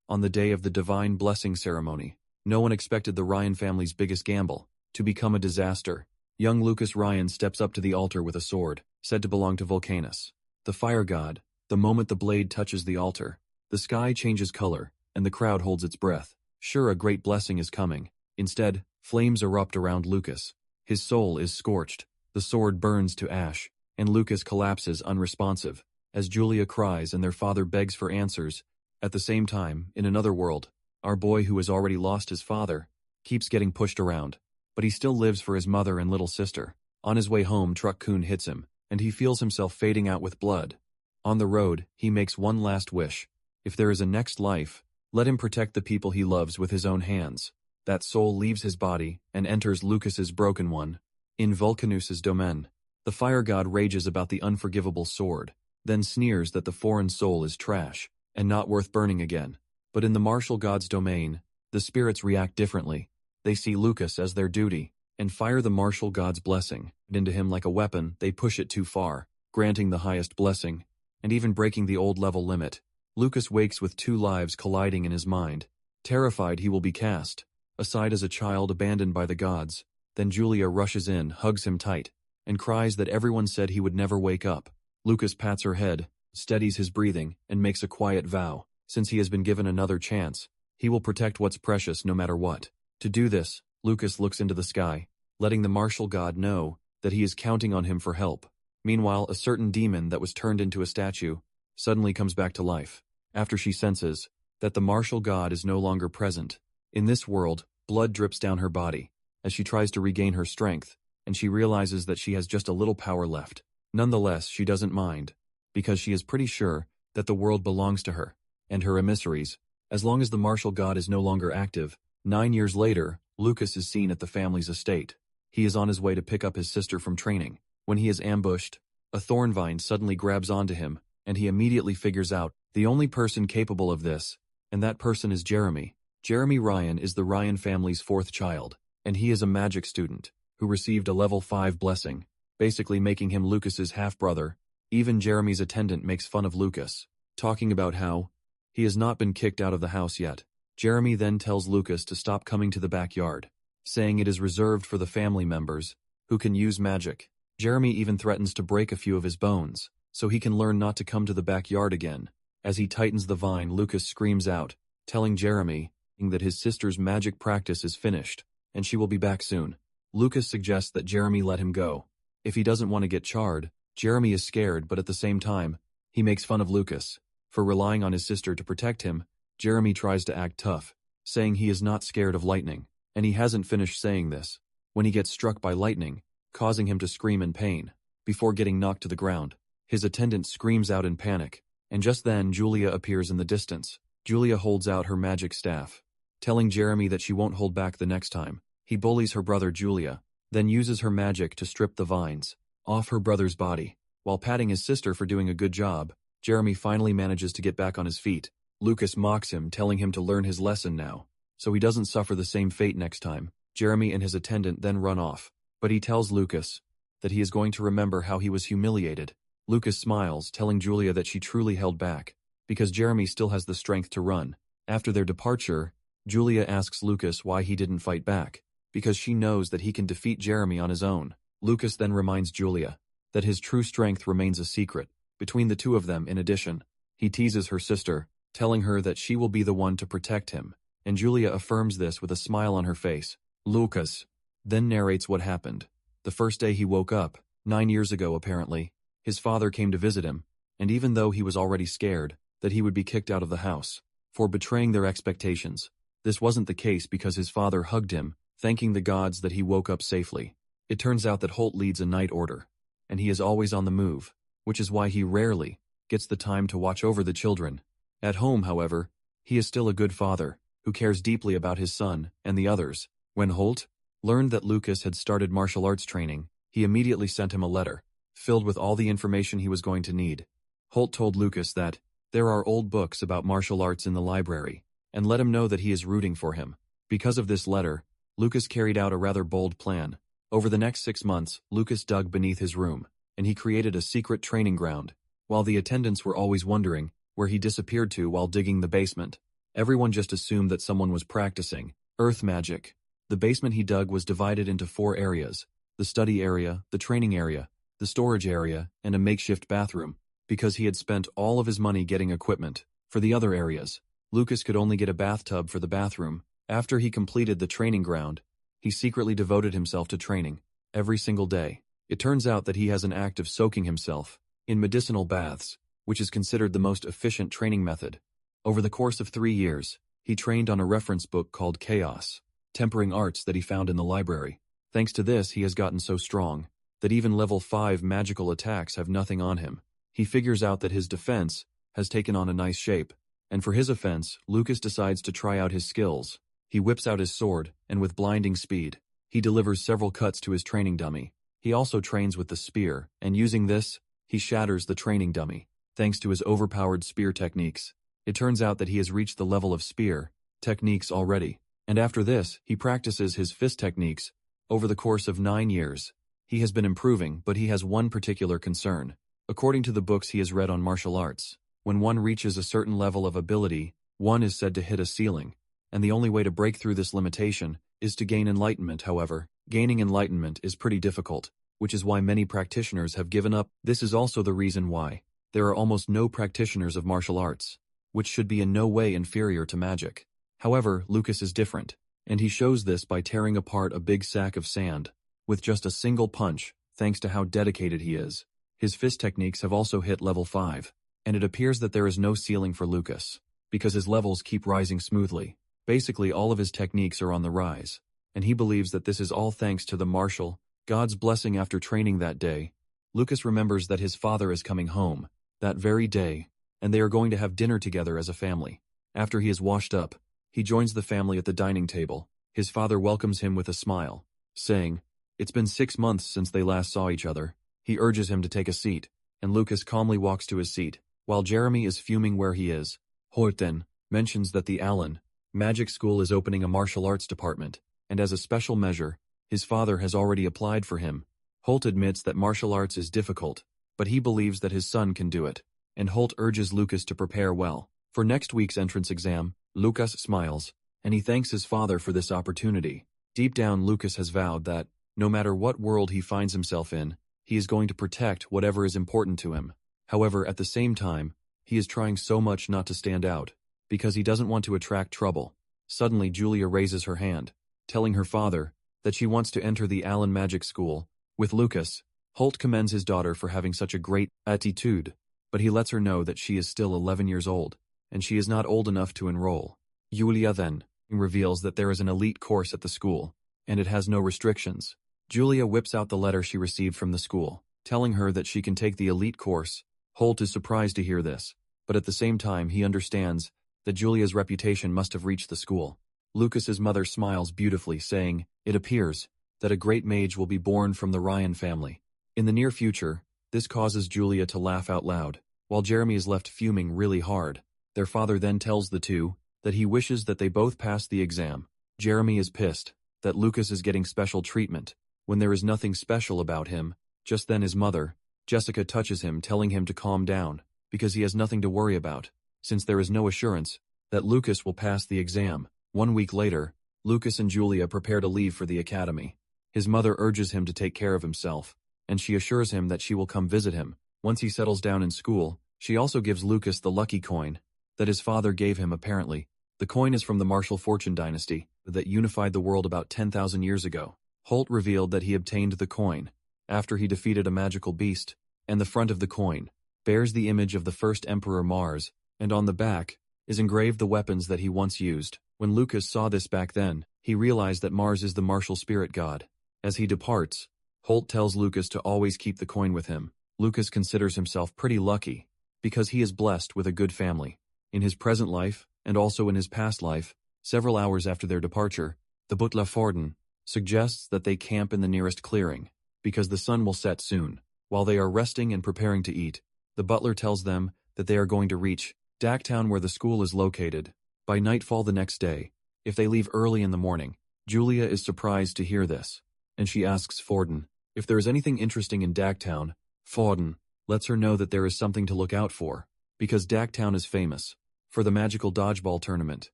on the day of the divine blessing ceremony. No one expected the Ryan family's biggest gamble to become a disaster. Young Lucas Ryan steps up to the altar with a sword, said to belong to Vulcanus, the fire god. The moment the blade touches the altar, the sky changes color, and the crowd holds its breath. Sure, a great blessing is coming. Instead, flames erupt around Lucas. His soul is scorched, the sword burns to ash, and Lucas collapses unresponsive, as Julia cries and their father begs for answers. At the same time, in another world, our boy who has already lost his father keeps getting pushed around, but he still lives for his mother and little sister. On his way home, Truck Kun hits him, and he feels himself fading out with blood. On the road, he makes one last wish. If there is a next life, let him protect the people he loves with his own hands. That soul leaves his body and enters Lucas's broken one. In Vulcanus's domain, the fire god rages about the unforgivable sword, then sneers that the foreign soul is trash and not worth burning again. But in the martial god's domain, the spirits react differently. They see Lucas as their duty and fire the martial god's blessing into him like a weapon. They push it too far, granting the highest blessing, and even breaking the old level limit. Lucas wakes with two lives colliding in his mind. Terrified he will be cast aside as a child abandoned by the gods. Then Julia rushes in, hugs him tight, and cries that everyone said he would never wake up. Lucas pats her head, steadies his breathing, and makes a quiet vow. Since he has been given another chance, he will protect what's precious no matter what. To do this, Lucas looks into the sky, letting the martial god know that he is counting on him for help. Meanwhile, a certain demon that was turned into a statue suddenly comes back to life, after she senses that the martial god is no longer present. In this world, blood drips down her body as she tries to regain her strength, and she realizes that she has just a little power left. Nonetheless, she doesn't mind, because she is pretty sure that the world belongs to her and her emissaries, as long as the martial god is no longer active. 9 years later, Lucas is seen at the family's estate. He is on his way to pick up his sister from training. When he is ambushed, a thorn vine suddenly grabs onto him, and he immediately figures out the only person capable of this, and that person is Jeremy. Jeremy Ryan is the Ryan family's fourth child, and he is a magic student who received a level 5 blessing, basically making him Lucas's half-brother. Even Jeremy's attendant makes fun of Lucas, talking about how he has not been kicked out of the house yet. Jeremy then tells Lucas to stop coming to the backyard, saying it is reserved for the family members who can use magic. Jeremy even threatens to break a few of his bones, so he can learn not to come to the backyard again. As he tightens the vine, Lucas screams out, telling Jeremy that his sister's magic practice is finished, and she will be back soon. Lucas suggests that Jeremy let him go. If he doesn't want to get charred, Jeremy is scared, but at the same time, he makes fun of Lucas for relying on his sister to protect him. Jeremy tries to act tough, saying he is not scared of lightning, and he hasn't finished saying this when he gets struck by lightning, causing him to scream in pain. Before getting knocked to the ground, his attendant screams out in panic, and just then Julia appears in the distance. Julia holds out her magic staff, telling Jeremy that she won't hold back the next time. He bullies her brother Julia, then uses her magic to strip the vines off her brother's body. While patting his sister for doing a good job, Jeremy finally manages to get back on his feet. Lucas mocks him, telling him to learn his lesson now, so he doesn't suffer the same fate next time. Jeremy and his attendant then run off, but he tells Lucas that he is going to remember how he was humiliated. Lucas smiles, telling Julia that she truly held back, because Jeremy still has the strength to run. After their departure, Julia asks Lucas why he didn't fight back, because she knows that he can defeat Jeremy on his own. Lucas then reminds Julia that his true strength remains a secret between the two of them. In addition, he teases her sister, telling her that she will be the one to protect him, and Julia affirms this with a smile on her face. Lucas then narrates what happened. The first day he woke up, 9 years ago apparently, his father came to visit him, and even though he was already scared that he would be kicked out of the house for betraying their expectations, this wasn't the case because his father hugged him, thanking the gods that he woke up safely. It turns out that Holt leads a night order, and he is always on the move, which is why he rarely gets the time to watch over the children. At home, however, he is still a good father, who cares deeply about his son and the others. When Holt learned that Lucas had started martial arts training, he immediately sent him a letter, filled with all the information he was going to need. Holt told Lucas that there are old books about martial arts in the library, and let him know that he is rooting for him. Because of this letter, Lucas carried out a rather bold plan. Over the next 6 months, Lucas dug beneath his room, and he created a secret training ground, while the attendants were always wondering where he disappeared to while digging the basement. Everyone just assumed that someone was practicing earth magic. The basement he dug was divided into 4 areas: the study area, the training area, the storage area, and a makeshift bathroom, because he had spent all of his money getting equipment. For the other areas, Lucas could only get a bathtub for the bathroom. After he completed the training ground, he secretly devoted himself to training every single day. It turns out that he has an act of soaking himself in medicinal baths, which is considered the most efficient training method. Over the course of 3 years, he trained on a reference book called Chaos, Tempering Arts that he found in the library. Thanks to this, he has gotten so strong that even level 5 magical attacks have nothing on him. He figures out that his defense has taken on a nice shape, and for his offense, Lucas decides to try out his skills. He whips out his sword, and with blinding speed, he delivers several cuts to his training dummy. He also trains with the spear, and using this, he shatters the training dummy. Thanks to his overpowered spear techniques, it turns out that he has reached the level of spear techniques already, and after this, he practices his fist techniques. Over the course of 9 years, he has been improving, but he has one particular concern. According to the books he has read on martial arts, when one reaches a certain level of ability, one is said to hit a ceiling, and the only way to break through this limitation is to gain enlightenment. However, gaining enlightenment is pretty difficult, which is why many practitioners have given up. This is also the reason why there are almost no practitioners of martial arts, which should be in no way inferior to magic. However, Lucas is different, and he shows this by tearing apart a big sack of sand with just a single punch, thanks to how dedicated he is. His fist techniques have also hit level 5, and it appears that there is no ceiling for Lucas, because his levels keep rising smoothly. Basically, all of his techniques are on the rise, and he believes that this is all thanks to the martial God's blessing. After training that day, Lucas remembers that his father is coming home that very day, and they are going to have dinner together as a family. After he is washed up, he joins the family at the dining table. His father welcomes him with a smile, saying, "It's been 6 months since they last saw each other." He urges him to take a seat, and Lucas calmly walks to his seat. While Jeremy is fuming where he is, Horton mentions that the Allen Magic School is opening a martial arts department, and as a special measure, his father has already applied for him. Holt admits that martial arts is difficult, but he believes that his son can do it, and Holt urges Lucas to prepare well. For next week's entrance exam, Lucas smiles, and he thanks his father for this opportunity. Deep down, Lucas has vowed that, no matter what world he finds himself in, he is going to protect whatever is important to him. However, at the same time, he is trying so much not to stand out, because he doesn't want to attract trouble. Suddenly, Julia raises her hand, telling her father that she wants to enter the Allen Magic School with Lucas. Holt commends his daughter for having such a great attitude, but he lets her know that she is still 11 years old, and she is not old enough to enroll. Julia then reveals that there is an elite course at the school, and it has no restrictions. Julia whips out the letter she received from the school, telling her that she can take the elite course. Holt is surprised to hear this, but at the same time he understands that Julia's reputation must have reached the school. Lucas's mother smiles beautifully, saying, "It appears that a great mage will be born from the Ryan family." In the near future, this causes Julia to laugh out loud, while Jeremy is left fuming really hard. Their father then tells the two that he wishes that they both pass the exam. Jeremy is pissed that Lucas is getting special treatment, when there is nothing special about him. Just then his mother, Jessica, touches him, telling him to calm down, because he has nothing to worry about, since there is no assurance that Lucas will pass the exam. 1 week later, Lucas and Julia prepare to leave for the academy. His mother urges him to take care of himself, and she assures him that she will come visit him once he settles down in school. She also gives Lucas the lucky coin that his father gave him. Apparently, the coin is from the Martial Fortune dynasty that unified the world about 10,000 years ago. Holt revealed that he obtained the coin after he defeated a magical beast, and the front of the coin bears the image of the first Emperor Mars, and on the back is engraved the weapons that he once used. When Lucas saw this back then, he realized that Mars is the martial spirit god. As he departs, Holt tells Lucas to always keep the coin with him. Lucas considers himself pretty lucky, because he is blessed with a good family. In his present life, and also in his past life, several hours after their departure, the butler Forden suggests that they camp in the nearest clearing, because the sun will set soon. While they are resting and preparing to eat, the butler tells them that they are going to reach Dacktown, where the school is located, by nightfall the next day, if they leave early in the morning. Julia is surprised to hear this, and she asks Forden if there is anything interesting in Dacktown. Forden lets her know that there is something to look out for, because Dacktown is famous for the magical dodgeball tournament.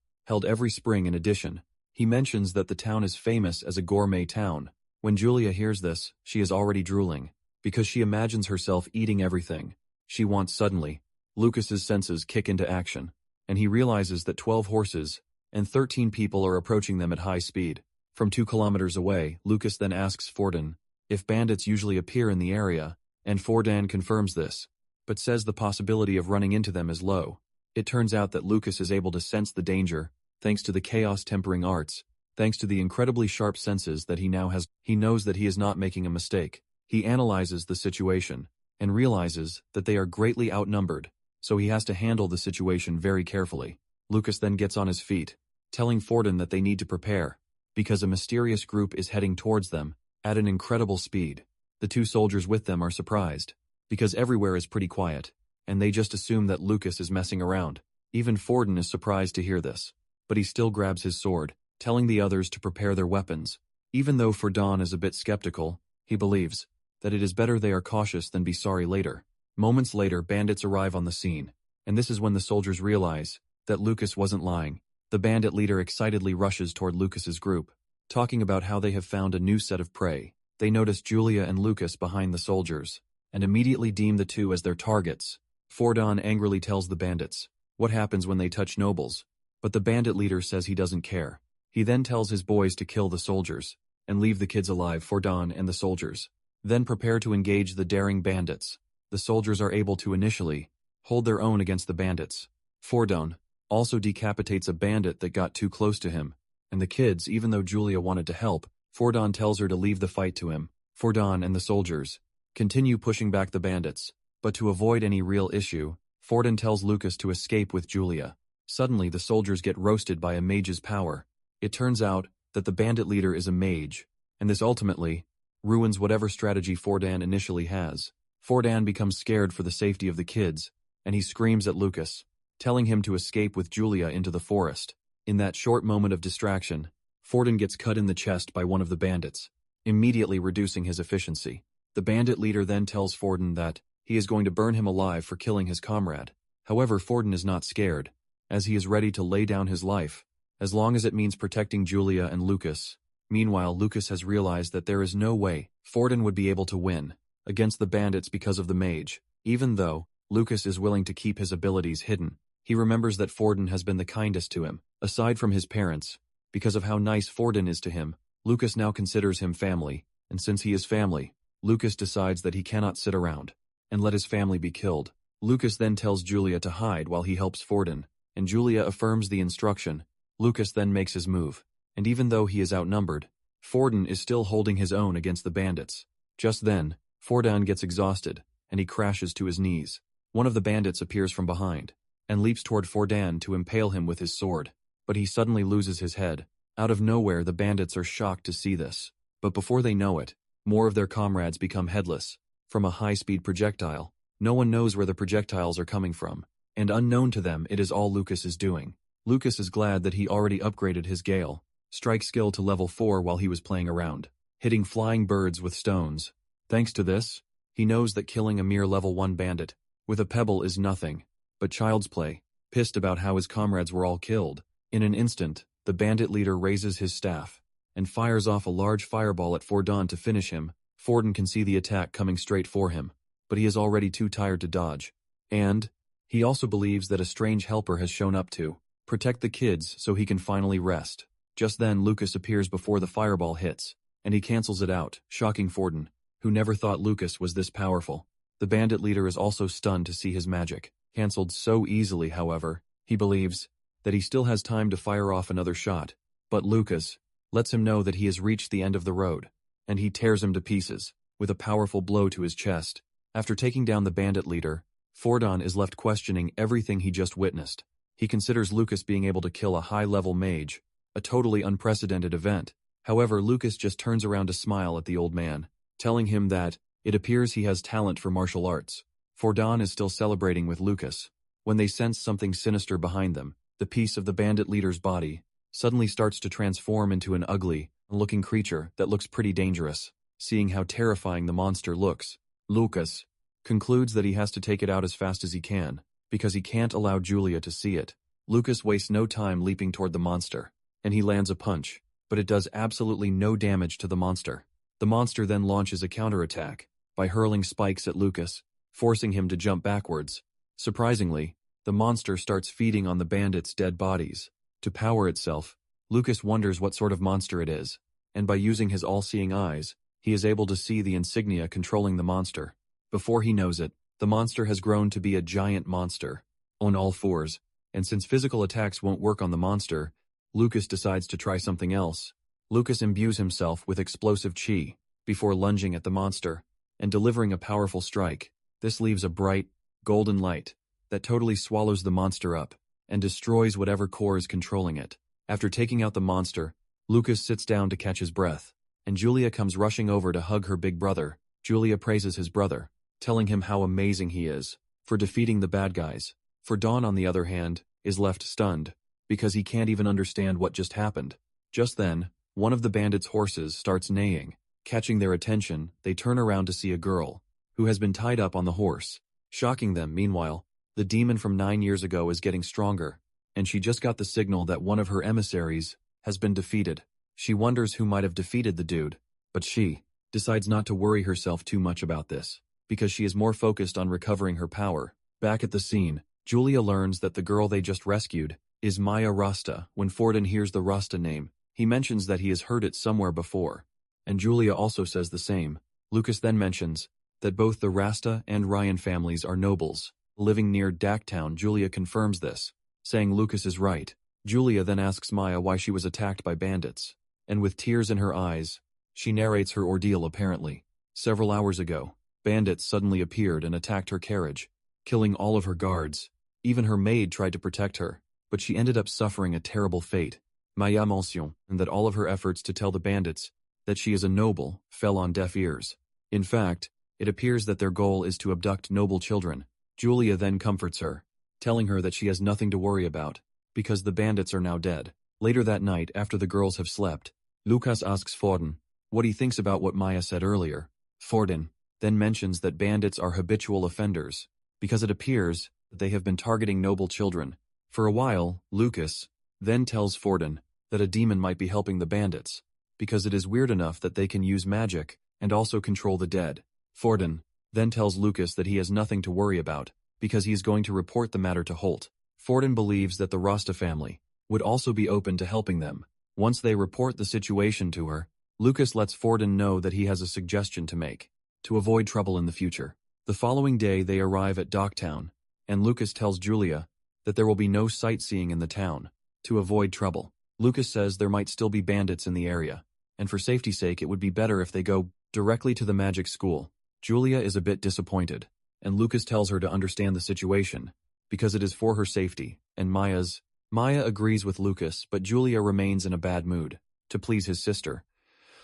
held every spring in addition. He mentions that the town is famous as a gourmet town. When Julia hears this, she is already drooling, because she imagines herself eating everything she wants. Suddenly, Lucas's senses kick into action, and he realizes that 12 horses and 13 people are approaching them at high speed. From 2 kilometers away, Lucas then asks Forden if bandits usually appear in the area, and Forden confirms this, but says the possibility of running into them is low. It turns out that Lucas is able to sense the danger, thanks to the chaos tempering arts, thanks to the incredibly sharp senses that he now has. He knows that he is not making a mistake. He analyzes the situation, and realizes that they are greatly outnumbered, so he has to handle the situation very carefully. Lucas then gets on his feet, telling Forden that they need to prepare, because a mysterious group is heading towards them at an incredible speed. The 2 soldiers with them are surprised, because everywhere is pretty quiet, and they just assume that Lucas is messing around. Even Forden is surprised to hear this, but he still grabs his sword, telling the others to prepare their weapons. Even though Forden is a bit skeptical, he believes that it is better they are cautious than be sorry later. Moments later, bandits arrive on the scene, and this is when the soldiers realize that Lucas wasn't lying. The bandit leader excitedly rushes toward Lucas's group, talking about how they have found a new set of prey. They notice Julia and Lucas behind the soldiers, and immediately deem the 2 as their targets. Forden angrily tells the bandits what happens when they touch nobles, but the bandit leader says he doesn't care. He then tells his boys to kill the soldiers, and leave the kids alive. Forden and the soldiers then prepare to engage the daring bandits. The soldiers are able to initially hold their own against the bandits. Forden also decapitates a bandit that got too close to him, and the kids, even though Julia wanted to help, Forden tells her to leave the fight to him. Forden and the soldiers continue pushing back the bandits, but to avoid any real issue, Forden tells Lucas to escape with Julia. Suddenly, the soldiers get roasted by a mage's power. It turns out that the bandit leader is a mage, and this ultimately ruins whatever strategy Forden initially has. Forden becomes scared for the safety of the kids, and he screams at Lucas, telling him to escape with Julia into the forest. In that short moment of distraction, Forden gets cut in the chest by one of the bandits, immediately reducing his efficiency. The bandit leader then tells Forden that he is going to burn him alive for killing his comrade. However, Forden is not scared, as he is ready to lay down his life, as long as it means protecting Julia and Lucas. Meanwhile, Lucas has realized that there is no way Forden would be able to win against the bandits because of the mage. Even though Lucas is willing to keep his abilities hidden, he remembers that Forden has been the kindest to him, aside from his parents. Because of how nice Forden is to him, Lucas now considers him family, and since he is family, Lucas decides that he cannot sit around and let his family be killed. Lucas then tells Julia to hide while he helps Forden, and Julia affirms the instruction. Lucas then makes his move, and even though he is outnumbered, Forden is still holding his own against the bandits. Just then, Forden gets exhausted, and he crashes to his knees. One of the bandits appears from behind, and leaps toward Forden to impale him with his sword, but he suddenly loses his head. Out of nowhere, the bandits are shocked to see this, but before they know it, more of their comrades become headless from a high-speed projectile. No one knows where the projectiles are coming from, and unknown to them, it is all Lucas is doing. Lucas is glad that he already upgraded his Gale strike skill to level 4 while he was playing around, hitting flying birds with stones. Thanks to this, he knows that killing a mere level 1 bandit with a pebble is nothing but child's play. Pissed about how his comrades were all killed, in an instant, the bandit leader raises his staff and fires off a large fireball at Forden to finish him. Forden can see the attack coming straight for him, but he is already too tired to dodge. And he also believes that a strange helper has shown up to protect the kids so he can finally rest. Just then, Lucas appears before the fireball hits, and he cancels it out, shocking Forden, who never thought Lucas was this powerful. The bandit leader is also stunned to see his magic cancelled so easily. However, he believes that he still has time to fire off another shot, but Lucas lets him know that he has reached the end of the road, and he tears him to pieces with a powerful blow to his chest. After taking down the bandit leader, Forden is left questioning everything he just witnessed. He considers Lucas being able to kill a high-level mage a totally unprecedented event. However, Lucas just turns around to smile at the old man, telling him that it appears he has talent for martial arts. Forden is still celebrating with Lucas when they sense something sinister behind them. The piece of the bandit leader's body suddenly starts to transform into an ugly-looking creature that looks pretty dangerous. Seeing how terrifying the monster looks, Lucas concludes that he has to take it out as fast as he can, because he can't allow Julia to see it. Lucas wastes no time leaping toward the monster, and he lands a punch, but it does absolutely no damage to the monster. The monster then launches a counterattack by hurling spikes at Lucas, forcing him to jump backwards. Surprisingly, the monster starts feeding on the bandits' dead bodies. To power itself, Lucas wonders what sort of monster it is, and by using his all-seeing eyes, he is able to see the insignia controlling the monster. Before he knows it, the monster has grown to be a giant monster, on all fours, and since physical attacks won't work on the monster, Lucas decides to try something else. Lucas imbues himself with explosive chi before lunging at the monster and delivering a powerful strike. This leaves a bright, golden light that totally swallows the monster up and destroys whatever core is controlling it. After taking out the monster, Lucas sits down to catch his breath, and Julia comes rushing over to hug her big brother. Julia praises his brother, telling him how amazing he is for defeating the bad guys. For Dawn, on the other hand, is left stunned because he can't even understand what just happened. Just then, one of the bandits' horses starts neighing. Catching their attention, they turn around to see a girl who has been tied up on the horse. Shocking them, meanwhile, the demon from 9 years ago is getting stronger, and she just got the signal that one of her emissaries has been defeated. She wonders who might have defeated the dude, but she decides not to worry herself too much about this, because she is more focused on recovering her power. Back at the scene, Julia learns that the girl they just rescued is Maya Rasta. When Forden hears the Rasta name, he mentions that he has heard it somewhere before, and Julia also says the same. Lucas then mentions that both the Rasta and Ryan families are nobles, living near Dacktown. Julia confirms this, saying Lucas is right. Julia then asks Maya why she was attacked by bandits, and with tears in her eyes, she narrates her ordeal. Apparently, several hours ago, bandits suddenly appeared and attacked her carriage, killing all of her guards. Even her maid tried to protect her, but she ended up suffering a terrible fate. Maya mentioned that all of her efforts to tell the bandits that she is a noble fell on deaf ears. In fact, it appears that their goal is to abduct noble children. Julia then comforts her, telling her that she has nothing to worry about, because the bandits are now dead. Later that night, after the girls have slept, Lucas asks Forden what he thinks about what Maya said earlier. Forden then mentions that bandits are habitual offenders, because it appears that they have been targeting noble children. For a while, Lucas then tells Forden that a demon might be helping the bandits, because it is weird enough that they can use magic and also control the dead. Forden then tells Lucas that he has nothing to worry about, because he is going to report the matter to Holt. Forden believes that the Rasta family would also be open to helping them. Once they report the situation to her, Lucas lets Forden know that he has a suggestion to make, to avoid trouble in the future. The following day they arrive at Docktown, and Lucas tells Julia that there will be no sightseeing in the town, to avoid trouble. Lucas says there might still be bandits in the area, and for safety's sake it would be better if they go directly to the magic school. Julia is a bit disappointed, and Lucas tells her to understand the situation, because it is for her safety, and Maya agrees with Lucas, but Julia remains in a bad mood, to please his sister.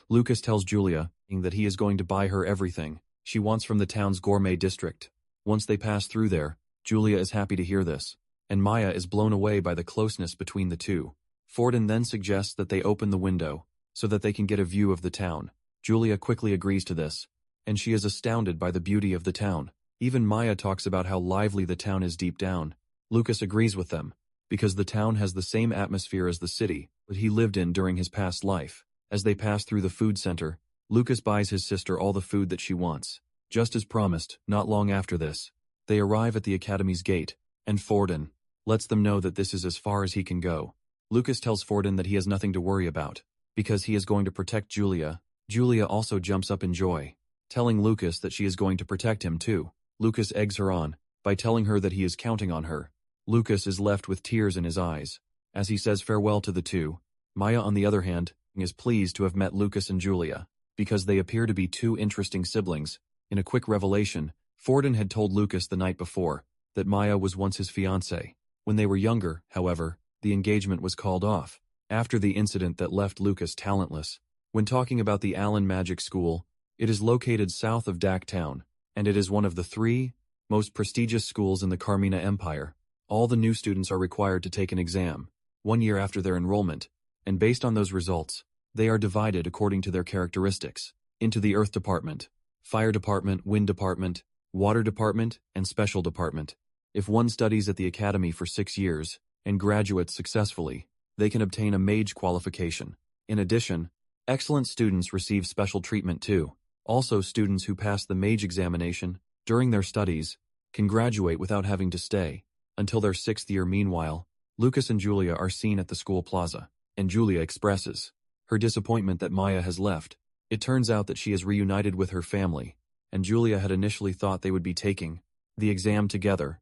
Lucas tells Julia that he is going to buy her everything she wants from the town's gourmet district. Once they pass through there, Julia is happy to hear this, and Maya is blown away by the closeness between the two. Forden then suggests that they open the window, so that they can get a view of the town. Julia quickly agrees to this, and she is astounded by the beauty of the town. Even Maya talks about how lively the town is deep down. Lucas agrees with them, because the town has the same atmosphere as the city that he lived in during his past life. As they pass through the food center, Lucas buys his sister all the food that she wants. Just as promised, not long after this, they arrive at the academy's gate, and Forden lets them know that this is as far as he can go. Lucas tells Forden that he has nothing to worry about, because he is going to protect Julia. Julia also jumps up in joy, telling Lucas that she is going to protect him too. Lucas eggs her on by telling her that he is counting on her. Lucas is left with tears in his eyes as he says farewell to the two. Maya, on the other hand, is pleased to have met Lucas and Julia, because they appear to be two interesting siblings. In a quick revelation, Forden had told Lucas the night before that Maya was once his fiancée. When they were younger, however, the engagement was called off, after the incident that left Lucas talentless. When talking about the Allen Magic School, it is located south of Dacktown, and it is one of the 3 most prestigious schools in the Carmina Empire. All the new students are required to take an exam 1 year after their enrollment, and based on those results, they are divided according to their characteristics into the Earth Department, Fire Department, Wind Department, Water Department, and Special Department. If one studies at the academy for 6 years and graduates successfully, they can obtain a mage qualification. In addition, excellent students receive special treatment too. Also, students who pass the mage examination during their studies can graduate without having to stay until their 6th year. Meanwhile, Lucas and Julia are seen at the school plaza, and Julia expresses her disappointment that Maya has left. It turns out that she is reunited with her family, and Julia had initially thought they would be taking the exam together.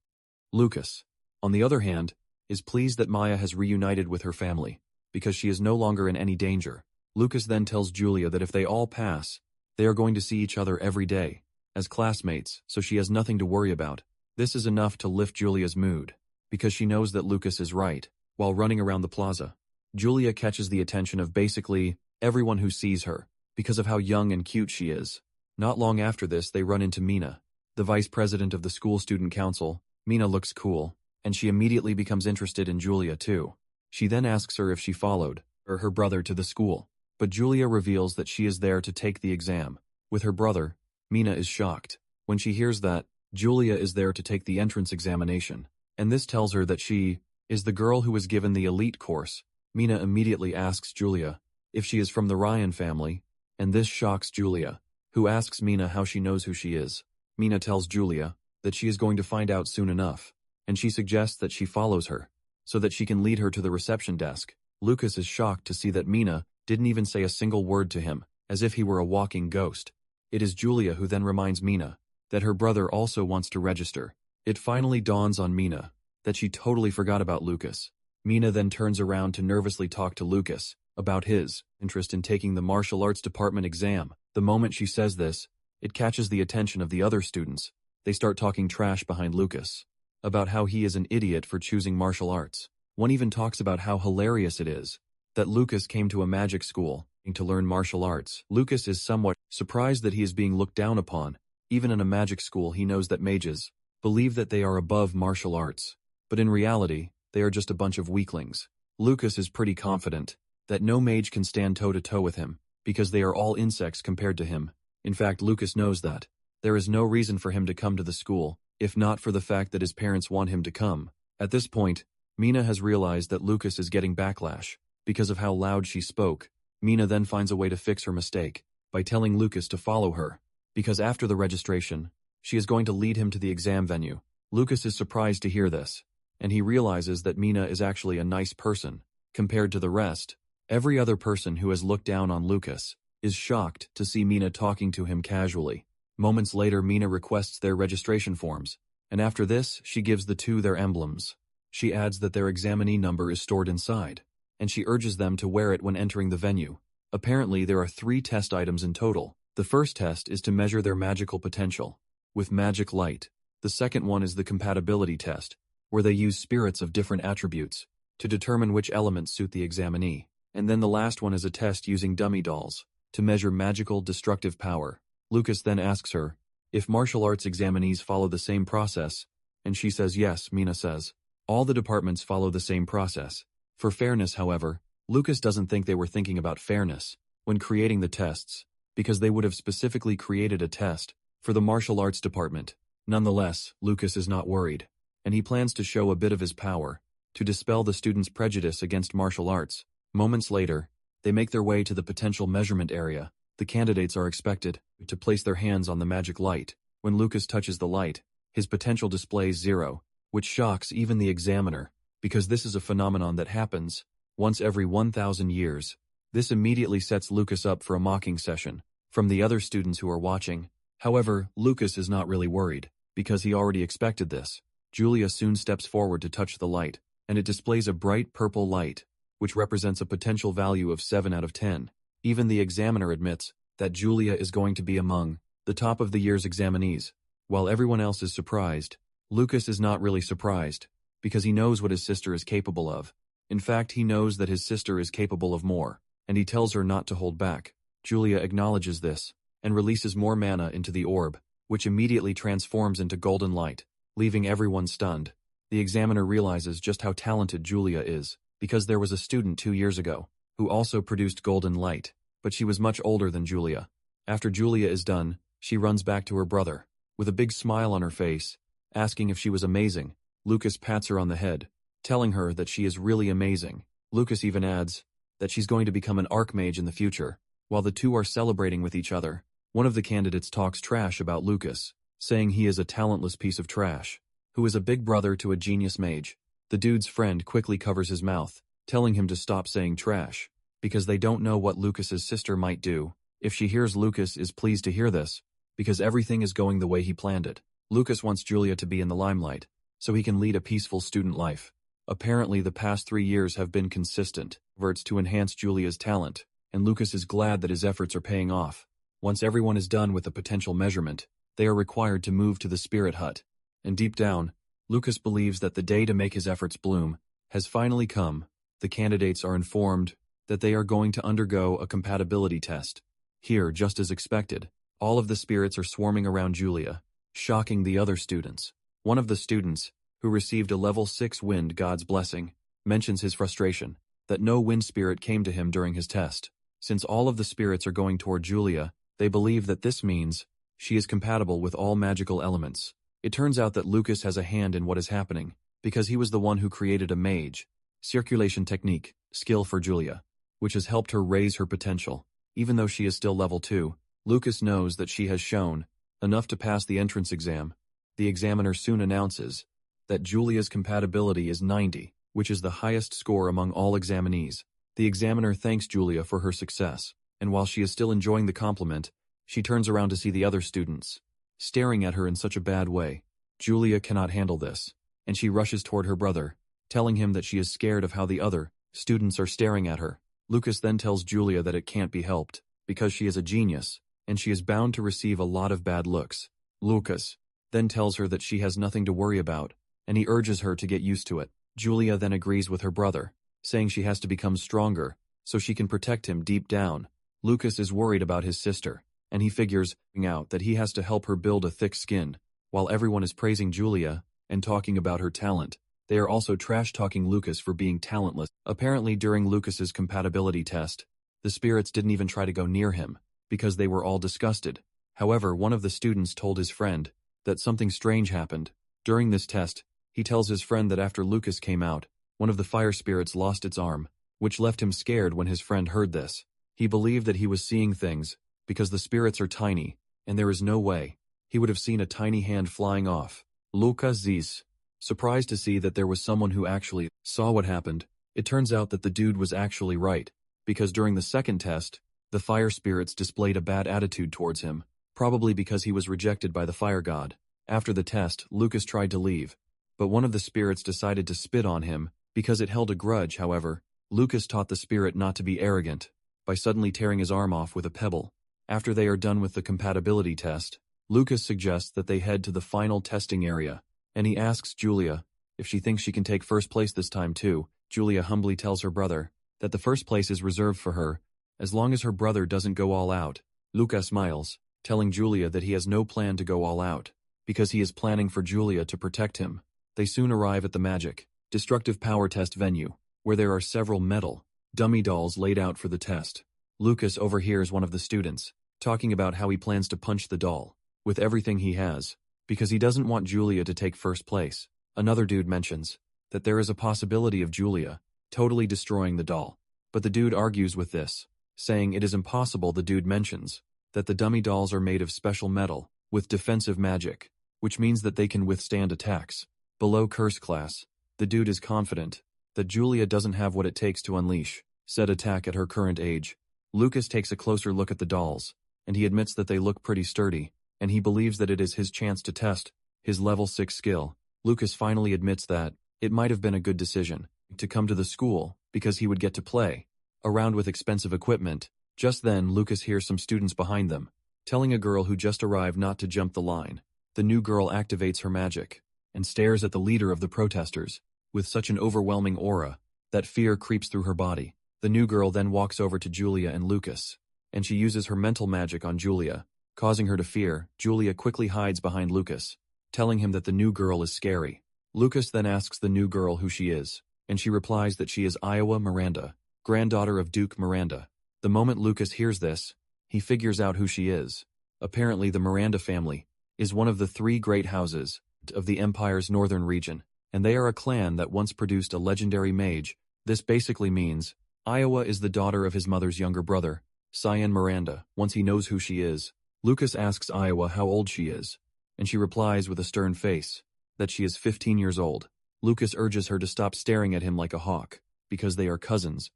Lucas, on the other hand, is pleased that Maya has reunited with her family, because she is no longer in any danger. Lucas then tells Julia that if they all pass, they are going to see each other every day, as classmates, so she has nothing to worry about. This is enough to lift Julia's mood, because she knows that Lucas is right. While running around the plaza, Julia catches the attention of basically everyone who sees her, because of how young and cute she is. Not long after this, they run into Mina, the vice president of the school student council. Mina looks cool, and she immediately becomes interested in Julia too. She then asks her if she followed her brother to the school, but Julia reveals that she is there to take the exam with her brother. Mina is shocked when she hears that Julia is there to take the entrance examination, and this tells her that she is the girl who was given the elite course. Mina immediately asks Julia if she is from the Ryan family, and this shocks Julia, who asks Mina how she knows who she is. Mina tells Julia that she is going to find out soon enough, and she suggests that she follows her, so that she can lead her to the reception desk. Lucas is shocked to see that Mina didn't even say a single word to him, as if he were a walking ghost. It is Julia who then reminds Mina that her brother also wants to register. It finally dawns on Mina that she totally forgot about Lucas. Mina then turns around to nervously talk to Lucas about his interest in taking the martial arts department exam. The moment she says this, it catches the attention of the other students. They start talking trash behind Lucas about how he is an idiot for choosing martial arts. One even talks about how hilarious it is that Lucas came to a magic school to learn martial arts. Lucas is somewhat surprised that he is being looked down upon. Even in a magic school, he knows that mages believe that they are above martial arts, but in reality, they are just a bunch of weaklings. Lucas is pretty confident that no mage can stand toe-to-toe with him, because they are all insects compared to him. In fact, Lucas knows that there is no reason for him to come to the school, if not for the fact that his parents want him to come. At this point, Mina has realized that Lucas is getting backlash because of how loud she spoke. Mina then finds a way to fix her mistake by telling Lucas to follow her, because after the registration, she is going to lead him to the exam venue. Lucas is surprised to hear this, and he realizes that Mina is actually a nice person. Compared to the rest, every other person who has looked down on Lucas is shocked to see Mina talking to him casually. Moments later, Mina requests their registration forms, and after this, she gives the two their emblems. She adds that their examinee number is stored inside, and she urges them to wear it when entering the venue. Apparently, there are 3 test items in total. The first test is to measure their magical potential with magic light. The second one is the compatibility test, where they use spirits of different attributes to determine which elements suit the examinee. And then the last one is a test using dummy dolls to measure magical destructive power. Lucas then asks her if martial arts examinees follow the same process, and she says yes. Mina says all the departments follow the same process. For fairness, however, Lucas doesn't think they were thinking about fairness when creating the tests, because they would have specifically created a test for the martial arts department. Nonetheless, Lucas is not worried, and he plans to show a bit of his power to dispel the students' prejudice against martial arts. Moments later, they make their way to the potential measurement area. The candidates are expected to place their hands on the magic light. When Lucas touches the light, his potential displays 0, which shocks even the examiner, because this is a phenomenon that happens once every 1,000 years. This immediately sets Lucas up for a mocking session from the other students who are watching. However, Lucas is not really worried, because he already expected this. Julia soon steps forward to touch the light, and it displays a bright purple light, which represents a potential value of 7 out of 10. Even the examiner admits that Julia is going to be among the top of the year's examinees. While everyone else is surprised, Lucas is not really surprised, because he knows what his sister is capable of. In fact, he knows that his sister is capable of more, and he tells her not to hold back. Julia acknowledges this, and releases more mana into the orb, which immediately transforms into golden light, leaving everyone stunned. The examiner realizes just how talented Julia is, because there was a student 2 years ago who also produced golden light, but she was much older than Julia. After Julia is done, she runs back to her brother, with a big smile on her face, asking if she was amazing. Lucas pats her on the head, telling her that she is really amazing. Lucas even adds that she's going to become an archmage in the future. While the two are celebrating with each other, one of the candidates talks trash about Lucas, saying he is a talentless piece of trash, who is a big brother to a genius mage. The dude's friend quickly covers his mouth, telling him to stop saying trash, because they don't know what Lucas's sister might do if she hears. Lucas is pleased to hear this, because everything is going the way he planned it. Lucas wants Julia to be in the limelight, so he can lead a peaceful student life. Apparently the past 3 years have been consistent efforts to enhance Julia's talent, and Lucas is glad that his efforts are paying off. Once everyone is done with the potential measurement, they are required to move to the spirit hut. And deep down, Lucas believes that the day to make his efforts bloom has finally come. The candidates are informed that they are going to undergo a compatibility test. Here, just as expected, all of the spirits are swarming around Julia, shocking the other students. One of the students, who received a level 6 wind god's blessing, mentions his frustration that no wind spirit came to him during his test. Since all of the spirits are going toward Julia, they believe that this means she is compatible with all magical elements. It turns out that Lucas has a hand in what is happening, because he was the one who created a mage circulation technique skill for Julia, which has helped her raise her potential. Even though she is still level 2, Lucas knows that she has shown enough to pass the entrance exam. The examiner soon announces that Julia's compatibility is 90, which is the highest score among all examinees. The examiner thanks Julia for her success, and while she is still enjoying the compliment, she turns around to see the other students staring at her in such a bad way. Julia cannot handle this, and she rushes toward her brother, telling him that she is scared of how the other students are staring at her. Lucas then tells Julia that it can't be helped, because she is a genius, and she is bound to receive a lot of bad looks. Lucas then tells her that she has nothing to worry about, and he urges her to get used to it. Julia then agrees with her brother, saying she has to become stronger, so she can protect him deep down. Lucas is worried about his sister, and he figures out that he has to help her build a thick skin. While everyone is praising Julia and talking about her talent, they are also trash-talking Lucas for being talentless. Apparently during Lucas's compatibility test, the spirits didn't even try to go near him, because they were all disgusted. However, one of the students told his friend that something strange happened. During this test, he tells his friend that after Lucas came out, one of the fire spirits lost its arm, which left him scared. When his friend heard this, he believed that he was seeing things, because the spirits are tiny, and there is no way he would have seen a tiny hand flying off. Lucas is surprised to see that there was someone who actually saw what happened. It turns out that the dude was actually right, because during the second test, the fire spirits displayed a bad attitude towards him, probably because he was rejected by the fire god. After the test, Lucas tried to leave, but one of the spirits decided to spit on him because it held a grudge. However, Lucas taught the spirit not to be arrogant by suddenly tearing his arm off with a pebble. After they are done with the compatibility test, Lucas suggests that they head to the final testing area, and he asks Julia if she thinks she can take first place this time too. Julia humbly tells her brother that the first place is reserved for her, as long as her brother doesn't go all out. Lucas smiles, telling Julia that he has no plan to go all out, because he is planning for Julia to protect him. They soon arrive at the magic, destructive power test venue, where there are several metal dummy dolls laid out for the test. Lucas overhears one of the students talking about how he plans to punch the doll with everything he has, because he doesn't want Julia to take first place. Another dude mentions that there is a possibility of Julia totally destroying the doll, but the dude argues with this, saying it is impossible. The dude mentions that the dummy dolls are made of special metal with defensive magic, which means that they can withstand attacks. Below curse class, the dude is confident that Julia doesn't have what it takes to unleash said attack at her current age. Lucas takes a closer look at the dolls, and he admits that they look pretty sturdy, and he believes that it is his chance to test his level 6 skill. Lucas finally admits that it might have been a good decision to come to the school, because he would get to play around with expensive equipment. Just then, Lucas hears some students behind them telling a girl who just arrived not to jump the line. The new girl activates her magic and stares at the leader of the protesters with such an overwhelming aura that fear creeps through her body. The new girl then walks over to Julia and Lucas, and she uses her mental magic on Julia, causing her to fear. Julia quickly hides behind Lucas, telling him that the new girl is scary. Lucas then asks the new girl who she is, and she replies that she is Iowa Miranda, granddaughter of Duke Miranda. The moment Lucas hears this, he figures out who she is. Apparently the Miranda family is one of the 3 great houses of the Empire's northern region, and they are a clan that once produced a legendary mage. This basically means Iowa is the daughter of his mother's younger brother, Cyan Miranda. Once he knows who she is, Lucas asks Iowa how old she is, and she replies with a stern face that she is 15 years old. Lucas urges her to stop staring at him like a hawk, because they are cousins.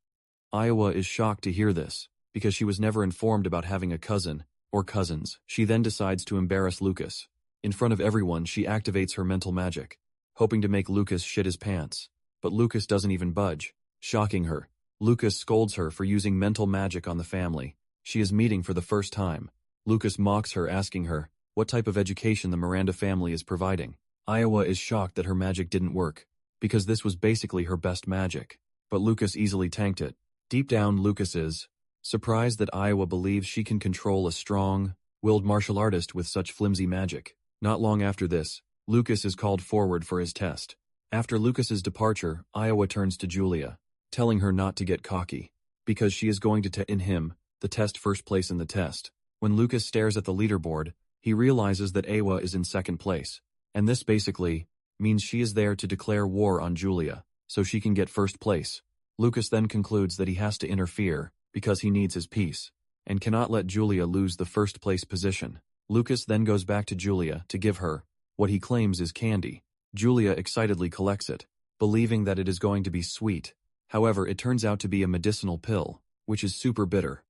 Iowa is shocked to hear this, because she was never informed about having a cousin, or cousins. She then decides to embarrass Lucas. In front of everyone, she activates her mental magic, hoping to make Lucas shit his pants. But Lucas doesn't even budge, shocking her. Lucas scolds her for using mental magic on the family. She is meeting for the first time. Lucas mocks her, asking her what type of education the Miranda family is providing. Iowa is shocked that her magic didn't work, because this was basically her best magic. But Lucas easily tanked it. Deep down, Lucas is surprised that Iowa believes she can control a strong-willed martial artist with such flimsy magic. Not long after this, Lucas is called forward for his test. After Lucas's departure, Iowa turns to Julia, telling her not to get cocky, because she is going to in him the test first place in the test. When Lucas stares at the leaderboard, he realizes that Iowa is in second place, and this basically means she is there to declare war on Julia, so she can get first place. Lucas then concludes that he has to interfere, because he needs his peace, and cannot let Julia lose the first place position. Lucas then goes back to Julia to give her what he claims is candy. Julia excitedly collects it, believing that it is going to be sweet. However, it turns out to be a medicinal pill, which is super bitter.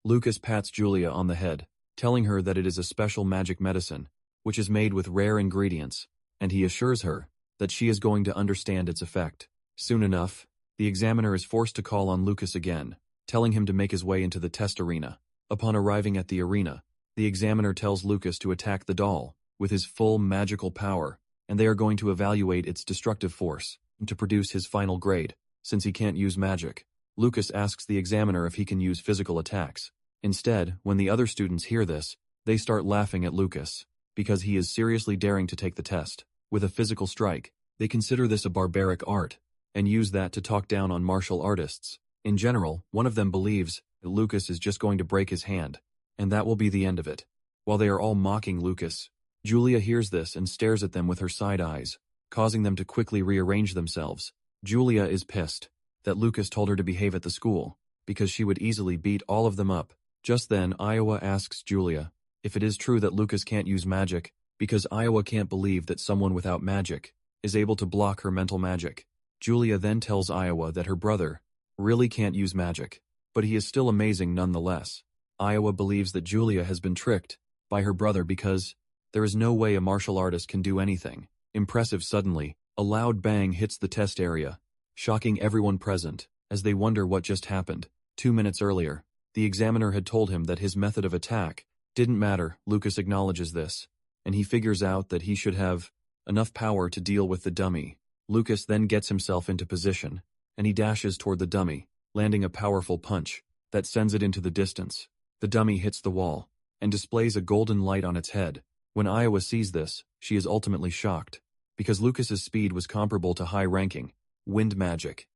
Lucas pats Julia on the head, telling her that it is a special magic medicine, which is made with rare ingredients, and he assures her that she is going to understand its effect. Soon enough, the examiner is forced to call on Lucas again, telling him to make his way into the test arena. Upon arriving at the arena, the examiner tells Lucas to attack the doll with his full magical power, and they are going to evaluate its destructive force to produce his final grade. Since he can't use magic, Lucas asks the examiner if he can use physical attacks. Instead, when the other students hear this, they start laughing at Lucas, because he is seriously daring to take the test with a physical strike. They consider this a barbaric art, and use that to talk down on martial artists. In general, one of them believes that Lucas is just going to break his hand, and that will be the end of it. While they are all mocking Lucas, Julia hears this and stares at them with her side eyes, causing them to quickly rearrange themselves. Julia is pissed that Lucas told her to behave at the school, because she would easily beat all of them up. Just then, Iowa asks Julia if it is true that Lucas can't use magic, because Iowa can't believe that someone without magic is able to block her mental magic. Julia then tells Iowa that her brother really can't use magic, but he is still amazing nonetheless. Iowa believes that Julia has been tricked by her brother because there is no way a martial artist can do anything impressive. Suddenly, a loud bang hits the test area, shocking everyone present, as they wonder what just happened. 2 minutes earlier, the examiner had told him that his method of attack didn't matter. Lucas acknowledges this, and he figures out that he should have enough power to deal with the dummy. Lucas then gets himself into position, and he dashes toward the dummy, landing a powerful punch that sends it into the distance. The dummy hits the wall and displays a golden light on its head. When Iowa sees this, she is ultimately shocked, because Lucas's speed was comparable to high-ranking wind magic.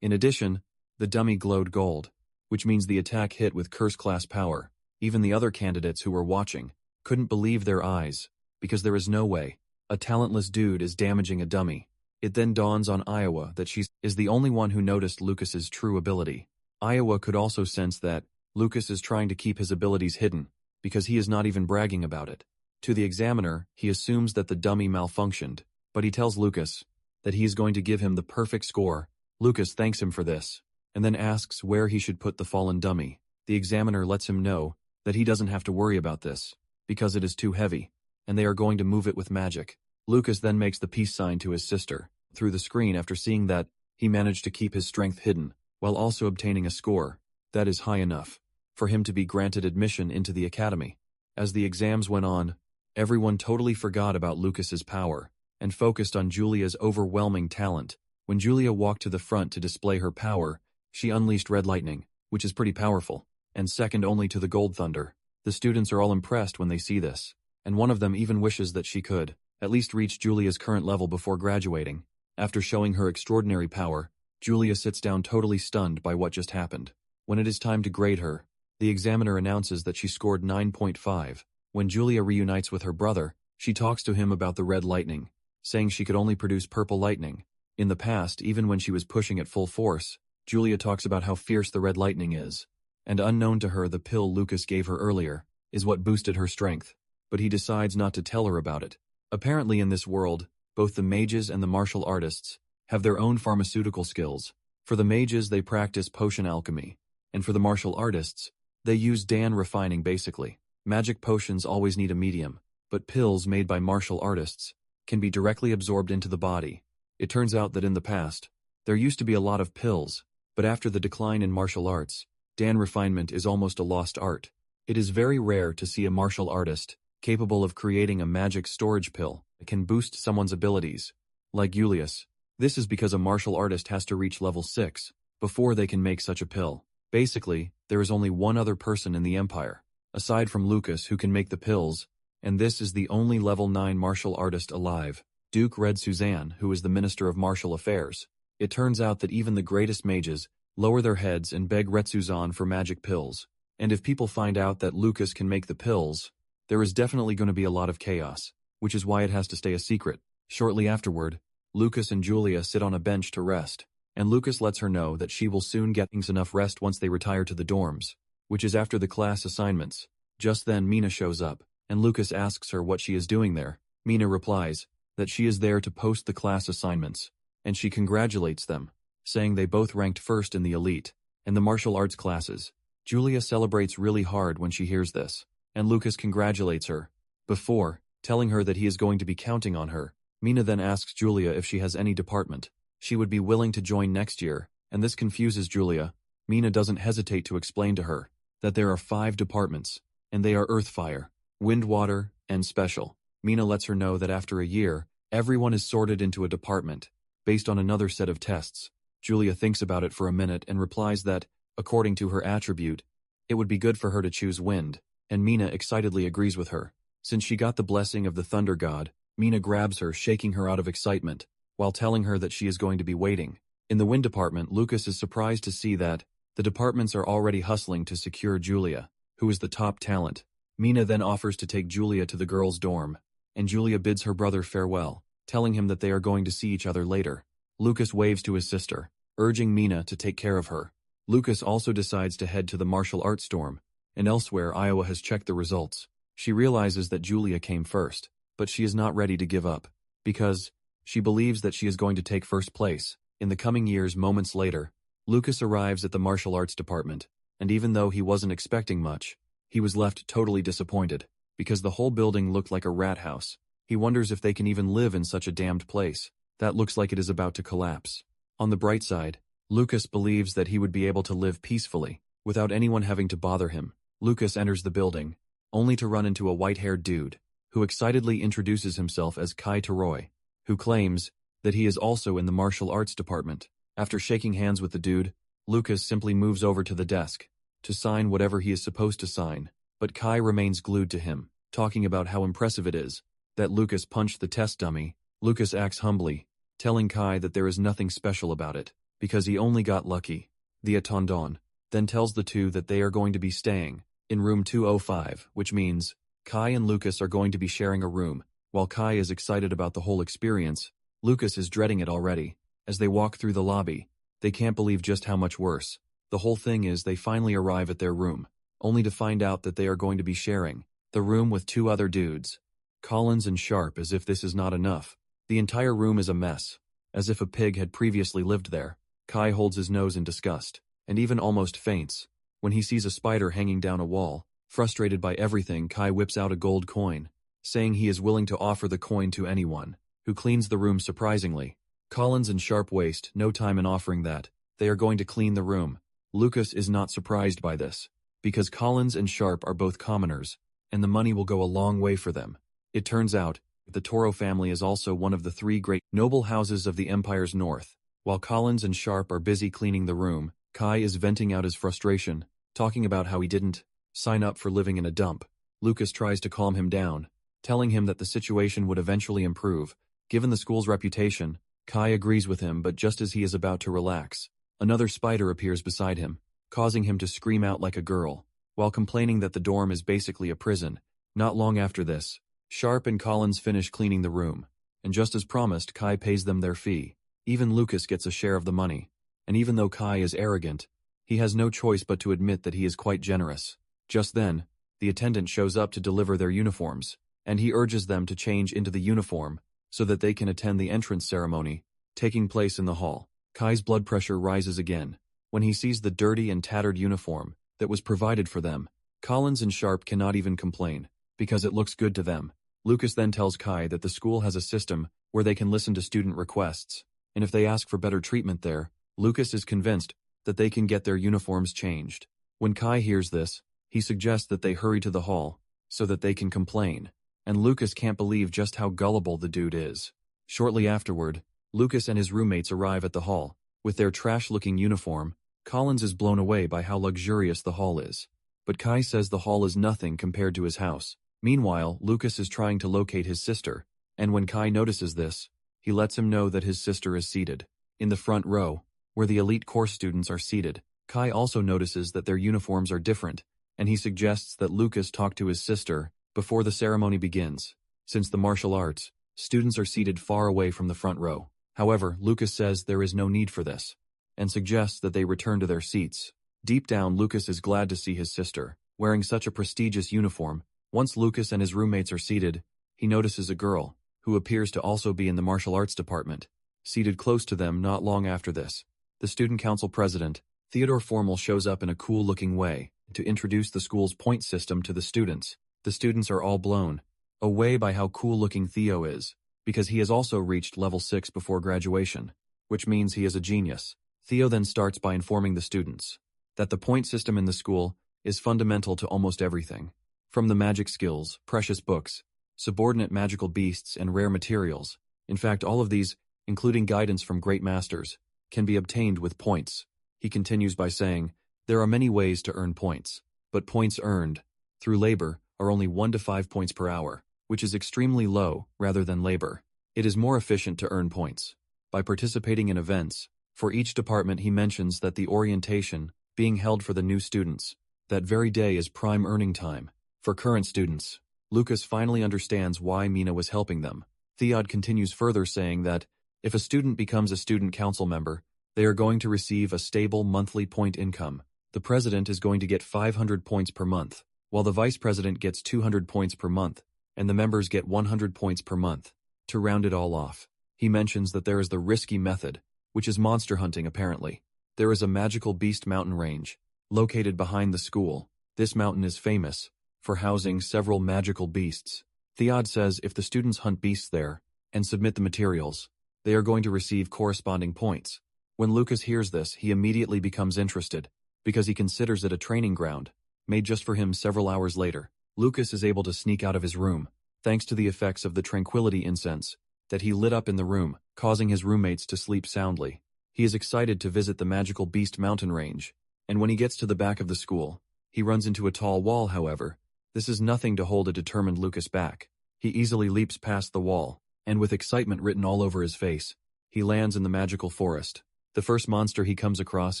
In addition, the dummy glowed gold, which means the attack hit with curse-class power. Even the other candidates who were watching couldn't believe their eyes, because there is no way a talentless dude is damaging a dummy. It then dawns on Iowa that she is the only one who noticed Lucas's true ability. Iowa could also sense that Lucas is trying to keep his abilities hidden, because he is not even bragging about it. To the examiner, he assumes that the dummy malfunctioned, but he tells Lucas that he is going to give him the perfect score. Lucas thanks him for this, and then asks where he should put the fallen dummy. The examiner lets him know that he doesn't have to worry about this, because it is too heavy, and they are going to move it with magic. Lucas then makes the peace sign to his sister through the screen after seeing that he managed to keep his strength hidden, while also obtaining a score that is high enough for him to be granted admission into the academy. As the exams went on, everyone totally forgot about Lucas's power and focused on Julia's overwhelming talent. When Julia walked to the front to display her power, she unleashed red lightning, which is pretty powerful, and second only to the gold thunder. The students are all impressed when they see this, and one of them even wishes that she could at least reach Julia's current level before graduating. After showing her extraordinary power, Julia sits down totally stunned by what just happened. When it is time to grade her, the examiner announces that she scored 9.5. When Julia reunites with her brother, she talks to him about the red lightning, saying she could only produce purple lightning. In the past, even when she was pushing at full force, Julia talks about how fierce the red lightning is. And unknown to her, the pill Lucas gave her earlier is what boosted her strength. But he decides not to tell her about it. Apparently in this world, both the mages and the martial artists have their own pharmaceutical skills. For the mages, they practice potion alchemy. And for the martial artists, they use Dan refining basically. Magic potions always need a medium, but pills made by martial artists can be directly absorbed into the body. It turns out that in the past, there used to be a lot of pills, but after the decline in martial arts, Dan refinement is almost a lost art. It is very rare to see a martial artist capable of creating a magic storage pill that can boost someone's abilities, like Julius. This is because a martial artist has to reach level 6 before they can make such a pill. Basically, there is only one other person in the Empire, aside from Lucas, who can make the pills, and this is the only level 9 martial artist alive, Duke Red Suzanne, who is the Minister of Martial Affairs. It turns out that even the greatest mages lower their heads and beg Red Suzanne for magic pills, and if people find out that Lucas can make the pills, there is definitely going to be a lot of chaos, which is why it has to stay a secret. Shortly afterward, Lucas and Julia sit on a bench to rest, and Lucas lets her know that she will soon get enough rest once they retire to the dorms, which is after the class assignments. Just then Mina shows up, and Lucas asks her what she is doing there. Mina replies that she is there to post the class assignments, and she congratulates them, saying they both ranked first in the elite and the martial arts classes. Julia celebrates really hard when she hears this, and Lucas congratulates her. Before telling her that he is going to be counting on her, Mina then asks Julia if she has any department she would be willing to join next year, and this confuses Julia. Mina doesn't hesitate to explain to her that there are 5 departments, and they are Earth Fire, Wind Water, and Special. Mina lets her know that after a year, everyone is sorted into a department, based on another set of tests. Julia thinks about it for a minute and replies that, according to her attribute, it would be good for her to choose Wind, and Mina excitedly agrees with her. Since she got the blessing of the Thunder God, Mina grabs her, shaking her out of excitement, while telling her that she is going to be waiting. In the Wind department, Lucas is surprised to see that the departments are already hustling to secure Julia, who is the top talent. Mina then offers to take Julia to the girls' dorm, and Julia bids her brother farewell, telling him that they are going to see each other later. Lucas waves to his sister, urging Mina to take care of her. Lucas also decides to head to the martial arts dorm, and elsewhere Iowa has checked the results. She realizes that Julia came first, but she is not ready to give up, because she believes that she is going to take first place. In the coming years, moments later, Lucas arrives at the martial arts department, and even though he wasn't expecting much, he was left totally disappointed, because the whole building looked like a rat house. He wonders if they can even live in such a damned place that looks like it is about to collapse. On the bright side, Lucas believes that he would be able to live peacefully, without anyone having to bother him. Lucas enters the building, only to run into a white-haired dude, who excitedly introduces himself as Kai Taroy, who claims that he is also in the martial arts department. After shaking hands with the dude, Lucas simply moves over to the desk to sign whatever he is supposed to sign, but Kai remains glued to him, talking about how impressive it is that Lucas punched the test dummy. Lucas acts humbly, telling Kai that there is nothing special about it, because he only got lucky. The attendant then tells the two that they are going to be staying in room 205, which means Kai and Lucas are going to be sharing a room. While Kai is excited about the whole experience, Lucas is dreading it already. As they walk through the lobby, they can't believe just how much worse the whole thing is. They finally arrive at their room, only to find out that they are going to be sharing the room with 2 other dudes, Collins and Sharp. As if this is not enough, the entire room is a mess, as if a pig had previously lived there. Kai holds his nose in disgust, and even almost faints, when he sees a spider hanging down a wall. Frustrated by everything, Kai whips out a gold coin, saying he is willing to offer the coin to anyone who cleans the room. Surprisingly, Collins and Sharp waste no time in offering that they are going to clean the room. Lucas is not surprised by this, because Collins and Sharp are both commoners, and the money will go a long way for them. It turns out the Toro family is also one of the 3 great noble houses of the Empire's north. While Collins and Sharp are busy cleaning the room, Kai is venting out his frustration, talking about how he didn't sign up for living in a dump. Lucas tries to calm him down, telling him that the situation would eventually improve. Given the school's reputation, Kai agrees with him, but just as he is about to relax, another spider appears beside him, causing him to scream out like a girl, while complaining that the dorm is basically a prison. Not long after this, Sharp and Collins finish cleaning the room, and just as promised, Kai pays them their fee. Even Lucas gets a share of the money. And even though Kai is arrogant, he has no choice but to admit that he is quite generous. Just then, the attendant shows up to deliver their uniforms, and he urges them to change into the uniform so that they can attend the entrance ceremony taking place in the hall. Kai's blood pressure rises again when he sees the dirty and tattered uniform that was provided for them. Collins and Sharp cannot even complain, because it looks good to them. Lucas then tells Kai that the school has a system where they can listen to student requests, and if they ask for better treatment there, Lucas is convinced that they can get their uniforms changed. When Kai hears this, he suggests that they hurry to the hall so that they can complain, and Lucas can't believe just how gullible the dude is. Shortly afterward, Lucas and his roommates arrive at the hall. With their trash-looking uniform, Collins is blown away by how luxurious the hall is. But Kai says the hall is nothing compared to his house. Meanwhile, Lucas is trying to locate his sister, and when Kai notices this, he lets him know that his sister is seated in the front row, where the elite course students are seated. Kai also notices that their uniforms are different, and he suggests that Lucas talk to his sister before the ceremony begins. Since the martial arts, students are seated far away from the front row. However, Lucas says there is no need for this, and suggests that they return to their seats. Deep down, Lucas is glad to see his sister, wearing such a prestigious uniform. Once Lucas and his roommates are seated, he notices a girl, who appears to also be in the martial arts department, seated close to them not long after this. The student council president, Theodore Formal, shows up in a cool-looking way to introduce the school's point system to the students. The students are all blown away by how cool-looking Theo is, because he has also reached level 6 before graduation, which means he is a genius. Theo then starts by informing the students that the point system in the school is fundamental to almost everything, from the magic skills, precious books, subordinate magical beasts, and rare materials. In fact, all of these, including guidance from great masters, can be obtained with points. He continues by saying, there are many ways to earn points, but points earned through labor are only 1 to 5 points per hour, which is extremely low rather than labor. It is more efficient to earn points by participating in events. For each department, he mentions that the orientation being held for the new students that very day is prime earning time for current students. Lucas finally understands why Mina was helping them. Theod continues further, saying that if a student becomes a student council member, they are going to receive a stable monthly point income. The president is going to get 500 points per month, while the vice president gets 200 points per month, and the members get 100 points per month. To round it all off, he mentions that there is the risky method, which is monster hunting apparently. There is a magical beast mountain range, located behind the school. This mountain is famous for housing several magical beasts. Theod says if the students hunt beasts there and submit the materials, they are going to receive corresponding points. When Lucas hears this, he immediately becomes interested, because he considers it a training ground, made just for him. Several hours later, Lucas is able to sneak out of his room, thanks to the effects of the tranquility incense that he lit up in the room, causing his roommates to sleep soundly. He is excited to visit the magical beast mountain range, and when he gets to the back of the school, he runs into a tall wall. However, this is nothing to hold a determined Lucas back. He easily leaps past the wall, and with excitement written all over his face, he lands in the magical forest. The first monster he comes across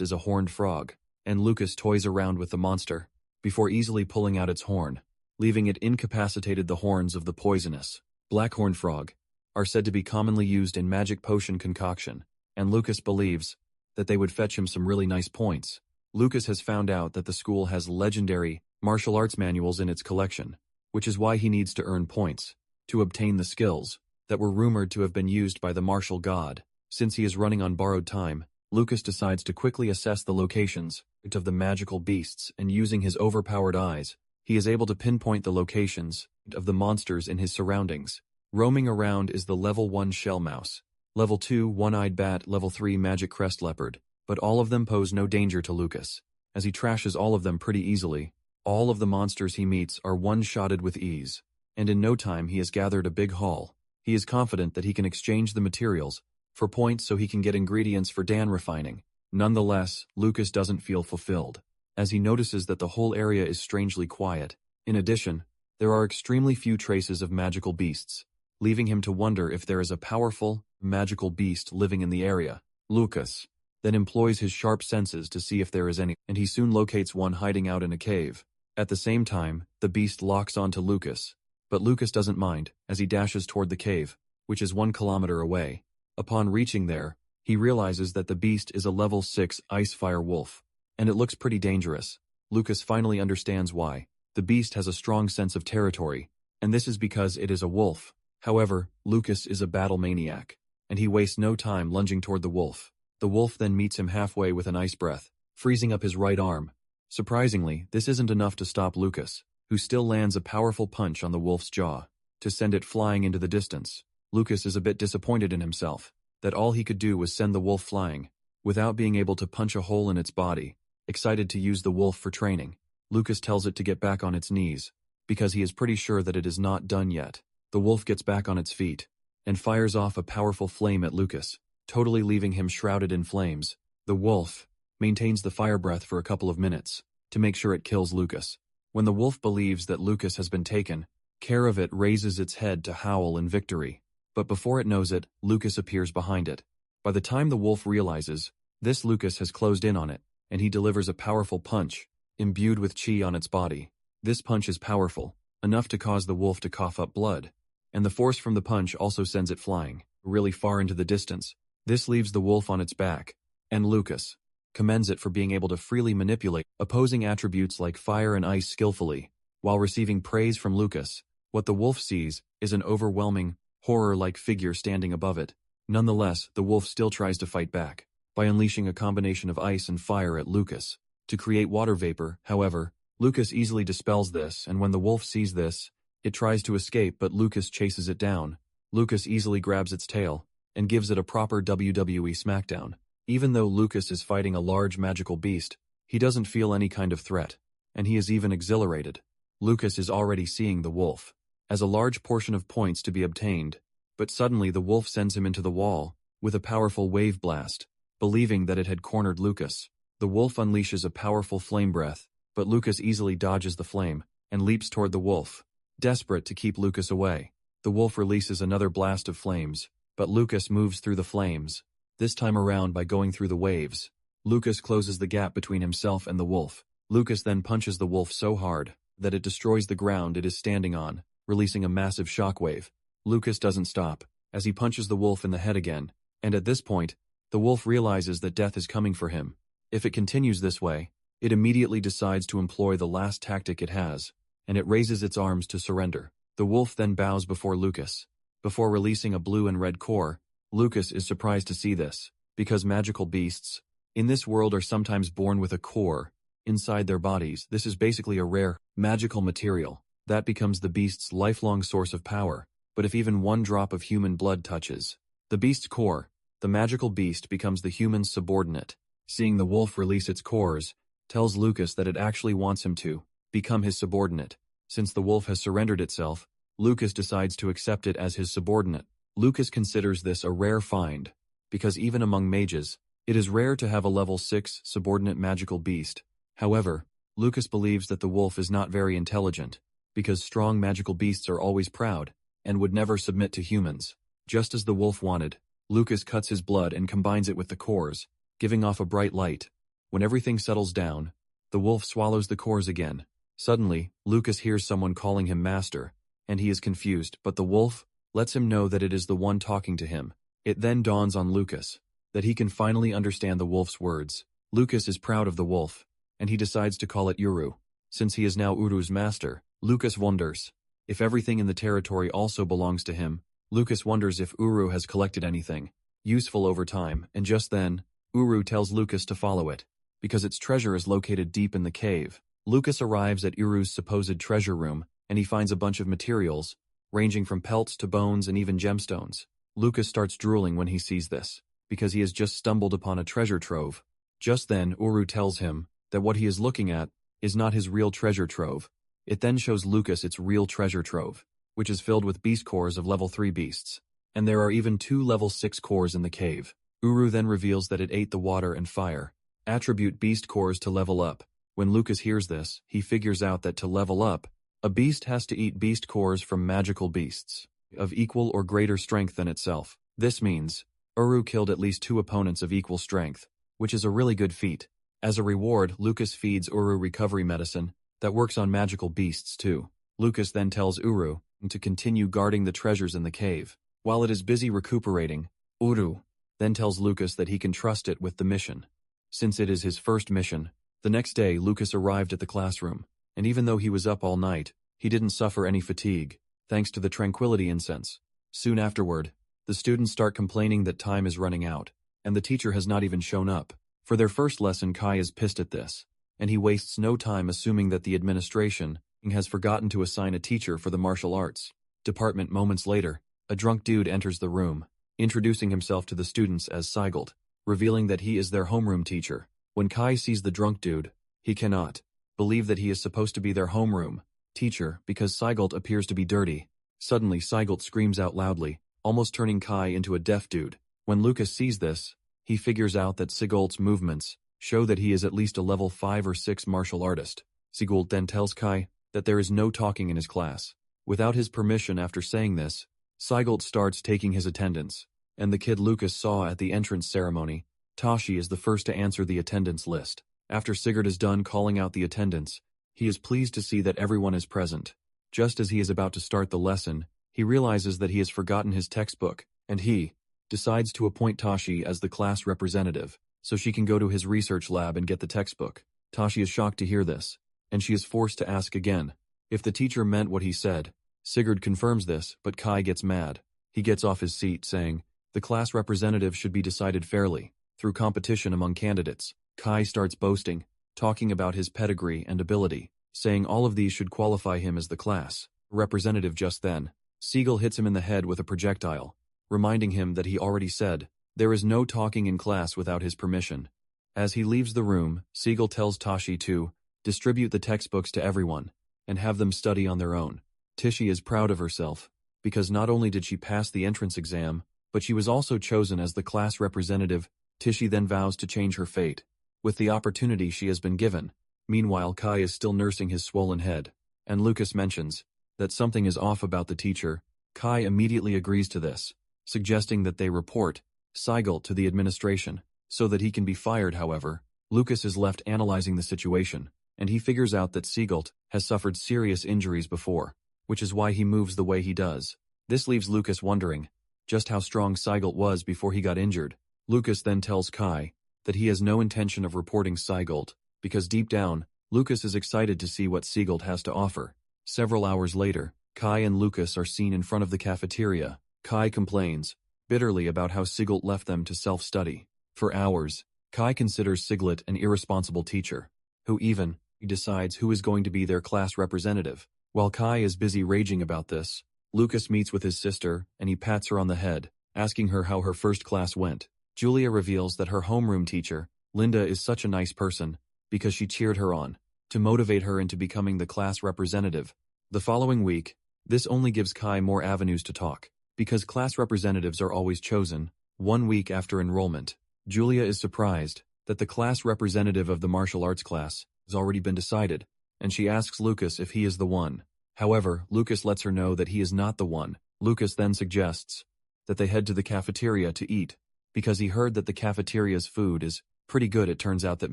is a horned frog, and Lucas toys around with the monster before easily pulling out its horn, leaving it incapacitated. The horns of the poisonous blackhorn frog are said to be commonly used in magic potion concoction, and Lucas believes that they would fetch him some really nice points. Lucas has found out that the school has legendary martial arts manuals in its collection, which is why he needs to earn points to obtain the skills that were rumored to have been used by the martial god. Since he is running on borrowed time, Lucas decides to quickly assess the locations of the magical beasts, and using his overpowered eyes, he is able to pinpoint the locations of the monsters in his surroundings. Roaming around is the level 1 shell mouse, level 2 one-eyed bat, level 3 magic crest leopard, but all of them pose no danger to Lucas, as he trashes all of them pretty easily. All of the monsters he meets are one-shotted with ease, and in no time he has gathered a big haul. He is confident that he can exchange the materials for points so he can get ingredients for Dan refining. Nonetheless, Lucas doesn't feel fulfilled, as he notices that the whole area is strangely quiet. In addition, there are extremely few traces of magical beasts, leaving him to wonder if there is a powerful, magical beast living in the area. Lucas then employs his sharp senses to see if there is any, and he soon locates one hiding out in a cave. At the same time, the beast locks onto Lucas, but Lucas doesn't mind, as he dashes toward the cave. which is 1 kilometer away. Upon reaching there, he realizes that the beast is a level 6 ice fire wolf, and it looks pretty dangerous. Lucas finally understands why. The beast has a strong sense of territory, and this is because it is a wolf. However, Lucas is a battle maniac, and he wastes no time lunging toward the wolf. The wolf then meets him halfway with an ice breath, freezing up his right arm. Surprisingly, this isn't enough to stop Lucas, who still lands a powerful punch on the wolf's jaw, to send it flying into the distance. Lucas is a bit disappointed in himself, that all he could do was send the wolf flying, without being able to punch a hole in its body. Excited to use the wolf for training, Lucas tells it to get back on its knees, because he is pretty sure that it is not done yet. The wolf gets back on its feet, and fires off a powerful flame at Lucas, totally leaving him shrouded in flames. The wolf maintains the fire breath for a couple of minutes, to make sure it kills Lucas. When the wolf believes that Lucas has been taken, care of it raises its head to howl in victory. But before it knows it, Lucas appears behind it. By the time the wolf realizes this, Lucas has closed in on it, and he delivers a powerful punch, imbued with chi on its body. This punch is powerful, enough to cause the wolf to cough up blood, and the force from the punch also sends it flying, really far into the distance. This leaves the wolf on its back, and Lucas commends it for being able to freely manipulate opposing attributes like fire and ice skillfully. While receiving praise from Lucas, what the wolf sees is an overwhelming, horror-like figure standing above it. Nonetheless, the wolf still tries to fight back, by unleashing a combination of ice and fire at Lucas, to create water vapor. However, Lucas easily dispels this, and when the wolf sees this, it tries to escape, but Lucas chases it down. Lucas easily grabs its tail, and gives it a proper WWE smackdown. Even though Lucas is fighting a large magical beast, he doesn't feel any kind of threat, and he is even exhilarated. Lucas is already seeing the wolf as a large portion of points to be obtained, but suddenly the wolf sends him into the wall with a powerful wave blast, believing that it had cornered Lucas. The wolf unleashes a powerful flame breath, but Lucas easily dodges the flame and leaps toward the wolf, desperate to keep Lucas away. The wolf releases another blast of flames, but Lucas moves through the flames, this time around by going through the waves. Lucas closes the gap between himself and the wolf. Lucas then punches the wolf so hard that it destroys the ground it is standing on, releasing a massive shockwave. Lucas doesn't stop, as he punches the wolf in the head again, and at this point, the wolf realizes that death is coming for him. If it continues this way, it immediately decides to employ the last tactic it has, and it raises its arms to surrender. The wolf then bows before Lucas. Before releasing a blue and red core, Lucas is surprised to see this, because magical beasts in this world are sometimes born with a core inside their bodies. This is basically a rare, magical material that becomes the beast's lifelong source of power. But if even one drop of human blood touches the beast's core, the magical beast becomes the human's subordinate. Seeing the wolf release its cores tells Lucas that it actually wants him to become his subordinate. Since the wolf has surrendered itself, Lucas decides to accept it as his subordinate. Lucas considers this a rare find, because even among mages, it is rare to have a level 6 subordinate magical beast. However, Lucas believes that the wolf is not very intelligent, because strong magical beasts are always proud, and would never submit to humans. Just as the wolf wanted, Lucas cuts his blood and combines it with the cores, giving off a bright light. When everything settles down, the wolf swallows the cores again. Suddenly, Lucas hears someone calling him master, and he is confused, but the wolf lets him know that it is the one talking to him. It then dawns on Lucas that he can finally understand the wolf's words. Lucas is proud of the wolf, and he decides to call it Uru. Since he is now Uru's master, Lucas wonders if everything in the territory also belongs to him. Lucas wonders if Uru has collected anything useful over time, and just then, Uru tells Lucas to follow it, because its treasure is located deep in the cave. Lucas arrives at Uru's supposed treasure room, and he finds a bunch of materials, ranging from pelts to bones and even gemstones. Lucas starts drooling when he sees this, because he has just stumbled upon a treasure trove. Just then, Uru tells him that what he is looking at is not his real treasure trove. It then shows Lucas its real treasure trove, which is filled with beast cores of level 3 beasts, and there are even 2 level 6 cores in the cave. Uru then reveals that it ate the water and fire attribute beast cores to level up. When Lucas hears this, he figures out that to level up, a beast has to eat beast cores from magical beasts of equal or greater strength than itself. This means Uru killed at least 2 opponents of equal strength, which is a really good feat. As a reward, Lucas feeds Uru recovery medicine that works on magical beasts too. Lucas then tells Uru to continue guarding the treasures in the cave. While it is busy recuperating, Uru then tells Lucas that he can trust it with the mission. Since it is his first mission, the next day Lucas arrived at the classroom, and even though he was up all night, he didn't suffer any fatigue, thanks to the tranquility incense. Soon afterward, the students start complaining that time is running out, and the teacher has not even shown up. For their first lesson, Kai is pissed at this, and he wastes no time assuming that the administration has forgotten to assign a teacher for the martial arts department. Moments later, a drunk dude enters the room, introducing himself to the students as Seigold, revealing that he is their homeroom teacher. When Kai sees the drunk dude, he cannot believe that he is supposed to be their homeroom teacher because Seigold appears to be dirty. Suddenly Seigold screams out loudly, almost turning Kai into a deaf dude. When Lucas sees this, he figures out that Seigold's movements show that he is at least a level 5 or 6 martial artist. Seigold then tells Kai that there is no talking in his class. Without his permission. After saying this, Seigold starts taking his attendance, and the kid Lucas saw at the entrance ceremony, Tashi, is the first to answer the attendance list. After Sigurd is done calling out the attendance, he is pleased to see that everyone is present. Just as he is about to start the lesson, he realizes that he has forgotten his textbook, and he decides to appoint Tashi as the class representative, so she can go to his research lab and get the textbook. Tashi is shocked to hear this, and she is forced to ask again if the teacher meant what he said. Sigurd confirms this, but Kai gets mad. He gets off his seat, saying, the class representative should be decided fairly, through competition among candidates. Kai starts boasting, talking about his pedigree and ability, saying all of these should qualify him as the class representative. Just then, Siegel hits him in the head with a projectile, reminding him that he already said, there is no talking in class without his permission. As he leaves the room, Siegel tells Tashi to distribute the textbooks to everyone, and have them study on their own. Tashi is proud of herself, because not only did she pass the entrance exam, but she was also chosen as the class representative. Tashi then vows to change her fate, with the opportunity she has been given. Meanwhile, Kai is still nursing his swollen head, and Lucas mentions that something is off about the teacher. Kai immediately agrees to this, suggesting that they report Seigold to the administration, so that he can be fired. However, Lucas is left analyzing the situation, and he figures out that Seigold has suffered serious injuries before, which is why he moves the way he does. This leaves Lucas wondering just how strong Seigold was before he got injured. Lucas then tells Kai that he has no intention of reporting Seigold, because deep down, Lucas is excited to see what Seigold has to offer. Several hours later, Kai and Lucas are seen in front of the cafeteria. Kai complains bitterly about how Seigold left them to self-study. For hours, Kai considers Siglet an irresponsible teacher, who even decides who is going to be their class representative. While Kai is busy raging about this, Lucas meets with his sister, and he pats her on the head, asking her how her first class went. Julia reveals that her homeroom teacher, Linda, is such a nice person, because she cheered her on, to motivate her into becoming the class representative. The following week, this only gives Kai more avenues to talk, because class representatives are always chosen 1 week after enrollment. Julia is surprised that the class representative of the martial arts class has already been decided, and she asks Lucas if he is the one. However, Lucas lets her know that he is not the one. Lucas then suggests that they head to the cafeteria to eat, because he heard that the cafeteria's food is pretty good. It turns out that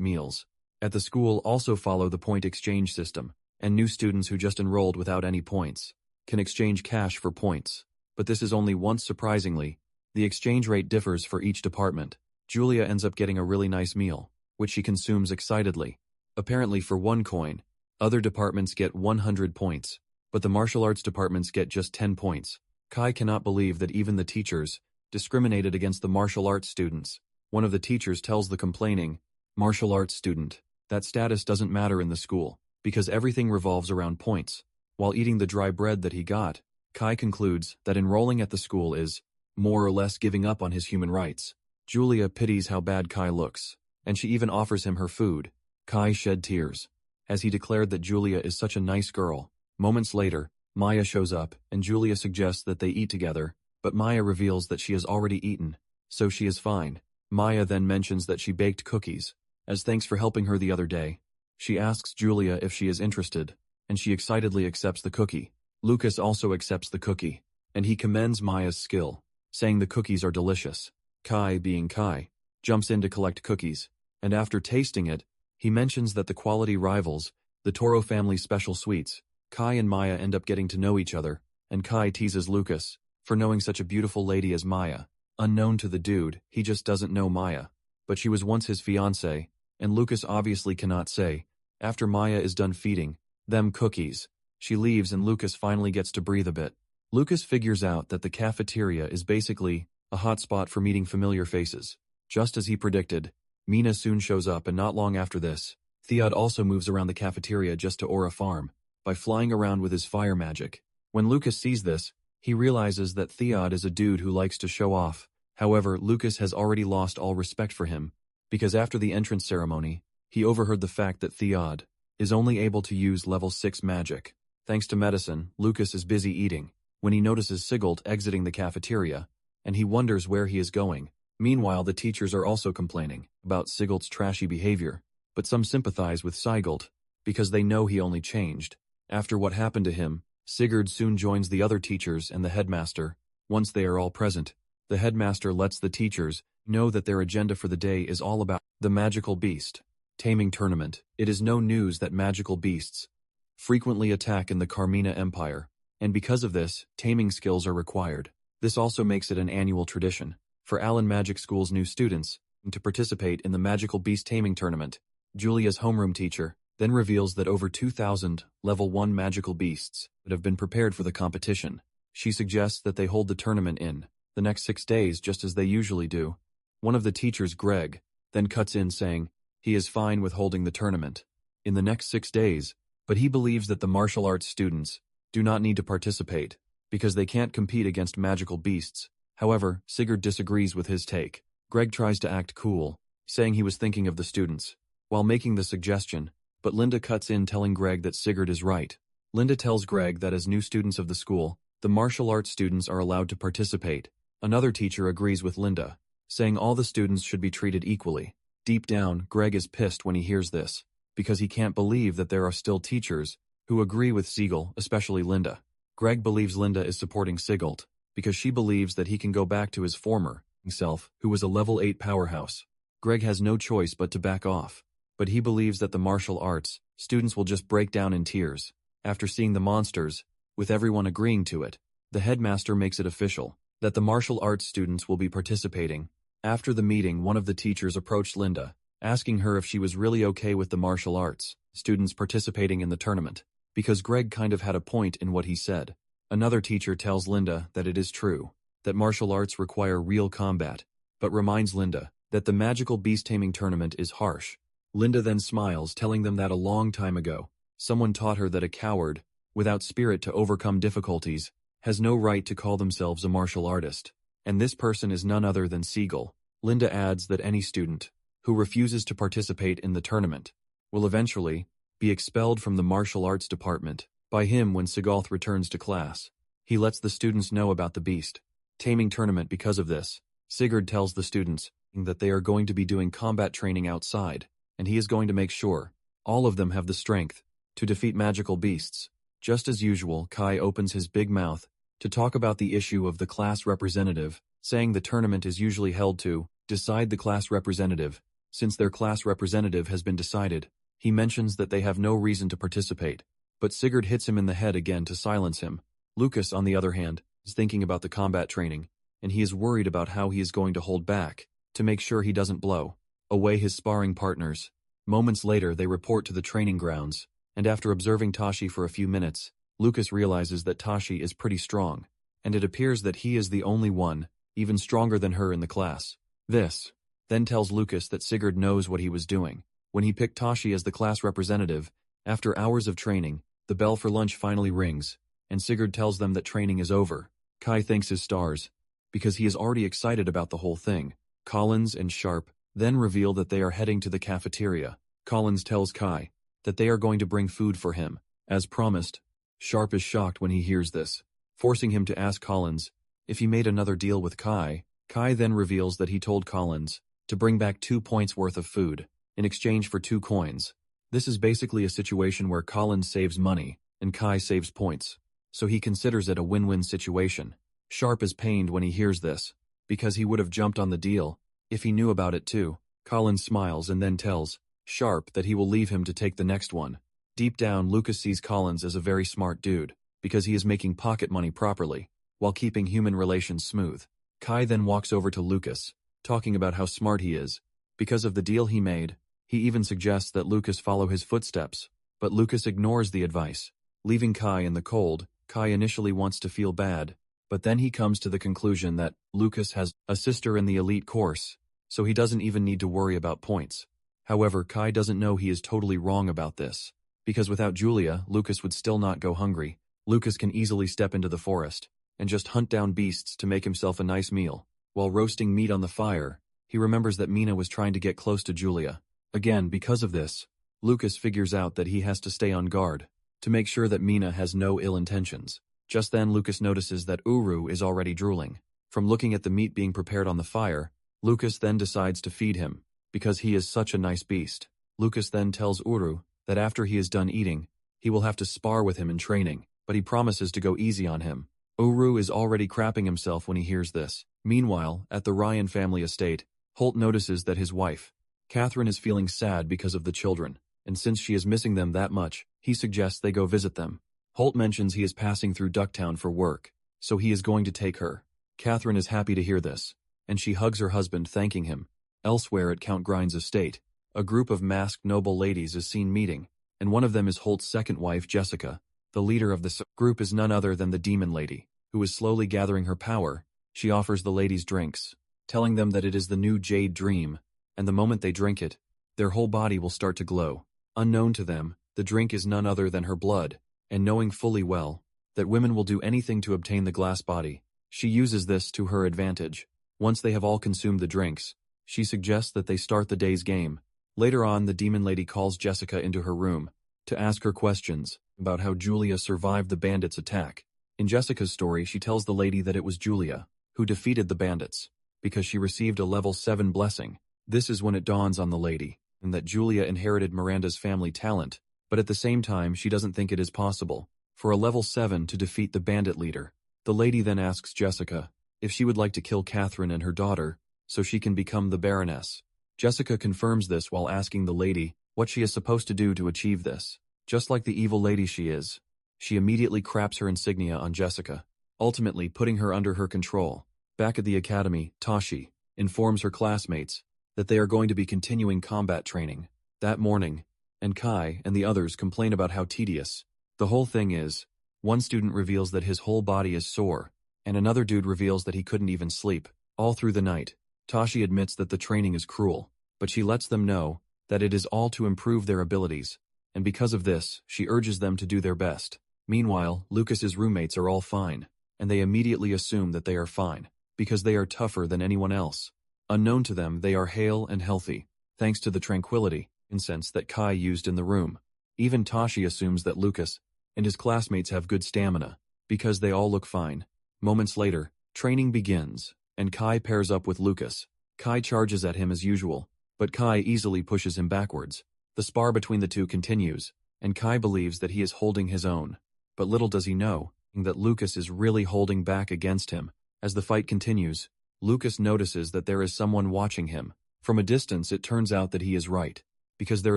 meals at the school also follow the point exchange system, and new students who just enrolled without any points can exchange cash for points. But this is only once. Surprisingly, the exchange rate differs for each department. Julia ends up getting a really nice meal, which she consumes excitedly. Apparently for 1 coin, other departments get 100 points, but the martial arts departments get just 10 points. Kai cannot believe that even the teachers discriminated against the martial arts students. One of the teachers tells the complaining martial arts student that status doesn't matter in the school, because everything revolves around points. While eating the dry bread that he got, Kai concludes that enrolling at the school is more or less giving up on his human rights. Julia pities how bad Kai looks, and she even offers him her food. Kai shed tears, as he declared that Julia is such a nice girl. Moments later, Maya shows up, and Julia suggests that they eat together, but Maya reveals that she has already eaten, so she is fine. Maya then mentions that she baked cookies, as thanks for helping her the other day. She asks Julia if she is interested, and she excitedly accepts the cookie. Lucas also accepts the cookie, and he commends Maya's skill, saying the cookies are delicious. Kai, being Kai, jumps in to collect cookies, and after tasting it, he mentions that the quality rivals the Toro family special sweets. Kai and Maya end up getting to know each other, and Kai teases Lucas for knowing such a beautiful lady as Maya. Unknown to the dude, he just doesn't know Maya. But she was once his fiancée, and Lucas obviously cannot say. After Maya is done feeding them cookies, she leaves and Lucas finally gets to breathe a bit. Lucas figures out that the cafeteria is basically a hotspot for meeting familiar faces. Just as he predicted, Mina soon shows up, and not long after this, Theod also moves around the cafeteria just to Aura Farm by flying around with his fire magic. When Lucas sees this, he realizes that Theod is a dude who likes to show off. However, Lucas has already lost all respect for him, because after the entrance ceremony, he overheard the fact that Theod is only able to use level 6 magic. Thanks to medicine, Lucas is busy eating when he notices Sigurd exiting the cafeteria, and he wonders where he is going. Meanwhile, the teachers are also complaining about Sigurd's trashy behavior, but some sympathize with Sigurd because they know he only changed. After what happened to him, Sigurd soon joins the other teachers and the headmaster. Once they are all present, the headmaster lets the teachers know that their agenda for the day is all about the magical beast taming tournament. It is no news that magical beasts frequently attack in the Carmina Empire, and because of this, taming skills are required. This also makes it an annual tradition for Allen Magic School's new students to participate in the magical beast taming tournament. Julia's homeroom teacher then reveals that over 2,000 level 1 magical beasts have been prepared for the competition. She suggests that they hold the tournament in the next 6 days just as they usually do. One of the teachers, Greg, then cuts in saying he is fine with holding the tournament in the next 6 days, but he believes that the martial arts students do not need to participate because they can't compete against magical beasts. However, Sigurd disagrees with his take. Greg tries to act cool, saying he was thinking of the students while making the suggestion, but Linda cuts in telling Greg that Sigurd is right. Linda tells Greg that as new students of the school, the martial arts students are allowed to participate. Another teacher agrees with Linda, saying all the students should be treated equally. Deep down, Greg is pissed when he hears this, because he can't believe that there are still teachers who agree with Sigurd, especially Linda. Greg believes Linda is supporting Sigurd because she believes that he can go back to his former self, who was a level 8 powerhouse. Greg has no choice but to back off, but he believes that the martial arts students will just break down in tears after seeing the monsters, with everyone agreeing to it. The headmaster makes it official that the martial arts students will be participating. After the meeting, one of the teachers approached Linda, asking her if she was really okay with the martial arts students participating in the tournament, because Greg kind of had a point in what he said. Another teacher tells Linda that it is true that martial arts require real combat, but reminds Linda that the magical beast taming tournament is harsh. Linda then smiles, telling them that a long time ago, someone taught her that a coward, without spirit to overcome difficulties, has no right to call themselves a martial artist, and this person is none other than Sigurd. Linda adds that any student who refuses to participate in the tournament will eventually be expelled from the martial arts department by him when Sigurd returns to class. He lets the students know about the beast taming tournament. Because of this, Sigurd tells the students that they are going to be doing combat training outside, and he is going to make sure all of them have the strength to defeat magical beasts. Just as usual, Kai opens his big mouth to talk about the issue of the class representative, saying the tournament is usually held to decide the class representative. Since their class representative has been decided, he mentions that they have no reason to participate, but Sigurd hits him in the head again to silence him. Lucas, on the other hand, is thinking about the combat training, and he is worried about how he is going to hold back to make sure he doesn't blow away his sparring partners. Moments later, they report to the training grounds, and after observing Tashi for a few minutes, Lucas realizes that Tashi is pretty strong, and it appears that he is the only one even stronger than her in the class. This then tells Lucas that Sigurd knows what he was doing when he picked Tashi as the class representative. After hours of training, the bell for lunch finally rings, and Sigurd tells them that training is over. Kai thanks his stars because he is already excited about the whole thing. Collins and Sharp then reveal that they are heading to the cafeteria. Collins tells Kai that they are going to bring food for him, as promised. Sharp is shocked when he hears this, forcing him to ask Collins if he made another deal with Kai. Kai then reveals that he told Collins to bring back 2 points worth of food in exchange for 2 coins. This is basically a situation where Collins saves money and Kai saves points, so he considers it a win-win situation. Sharp is pained when he hears this, because he would have jumped on the deal if he knew about it too. Collins smiles and then tells Sharp that he will leave him to take the next one. Deep down, Lucas sees Collins as a very smart dude, because he is making pocket money properly. while keeping human relations smooth. Kai then walks over to Lucas, talking about how smart he is. Because of the deal he made, he even suggests that Lucas follow his footsteps, but Lucas ignores the advice. Leaving Kai in the cold, Kai initially wants to feel bad, but then he comes to the conclusion that Lucas has a sister in the elite course, so he doesn't even need to worry about points. However, Kai doesn't know he is totally wrong about this, because without Julia, Lucas would still not go hungry. Lucas can easily step into the forest and just hunt down beasts to make himself a nice meal. While roasting meat on the fire, he remembers that Mina was trying to get close to Julia. Again, because of this, Lucas figures out that he has to stay on guard to make sure that Mina has no ill intentions. Just then Lucas notices that Uru is already drooling. From looking at the meat being prepared on the fire, Lucas then decides to feed him, because he is such a nice beast. Lucas then tells Uru that after he is done eating, he will have to spar with him in training, but he promises to go easy on him. Uru is already crapping himself when he hears this. Meanwhile, at the Ryan family estate, Holt notices that his wife, Catherine, is feeling sad because of the children, and since she is missing them that much, he suggests they go visit them. Holt mentions he is passing through Ducktown for work, so he is going to take her. Catherine is happy to hear this, and she hugs her husband, thanking him. Elsewhere at Count Grind's estate, a group of masked noble ladies is seen meeting, and one of them is Holt's second wife, Jessica. The leader of this group is none other than the Demon Lady, who is slowly gathering her power. She offers the ladies drinks, telling them that it is the new Jade Dream, and the moment they drink it, their whole body will start to glow. Unknown to them, the drink is none other than her blood, and knowing fully well that women will do anything to obtain the glass body, she uses this to her advantage. Once they have all consumed the drinks, she suggests that they start the day's game. Later on, the Demon Lady calls Jessica into her room to ask her questions about how Julia survived the bandits' attack. In Jessica's story, she tells the lady that it was Julia who defeated the bandits, because she received a level 7 blessing. This is when it dawns on the lady, and that Julia inherited Miranda's family talent, but at the same time she doesn't think it is possible for a level 7 to defeat the bandit leader. The lady then asks Jessica if she would like to kill Catherine and her daughter so she can become the Baroness. Jessica confirms this while asking the lady what she is supposed to do to achieve this. Just like the evil lady she is, she immediately craps her insignia on Jessica, ultimately putting her under her control. Back at the academy, Tashi informs her classmates that they are going to be continuing combat training that morning, and Kai and the others complain about how tedious the whole thing is. One student reveals that his whole body is sore, and another dude reveals that he couldn't even sleep all through the night. Tashi admits that the training is cruel, but she lets them know that it is all to improve their abilities, and because of this, she urges them to do their best. Meanwhile, Lucas's roommates are all fine, and they immediately assume that they are fine, because they are tougher than anyone else. Unknown to them, they are hale and healthy, thanks to the tranquility incense that Kai used in the room. Even Tashi assumes that Lucas and his classmates have good stamina, because they all look fine. Moments later, training begins, and Kai pairs up with Lucas. Kai charges at him as usual, but Kai easily pushes him backwards. The spar between the two continues, and Kai believes that he is holding his own. But little does he know that Lucas is really holding back against him. As the fight continues, Lucas notices that there is someone watching him. From a distance, it turns out that he is right, because there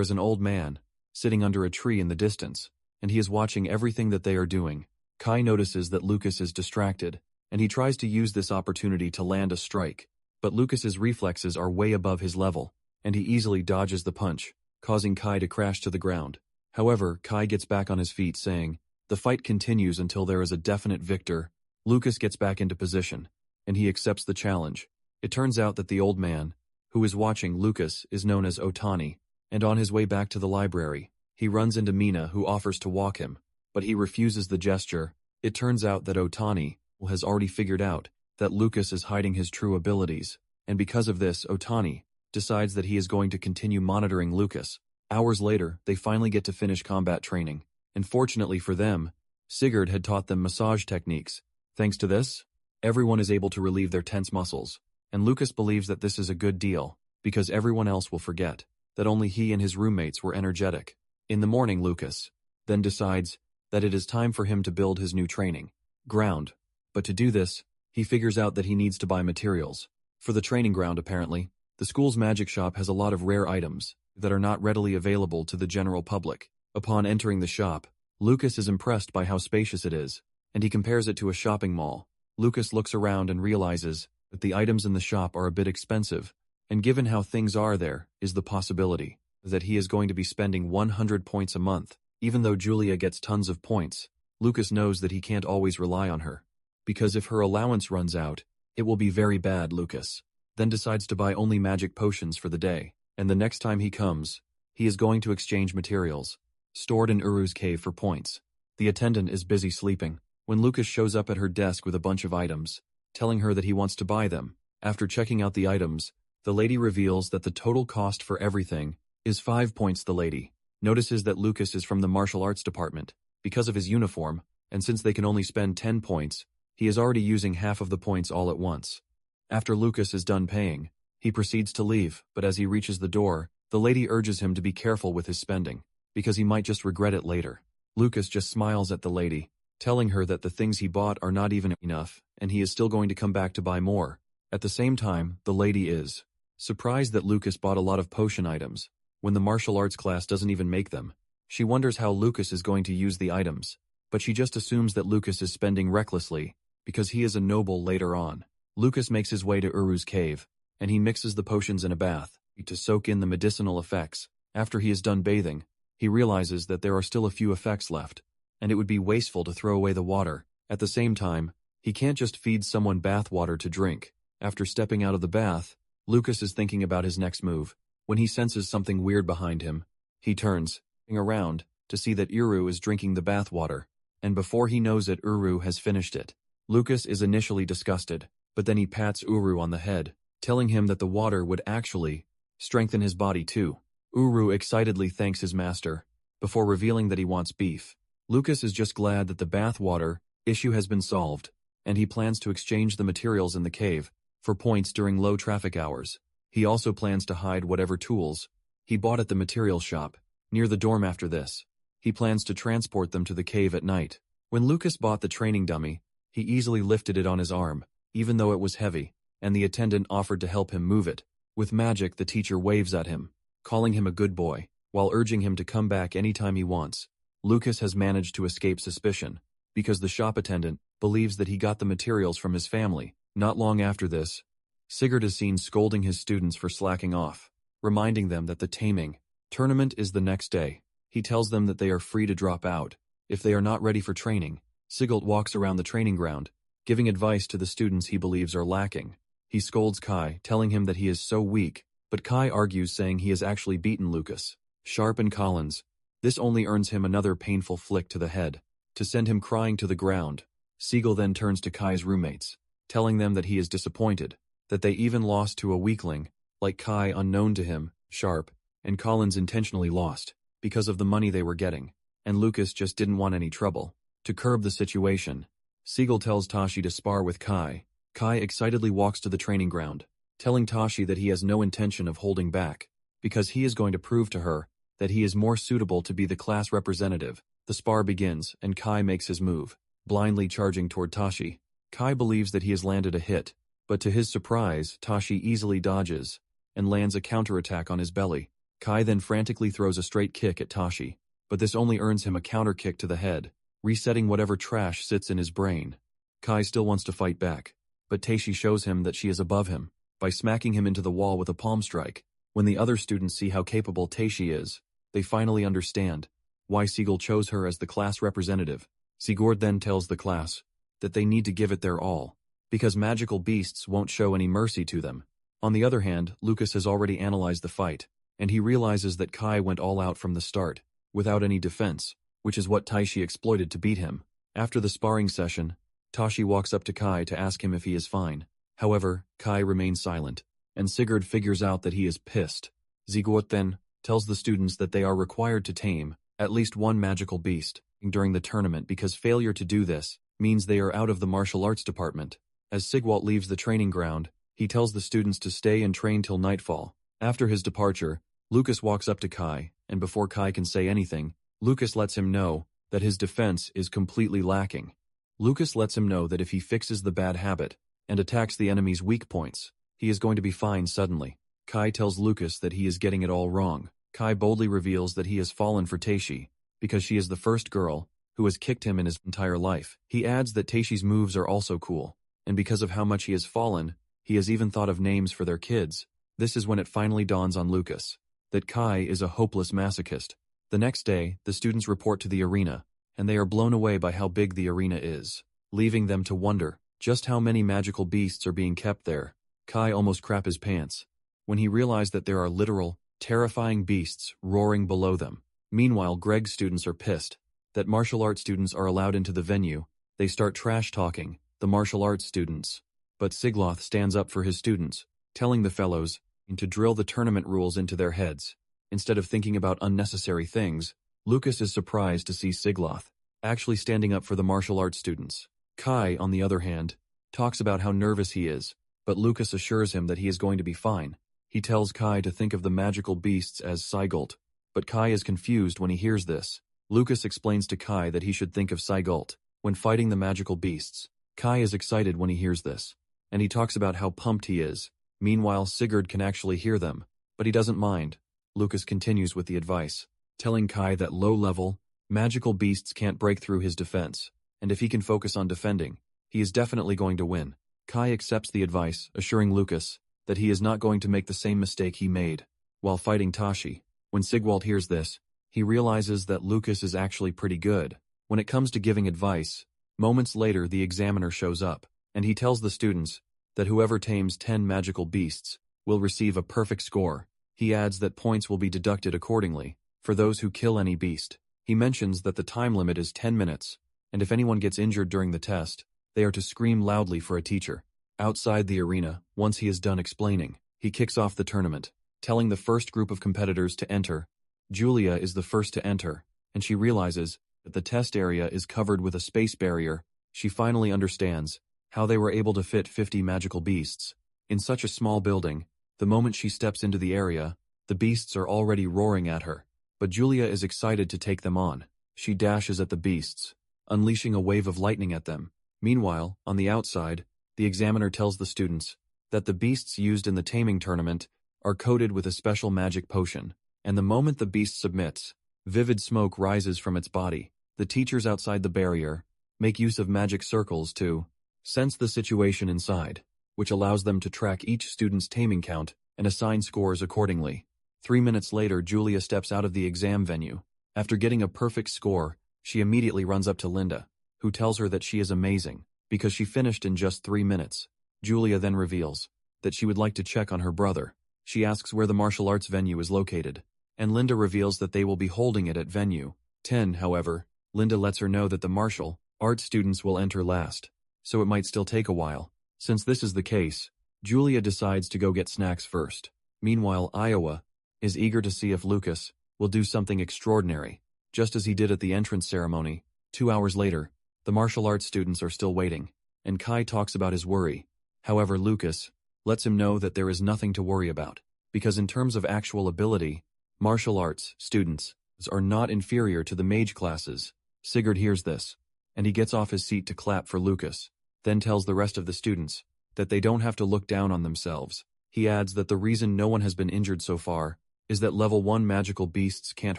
is an old man sitting under a tree in the distance, and he is watching everything that they are doing. Kai notices that Lucas is distracted, and he tries to use this opportunity to land a strike, but Lucas's reflexes are way above his level, and he easily dodges the punch, causing Kai to crash to the ground. However, Kai gets back on his feet, saying, "The fight continues until there is a definite victor." Lucas gets back into position, and he accepts the challenge. It turns out that the old man, who is watching Lucas, is known as Otani, and on his way back to the library, he runs into Mina, who offers to walk him, but he refuses the gesture. It turns out that Otani has already figured out that Lucas is hiding his true abilities, and because of this, Otani decides that he is going to continue monitoring Lucas. Hours later, they finally get to finish combat training, and fortunately for them, Sigurd had taught them massage techniques. Thanks to this, everyone is able to relieve their tense muscles, and Lucas believes that this is a good deal, because everyone else will forget that only he and his roommates were energetic. In the morning, Lucas then decides that it is time for him to build his new training ground, but to do this, he figures out that he needs to buy materials. For the training ground, apparently, the school's magic shop has a lot of rare items that are not readily available to the general public. Upon entering the shop, Lucas is impressed by how spacious it is, and he compares it to a shopping mall. Lucas looks around and realizes that the items in the shop are a bit expensive, and given how things are there, is the possibility that he is going to be spending 100 points a month. Even though Julia gets tons of points, Lucas knows that he can't always rely on her, because if her allowance runs out, it will be very bad. Lucas then decides to buy only magic potions for the day, and the next time he comes, he is going to exchange materials stored in Uru's cave for points. The attendant is busy sleeping when Lucas shows up at her desk with a bunch of items, telling her that he wants to buy them. After checking out the items, the lady reveals that the total cost for everything is 5 points. The lady notices that Lucas is from the martial arts department because of his uniform, and since they can only spend 10 points, he is already using half of the points all at once. After Lucas is done paying, he proceeds to leave, but as he reaches the door, the lady urges him to be careful with his spending, because he might just regret it later. Lucas just smiles at the lady, telling her that the things he bought are not even enough, and he is still going to come back to buy more. At the same time, the lady is surprised that Lucas bought a lot of potion items, when the martial arts class doesn't even make them. She wonders how Lucas is going to use the items, but she just assumes that Lucas is spending recklessly, because he is a noble later on. Lucas makes his way to Uru's cave, and he mixes the potions in a bath to soak in the medicinal effects. After he is done bathing, he realizes that there are still a few effects left, and it would be wasteful to throw away the water. At the same time, he can't just feed someone bath water to drink. After stepping out of the bath, Lucas is thinking about his next move, when he senses something weird behind him. He turns around to see that Uru is drinking the bath water, and before he knows it, Uru has finished it. Lucas is initially disgusted, but then he pats Uru on the head, telling him that the water would actually strengthen his body too. Uru excitedly thanks his master, before revealing that he wants beef. Lucas is just glad that the bath water issue has been solved, and he plans to exchange the materials in the cave for points during low traffic hours. He also plans to hide whatever tools he bought at the material shop near the dorm. After this, he plans to transport them to the cave at night. When Lucas bought the training dummy, he easily lifted it on his arm, even though it was heavy, and the attendant offered to help him move it. With magic, the teacher waves at him, calling him a good boy, while urging him to come back anytime he wants. Lucas has managed to escape suspicion, because the shop attendant believes that he got the materials from his family. Not long after this, Sigurd is seen scolding his students for slacking off, reminding them that the taming tournament is the next day. He tells them that they are free to drop out if they are not ready for training. Sigurd walks around the training ground, giving advice to the students he believes are lacking. He scolds Kai, telling him that he is so weak, but Kai argues, saying he has actually beaten Lucas, Sharp and Collins. This only earns him another painful flick to the head, to send him crying to the ground. Siegel then turns to Kai's roommates, telling them that he is disappointed, that they even lost to a weakling, like Kai. Unknown to him, Sharp and Collins intentionally lost, because of the money they were getting, and Lucas just didn't want any trouble. To curb the situation, Siegel tells Tashi to spar with Kai. Kai excitedly walks to the training ground, telling Tashi that he has no intention of holding back, because he is going to prove to her that he is more suitable to be the class representative. The spar begins, and Kai makes his move, blindly charging toward Tashi. Kai believes that he has landed a hit, but to his surprise, Tashi easily dodges and lands a counterattack on his belly. Kai then frantically throws a straight kick at Tashi, but this only earns him a counter kick to the head, resetting whatever trash sits in his brain. Kai still wants to fight back, but Tashi shows him that she is above him by smacking him into the wall with a palm strike. When the other students see how capable Tashi is, they finally understand why Siegel chose her as the class representative. Sigurd then tells the class that they need to give it their all, because magical beasts won't show any mercy to them. On the other hand, Lucas has already analyzed the fight, and he realizes that Kai went all out from the start, without any defense, which is what Tashi exploited to beat him. After the sparring session, Tashi walks up to Kai to ask him if he is fine. However, Kai remains silent, and Sigurd figures out that he is pissed. Sigurd then tells the students that they are required to tame at least one magical beast during the tournament, because failure to do this means they are out of the martial arts department. As Sigwalt leaves the training ground, he tells the students to stay and train till nightfall. After his departure, Lucas walks up to Kai, and before Kai can say anything, Lucas lets him know that his defense is completely lacking. Lucas lets him know that if he fixes the bad habit and attacks the enemy's weak points, he is going to be fine suddenly. Kai tells Lucas that he is getting it all wrong. Kai boldly reveals that he has fallen for Tashi, because she is the first girl who has kicked him in his entire life. He adds that Tashi's moves are also cool, and because of how much he has fallen, he has even thought of names for their kids. This is when it finally dawns on Lucas that Kai is a hopeless masochist. The next day, the students report to the arena, and they are blown away by how big the arena is, leaving them to wonder just how many magical beasts are being kept there. Kai almost crap his pants when he realized that there are literal, terrifying beasts roaring below them. Meanwhile, Greg's students are pissed that martial arts students are allowed into the venue. They start trash-talking the martial arts students. But Sigloth stands up for his students, telling the fellows to drill the tournament rules into their heads. Instead of thinking about unnecessary things, Lucas is surprised to see Sigloth actually standing up for the martial arts students. Kai, on the other hand, talks about how nervous he is, but Lucas assures him that he is going to be fine. He tells Kai to think of the magical beasts as Sigult, but Kai is confused when he hears this. Lucas explains to Kai that he should think of Sigult when fighting the magical beasts. Kai is excited when he hears this, and he talks about how pumped he is. Meanwhile, Sigurd can actually hear them, but he doesn't mind. Lucas continues with the advice, telling Kai that low-level, magical beasts can't break through his defense, and if he can focus on defending, he is definitely going to win. Kai accepts the advice, assuring Lucas that he is not going to make the same mistake he made while fighting Tashi. When Sigwald hears this, he realizes that Lucas is actually pretty good when it comes to giving advice. Moments later, the examiner shows up, and he tells the students that whoever tames 10 magical beasts will receive a perfect score. He adds that points will be deducted accordingly for those who kill any beast. He mentions that the time limit is 10 minutes, and if anyone gets injured during the test, they are to scream loudly for a teacher. Outside the arena, once he is done explaining, he kicks off the tournament, telling the first group of competitors to enter. Julia is the first to enter, and she realizes that the test area is covered with a space barrier. She finally understands how they were able to fit 50 magical beasts in such a small building. The moment she steps into the area, the beasts are already roaring at her, but Julia is excited to take them on. She dashes at the beasts, unleashing a wave of lightning at them. Meanwhile, on the outside, the examiner tells the students that the beasts used in the taming tournament are coated with a special magic potion, and the moment the beast submits, vivid smoke rises from its body. The teachers outside the barrier make use of magic circles to sense the situation inside, which allows them to track each student's taming count and assign scores accordingly. 3 minutes later, Julia steps out of the exam venue. After getting a perfect score, she immediately runs up to Linda, who tells her that she is amazing because she finished in just 3 minutes. Julia then reveals that she would like to check on her brother. She asks where the martial arts venue is located, and Linda reveals that they will be holding it at venue 10. However, Linda lets her know that the martial arts students will enter last, so it might still take a while. Since this is the case, Julia decides to go get snacks first. Meanwhile, Iowa is eager to see if Lucas will do something extraordinary, just as he did at the entrance ceremony. 2 hours later, the martial arts students are still waiting, and Kai talks about his worry. However, Lucas lets him know that there is nothing to worry about, because in terms of actual ability, martial arts students are not inferior to the mage classes. Sigurd hears this, and he gets off his seat to clap for Lucas, then tells the rest of the students that they don't have to look down on themselves. He adds that the reason no one has been injured so far is that level 1 magical beasts can't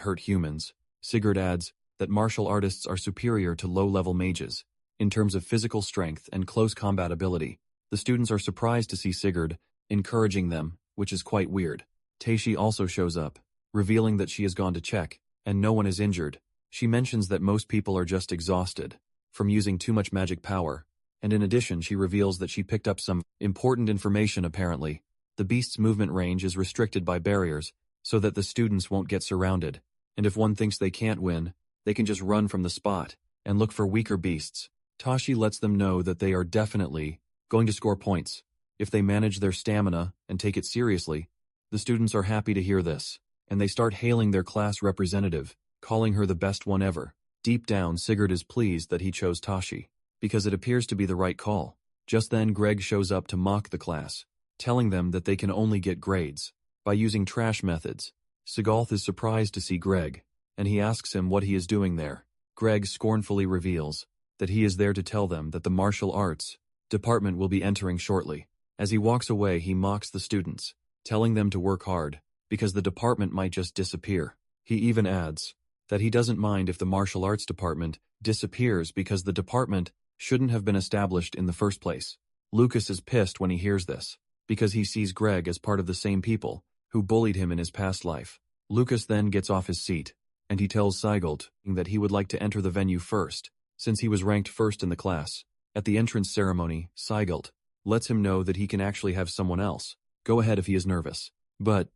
hurt humans. Sigurd adds that martial artists are superior to low-level mages in terms of physical strength and close combat ability. The students are surprised to see Sigurd encouraging them, which is quite weird. Teishi also shows up, revealing that she has gone to check, and no one is injured. She mentions that most people are just exhausted from using too much magic power, and in addition she reveals that she picked up some important information. Apparently, the beast's movement range is restricted by barriers so that the students won't get surrounded, and if one thinks they can't win, they can just run from the spot and look for weaker beasts. Tashi lets them know that they are definitely going to score points if they manage their stamina and take it seriously. The students are happy to hear this, and they start hailing their class representative, calling her the best one ever. Deep down, Sigurd is pleased that he chose Tashi, because it appears to be the right call. Just then, Greg shows up to mock the class, telling them that they can only get grades by using trash methods. Sigolth is surprised to see Greg, and he asks him what he is doing there. Greg scornfully reveals that he is there to tell them that the martial arts department will be entering shortly. As he walks away, he mocks the students, telling them to work hard, because the department might just disappear. He even adds that he doesn't mind if the martial arts department disappears because the department shouldn't have been established in the first place. Lucas is pissed when he hears this, because he sees Greg as part of the same people who bullied him in his past life. Lucas then gets off his seat, and he tells Sigelt that he would like to enter the venue first, since he was ranked first in the class. At the entrance ceremony, Sigelt lets him know that he can actually have someone else go ahead if he is nervous. But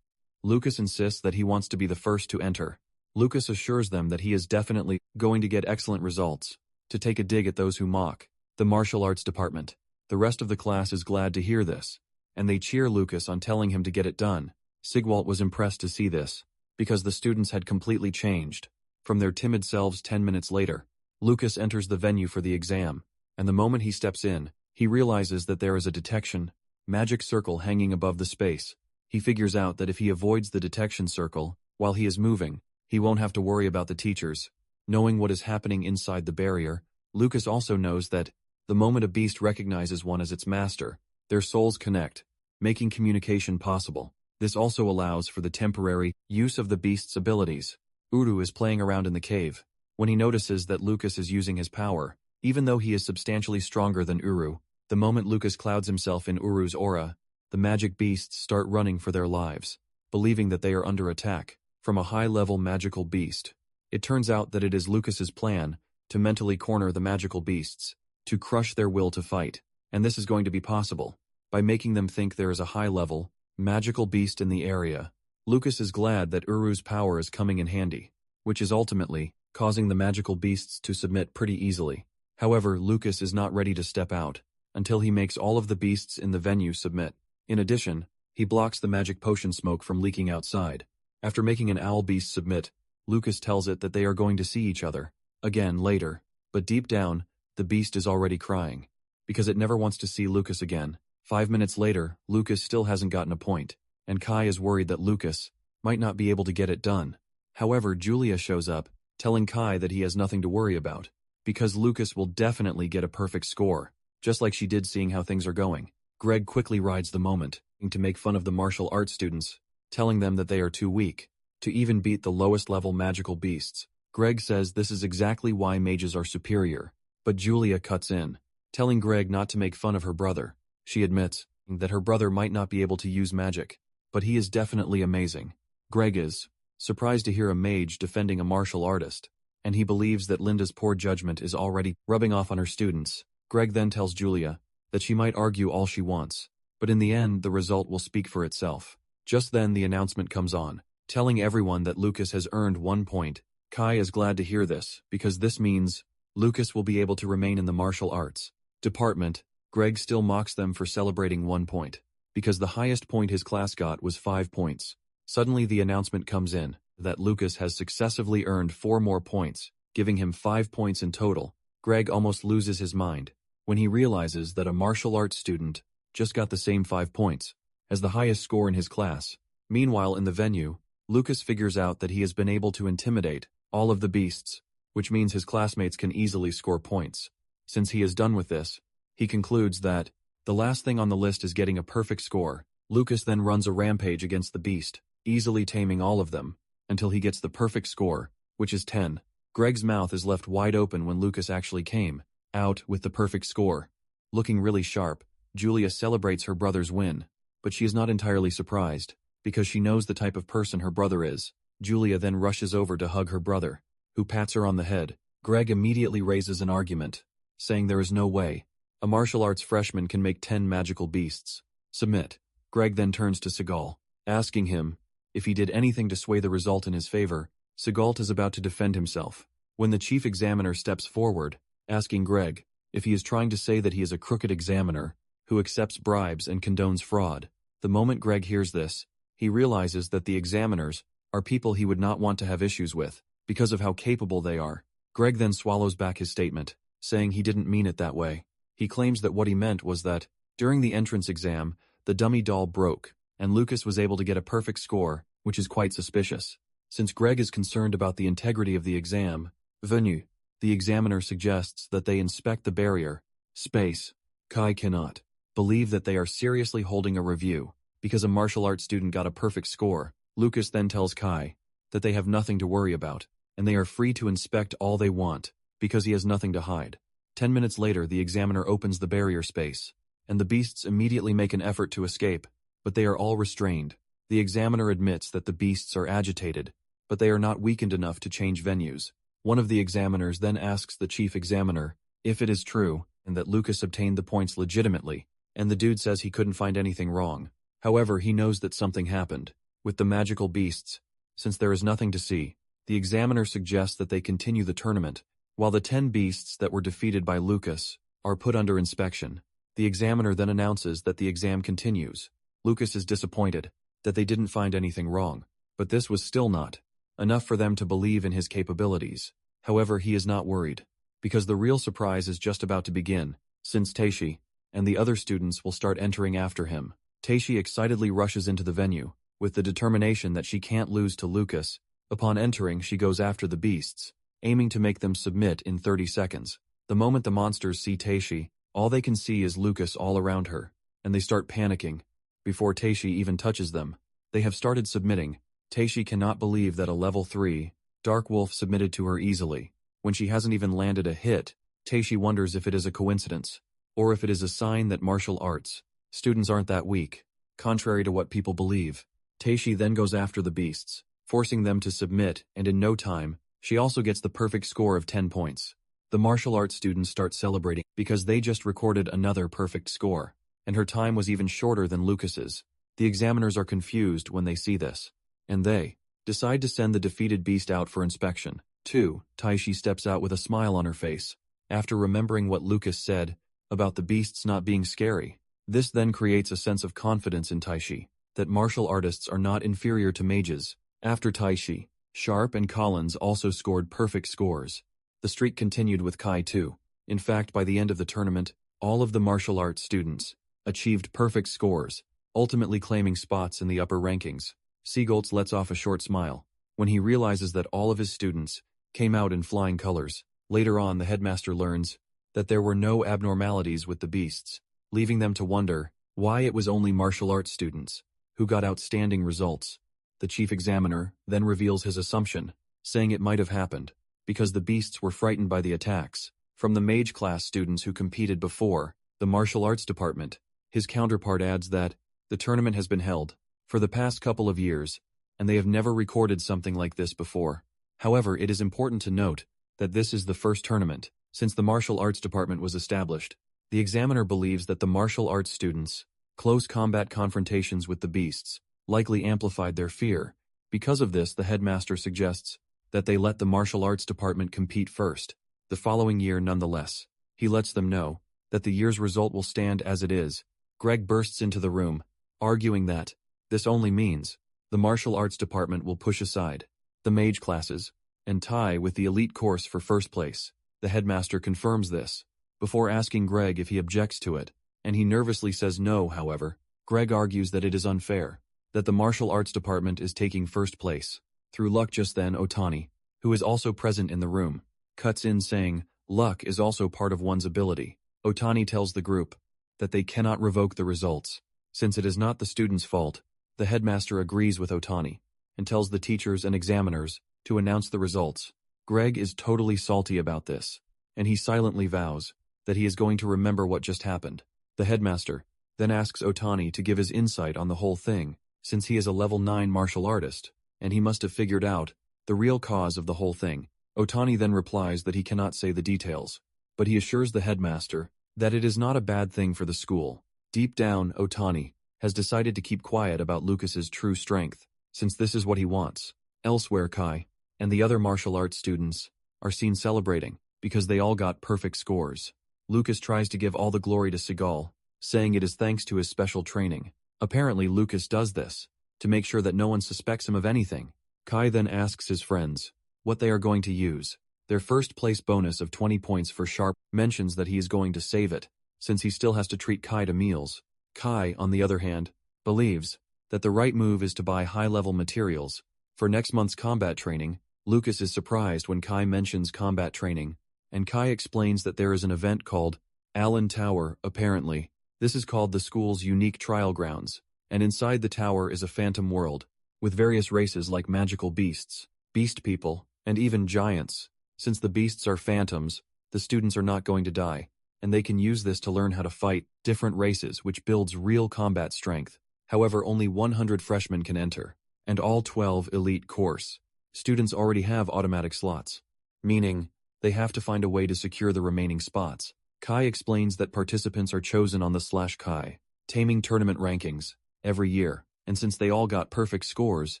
Lucas insists that he wants to be the first to enter. Lucas assures them that he is definitely going to get excellent results, to take a dig at those who mock the martial arts department. The rest of the class is glad to hear this, and they cheer Lucas on telling him to get it done. Sigwalt was impressed to see this, because the students had completely changed from their timid selves 10 minutes later. Lucas enters the venue for the exam, and the moment he steps in, he realizes that there is a detection magic circle hanging above the space. He figures out that if he avoids the detection circle while he is moving, he won't have to worry about the teachers knowing what is happening inside the barrier. Lucas also knows that the moment a beast recognizes one as its master, their souls connect, making communication possible. This also allows for the temporary use of the beast's abilities. Uru is playing around in the cave when he notices that Lucas is using his power, even though he is substantially stronger than Uru. The moment Lucas clouds himself in Uru's aura, the magic beasts start running for their lives, believing that they are under attack from a high-level magical beast. It turns out that it is Lucas's plan to mentally corner the magical beasts, to crush their will to fight, and this is going to be possible by making them think there is a high-level magical beast in the area. Lucas is glad that Uru's power is coming in handy, which is ultimately causing the magical beasts to submit pretty easily. However, Lucas is not ready to step out until he makes all of the beasts in the venue submit. In addition, he blocks the magic potion smoke from leaking outside. After making an owl beast submit, Lucas tells it that they are going to see each other again later, but deep down, the beast is already crying, because it never wants to see Lucas again. 5 minutes later, Lucas still hasn't gotten a point, and Kai is worried that Lucas might not be able to get it done. However, Julia shows up, telling Kai that he has nothing to worry about, because Lucas will definitely get a perfect score, just like she did seeing how things are going. Greg quickly rides the moment, to make fun of the martial arts students, telling them that they are too weak to even beat the lowest level magical beasts. Greg says this is exactly why mages are superior, but Julia cuts in, telling Greg not to make fun of her brother. She admits that her brother might not be able to use magic, but he is definitely amazing. Greg is surprised to hear a mage defending a martial artist, and he believes that Linda's poor judgment is already rubbing off on her students. Greg then tells Julia that she might argue all she wants, but in the end the result will speak for itself. Just then the announcement comes on, telling everyone that Lucas has earned 1 point. Kai is glad to hear this, because this means Lucas will be able to remain in the martial arts department. Greg still mocks them for celebrating 1 point, because the highest point his class got was 5 points. Suddenly the announcement comes in that Lucas has successively earned 4 more points, giving him 5 points in total. Greg almost loses his mind when he realizes that a martial arts student just got the same 5 points as the highest score in his class. Meanwhile, in the venue, Lucas figures out that he has been able to intimidate all of the beasts, which means his classmates can easily score points. Since he is done with this, he concludes that the last thing on the list is getting a perfect score. Lucas then runs a rampage against the beast, easily taming all of them, until he gets the perfect score, which is 10. Greg's mouth is left wide open when Lucas actually came out with the perfect score. Looking really sharp, Julia celebrates her brother's win, but she is not entirely surprised, because she knows the type of person her brother is. Julia then rushes over to hug her brother, who pats her on the head. Greg immediately raises an argument, saying there is no way a martial arts freshman can make 10 magical beasts submit. Greg then turns to Seagal, asking him if he did anything to sway the result in his favor. Seagal is about to defend himself when the chief examiner steps forward, asking Greg if he is trying to say that he is a crooked examiner who accepts bribes and condones fraud. The moment Greg hears this, he realizes that the examiners are people he would not want to have issues with because of how capable they are. Greg then swallows back his statement, saying he didn't mean it that way. He claims that what he meant was that during the entrance exam, the dummy doll broke, and Lucas was able to get a perfect score, which is quite suspicious. Since Greg is concerned about the integrity of the exam, venue, the examiner suggests that they inspect the barrier space. Kai cannot believe that they are seriously holding a review because a martial arts student got a perfect score. Lucas then tells Kai that they have nothing to worry about, and they are free to inspect all they want because he has nothing to hide. 10 minutes later, the examiner opens the barrier space, and the beasts immediately make an effort to escape, but they are all restrained. The examiner admits that the beasts are agitated, but they are not weakened enough to change venues. One of the examiners then asks the chief examiner if it is true and that Lucas obtained the points legitimately, and the dude says he couldn't find anything wrong. However, he knows that something happened. With the magical beasts, since there is nothing to see, the examiner suggests that they continue the tournament, while the 10 beasts that were defeated by Lucas are put under inspection. The examiner then announces that the exam continues. Lucas is disappointed that they didn't find anything wrong, but this was still not enough for them to believe in his capabilities. However, he is not worried, because the real surprise is just about to begin, since Taishi and the other students will start entering after him. Taishi excitedly rushes into the venue, with the determination that she can't lose to Lucas. Upon entering, she goes after the beasts, aiming to make them submit in 30 seconds. The moment the monsters see Taishi, all they can see is Lucas all around her, and they start panicking. Before Taishi even touches them, they have started submitting. Taishi cannot believe that a level 3 Dark Wolf submitted to her easily. When she hasn't even landed a hit, Taishi wonders if it is a coincidence, or if it is a sign that martial arts students aren't that weak, contrary to what people believe. Taishi then goes after the beasts, forcing them to submit, and in no time, she also gets the perfect score of 10 points. The martial arts students start celebrating because they just recorded another perfect score, and her time was even shorter than Lucas's. The examiners are confused when they see this, and they decide to send the defeated beast out for inspection. 2. Taishi steps out with a smile on her face, after remembering what Lucas said about the beasts not being scary. This then creates a sense of confidence in Taishi, that martial artists are not inferior to mages. After Taishi, Sharp and Collins also scored perfect scores. The streak continued with Kai too. In fact, by the end of the tournament, all of the martial arts students achieved perfect scores, ultimately claiming spots in the upper rankings. Seagultz lets off a short smile when he realizes that all of his students came out in flying colors. Later on, the headmaster learns that there were no abnormalities with the beasts, leaving them to wonder why it was only martial arts students who got outstanding results. The chief examiner then reveals his assumption, saying it might have happened because the beasts were frightened by the attacks from the mage class students who competed before the martial arts department. His counterpart adds that the tournament has been held for the past couple of years, and they have never recorded something like this before. However, it is important to note that this is the first tournament since the martial arts department was established. The examiner believes that the martial arts students' close combat confrontations with the beasts likely amplified their fear. Because of this, the headmaster suggests that they let the martial arts department compete first. The following year, nonetheless, he lets them know that the year's result will stand as it is. Greg bursts into the room, arguing that this only means the martial arts department will push aside the mage classes and tie with the elite course for first place. The headmaster confirms this before asking Greg if he objects to it, and he nervously says no. However, Greg argues that it is unfair that the martial arts department is taking first place. Through luck, just then Otani, who is also present in the room, cuts in saying, luck is also part of one's ability. Otani tells the group that they cannot revoke the results, since it is not the student's fault. The headmaster agrees with Otani and tells the teachers and examiners to announce the results. Greg is totally salty about this, and he silently vows that he is going to remember what just happened. The headmaster then asks Otani to give his insight on the whole thing, since he is a level 9 martial artist, and he must have figured out the real cause of the whole thing. Otani then replies that he cannot say the details, but he assures the headmaster that it is not a bad thing for the school. Deep down, Otani has decided to keep quiet about Lucas's true strength, since this is what he wants. Elsewhere, Kai and the other martial arts students are seen celebrating because they all got perfect scores. Lucas tries to give all the glory to Seagal, saying it is thanks to his special training. Apparently, Lucas does this to make sure that no one suspects him of anything. Kai then asks his friends what they are going to use. Their first place bonus of 20 points for Sharp mentions that he is going to save it, since he still has to treat Kai to meals. Kai, on the other hand, believes that the right move is to buy high-level materials for next month's combat training. Lucas is surprised when Kai mentions combat training, and Kai explains that there is an event called Allen Tower. Apparently, this is called the school's unique trial grounds, and inside the tower is a phantom world, with various races like magical beasts, beast people, and even giants. Since the beasts are phantoms, the students are not going to die, and they can use this to learn how to fight different races, which builds real combat strength. However, only 100 freshmen can enter, and all 12 elite course students already have automatic slots, meaning they have to find a way to secure the remaining spots. Kai explains that participants are chosen on the /Kai taming tournament rankings every year, and since they all got perfect scores,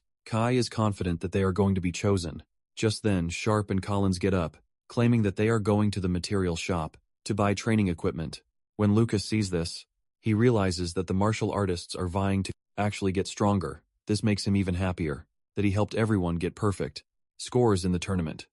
Kai is confident that they are going to be chosen. Just then, Sharp and Collins get up, claiming that they are going to the material shop to buy training equipment. When Lucas sees this, he realizes that the martial artists are vying to actually get stronger. This makes him even happier that he helped everyone get perfect scores in the tournament.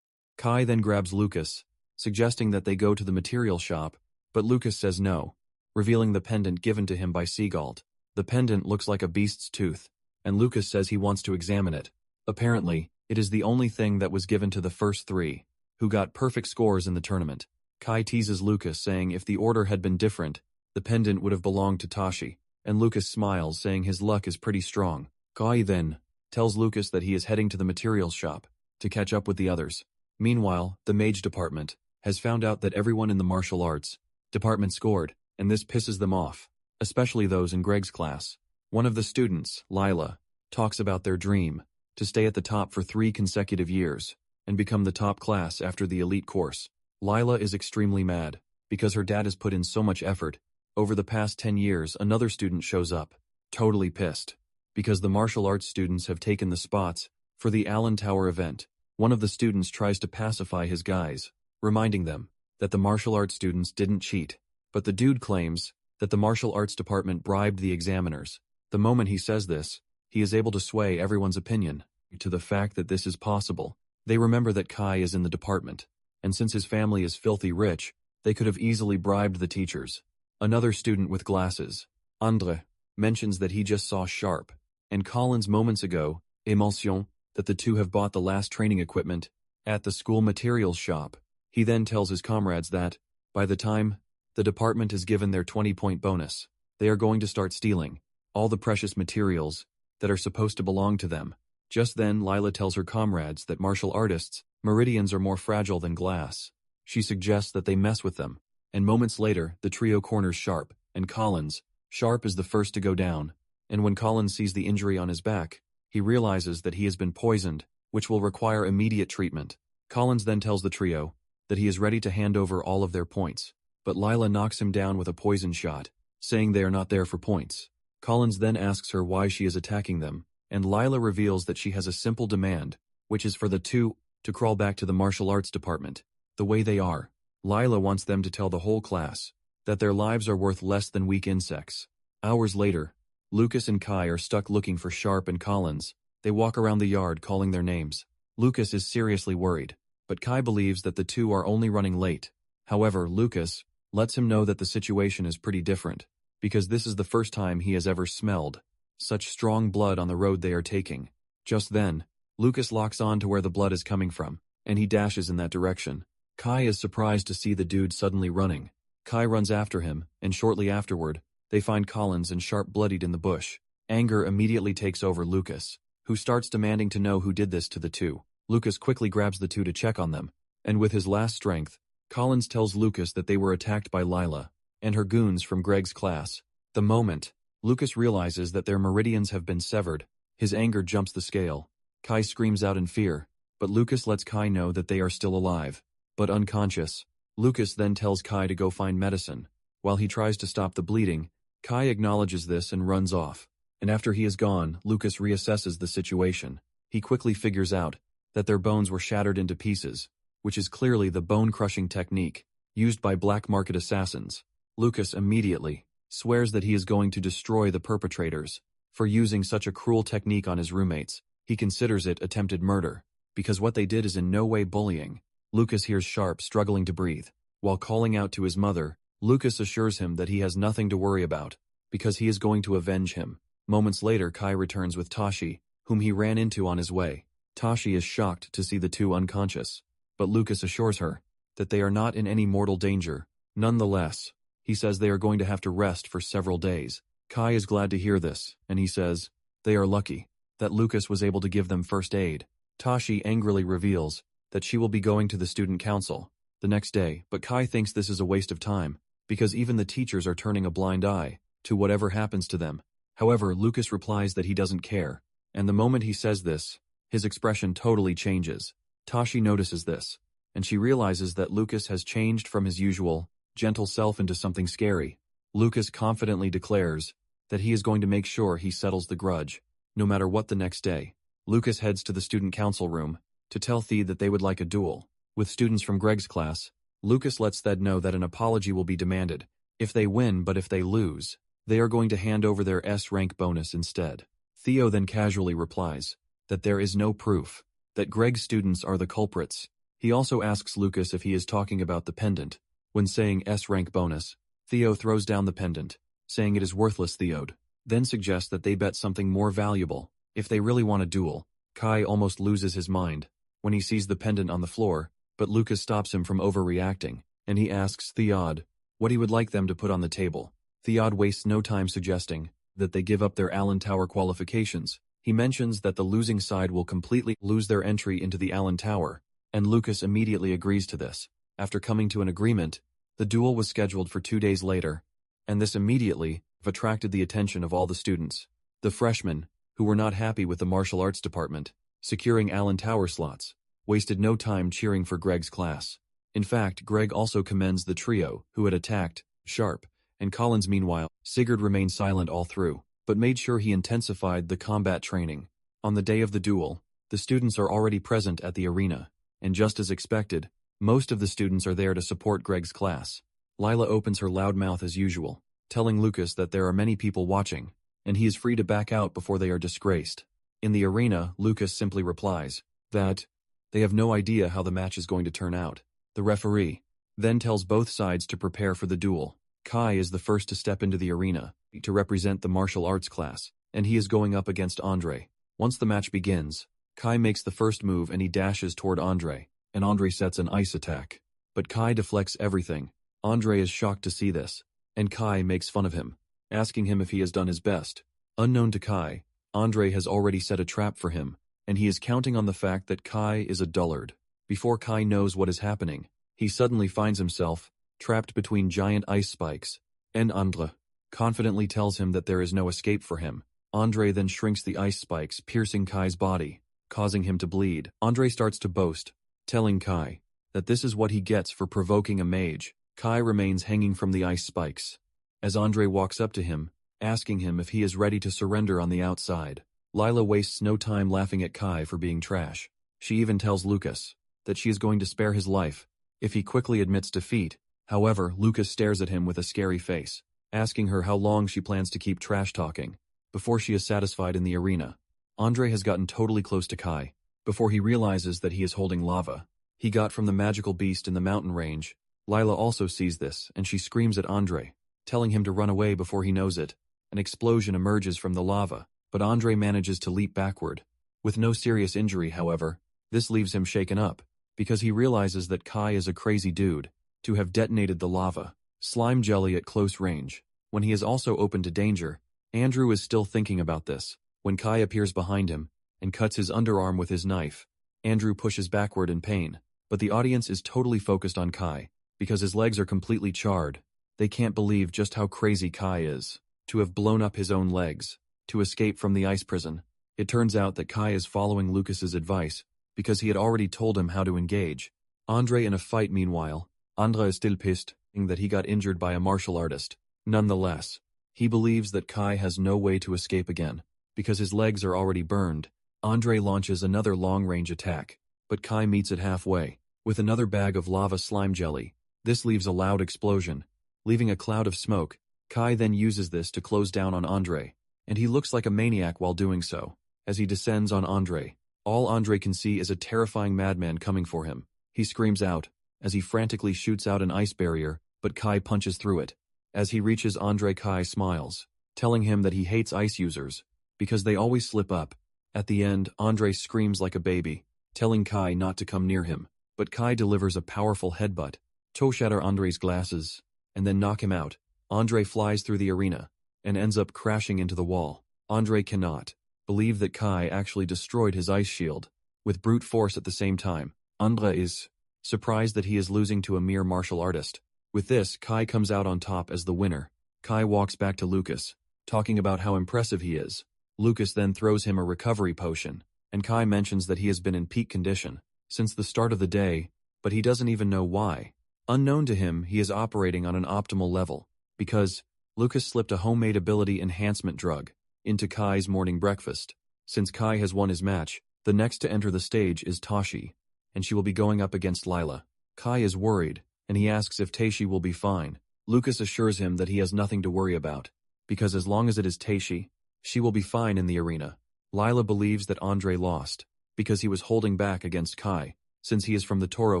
Kai then grabs Lucas, suggesting that they go to the material shop, but Lucas says no, revealing the pendant given to him by Seagalt. The pendant looks like a beast's tooth, and Lucas says he wants to examine it. Apparently, it is the only thing that was given to the first three, who got perfect scores in the tournament. Kai teases Lucas, saying if the order had been different, the pendant would have belonged to Tashi, and Lucas smiles, saying his luck is pretty strong. Kai then tells Lucas that he is heading to the materials shop to catch up with the others. Meanwhile, the mage department has found out that everyone in the martial arts department scored, and this pisses them off, especially those in Greg's class. One of the students, Lila, talks about their dream to stay at the top for 3 consecutive years and become the top class after the elite course. Lila is extremely mad because her dad has put in so much effort. Over the past 10 years, another student shows up, totally pissed, because the martial arts students have taken the spots for the Allen Tower event. One of the students tries to pacify his guys, reminding them that the martial arts students didn't cheat, but the dude claims that the martial arts department bribed the examiners. The moment he says this, he is able to sway everyone's opinion to the fact that this is possible. They remember that Kai is in the department, and since his family is filthy rich, they could have easily bribed the teachers. Another student with glasses, Andre, mentions that he just saw Sharp and Collins moments ago, Emulsion, that the two have bought the last training equipment at the school materials shop. He then tells his comrades that, by the time the department is given their 20-point bonus, they are going to start stealing all the precious materials that are supposed to belong to them. Just then, Lila tells her comrades that martial artists' meridians are more fragile than glass. She suggests that they mess with them, and moments later, the trio corners Sharp and Collins. Sharp is the first to go down, and when Collins sees the injury on his back, he realizes that he has been poisoned, which will require immediate treatment. Collins then tells the trio that he is ready to hand over all of their points, but Lila knocks him down with a poison shot, saying they are not there for points. Collins then asks her why she is attacking them, and Lila reveals that she has a simple demand, which is for the two to crawl back to the martial arts department, the way they are. Lila wants them to tell the whole class that their lives are worth less than weak insects. Hours later, Lucas and Kai are stuck looking for Sharp and Collins. They walk around the yard calling their names. Lucas is seriously worried, but Kai believes that the two are only running late. However, Lucas lets him know that the situation is pretty different, because this is the first time he has ever smelled such strong blood on the road they are taking. Just then, Lucas locks on to where the blood is coming from, and he dashes in that direction. Kai is surprised to see the dude suddenly running. Kai runs after him, and shortly afterward, they find Collins and Sharp bloodied in the bush. Anger immediately takes over Lucas, who starts demanding to know who did this to the two. Lucas quickly grabs the two to check on them, and with his last strength, Collins tells Lucas that they were attacked by Lila and her goons from Greg's class. The moment Lucas realizes that their meridians have been severed, his anger jumps the scale. Kai screams out in fear, but Lucas lets Kai know that they are still alive, but unconscious. Lucas then tells Kai to go find medicine. While he tries to stop the bleeding, Kai acknowledges this and runs off. And after he is gone, Lucas reassesses the situation. He quickly figures out that their bones were shattered into pieces, which is clearly the bone-crushing technique used by black market assassins. Lucas immediately swears that he is going to destroy the perpetrators for using such a cruel technique on his roommates. He considers it attempted murder, because what they did is in no way bullying. Lucas hears Sharp struggling to breathe. While calling out to his mother, Lucas assures him that he has nothing to worry about, because he is going to avenge him. Moments later, Kai returns with Tashi, whom he ran into on his way. Tashi is shocked to see the two unconscious, but Lucas assures her that they are not in any mortal danger. Nonetheless, he says they are going to have to rest for several days. Kai is glad to hear this, and he says they are lucky that Lucas was able to give them first aid. Tashi angrily reveals that she will be going to the student council the next day, but Kai thinks this is a waste of time, because even the teachers are turning a blind eye to whatever happens to them. However, Lucas replies that he doesn't care, and the moment he says this, his expression totally changes. Tashi notices this, and she realizes that Lucas has changed from his usual, gentle self into something scary. Lucas confidently declares that he is going to make sure he settles the grudge, no matter what. The next day, Lucas heads to the student council room to tell Thea that they would like a duel. With students from Greg's class, Lucas lets Thea know that an apology will be demanded if they win, but if they lose, they are going to hand over their S-rank bonus instead. Theo then casually replies that there is no proof that Greg's students are the culprits. He also asks Lucas if he is talking about the pendant. When saying S-rank bonus, Theo throws down the pendant, saying it is worthless. Theo then suggests that they bet something more valuable if they really want a duel. Kai almost loses his mind when he sees the pendant on the floor, but Lucas stops him from overreacting, and he asks Theod what he would like them to put on the table. Theod wastes no time suggesting that they give up their Allen Tower qualifications. He mentions that the losing side will completely lose their entry into the Allen Tower, and Lucas immediately agrees to this. After coming to an agreement, the duel was scheduled for 2 days later, and this immediately attracted the attention of all the students. The freshmen, who were not happy with the martial arts department securing Allen Tower slots, wasted no time cheering for Greg's class. In fact, Greg also commends the trio who had attacked Sharp and Collins. Meanwhile, Sigurd remained silent all through, but made sure he intensified the combat training. On the day of the duel, the students are already present at the arena, and just as expected, most of the students are there to support Greg's class. Lila opens her loud mouth as usual, telling Lucas that there are many people watching, and he is free to back out before they are disgraced. In the arena, Lucas simply replies that they have no idea how the match is going to turn out. The referee then tells both sides to prepare for the duel. Kai is the first to step into the arena to represent the martial arts class, and he is going up against Andre. Once the match begins, Kai makes the first move and he dashes toward Andre, and Andre sets an ice attack. But Kai deflects everything. Andre is shocked to see this, and Kai makes fun of him, asking him if he has done his best. Unknown to Kai, Andre has already set a trap for him, and he is counting on the fact that Kai is a dullard. Before Kai knows what is happening, he suddenly finds himself trapped between giant ice spikes, and Andre confidently tells him that there is no escape for him. Andre then shrinks the ice spikes, piercing Kai's body, causing him to bleed. Andre starts to boast, telling Kai that this is what he gets for provoking a mage. Kai remains hanging from the ice spikes, as Andre walks up to him, asking him if he is ready to surrender on the outside. Lila wastes no time laughing at Kai for being trash. She even tells Lucas that she is going to spare his life if he quickly admits defeat. However, Lucas stares at him with a scary face, asking her how long she plans to keep trash-talking before she is satisfied. In the arena, Andre has gotten totally close to Kai before he realizes that he is holding lava he got from the magical beast in the mountain range. Lila also sees this, and she screams at Andre, telling him to run away. Before he knows it, an explosion emerges from the lava, but Andre manages to leap backward. With no serious injury, however, this leaves him shaken up, because he realizes that Kai is a crazy dude to have detonated the lava slime jelly at close range, when he is also open to danger. Andrew is still thinking about this, when Kai appears behind him and cuts his underarm with his knife. Andrew pushes backward in pain, but the audience is totally focused on Kai, because his legs are completely charred. They can't believe just how crazy Kai is, to have blown up his own legs to escape from the ice prison. It turns out that Kai is following Lucas's advice, because he had already told him how to engage Andre in a fight. Meanwhile, Andre is still pissed that he got injured by a martial artist. Nonetheless, he believes that Kai has no way to escape again, because his legs are already burned. Andre launches another long-range attack, but Kai meets it halfway with another bag of lava slime jelly. This leaves a loud explosion, leaving a cloud of smoke. Kai then uses this to close down on Andre, and he looks like a maniac while doing so. As he descends on Andre, all Andre can see is a terrifying madman coming for him. He screams out as he frantically shoots out an ice barrier, but Kai punches through it. As he reaches Andre, Kai smiles, telling him that he hates ice users because they always slip up. At the end, Andre screams like a baby, telling Kai not to come near him, but Kai delivers a powerful headbutt to shatter Andre's glasses and then knock him out. Andre flies through the arena and ends up crashing into the wall. Andre cannot believe that Kai actually destroyed his ice shield with brute force. At the same time, Andre is surprised that he is losing to a mere martial artist. With this, Kai comes out on top as the winner. Kai walks back to Lucas, talking about how impressive he is. Lucas then throws him a recovery potion, and Kai mentions that he has been in peak condition since the start of the day, but he doesn't even know why. Unknown to him, he is operating on an optimal level, because Lucas slipped a homemade ability enhancement drug into Kai's morning breakfast. Since Kai has won his match, the next to enter the stage is Tashi, and she will be going up against Lila. Kai is worried, and he asks if Tashi will be fine. Lucas assures him that he has nothing to worry about, because as long as it is Tashi, she will be fine in the arena. Lila believes that Andre lost, because he was holding back against Kai, since he is from the Toro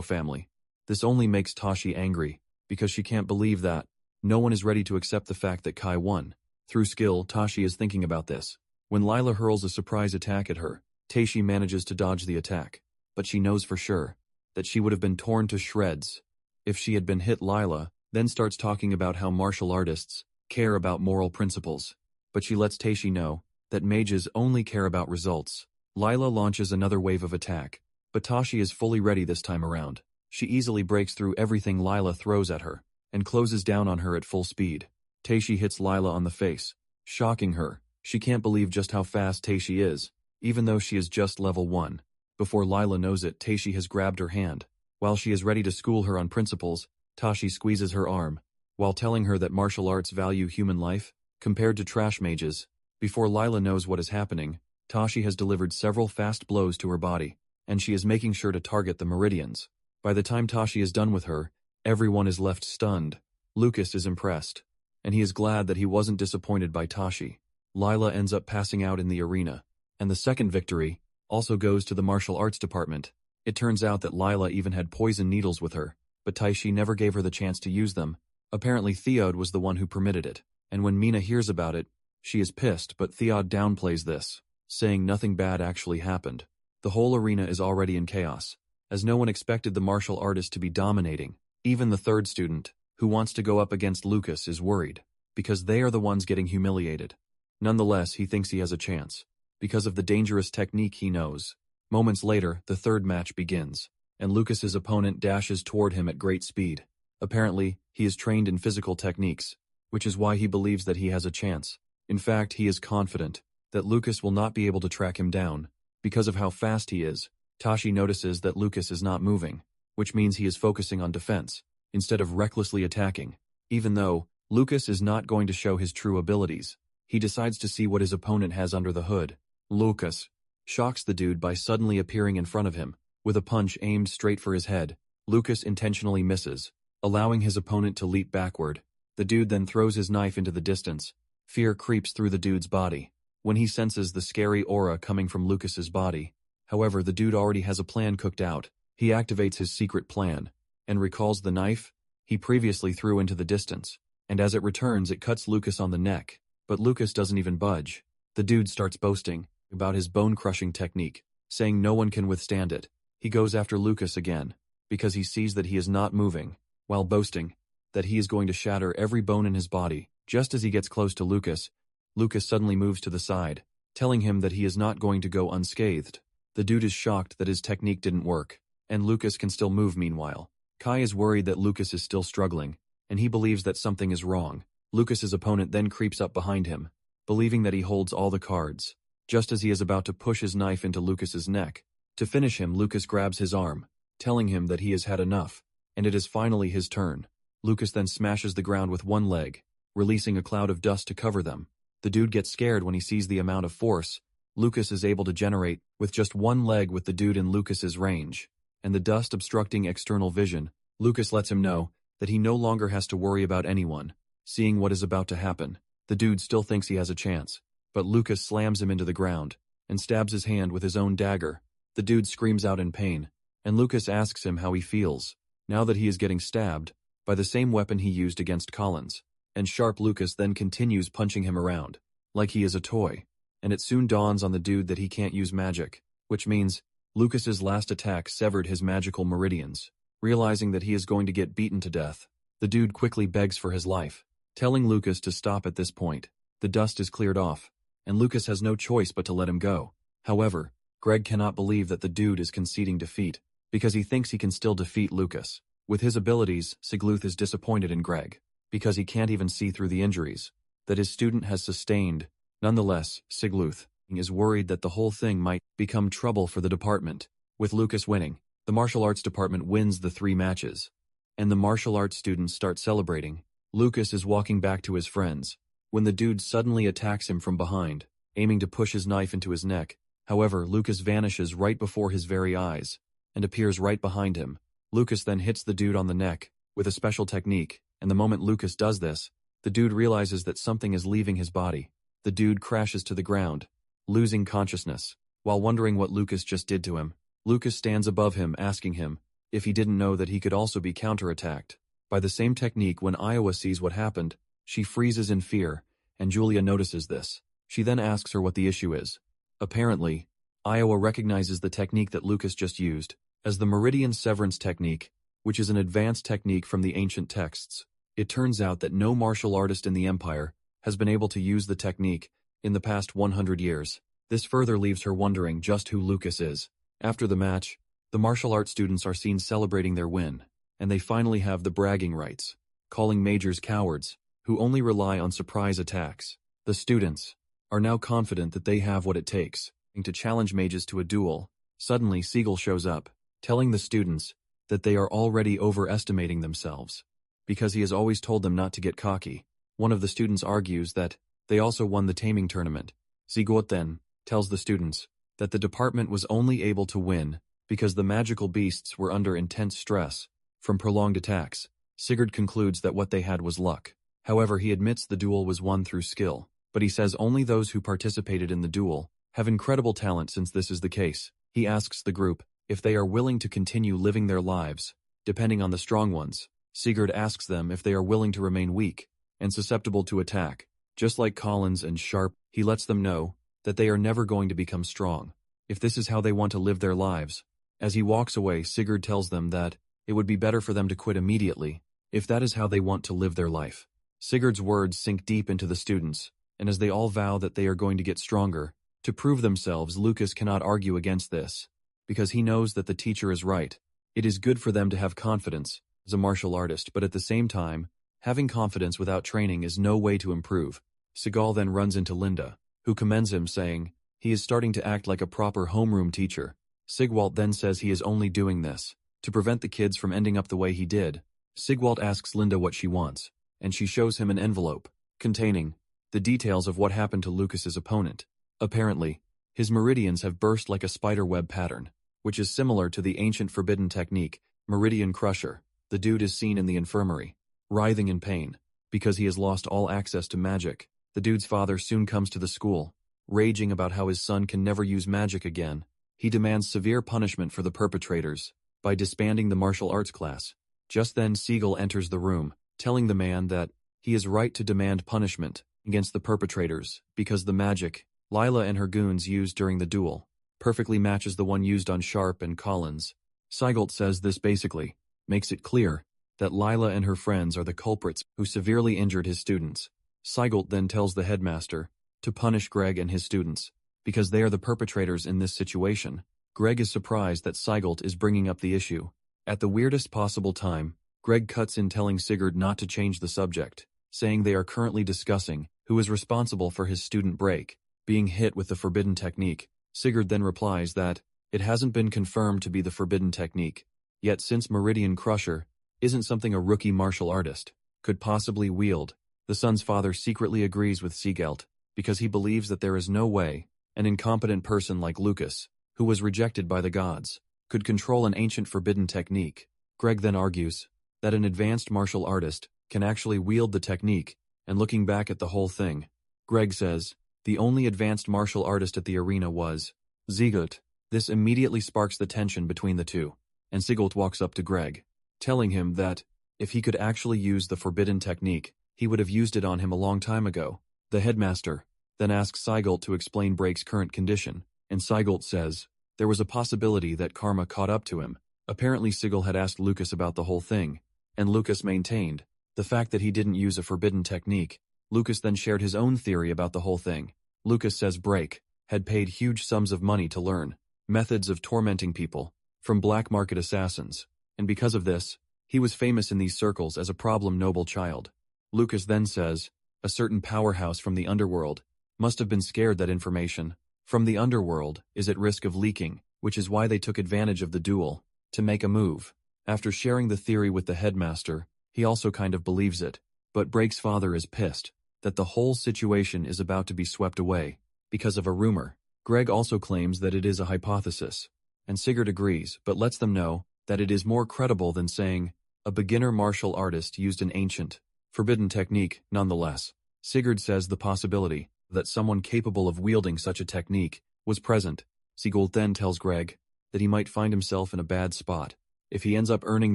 family. This only makes Tashi angry, because she can't believe that no one is ready to accept the fact that Kai won. Through skill, Tashi is thinking about this. When Lila hurls a surprise attack at her, Tashi manages to dodge the attack, but she knows for sure that she would have been torn to shreds if she had been hit. Lila then starts talking about how martial artists care about moral principles, but she lets Tashi know that mages only care about results. Lila launches another wave of attack, but Tashi is fully ready this time around. She easily breaks through everything Lila throws at her, and closes down on her at full speed. Tashi hits Lila on the face, shocking her. She can't believe just how fast Tashi is, even though she is just level 1. Before Lila knows it, Tashi has grabbed her hand. While she is ready to school her on principles, Tashi squeezes her arm, while telling her that martial arts value human life, compared to trash mages. Before Lila knows what is happening, Tashi has delivered several fast blows to her body, and she is making sure to target the meridians. By the time Tashi is done with her, everyone is left stunned. Lucas is impressed, and he is glad that he wasn't disappointed by Tashi. Lila ends up passing out in the arena, and the second victory also goes to the martial arts department. It turns out that Lila even had poison needles with her, but Tashi never gave her the chance to use them. Apparently Theod was the one who permitted it, and when Mina hears about it, she is pissed, but Theod downplays this, saying nothing bad actually happened. The whole arena is already in chaos, as no one expected the martial artist to be dominating. Even the third student, who wants to go up against Lucas, is worried, because they are the ones getting humiliated. Nonetheless, he thinks he has a chance, because of the dangerous technique he knows. Moments later, the third match begins, and Lucas's opponent dashes toward him at great speed. Apparently, he is trained in physical techniques, which is why he believes that he has a chance. In fact, he is confident that Lucas will not be able to track him down, because of how fast he is. Tashi notices that Lucas is not moving, which means he is focusing on defense, instead of recklessly attacking. Even though Lucas is not going to show his true abilities, he decides to see what his opponent has under the hood. Lucas shocks the dude by suddenly appearing in front of him, with a punch aimed straight for his head. Lucas intentionally misses, allowing his opponent to leap backward. The dude then throws his knife into the distance. Fear creeps through the dude's body when he senses the scary aura coming from Lucas's body. However, the dude already has a plan cooked out. He activates his secret plan, and recalls the knife he previously threw into the distance, and as it returns it cuts Lucas on the neck, but Lucas doesn't even budge. The dude starts boasting about his bone-crushing technique, saying no one can withstand it. He goes after Lucas again, because he sees that he is not moving, while boasting that he is going to shatter every bone in his body. Just as he gets close to Lucas, Lucas suddenly moves to the side, telling him that he is not going to go unscathed. The dude is shocked that his technique didn't work, and Lucas can still move meanwhile. Kai is worried that Lucas is still struggling, and he believes that something is wrong. Lucas's opponent then creeps up behind him, believing that he holds all the cards. Just as he is about to push his knife into Lucas's neck, to finish him, Lucas grabs his arm, telling him that he has had enough, and it is finally his turn. Lucas then smashes the ground with one leg, releasing a cloud of dust to cover them. The dude gets scared when he sees the amount of force Lucas is able to generate with just one leg with the dude in Lucas's range, and the dust obstructing external vision. Lucas lets him know that he no longer has to worry about anyone. Seeing what is about to happen, the dude still thinks he has a chance, but Lucas slams him into the ground and stabs his hand with his own dagger. The dude screams out in pain, and Lucas asks him how he feels, now that he is getting stabbed by the same weapon he used against Collins. And sharp Lucas then continues punching him around, like he is a toy. And it soon dawns on the dude that he can't use magic, which means Lucas's last attack severed his magical meridians. Realizing that he is going to get beaten to death, the dude quickly begs for his life, telling Lucas to stop at this point. The dust is cleared off, and Lucas has no choice but to let him go. However, Greg cannot believe that the dude is conceding defeat. because he thinks he can still defeat Lucas. With his abilities, Sigluth is disappointed in Greg, because he can't even see through the injuries that his student has sustained. Nonetheless, Sigluth is worried that the whole thing might become trouble for the department. With Lucas winning, the martial arts department wins the 3 matches, and the martial arts students start celebrating. Lucas is walking back to his friends when the dude suddenly attacks him from behind, aiming to push his knife into his neck. However, Lucas vanishes right before his very eyes and appears right behind him. Lucas then hits the dude on the neck with a special technique, and the moment Lucas does this, the dude realizes that something is leaving his body. The dude crashes to the ground, losing consciousness. While wondering what Lucas just did to him, Lucas stands above him asking him if he didn't know that he could also be counterattacked by the same technique. When Iowa sees what happened, she freezes in fear, and Julia notices this. She then asks her what the issue is. Apparently, Iowa recognizes the technique that Lucas just used as the meridian severance technique, which is an advanced technique from the ancient texts. It turns out that no martial artist in the Empire has been able to use the technique in the past 100 years. This further leaves her wondering just who Lucas is. After the match, the martial arts students are seen celebrating their win, and they finally have the bragging rights, calling majors cowards who only rely on surprise attacks. The students are now confident that they have what it takes to challenge mages to a duel. Suddenly, Siegel shows up, telling the students that they are already overestimating themselves, because he has always told them not to get cocky. One of the students argues that they also won the taming tournament. Siegel then tells the students that the department was only able to win because the magical beasts were under intense stress from prolonged attacks. Sigurd concludes that what they had was luck. However, he admits the duel was won through skill, but he says only those who participated in the duel have incredible talent. Since this is the case, he asks the group if they are willing to continue living their lives depending on the strong ones. Sigurd asks them if they are willing to remain weak and susceptible to attack. Just like Collins and Sharp, he lets them know that they are never going to become strong if this is how they want to live their lives. As he walks away, Sigurd tells them that it would be better for them to quit immediately if that is how they want to live their life. Sigurd's words sink deep into the students, and as they all vow that they are going to get stronger to prove themselves, Lucas cannot argue against this, because he knows that the teacher is right. It is good for them to have confidence as a martial artist, but at the same time, having confidence without training is no way to improve. Seagal then runs into Linda, who commends him, saying he is starting to act like a proper homeroom teacher. Sigwalt then says he is only doing this to prevent the kids from ending up the way he did. Sigwalt asks Linda what she wants, and she shows him an envelope containing the details of what happened to Lucas's opponent. Apparently, his meridians have burst like a spiderweb pattern, which is similar to the ancient forbidden technique, Meridian Crusher. The dude is seen in the infirmary, writhing in pain, because he has lost all access to magic. The dude's father soon comes to the school, raging about how his son can never use magic again. He demands severe punishment for the perpetrators by disbanding the martial arts class. Just then Siegel enters the room, telling the man that he is right to demand punishment against the perpetrators because the magic Lila and her goons used during the duel perfectly matches the one used on Sharp and Collins. Siegel says this basically makes it clear that Lila and her friends are the culprits who severely injured his students. Siegel then tells the headmaster to punish Greg and his students because they are the perpetrators in this situation. Greg is surprised that Siegel is bringing up the issue. At the weirdest possible time, Greg cuts in, telling Sigurd not to change the subject, saying they are currently discussing who is responsible for his student break being hit with the forbidden technique. Sigurd then replies that it hasn't been confirmed to be the forbidden technique, yet since Meridian Crusher isn't something a rookie martial artist could possibly wield, the son's father secretly agrees with Siegelt because he believes that there is no way an incompetent person like Lucas, who was rejected by the gods, could control an ancient forbidden technique. Greg then argues that an advanced martial artist can actually wield the technique, and looking back at the whole thing, Greg says the only advanced martial artist at the arena was Siegelt. This immediately sparks the tension between the two, and Siegelt walks up to Greg, telling him that if he could actually use the forbidden technique, he would have used it on him a long time ago. The headmaster then asks Siegelt to explain Break's current condition, and Siegelt says there was a possibility that karma caught up to him. Apparently Siegel had asked Lucas about the whole thing, and Lucas maintained the fact that he didn't use a forbidden technique. Lucas then shared his own theory about the whole thing. Lucas says Break had paid huge sums of money to learn methods of tormenting people from black market assassins, and because of this, he was famous in these circles as a problem noble child. Lucas then says, a certain powerhouse from the underworld must have been scared that information from the underworld is at risk of leaking, which is why they took advantage of the duel to make a move. After sharing the theory with the headmaster, he also kind of believes it, but Brake's father is pissed that the whole situation is about to be swept away because of a rumor. Greg also claims that it is a hypothesis, and Sigurd agrees but lets them know that it is more credible than saying a beginner martial artist used an ancient, forbidden technique. Nonetheless, Sigurd says the possibility that someone capable of wielding such a technique was present. Sigurd then tells Greg that he might find himself in a bad spot if he ends up earning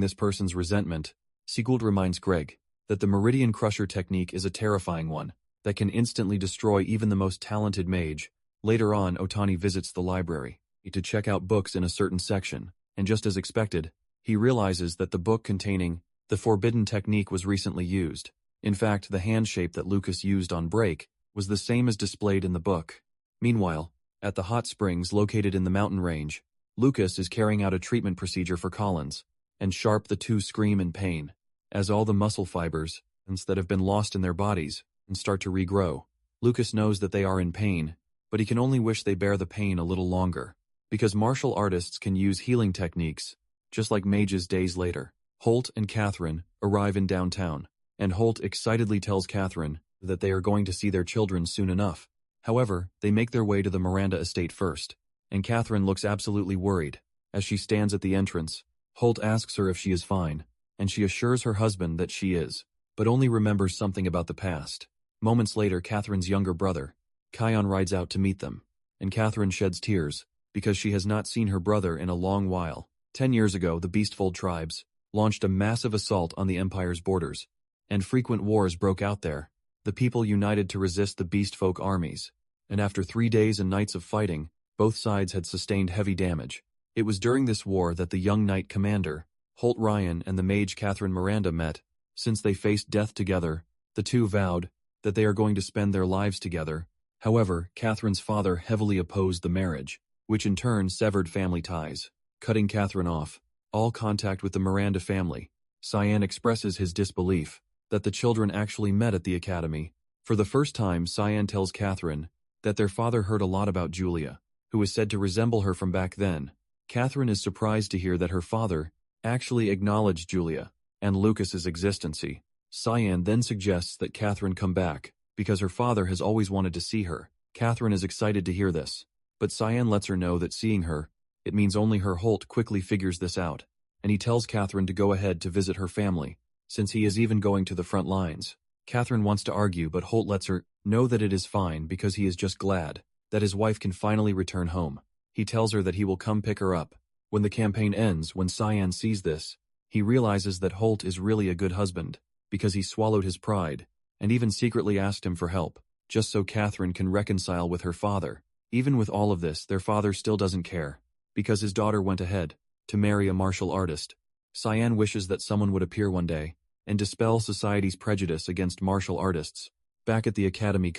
this person's resentment. Sigurd reminds Greg that the Meridian Crusher technique is a terrifying one that can instantly destroy even the most talented mage. Later on, Otani visits the library to check out books in a certain section, and just as expected, he realizes that the book containing the forbidden technique was recently used. In fact, the hand shape that Lucas used on Brake was the same as displayed in the book. Meanwhile, at the hot springs located in the mountain range, Lucas is carrying out a treatment procedure for Collins, and Sharp the two scream in pain, as all the muscle fibers that have been lost in their bodies and start to regrow. Lucas knows that they are in pain, but he can only wish they bear the pain a little longer, because martial artists can use healing techniques, just like mages. Days later, Holt and Catherine arrive in downtown, and Holt excitedly tells Catherine that they are going to see their children soon enough. However, they make their way to the Miranda estate first, and Catherine looks absolutely worried. As she stands at the entrance, Holt asks her if she is fine, and she assures her husband that she is, but only remembers something about the past. Moments later, Catherine's younger brother, Kion, rides out to meet them, and Catherine sheds tears because she has not seen her brother in a long while. 10 years ago, the Beastfold tribes launched a massive assault on the Empire's borders, and frequent wars broke out there. The people united to resist the Beastfolk armies, and after 3 days and nights of fighting, both sides had sustained heavy damage. It was during this war that the young knight commander, Holt Ryan, and the mage Catherine Miranda met. Since they faced death together, the two vowed that they are going to spend their lives together. However, Catherine's father heavily opposed the marriage, which in turn severed family ties, cutting Catherine off all contact with the Miranda family. Cyan expresses his disbelief that the children actually met at the academy. For the first time, Cyan tells Catherine that their father heard a lot about Julia, who is said to resemble her from back then. Catherine is surprised to hear that her father actually acknowledged Julia and Lucas's existence. Cyan then suggests that Catherine come back because her father has always wanted to see her. Catherine is excited to hear this, but Cyan lets her know that seeing her, it means only her. Holt quickly figures this out, and he tells Catherine to go ahead to visit her family, since he is even going to the front lines. Catherine wants to argue, but Holt lets her know that it is fine because he is just glad that his wife can finally return home. He tells her that he will come pick her up when the campaign ends. When Cyan sees this, he realizes that Holt is really a good husband because he swallowed his pride and even secretly asked him for help, just so Catherine can reconcile with her father. Even with all of this, their father still doesn't care, because his daughter went ahead to marry a martial artist. Cyan wishes that someone would appear one day and dispel society's prejudice against martial artists. Back at the academy,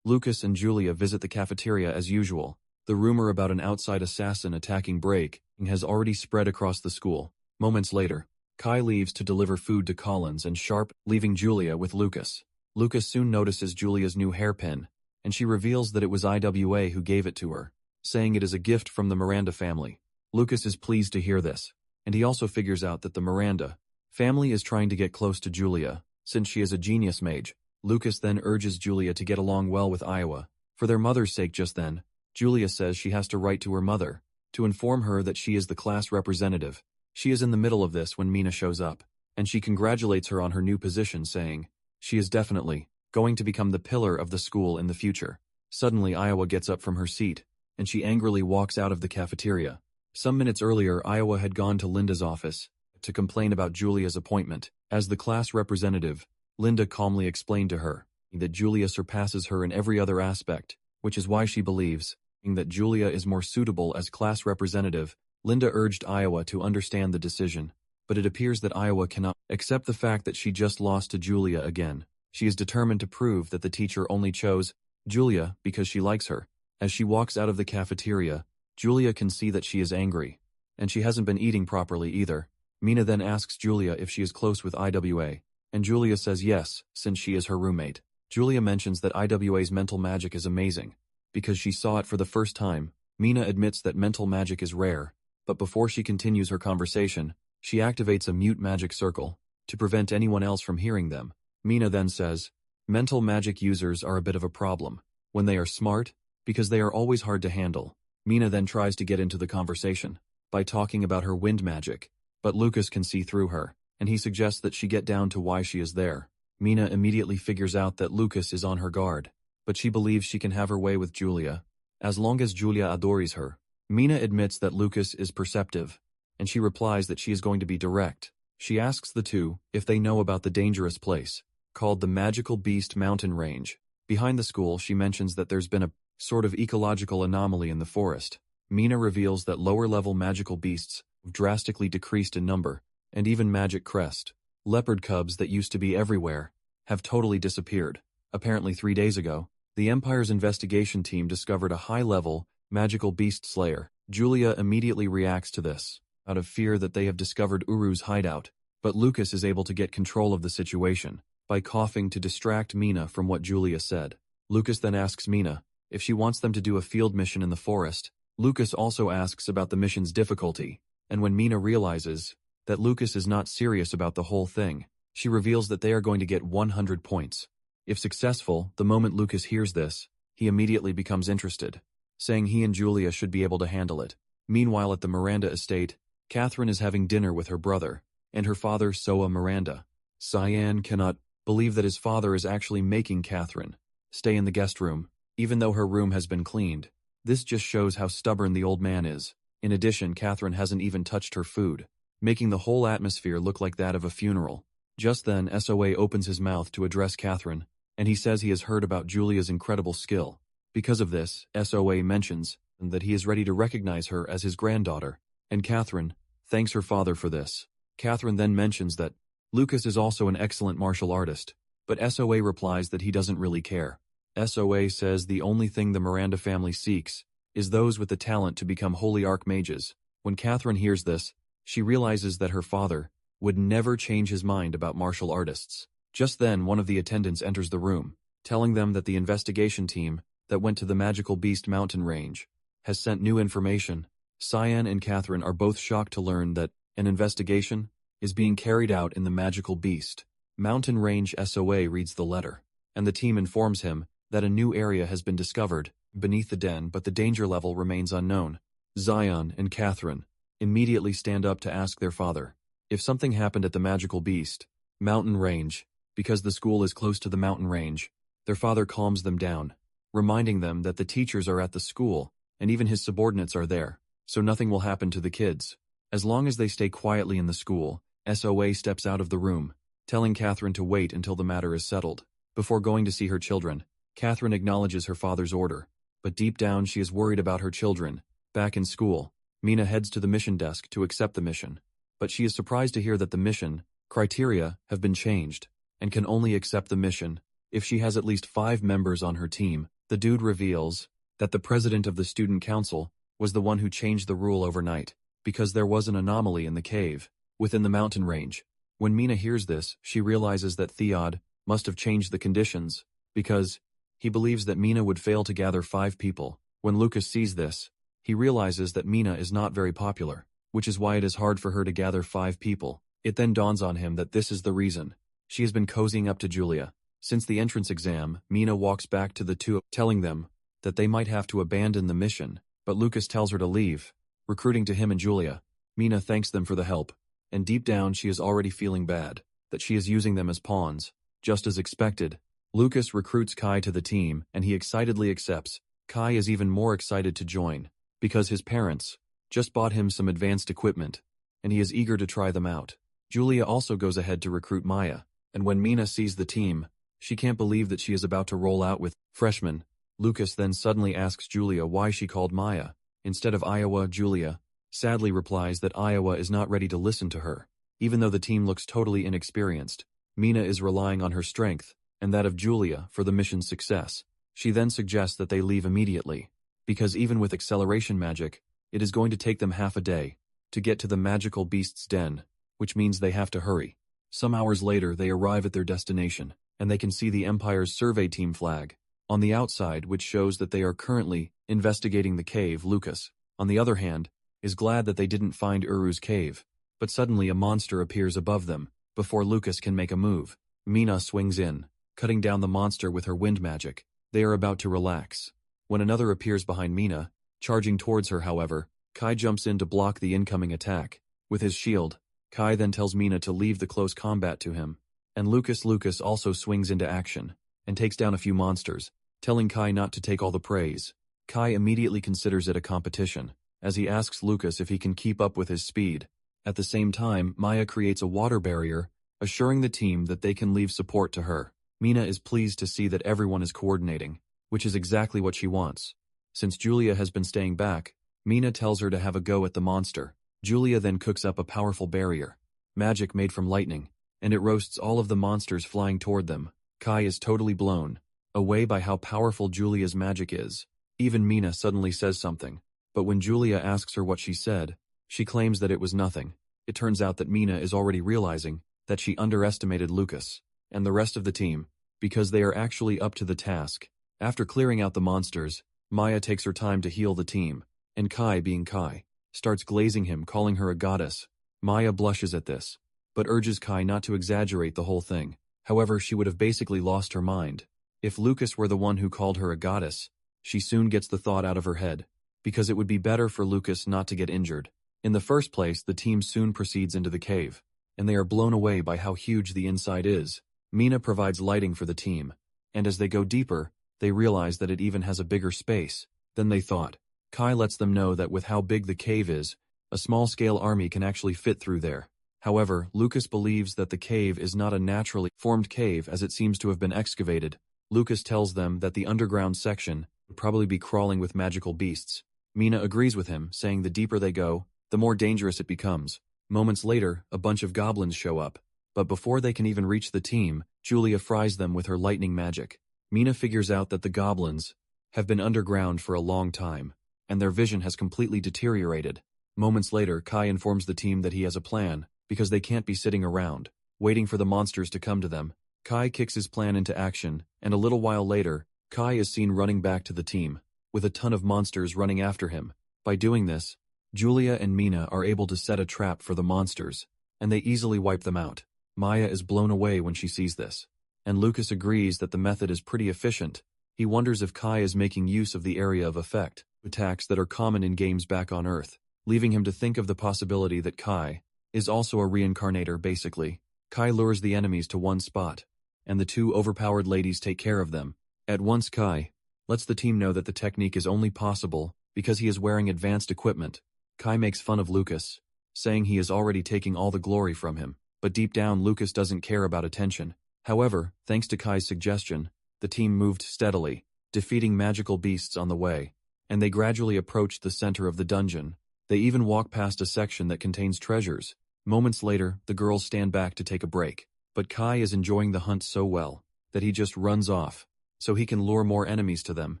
Lucas and Julia visit the cafeteria as usual. The rumor about an outside assassin attacking Brake has already spread across the school. Moments later, Kai leaves to deliver food to Collins and Sharp, leaving Julia with Lucas. Lucas soon notices Julia's new hairpin, and she reveals that it was IWA who gave it to her, saying it is a gift from the Miranda family. Lucas is pleased to hear this, and he also figures out that the Miranda family is trying to get close to Julia, since she is a genius mage. Lucas then urges Julia to get along well with Iowa, for their mother's sake. Just then, Julia says she has to write to her mother to inform her that she is the class representative. She is in the middle of this when Mina shows up, and she congratulates her on her new position, saying she is definitely going to become the pillar of the school in the future. Suddenly, Iowa gets up from her seat, and she angrily walks out of the cafeteria. Some minutes earlier, Iowa had gone to Linda's office to complain about Julia's appointment. As the class representative, Linda calmly explained to her that Julia surpasses her in every other aspect, which is why she believes that Julia is more suitable as class representative. Linda urged Iowa to understand the decision, but it appears that Iowa cannot accept the fact that she just lost to Julia again. She is determined to prove that the teacher only chose Julia because she likes her. As she walks out of the cafeteria, Julia can see that she is angry, and she hasn't been eating properly either. Mina then asks Julia if she is close with IWA, and Julia says yes, since she is her roommate. Julia mentions that IWA's mental magic is amazing, because she saw it for the first time. Mina admits that mental magic is rare, but before she continues her conversation, she activates a mute magic circle to prevent anyone else from hearing them. Mina then says, mental magic users are a bit of a problem when they are smart, because they are always hard to handle. Mina then tries to get into the conversation by talking about her wind magic, but Lucas can see through her, and he suggests that she get down to why she is there. Mina immediately figures out that Lucas is on her guard, but she believes she can have her way with Julia, as long as Julia adores her. Mina admits that Lucas is perceptive, and she replies that she is going to be direct. She asks the two if they know about the dangerous place, called the Magical Beast Mountain Range. Behind the school, she mentions that there's been a sort of ecological anomaly in the forest. Mina reveals that lower-level magical beasts have drastically decreased in number, and even Magic Crest, leopard cubs that used to be everywhere, have totally disappeared. Apparently 3 days ago, the Empire's investigation team discovered a high-level, magical beast slayer. Julia immediately reacts to this, out of fear that they have discovered Uru's hideout, but Lucas is able to get control of the situation by coughing to distract Mina from what Julia said. Lucas then asks Mina if she wants them to do a field mission in the forest. Lucas also asks about the mission's difficulty, and when Mina realizes that Lucas is not serious about the whole thing, she reveals that they are going to get 100 points. If successful, the moment Lucas hears this, he immediately becomes interested, saying he and Julia should be able to handle it. Meanwhile, at the Miranda estate, Catherine is having dinner with her brother and her father, Soa Miranda. Cyan cannot believe that his father is actually making Catherine stay in the guest room, even though her room has been cleaned. This just shows how stubborn the old man is. In addition, Catherine hasn't even touched her food, making the whole atmosphere look like that of a funeral. Just then, SOA opens his mouth to address Catherine, and he says he has heard about Julia's incredible skill. Because of this, SOA mentions that he is ready to recognize her as his granddaughter, and Catherine thanks her father for this. Catherine then mentions that Lucas is also an excellent martial artist, but SOA replies that he doesn't really care. SOA says the only thing the Miranda family seeks is those with the talent to become holy archmages. When Catherine hears this, she realizes that her father would never change his mind about martial artists. Just then, one of the attendants enters the room, telling them that the investigation team that went to the Magical Beast Mountain Range has sent new information. Cyan and Catherine are both shocked to learn that an investigation is being carried out in the Magical Beast Mountain Range. SOA reads the letter, and the team informs him that a new area has been discovered beneath the den, but the danger level remains unknown. Zion and Catherine immediately stand up to ask their father if something happened at the Magical Beast Mountain Range, because the school is close to the mountain range. Their father calms them down, reminding them that the teachers are at the school, and even his subordinates are there, so nothing will happen to the kids. As long as they stay quietly in the school, SOA steps out of the room, telling Catherine to wait until the matter is settled. Before going to see her children, Catherine acknowledges her father's order, but deep down she is worried about her children. Back in school, Mina heads to the mission desk to accept the mission, but she is surprised to hear that the mission criteria have been changed, and can only accept the mission if she has at least 5 members on her team. The dude reveals that the president of the student council was the one who changed the rule overnight, because there was an anomaly in the cave within the mountain range. When Mina hears this, she realizes that Theod must have changed the conditions, because he believes that Mina would fail to gather 5 people. When Lucas sees this, he realizes that Mina is not very popular, which is why it is hard for her to gather 5 people. It then dawns on him that this is the reason. She has been cozying up to Julia. Since the entrance exam, Mina walks back to the two, telling them that they might have to abandon the mission, but Lucas tells her to leave, recruiting to him and Julia. Mina thanks them for the help, and deep down she is already feeling bad that she is using them as pawns. Just as expected, Lucas recruits Kai to the team, and he excitedly accepts. Kai is even more excited to join, because his parents just bought him some advanced equipment, and he is eager to try them out. Julia also goes ahead to recruit Maya, and when Mina sees the team, she can't believe that she is about to roll out with freshmen. Lucas then suddenly asks Julia why she called Maya instead of Iowa. Julia sadly replies that Iowa is not ready to listen to her. Even though the team looks totally inexperienced, Mina is relying on her strength and that of Julia for the mission's success. She then suggests that they leave immediately, because even with acceleration magic, it is going to take them half a day. to get to the magical beast's den, which means they have to hurry. Some hours later they arrive at their destination, and they can see the Empire's survey team flag on the outside, which shows that they are currently investigating the cave. Lucas, on the other hand, is glad that they didn't find Uru's cave, but suddenly a monster appears above them. Before Lucas can make a move, Mina swings in, cutting down the monster with her wind magic. They are about to relax when another appears behind Mina, charging towards her. However, Kai jumps in to block the incoming attack with his shield. Kai then tells Mina to leave the close combat to him, and Lucas also swings into action and takes down a few monsters, telling Kai not to take all the praise. Kai immediately considers it a competition, as he asks Lucas if he can keep up with his speed. At the same time, Maya creates a water barrier, assuring the team that they can leave support to her. Mina is pleased to see that everyone is coordinating, which is exactly what she wants. Since Julia has been staying back, Mina tells her to have a go at the monster. Julia then cooks up a powerful barrier, magic made from lightning, and it roasts all of the monsters flying toward them. Kai is totally blown away by how powerful Julia's magic is. Even Mina suddenly says something, but when Julia asks her what she said, she claims that it was nothing. It turns out that Mina is already realizing that she underestimated Lucas and the rest of the team, because they are actually up to the task. After clearing out the monsters, Maya takes her time to heal the team, and Kai, being Kai, starts glazing him, calling her a goddess. Maya blushes at this, but urges Kai not to exaggerate the whole thing. However, she would have basically lost her mind if Lucas were the one who called her a goddess. She soon gets the thought out of her head, because it would be better for Lucas not to get injured. In the first place, the team soon proceeds into the cave, and they are blown away by how huge the inside is. Mina provides lighting for the team, and as they go deeper, they realize that it even has a bigger space than they thought. Kai lets them know that with how big the cave is, a small-scale army can actually fit through there. However, Lucas believes that the cave is not a naturally formed cave, as it seems to have been excavated. Lucas tells them that the underground section would probably be crawling with magical beasts. Mina agrees with him, saying the deeper they go, the more dangerous it becomes. Moments later, a bunch of goblins show up, but before they can even reach the team, Julia fries them with her lightning magic. Mina figures out that the goblins have been underground for a long time, and their vision has completely deteriorated. Moments later, Kai informs the team that he has a plan, because they can't be sitting around, waiting for the monsters to come to them. Kai kicks his plan into action, and a little while later, Kai is seen running back to the team, with a ton of monsters running after him. By doing this, Julia and Mina are able to set a trap for the monsters, and they easily wipe them out. Maya is blown away when she sees this, and Lucas agrees that the method is pretty efficient. He wonders if Kai is making use of the area of effect attacks that are common in games back on Earth, leaving him to think of the possibility that Kai is also a reincarnator. Basically, Kai lures the enemies to one spot, and the two overpowered ladies take care of them. At once, Kai lets the team know that the technique is only possible because he is wearing advanced equipment. Kai makes fun of Lucas, saying he is already taking all the glory from him, but deep down Lucas doesn't care about attention. However, thanks to Kai's suggestion, the team moved steadily, defeating magical beasts on the way, and they gradually approached the center of the dungeon. They even walk past a section that contains treasures. Moments later, the girls stand back to take a break, but Kai is enjoying the hunt so well that he just runs off, so he can lure more enemies to them.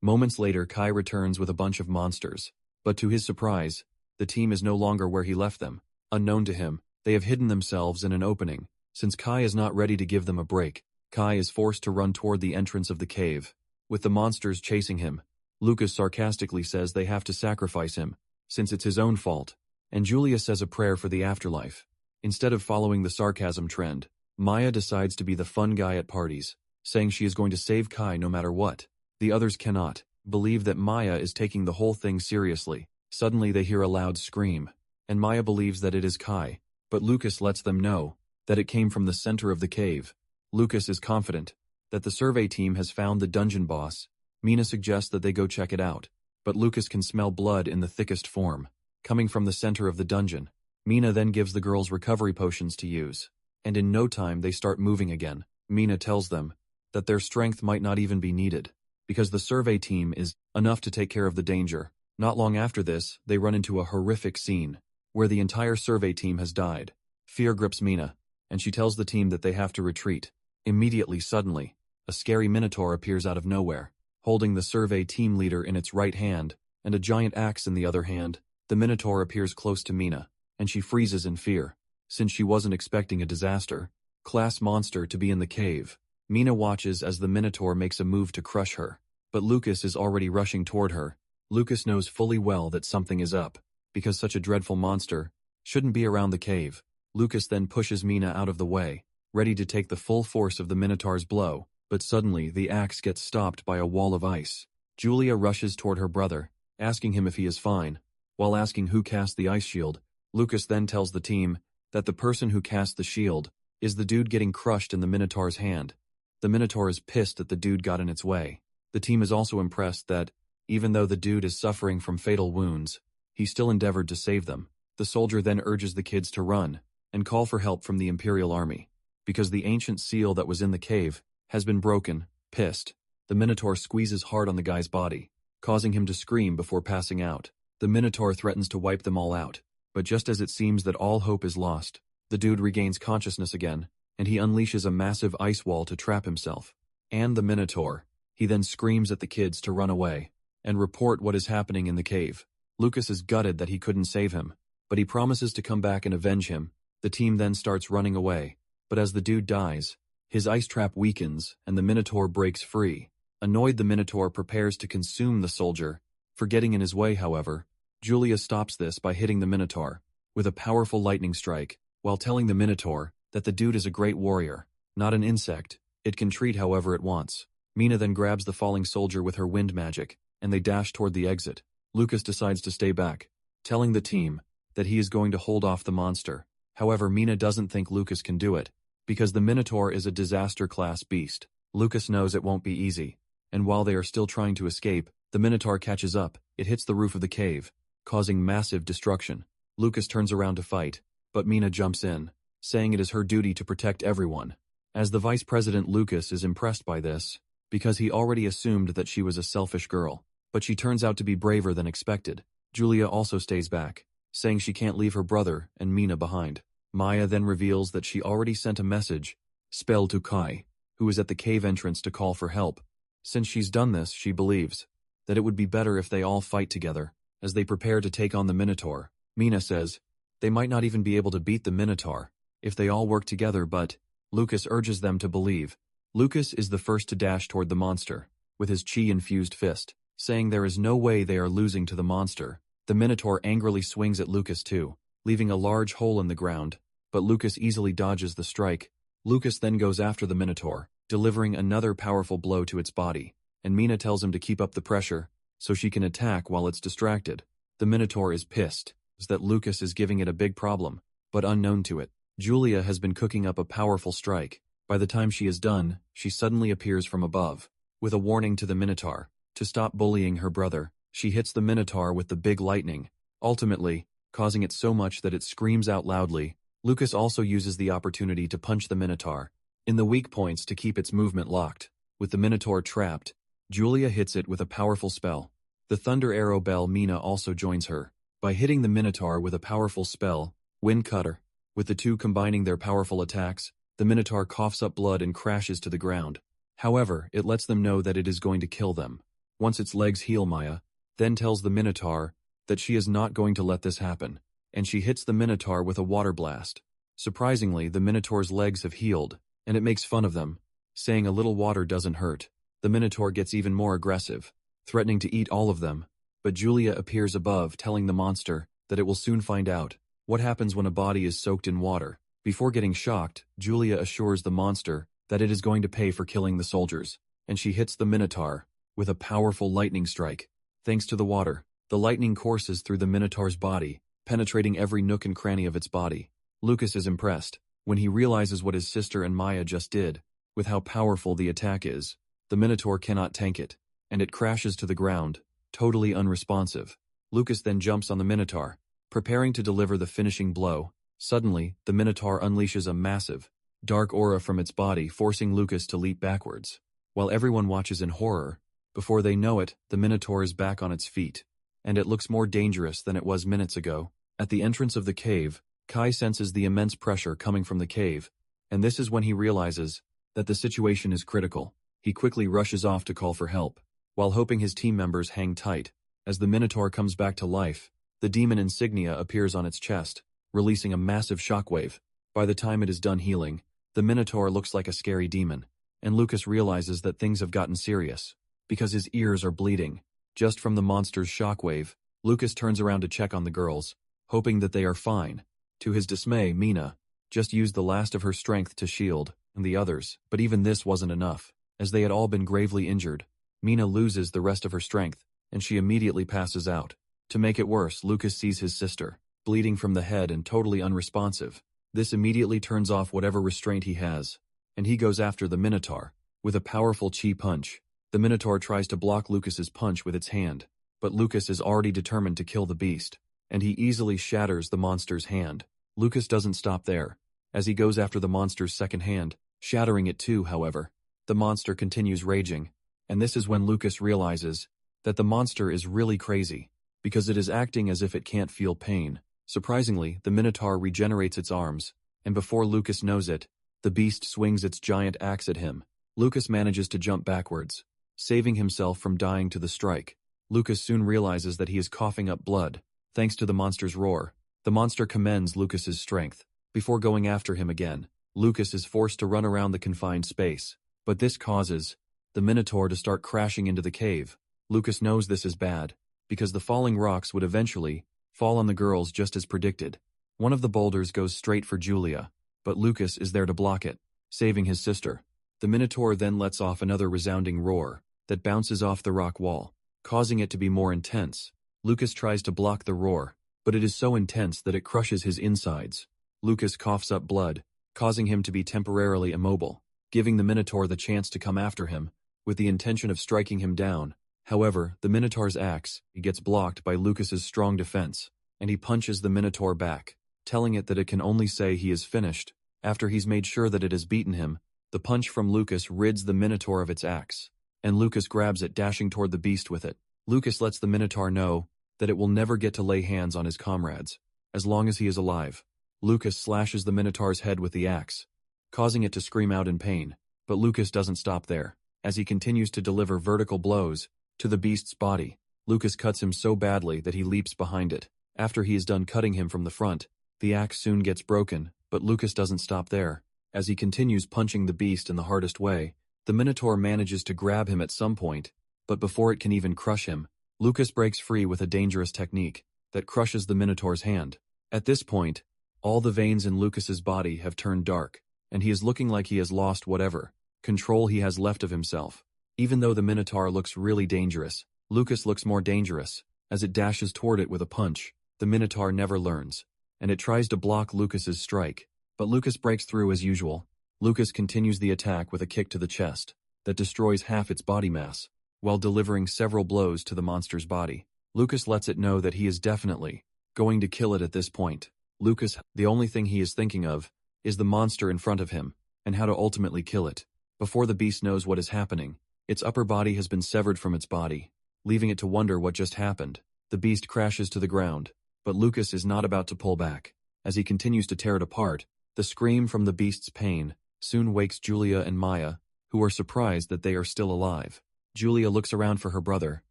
Moments later, Kai returns with a bunch of monsters, but to his surprise, the team is no longer where he left them. Unknown to him, they have hidden themselves in an opening. Since Kai is not ready to give them a break, Kai is forced to run toward the entrance of the cave, with the monsters chasing him. Lucas sarcastically says they have to sacrifice him, since it's his own fault, and Julia says a prayer for the afterlife. Instead of following the sarcasm trend, Maya decides to be the fun guy at parties, saying she is going to save Kai no matter what. The others cannot believe that Maya is taking the whole thing seriously. Suddenly they hear a loud scream, and Maya believes that it is Kai, but Lucas lets them know that it came from the center of the cave. Lucas is confident that the survey team has found the dungeon boss. Mina suggests that they go check it out, but Lucas can smell blood in the thickest form, coming from the center of the dungeon. Mina then gives the girls recovery potions to use, and in no time they start moving again. Mina tells them that their strength might not even be needed, because the survey team is enough to take care of the danger. Not long after this, they run into a horrific scene, where the entire survey team has died. Fear grips Mina, and she tells the team that they have to retreat. Immediately, suddenly, a scary minotaur appears out of nowhere, holding the survey team leader in its right hand, and a giant axe in the other hand. The minotaur appears close to Mina, and she freezes in fear, since she wasn't expecting a disaster class monster to be in the cave. Mina watches as the Minotaur makes a move to crush her, but Lucas is already rushing toward her. Lucas knows fully well that something is up, because such a dreadful monster shouldn't be around the cave. Lucas then pushes Mina out of the way, ready to take the full force of the Minotaur's blow, but suddenly the axe gets stopped by a wall of ice. Julia rushes toward her brother, asking him if he is fine. While asking who cast the ice shield, Lucas then tells the team that the person who cast the shield is the dude getting crushed in the Minotaur's hand. The Minotaur is pissed that the dude got in its way. The team is also impressed that, even though the dude is suffering from fatal wounds, he still endeavored to save them. The soldier then urges the kids to run and call for help from the Imperial Army, because the ancient seal that was in the cave has been broken. Pissed, the Minotaur squeezes hard on the guy's body, causing him to scream before passing out. The Minotaur threatens to wipe them all out, but just as it seems that all hope is lost, the dude regains consciousness again, and he unleashes a massive ice wall to trap himself and the Minotaur. He then screams at the kids to run away and report what is happening in the cave. Lucas is gutted that he couldn't save him, but he promises to come back and avenge him. The team then starts running away, but as the dude dies, his ice trap weakens and the Minotaur breaks free. Annoyed, the Minotaur prepares to consume the soldier. For getting in his way, however, Julia stops this by hitting the Minotaur with a powerful lightning strike, while telling the Minotaur that the dude is a great warrior, not an insect. It can treat however it wants. Mina then grabs the falling soldier with her wind magic, and they dash toward the exit. Lucas decides to stay back, telling the team that he is going to hold off the monster. However, Mina doesn't think Lucas can do it, because the Minotaur is a disaster-class beast. Lucas knows it won't be easy, and while they are still trying to escape, the Minotaur catches up. It hits the roof of the cave, causing massive destruction. Lucas turns around to fight, but Mina jumps in, saying it is her duty to protect everyone. As the Vice President, Lucas is impressed by this, because he already assumed that she was a selfish girl, but she turns out to be braver than expected. Julia also stays back, saying she can't leave her brother and Mina behind. Maya then reveals that she already sent a message, spell to Kai, who is at the cave entrance to call for help. Since she's done this, she believes that it would be better if they all fight together. As they prepare to take on the Minotaur, Mina says they might not even be able to beat the Minotaur if they all work together, but Lucas urges them to believe. Lucas is the first to dash toward the monster, with his chi-infused fist, saying there is no way they are losing to the monster. The Minotaur angrily swings at Lucas too, leaving a large hole in the ground, but Lucas easily dodges the strike. Lucas then goes after the Minotaur, delivering another powerful blow to its body, and Mina tells him to keep up the pressure, so she can attack while it's distracted. The Minotaur is pissed that Lucas is giving it a big problem, but unknown to it, Julia has been cooking up a powerful strike. By the time she is done, she suddenly appears from above, with a warning to the Minotaur to stop bullying her brother. She hits the Minotaur with the big lightning, ultimately causing it so much that it screams out loudly. Lucas also uses the opportunity to punch the Minotaur in the weak points to keep its movement locked. With the Minotaur trapped, Julia hits it with a powerful spell. The Thunder Arrow Bell. Mina also joins her by hitting the Minotaur with a powerful spell, Wind Cutter. With the two combining their powerful attacks, the Minotaur coughs up blood and crashes to the ground. However, it lets them know that it is going to kill them. Once its legs heal, Maya then tells the Minotaur that she is not going to let this happen, and she hits the Minotaur with a water blast. Surprisingly, the Minotaur's legs have healed, and it makes fun of them, saying a little water doesn't hurt. The Minotaur gets even more aggressive, threatening to eat all of them, but Julia appears above, telling the monster that it will soon find out what happens when a body is soaked in water. Before getting shocked, Julia assures the monster that it is going to pay for killing the soldiers, and she hits the Minotaur with a powerful lightning strike. Thanks to the water, the lightning courses through the Minotaur's body, penetrating every nook and cranny of its body. Lucas is impressed when he realizes what his sister and Maya just did, with how powerful the attack is. The Minotaur cannot tank it, and it crashes to the ground, totally unresponsive. Lucas then jumps on the Minotaur, preparing to deliver the finishing blow. Suddenly, the Minotaur unleashes a massive, dark aura from its body, forcing Lucas to leap backwards. While everyone watches in horror, before they know it, the Minotaur is back on its feet, and it looks more dangerous than it was minutes ago. At the entrance of the cave, Kai senses the immense pressure coming from the cave, and this is when he realizes that the situation is critical. He quickly rushes off to call for help, while hoping his team members hang tight. As the Minotaur comes back to life, the demon insignia appears on its chest, releasing a massive shockwave. By the time it is done healing, the Minotaur looks like a scary demon, and Lucas realizes that things have gotten serious, because his ears are bleeding. Just from the monster's shockwave, Lucas turns around to check on the girls, hoping that they are fine. To his dismay, Mina just used the last of her strength to shield and the others, but even this wasn't enough, as they had all been gravely injured. Mina loses the rest of her strength, and she immediately passes out. To make it worse, Lucas sees his sister, bleeding from the head and totally unresponsive. This immediately turns off whatever restraint he has, and he goes after the Minotaur. With a powerful chi punch, the Minotaur tries to block Lucas's punch with its hand, but Lucas is already determined to kill the beast, and he easily shatters the monster's hand. Lucas doesn't stop there, as he goes after the monster's second hand, shattering it too. However, the monster continues raging, and this is when Lucas realizes that the monster is really crazy, because it is acting as if it can't feel pain. Surprisingly, the Minotaur regenerates its arms, and before Lucas knows it, the beast swings its giant axe at him. Lucas manages to jump backwards, saving himself from dying to the strike. Lucas soon realizes that he is coughing up blood, thanks to the monster's roar. The monster commends Lucas's strength. Before going after him again, Lucas is forced to run around the confined space, but this causes the Minotaur to start crashing into the cave. Lucas knows this is bad, because the falling rocks would eventually fall on the girls just as predicted. One of the boulders goes straight for Julia, but Lucas is there to block it, saving his sister. The Minotaur then lets off another resounding roar that bounces off the rock wall, causing it to be more intense. Lucas tries to block the roar, but it is so intense that it crushes his insides. Lucas coughs up blood, causing him to be temporarily immobile, giving the Minotaur the chance to come after him, with the intention of striking him down. However, the Minotaur's axe gets blocked by Lucas's strong defense, and he punches the Minotaur back, telling it that it can only say he is finished. After he's made sure that it has beaten him, the punch from Lucas rids the Minotaur of its axe, and Lucas grabs it, dashing toward the beast with it. Lucas lets the Minotaur know that it will never get to lay hands on his comrades, as long as he is alive. Lucas slashes the Minotaur's head with the axe, causing it to scream out in pain, but Lucas doesn't stop there. As he continues to deliver vertical blows to the beast's body, Lucas cuts him so badly that he leaps behind it. After he is done cutting him from the front, the axe soon gets broken, but Lucas doesn't stop there. As he continues punching the beast in the hardest way, the Minotaur manages to grab him at some point, but before it can even crush him, Lucas breaks free with a dangerous technique that crushes the Minotaur's hand. At this point, all the veins in Lucas's body have turned dark, and he is looking like he has lost whatever control he has left of himself. Even though the Minotaur looks really dangerous, Lucas looks more dangerous. As it dashes toward it with a punch, the Minotaur never learns, and it tries to block Lucas's strike, but Lucas breaks through as usual. Lucas continues the attack with a kick to the chest that destroys half its body mass, while delivering several blows to the monster's body. Lucas lets it know that he is definitely going to kill it at this point. The only thing he is thinking of is the monster in front of him, and how to ultimately kill it. Before the beast knows what is happening, its upper body has been severed from its body, leaving it to wonder what just happened. The beast crashes to the ground, but Lucas is not about to pull back. As he continues to tear it apart, the scream from the beast's pain soon wakes Julia and Maya, who are surprised that they are still alive. Julia looks around for her brother,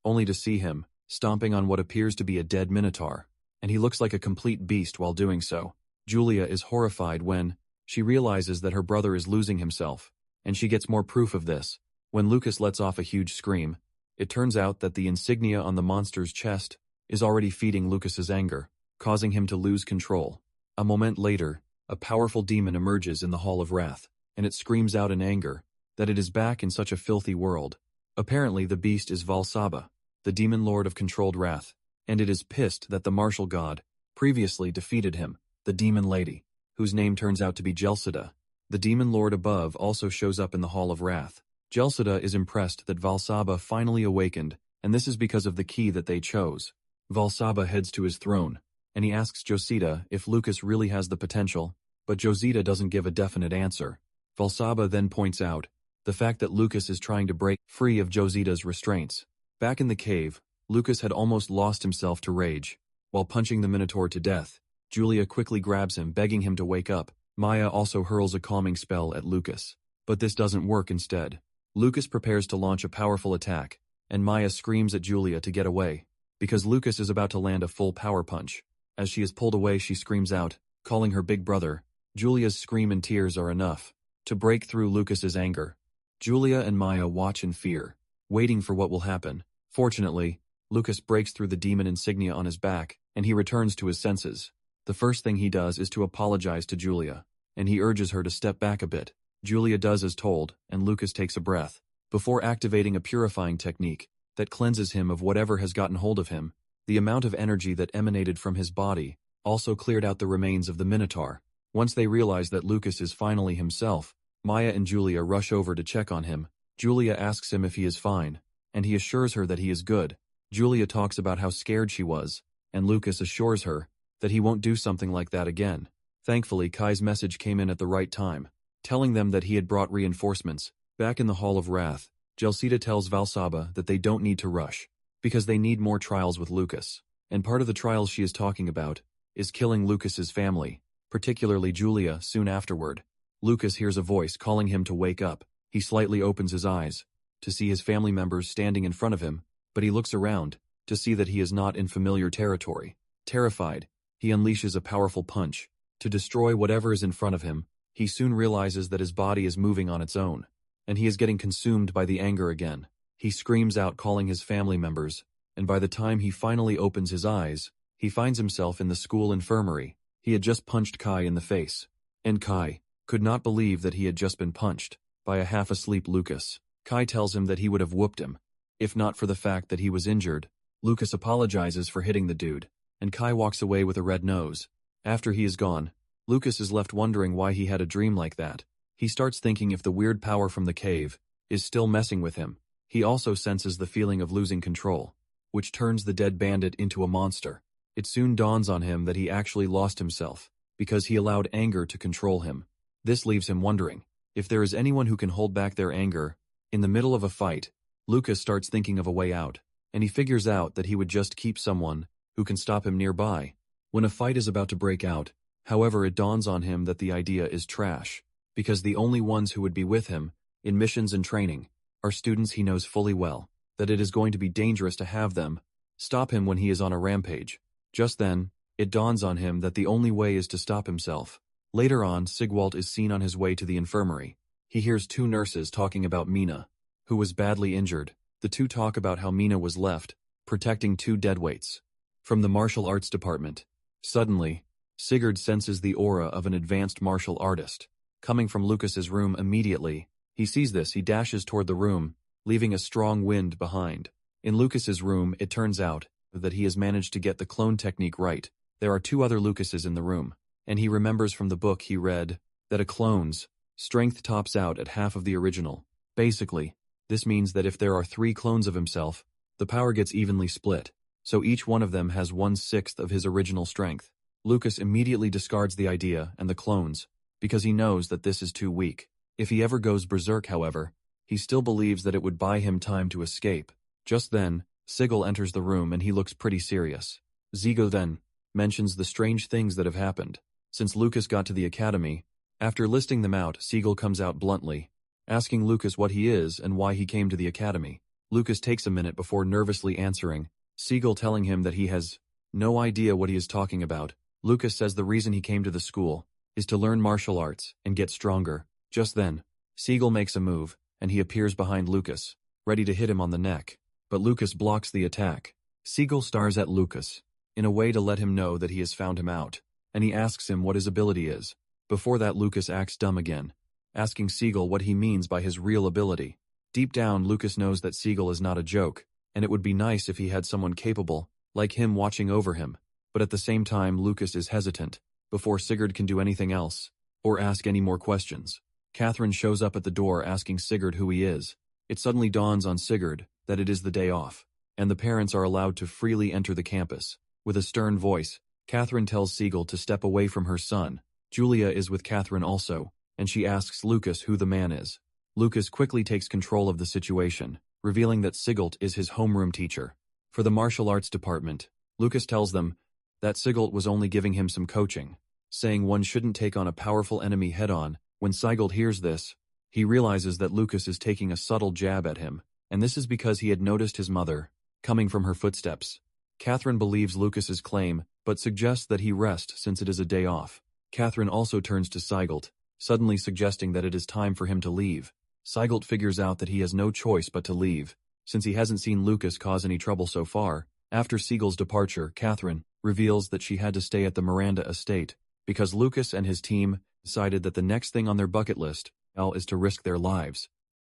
only to see him stomping on what appears to be a dead Minotaur, and he looks like a complete beast while doing so. Julia is horrified when she realizes that her brother is losing himself, and she gets more proof of this when Lucas lets off a huge scream. It turns out that the insignia on the monster's chest is already feeding Lucas's anger, causing him to lose control. A moment later, a powerful demon emerges in the Hall of Wrath, and it screams out in anger that it is back in such a filthy world. Apparently the beast is Valsaba, the demon lord of controlled wrath, and it is pissed that the martial god previously defeated him. The demon lady, whose name turns out to be Gelsida, the demon lord above, also shows up in the Hall of Wrath. Gelsida is impressed that Valsaba finally awakened, and this is because of the key that they chose. Valsaba heads to his throne, and he asks Josita if Lucas really has the potential, but Josita doesn't give a definite answer. Valsaba then points out the fact that Lucas is trying to break free of Josita's restraints. Back in the cave, Lucas had almost lost himself to rage. While punching the Minotaur to death, Julia quickly grabs him, begging him to wake up. Maya also hurls a calming spell at Lucas, but this doesn't work. Instead, Lucas prepares to launch a powerful attack, and Maya screams at Julia to get away, because Lucas is about to land a full power punch. As she is pulled away, she screams out, calling her big brother. Julia's scream and tears are enough to break through Lucas's anger. Julia and Maya watch in fear, waiting for what will happen. Fortunately, Lucas breaks through the demon insignia on his back, and he returns to his senses. The first thing he does is to apologize to Julia, and he urges her to step back a bit. Julia does as told, and Lucas takes a breath, before activating a purifying technique that cleanses him of whatever has gotten hold of him. The amount of energy that emanated from his body also cleared out the remains of the Minotaur. Once they realize that Lucas is finally himself, Maya and Julia rush over to check on him. Julia asks him if he is fine, and he assures her that he is good. Julia talks about how scared she was, and Lucas assures her that he won't do something like that again. Thankfully, Kai's message came in at the right time, telling them that he had brought reinforcements. Back in the Hall of Wrath, Gelsita tells Valsaba that they don't need to rush, because they need more trials with Lucas. And part of the trials she is talking about is killing Lucas's family, particularly Julia. Soon afterward, Lucas hears a voice calling him to wake up. He slightly opens his eyes to see his family members standing in front of him, but he looks around to see that he is not in familiar territory. Terrified, he unleashes a powerful punch to destroy whatever is in front of him. He soon realizes that his body is moving on its own, and he is getting consumed by the anger again. He screams out calling his family members, and by the time he finally opens his eyes, he finds himself in the school infirmary. He had just punched Kai in the face, and Kai could not believe that he had just been punched by a half-asleep Lucas. Kai tells him that he would have whooped him, if not for the fact that he was injured. Lucas apologizes for hitting the dude, and Kai walks away with a red nose. After he is gone, Lucas is left wondering why he had a dream like that. He starts thinking if the weird power from the cave is still messing with him. He also senses the feeling of losing control, which turns the dead bandit into a monster. It soon dawns on him that he actually lost himself, because he allowed anger to control him. This leaves him wondering if there is anyone who can hold back their anger. In the middle of a fight, Lucas starts thinking of a way out, and he figures out that he would just keep someone who can stop him nearby when a fight is about to break out. However, it dawns on him that the idea is trash, because the only ones who would be with him in missions and training are students he knows fully well, that it is going to be dangerous to have them stop him when he is on a rampage. Just then, it dawns on him that the only way is to stop himself. Later on, Sigwalt is seen on his way to the infirmary. He hears two nurses talking about Mina, who was badly injured. The two talk about how Mina was left protecting two deadweights from the martial arts department. Suddenly, Sigurd senses the aura of an advanced martial artist coming from Lucas's room. Immediately, he sees this. He dashes toward the room, leaving a strong wind behind. In Lucas's room, it turns out that he has managed to get the clone technique right. There are two other Lucases in the room, and he remembers from the book he read that a clone's strength tops out at half of the original. Basically, this means that if there are 3 clones of himself, the power gets evenly split, so each one of them has 1/6 of his original strength. Lucas immediately discards the idea and the clones, because he knows that this is too weak. If he ever goes berserk, however, he still believes that it would buy him time to escape. Just then, Sigil enters the room and he looks pretty serious. Zigo then mentions the strange things that have happened since Lucas got to the academy. After listing them out, Sigil comes out bluntly, asking Lucas what he is and why he came to the academy. Lucas takes a minute before nervously answering, Sigil telling him that he has no idea what he is talking about. Lucas says the reason he came to the school is to learn martial arts and get stronger. Just then, Sigil makes a move, and he appears behind Lucas, ready to hit him on the neck. But Lucas blocks the attack. Sigil stars at Lucas, in a way to let him know that he has found him out, and he asks him what his ability is. Before that, Lucas acts dumb again, asking Sigil what he means by his real ability. Deep down, Lucas knows that Sigil is not a joke, and it would be nice if he had someone capable, like him, watching over him. But at the same time, Lucas is hesitant, before Sigurd can do anything else, or ask any more questions. Catherine shows up at the door asking Sigurd who he is. It suddenly dawns on Sigurd that it is the day off, and the parents are allowed to freely enter the campus. With a stern voice, Catherine tells Sigil to step away from her son. Julia is with Catherine also, and she asks Lucas who the man is. Lucas quickly takes control of the situation, revealing that Sigil is his homeroom teacher. For the martial arts department, Lucas tells them that Sigil was only giving him some coaching, saying one shouldn't take on a powerful enemy head-on. When Sigil hears this, he realizes that Lucas is taking a subtle jab at him, and this is because he had noticed his mother coming from her footsteps. Catherine believes Lucas's claim, but suggests that he rest since it is a day off. Catherine also turns to Sigelt, suddenly suggesting that it is time for him to leave. Sigelt figures out that he has no choice but to leave, since he hasn't seen Lucas cause any trouble so far. After Siegel's departure, Catherine reveals that she had to stay at the Miranda estate, because Lucas and his team decided that the next thing on their bucket list is to risk their lives.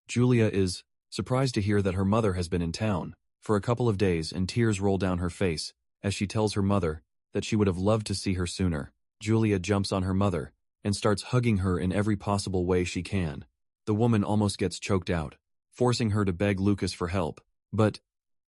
Julia is surprised to hear that her mother has been in town for a couple of days, and tears roll down her face as she tells her mother that she would have loved to see her sooner. Julia jumps on her mother and starts hugging her in every possible way she can. The woman almost gets choked out, forcing her to beg Lucas for help. But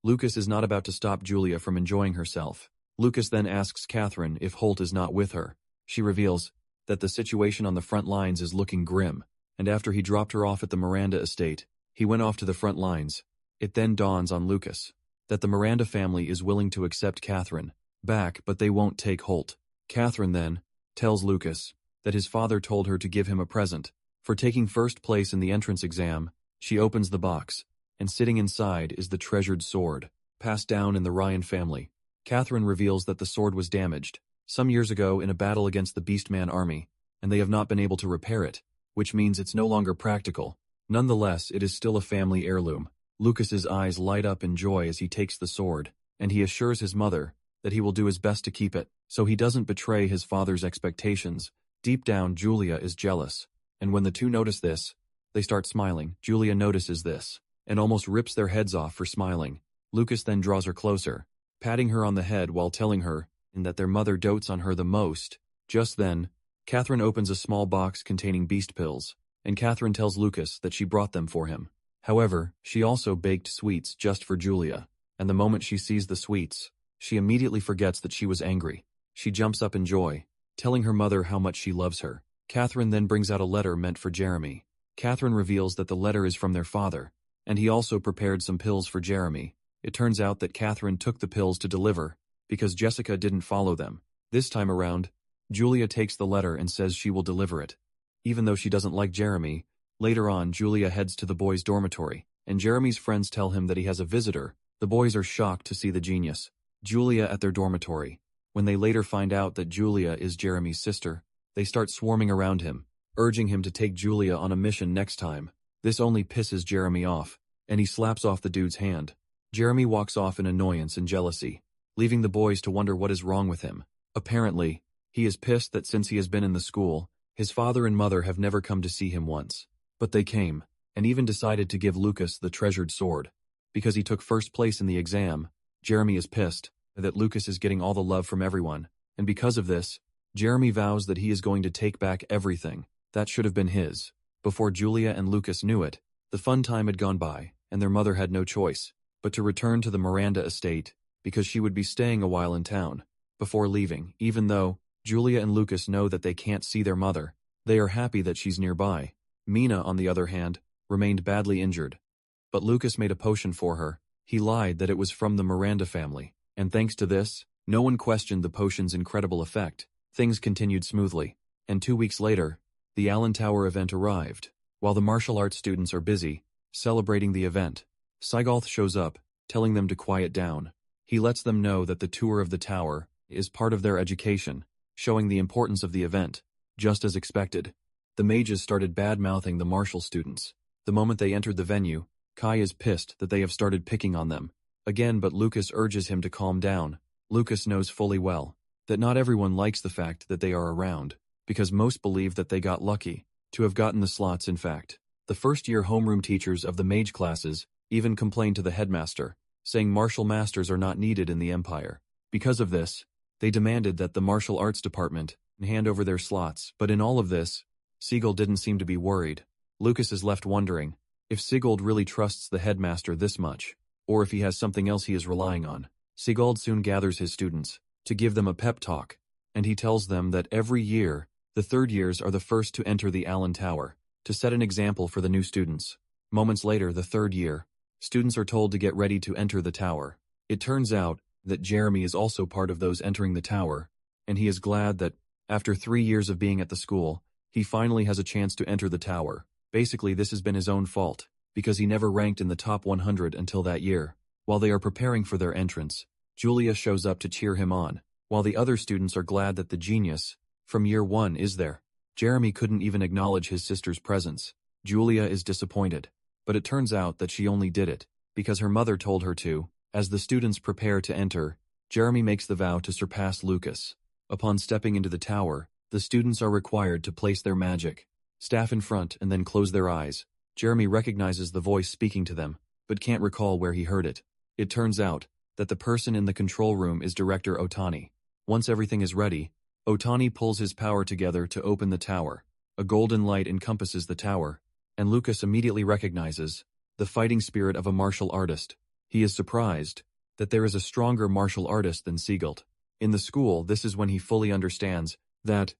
Lucas is not about to stop Julia from enjoying herself. Lucas then asks Catherine if Holt is not with her. She reveals that the situation on the front lines is looking grim, and after he dropped her off at the Miranda estate, he went off to the front lines. It then dawns on Lucas that the Miranda family is willing to accept Catherine back, but they won't take Holt. Catherine then tells Lucas that his father told her to give him a present for taking first place in the entrance exam. She opens the box, and sitting inside is the treasured sword, passed down in the Ryan family. Catherine reveals that the sword was damaged some years ago in a battle against the Beastman army, and they have not been able to repair it, which means it's no longer practical. Nonetheless, it is still a family heirloom. Lucas's eyes light up in joy as he takes the sword, and he assures his mother that he will do his best to keep it, so he doesn't betray his father's expectations. Deep down, Julia is jealous, and when the two notice this, they start smiling. Julia notices this and almost rips their heads off for smiling. Lucas then draws her closer, patting her on the head while telling her that their mother dotes on her the most. Just then, Catherine opens a small box containing beast pills, and Catherine tells Lucas that she brought them for him. However, she also baked sweets just for Julia, and the moment she sees the sweets, she immediately forgets that she was angry. She jumps up in joy, telling her mother how much she loves her. Catherine then brings out a letter meant for Jeremy. Catherine reveals that the letter is from their father, and he also prepared some pills for Jeremy. It turns out that Catherine took the pills to deliver because Jessica didn't follow them. This time around, Julia takes the letter and says she will deliver it. Even though she doesn't like Jeremy, later on Julia heads to the boys' dormitory, and Jeremy's friends tell him that he has a visitor. The boys are shocked to see the genius, Julia, at their dormitory. When they later find out that Julia is Jeremy's sister, they start swarming around him, urging him to take Julia on a mission next time. This only pisses Jeremy off, and he slaps off the dude's hand. Jeremy walks off in annoyance and jealousy, leaving the boys to wonder what is wrong with him. Apparently, he is pissed that since he has been in the school, his father and mother have never come to see him once. But they came, and even decided to give Lucas the treasured sword. Because he took first place in the exam, Jeremy is pissed that Lucas is getting all the love from everyone, and because of this, Jeremy vows that he is going to take back everything that should have been his. Before Julia and Lucas knew it, the fun time had gone by, and their mother had no choice but to return to the Miranda estate because she would be staying a while in town before leaving. Even though Julia and Lucas know that they can't see their mother, they are happy that she's nearby. Mina, on the other hand, remained badly injured. But Lucas made a potion for her. He lied that it was from the Miranda family, and thanks to this, no one questioned the potion's incredible effect. Things continued smoothly, and 2 weeks later, the Allen Tower event arrived. While the martial arts students are busy celebrating the event, Sigolth shows up, telling them to quiet down. He lets them know that the tour of the tower is part of their education, showing the importance of the event. Just as expected, the mages started bad-mouthing the martial students. The moment they entered the venue, Kai is pissed that they have started picking on them again, but Lucas urges him to calm down. Lucas knows fully well that not everyone likes the fact that they are around, because most believe that they got lucky to have gotten the slots. In fact, the first-year homeroom teachers of the mage classes even complained to the headmaster, saying martial masters are not needed in the Empire. Because of this, they demanded that the martial arts department hand over their slots. But in all of this, Sigurd didn't seem to be worried. Lucas is left wondering if Sigurd really trusts the headmaster this much, or if he has something else he is relying on. Sigurd soon gathers his students to give them a pep talk, and he tells them that every year, the third years are the first to enter the Allen Tower, to set an example for the new students. Moments later, the third year, students are told to get ready to enter the tower. It turns out that Jeremy is also part of those entering the tower, and he is glad that, after 3 years of being at the school, he finally has a chance to enter the tower. Basically, this has been his own fault, because he never ranked in the top 100 until that year. While they are preparing for their entrance, Julia shows up to cheer him on. while the other students are glad that the genius from year 1 is there. Jeremy couldn't even acknowledge his sister's presence. Julia is disappointed, but it turns out that she only did it because her mother told her to. As the students prepare to enter, Jeremy makes the vow to surpass Lucas. Upon stepping into the tower, the students are required to place their magic staff in front and then close their eyes. Jeremy recognizes the voice speaking to them, but can't recall where he heard it. It turns out that the person in the control room is Director Otani. Once everything is ready, Otani pulls his power together to open the tower. A golden light encompasses the tower, and Lucas immediately recognizes the fighting spirit of a martial artist. He is surprised that there is a stronger martial artist than Siegelt. In the school, this is when he fully understands that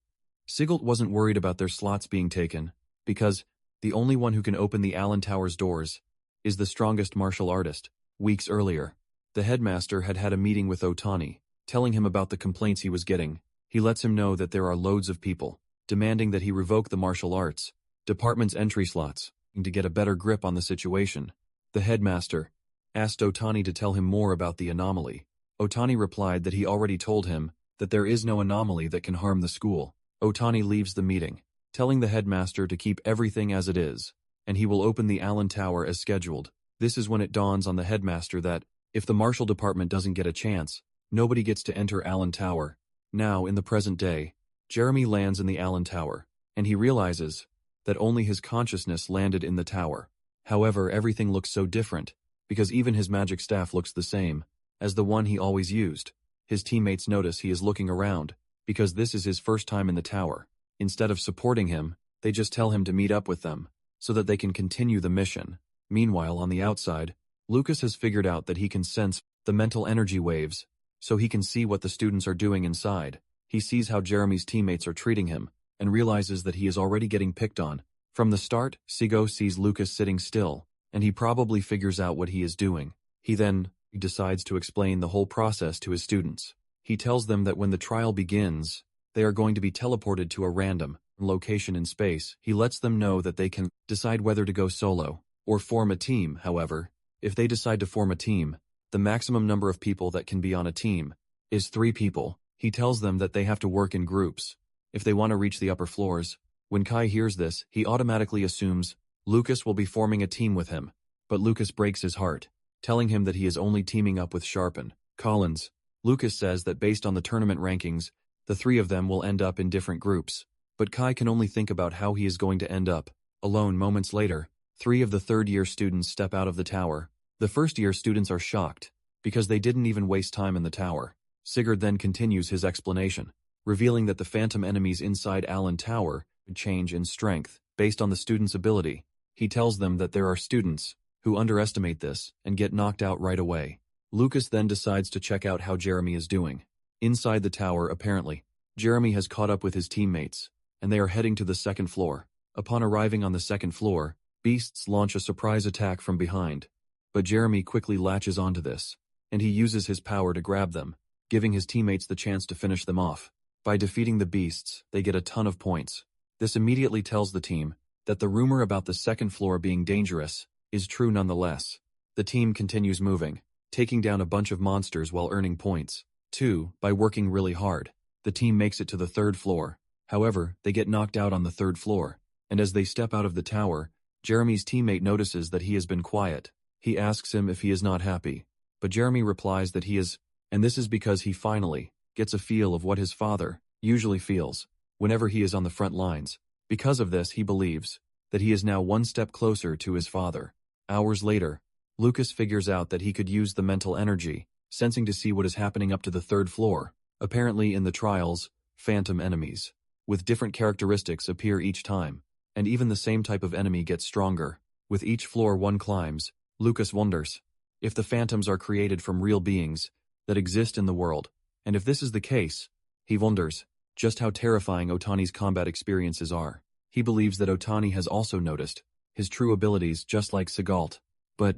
Siegelt wasn't worried about their slots being taken, because the only one who can open the Allen Tower's doors is the strongest martial artist. Weeks earlier, the headmaster had had a meeting with Otani, telling him about the complaints he was getting. He lets him know that there are loads of people demanding that he revoke the martial arts department's entry slots to get a better grip on the situation. The headmaster asked Otani to tell him more about the anomaly. Otani replied that he already told him that there is no anomaly that can harm the school. Otani leaves the meeting, telling the headmaster to keep everything as it is, and he will open the Allen Tower as scheduled. This is when it dawns on the headmaster that, if the martial department doesn't get a chance, nobody gets to enter Allen Tower. Now, in the present day, Jeremy lands in the Allen Tower, and he realizes that only his consciousness landed in the tower. However, everything looks so different, because even his magic staff looks the same as the one he always used. His teammates notice he is looking around, because this is his first time in the tower. Instead of supporting him, they just tell him to meet up with them, so that they can continue the mission. Meanwhile, on the outside, Lucas has figured out that he can sense the mental energy waves, so he can see what the students are doing inside. He sees how Jeremy's teammates are treating him, and realizes that he is already getting picked on. From the start, Sigo sees Lucas sitting still, and he probably figures out what he is doing. He then decides to explain the whole process to his students. He tells them that when the trial begins, they are going to be teleported to a random location in space. He lets them know that they can decide whether to go solo or form a team. However, if they decide to form a team, the maximum number of people that can be on a team is 3 people. He tells them that they have to work in groups if they want to reach the upper floors. When Kai hears this, he automatically assumes Lucas will be forming a team with him, but Lucas breaks his heart, telling him that he is only teaming up with Sharpen Collins. Lucas says that based on the tournament rankings, the 3 of them will end up in different groups, but Kai can only think about how he is going to end up alone. Moments later, 3 of the third-year students step out of the tower. The first-year students are shocked, because they didn't even waste time in the tower. Sigurd then continues his explanation, revealing that the phantom enemies inside Allen Tower would change in strength based on the students' ability. He tells them that there are students who underestimate this and get knocked out right away. Lucas then decides to check out how Jeremy is doing. Inside the tower, apparently, Jeremy has caught up with his teammates, and they are heading to the second floor. Upon arriving on the second floor, beasts launch a surprise attack from behind, but Jeremy quickly latches onto this, and he uses his power to grab them, giving his teammates the chance to finish them off. By defeating the beasts, they get a ton of points. This immediately tells the team that the rumor about the second floor being dangerous is true nonetheless. The team continues moving, taking down a bunch of monsters while earning points. 2. By working really hard, the team makes it to the third floor. However, they get knocked out on the third floor, and as they step out of the tower, Jeremy's teammate notices that he has been quiet. He asks him if he is not happy, but Jeremy replies that he is, and this is because he finally gets a feel of what his father usually feels whenever he is on the front lines. Because of this, he believes that he is now one step closer to his father. Hours later, Lucas figures out that he could use the mental energy, sensing to see what is happening up to the third floor. Apparently in the trials, phantom enemies with different characteristics appear each time, and even the same type of enemy gets stronger. With each floor one climbs, Lucas wonders if the phantoms are created from real beings that exist in the world, and if this is the case, he wonders just how terrifying Otani's combat experiences are. He believes that Otani has also noticed his true abilities just like Sigalt, but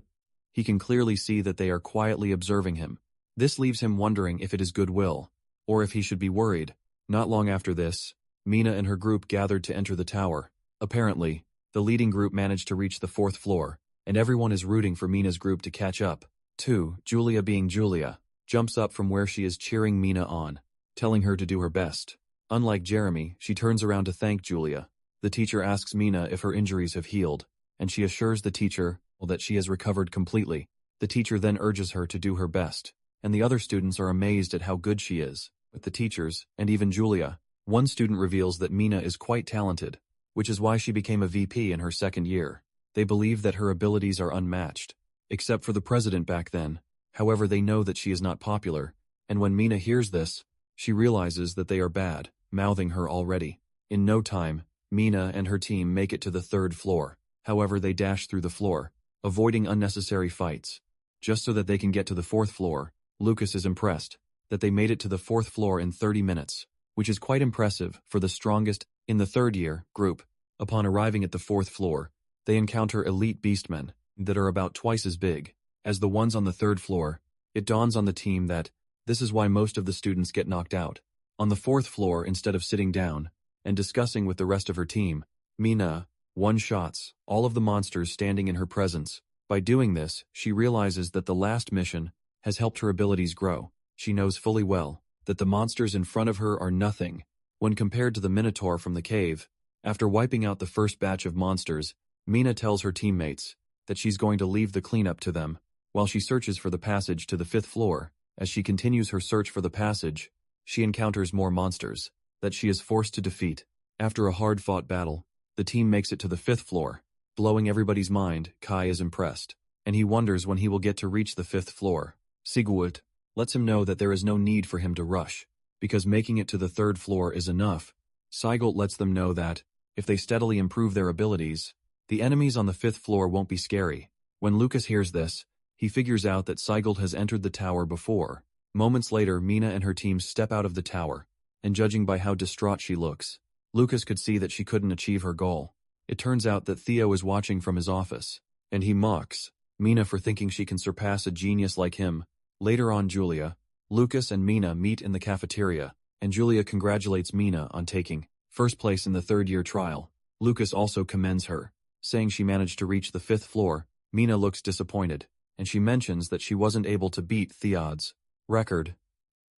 he can clearly see that they are quietly observing him. This leaves him wondering if it is goodwill, or if he should be worried. Not long after this, Mina and her group gathered to enter the tower. Apparently, the leading group managed to reach the 4th floor, and everyone is rooting for Mina's group to catch up. 2. Julia, being Julia, jumps up from where she is cheering Mina on. telling her to do her best. Unlike Jeremy, she turns around to thank Julia. The teacher asks Mina if her injuries have healed, and she assures the teacher that she has recovered completely. The teacher then urges her to do her best, and the other students are amazed at how good she is. With the teachers, and even Julia, one student reveals that Mina is quite talented, which is why she became a VP in her second year. They believe that her abilities are unmatched, except for the president back then. However, they know that she is not popular, and when Mina hears this, she realizes that they are bad, mouthing her already. In no time, Mina and her team make it to the third floor. However, they dash through the floor, avoiding unnecessary fights, just so that they can get to the fourth floor. Lucas is impressed that they made it to the fourth floor in 30 minutes, which is quite impressive for the strongest in the third year group. Upon arriving at the fourth floor, they encounter elite beastmen that are about twice as big as the ones on the third floor. It dawns on the team that this is why most of the students get knocked out. On the fourth floor, instead of sitting down and discussing with the rest of her team, Mina one-shots all of the monsters standing in her presence. By doing this, she realizes that the last mission has helped her abilities grow. She knows fully well that the monsters in front of her are nothing when compared to the Minotaur from the cave. After wiping out the first batch of monsters, Mina tells her teammates that she's going to leave the cleanup to them while she searches for the passage to the fifth floor. As she continues her search for the passage, she encounters more monsters that she is forced to defeat. After a hard-fought battle, the team makes it to the fifth floor. Blowing everybody's mind, Kai is impressed, and he wonders when he will get to reach the fifth floor. Sigurd lets him know that there is no need for him to rush, because making it to the third floor is enough. Sigurd lets them know that, if they steadily improve their abilities, the enemies on the fifth floor won't be scary. When Lucas hears this, he figures out that Sigurd has entered the tower before. Moments later, Mina and her team step out of the tower, and judging by how distraught she looks, Lucas could see that she couldn't achieve her goal. It turns out that Theo is watching from his office, and he mocks Mina for thinking she can surpass a genius like him. Later on, Julia, Lucas and Mina meet in the cafeteria, and Julia congratulates Mina on taking first place in the third-year trial. Lucas also commends her, saying she managed to reach the fifth floor. Mina looks disappointed, and she mentions that she wasn't able to beat Theod's record.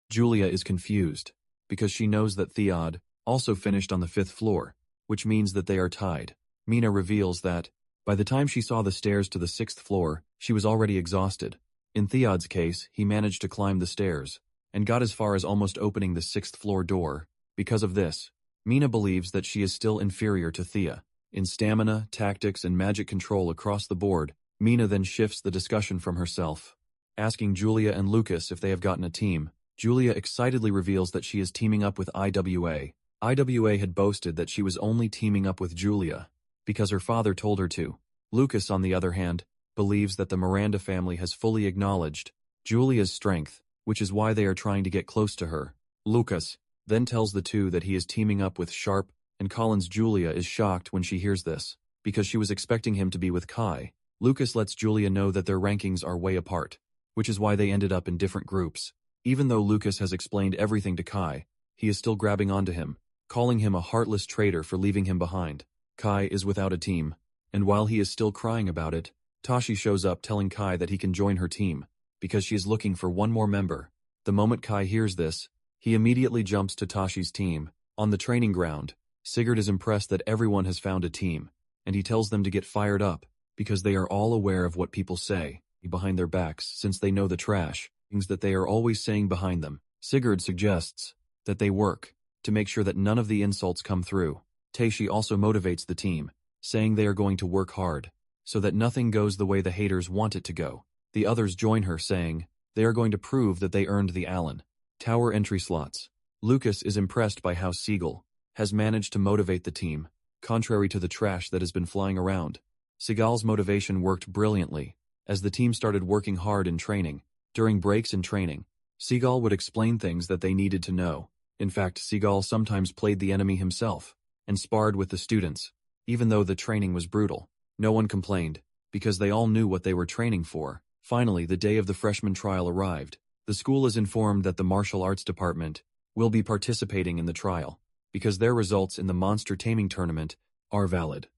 Julia is confused, because she knows that Theod also finished on the fifth floor, which means that they are tied. Mina reveals that, by the time she saw the stairs to the sixth floor, she was already exhausted. In Theod's case, he managed to climb the stairs, and got as far as almost opening the sixth floor door. Because of this, Mina believes that she is still inferior to Thea in stamina, tactics, and magic control across the board. Mina then shifts the discussion from herself, asking Julia and Lucas if they have gotten a team. Julia excitedly reveals that she is teaming up with IWA. IWA had boasted that she was only teaming up with Julia because her father told her to. Lucas, on the other hand, believes that the Miranda family has fully acknowledged Julia's strength, which is why they are trying to get close to her. Lucas then tells the two that he is teaming up with Sharp and Collins. Julia is shocked when she hears this, because she was expecting him to be with Kai. Lucas lets Julia know that their rankings are way apart, which is why they ended up in different groups. Even though Lucas has explained everything to Kai, he is still grabbing onto him, calling him a heartless traitor for leaving him behind. Kai is without a team, and while he is still crying about it, Tashi shows up telling Kai that he can join her team, because she is looking for one more member. The moment Kai hears this, he immediately jumps to Tashi's team. On the training ground, Sigurd is impressed that everyone has found a team, and he tells them to get fired up, because they are all aware of what people say behind their backs, since they know the trash things that they are always saying behind them. Sigurd suggests that they work to make sure that none of the insults come through. Tashi also motivates the team, saying they are going to work hard, so that nothing goes the way the haters want it to go. The others join her, saying they are going to prove that they earned the Allen Tower entry slots. Lucas is impressed by how Siegel has managed to motivate the team, contrary to the trash that has been flying around. Siegel's motivation worked brilliantly, as the team started working hard in training. During breaks in training, Siegel would explain things that they needed to know. In fact, Siegel sometimes played the enemy himself, and sparred with the students. Even though the training was brutal, no one complained, because they all knew what they were training for. Finally, the day of the freshman trial arrived. The school is informed that the martial arts department will be participating in the trial, because their results in the monster taming tournament are valid.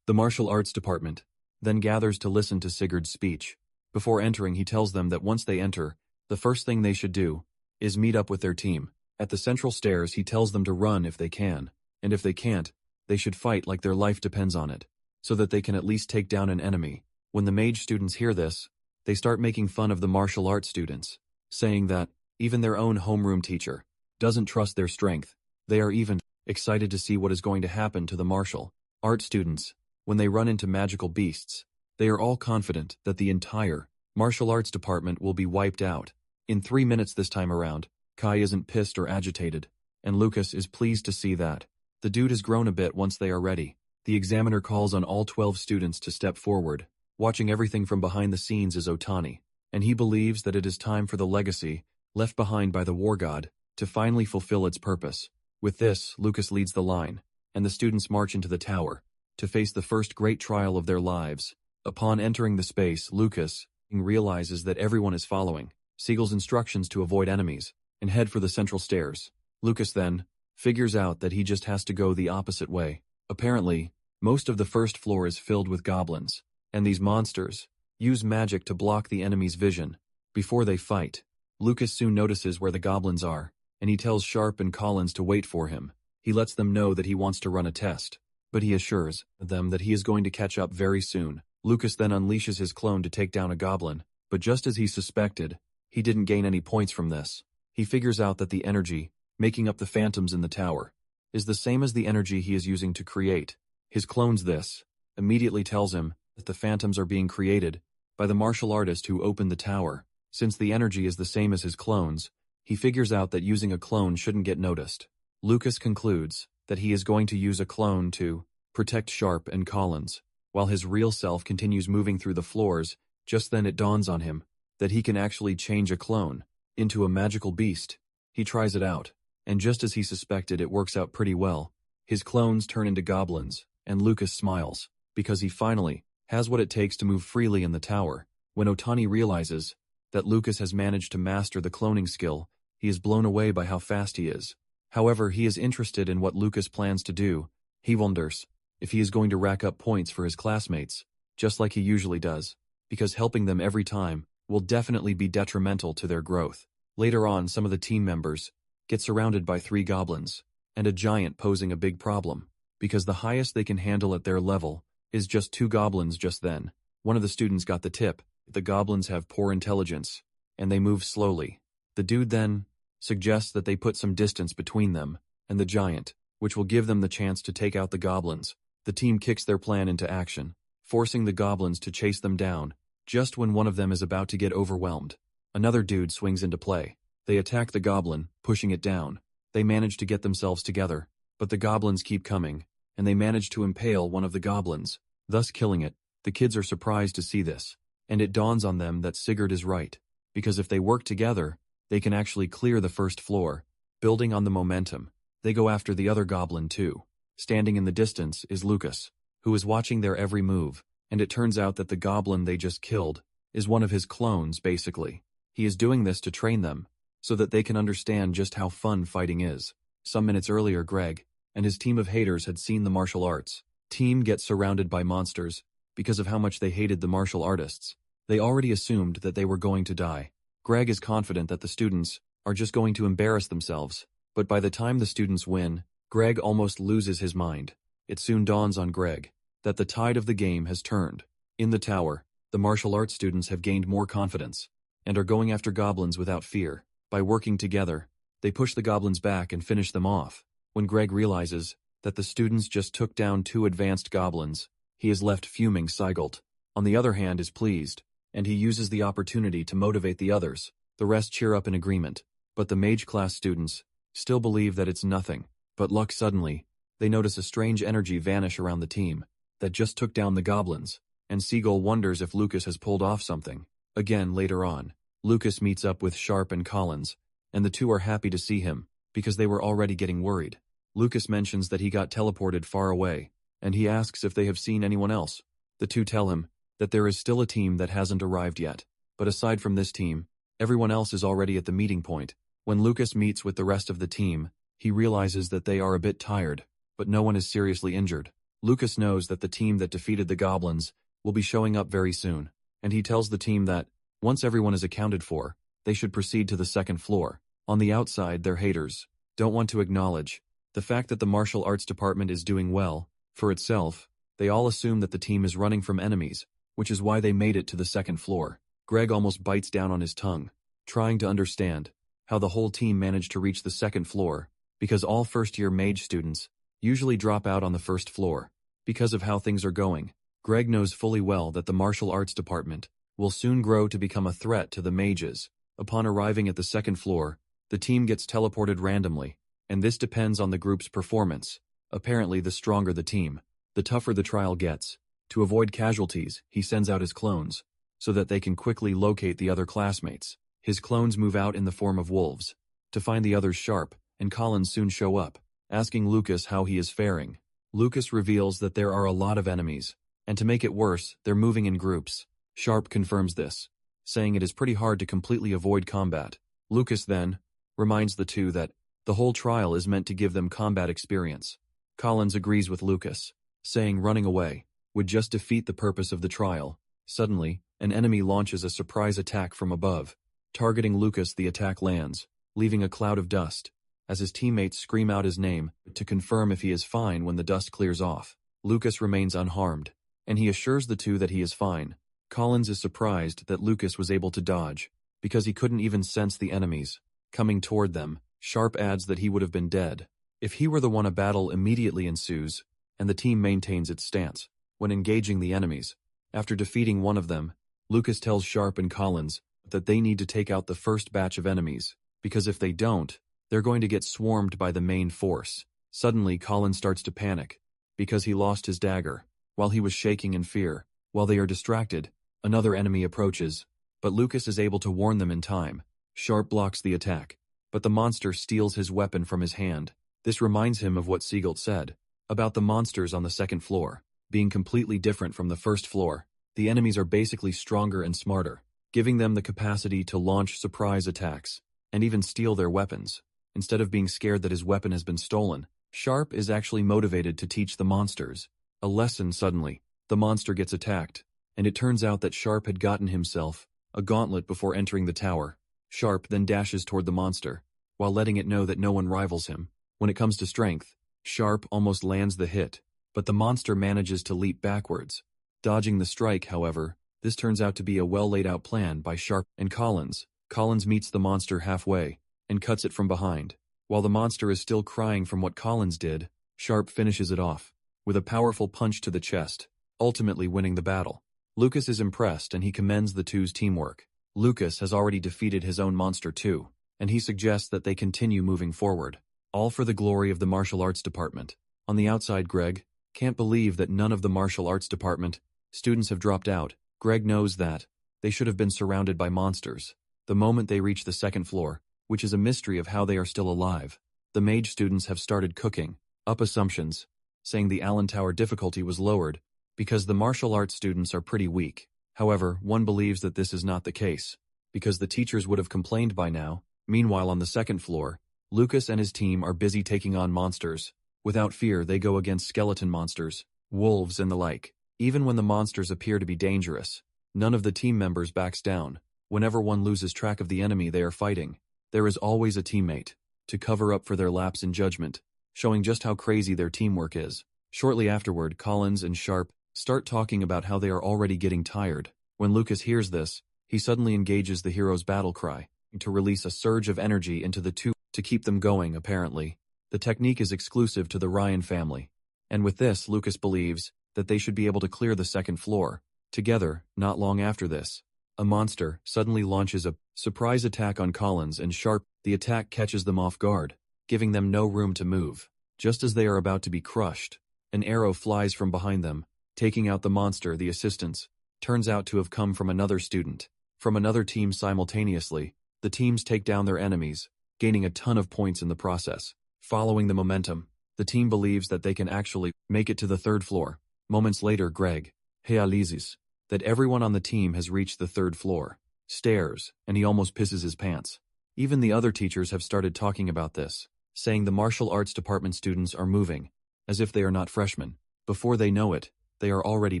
The martial arts department then gathers to listen to Sigurd's speech. Before entering, he tells them that once they enter, the first thing they should do is meet up with their team. At the central stairs, he tells them to run if they can, and if they can't, they should fight like their life depends on it, so that they can at least take down an enemy. When the mage students hear this, they start making fun of the martial arts students, saying that even their own homeroom teacher doesn't trust their strength. They are even excited to see what is going to happen to the martial art students when they run into magical beasts. They are all confident that the entire martial arts department will be wiped out in 3 minutes this time around. Kai isn't pissed or agitated, and Lucas is pleased to see that. The dude has grown a bit once they are ready. The examiner calls on all 12 students to step forward. Watching everything from behind the scenes is Otani, and he believes that it is time for the legacy left behind by the war god to finally fulfill its purpose. With this, Lucas leads the line, and the students march into the tower to face the first great trial of their lives. Upon entering the space, Lucas realizes that everyone is following Siegel's instructions to avoid enemies and head for the central stairs. Lucas then figures out that he just has to go the opposite way. Apparently, most of the first floor is filled with goblins, and these monsters use magic to block the enemy's vision before they fight. Lucas soon notices where the goblins are, and he tells Sharp and Collins to wait for him. He lets them know that he wants to run a test, but he assures them that he is going to catch up very soon. Lucas then unleashes his clone to take down a goblin, but just as he suspected, he didn't gain any points from this. He figures out that the energy making up the phantoms in the tower is the same as the energy he is using to create his clones. This immediately tells him that the phantoms are being created by the martial artist who opened the tower. Since the energy is the same as his clones, he figures out that using a clone shouldn't get noticed. Lucas concludes that he is going to use a clone to protect Sharp and Collins, while his real self continues moving through the floors. Just then it dawns on him that he can actually change a clone into a magical beast. He tries it out, and just as he suspected, it works out pretty well. His clones turn into goblins, and Lucas smiles, because he finally has what it takes to move freely in the tower. When Otani realizes that Lucas has managed to master the cloning skill, he is blown away by how fast he is. However, he is interested in what Lucas plans to do. He wonders if he is going to rack up points for his classmates, just like he usually does, because helping them every time will definitely be detrimental to their growth. Later on, some of the team members get surrounded by 3 goblins, and a giant posing a big problem, because the highest they can handle at their level is just 2 goblins. Just then, one of the students got the tip. The goblins have poor intelligence, and they move slowly. The dude then suggests that they put some distance between them and the giant, which will give them the chance to take out the goblins. The team kicks their plan into action, forcing the goblins to chase them down. Just when one of them is about to get overwhelmed, another dude swings into play. They attack the goblin, pushing it down. They manage to get themselves together, but the goblins keep coming, and they manage to impale one of the goblins, thus killing it. The kids are surprised to see this, and it dawns on them that Sigurd is right, because if they work together, they can actually clear the first floor. Building on the momentum, they go after the other goblin too. Standing in the distance is Lucas, who is watching their every move, and it turns out that the goblin they just killed is one of his clones. Basically, he is doing this to train them, so that they can understand just how fun fighting is. Some minutes earlier, Greg and his team of haters had seen the martial arts team get surrounded by monsters because of how much they hated the martial artists. They already assumed that they were going to die. Greg is confident that the students are just going to embarrass themselves, but by the time the students win, Greg almost loses his mind. It soon dawns on Greg that the tide of the game has turned. In the tower, the martial arts students have gained more confidence and are going after goblins without fear. By working together, they push the goblins back and finish them off. When Greg realizes that the students just took down 2 advanced goblins, he is left fuming. Sigelt, on the other hand, is pleased, and he uses the opportunity to motivate the others. The rest cheer up in agreement, but the mage class students still believe that it's nothing but luck. Suddenly, they notice a strange energy vanish around the team that just took down the goblins, and Siegel wonders if Lucas has pulled off something. Again, later on, Lucas meets up with Sharp and Collins, and the two are happy to see him, because they were already getting worried. Lucas mentions that he got teleported far away, and he asks if they have seen anyone else. The two tell him that there is still a team that hasn't arrived yet, but aside from this team, everyone else is already at the meeting point. When Lucas meets with the rest of the team, he realizes that they are a bit tired, but no one is seriously injured. Lucas knows that the team that defeated the goblins will be showing up very soon, and he tells the team that, once everyone is accounted for, they should proceed to the second floor. On the outside, their haters don't want to acknowledge the fact that the martial arts department is doing well for itself. They all assume that the team is running from enemies, which is why they made it to the second floor. Greg almost bites down on his tongue, trying to understand how the whole team managed to reach the second floor, because all first-year mage students usually drop out on the first floor. Because of how things are going, Greg knows fully well that the martial arts department will soon grow to become a threat to the mages. Upon arriving at the second floor, the team gets teleported randomly, and this depends on the group's performance. Apparently, the stronger the team, the tougher the trial gets. To avoid casualties, he sends out his clones, so that they can quickly locate the other classmates. His clones move out in the form of wolves to find the others. Sharp and Collins soon show up, asking Lucas how he is faring. Lucas reveals that there are a lot of enemies, and to make it worse, they're moving in groups. Sharp confirms this, saying it is pretty hard to completely avoid combat. Lucas then reminds the two that the whole trial is meant to give them combat experience. Collins agrees with Lucas, saying running away would just defeat the purpose of the trial. Suddenly, an enemy launches a surprise attack from above. Targeting Lucas, the attack lands, leaving a cloud of dust, as his teammates scream out his name to confirm if he is fine. When the dust clears off, Lucas remains unharmed, and he assures the two that he is fine. Collins is surprised that Lucas was able to dodge, because he couldn't even sense the enemies coming toward them. Sharp adds that he would have been dead if he were the one. A battle immediately ensues, and the team maintains its stance when engaging the enemies. After defeating one of them, Lucas tells Sharp and Collins that they need to take out the first batch of enemies, because if they don't, they're going to get swarmed by the main force. Suddenly, Collins starts to panic, because he lost his dagger. While he was shaking in fear, while they are distracted, another enemy approaches, but Lucas is able to warn them in time. Sharp blocks the attack, but the monster steals his weapon from his hand. This reminds him of what Siegelt said about the monsters on the second floor being completely different from the first floor. The enemies are basically stronger and smarter, giving them the capacity to launch surprise attacks and even steal their weapons. Instead of being scared that his weapon has been stolen, Sharp is actually motivated to teach the monsters a lesson. Suddenly, the monster gets attacked, and it turns out that Sharp had gotten himself a gauntlet before entering the tower. Sharp then dashes toward the monster, while letting it know that no one rivals him. When it comes to strength, Sharp almost lands the hit, but the monster manages to leap backwards, dodging the strike. However, this turns out to be a well-laid-out plan by Sharp and Collins. Collins meets the monster halfway and cuts it from behind. While the monster is still crying from what Collins did, Sharp finishes it off with a powerful punch to the chest, ultimately winning the battle. Lucas is impressed and he commends the two's teamwork. Lucas has already defeated his own monster too, and he suggests that they continue moving forward, all for the glory of the martial arts department. On the outside, Greg can't believe that none of the martial arts department students have dropped out. Greg knows that they should have been surrounded by monsters the moment they reach the second floor, which is a mystery of how they are still alive. The mage students have started cooking up assumptions, saying the Allen Tower difficulty was lowered because the martial arts students are pretty weak. However, one believes that this is not the case, because the teachers would have complained by now. Meanwhile, on the second floor, Lucas and his team are busy taking on monsters. Without fear, they go against skeleton monsters, wolves, and the like. Even when the monsters appear to be dangerous, none of the team members backs down. Whenever one loses track of the enemy they are fighting, there is always a teammate to cover up for their lapse in judgment, showing just how crazy their teamwork is. Shortly afterward, Collins and Sharp start talking about how they are already getting tired. When Lucas hears this, he suddenly engages the hero's battle cry to release a surge of energy into the two to keep them going. Apparently, the technique is exclusive to the Ryan family, and with this, Lucas believes that they should be able to clear the second floor together. Not long after this, a monster suddenly launches a surprise attack on Collins and Sharp. The attack catches them off guard, giving them no room to move. Just as they are about to be crushed, an arrow flies from behind them, taking out the monster. The assistance turns out to have come from another student from another team. Simultaneously, the teams take down their enemies, gaining a ton of points in the process. Following the momentum, the team believes that they can actually make it to the third floor. Moments later, Greg realizes that everyone on the team has reached the third floor, stares, and he almost pisses his pants. Even the other teachers have started talking about this, saying the martial arts department students are moving, as if they are not freshmen. Before they know it, they are already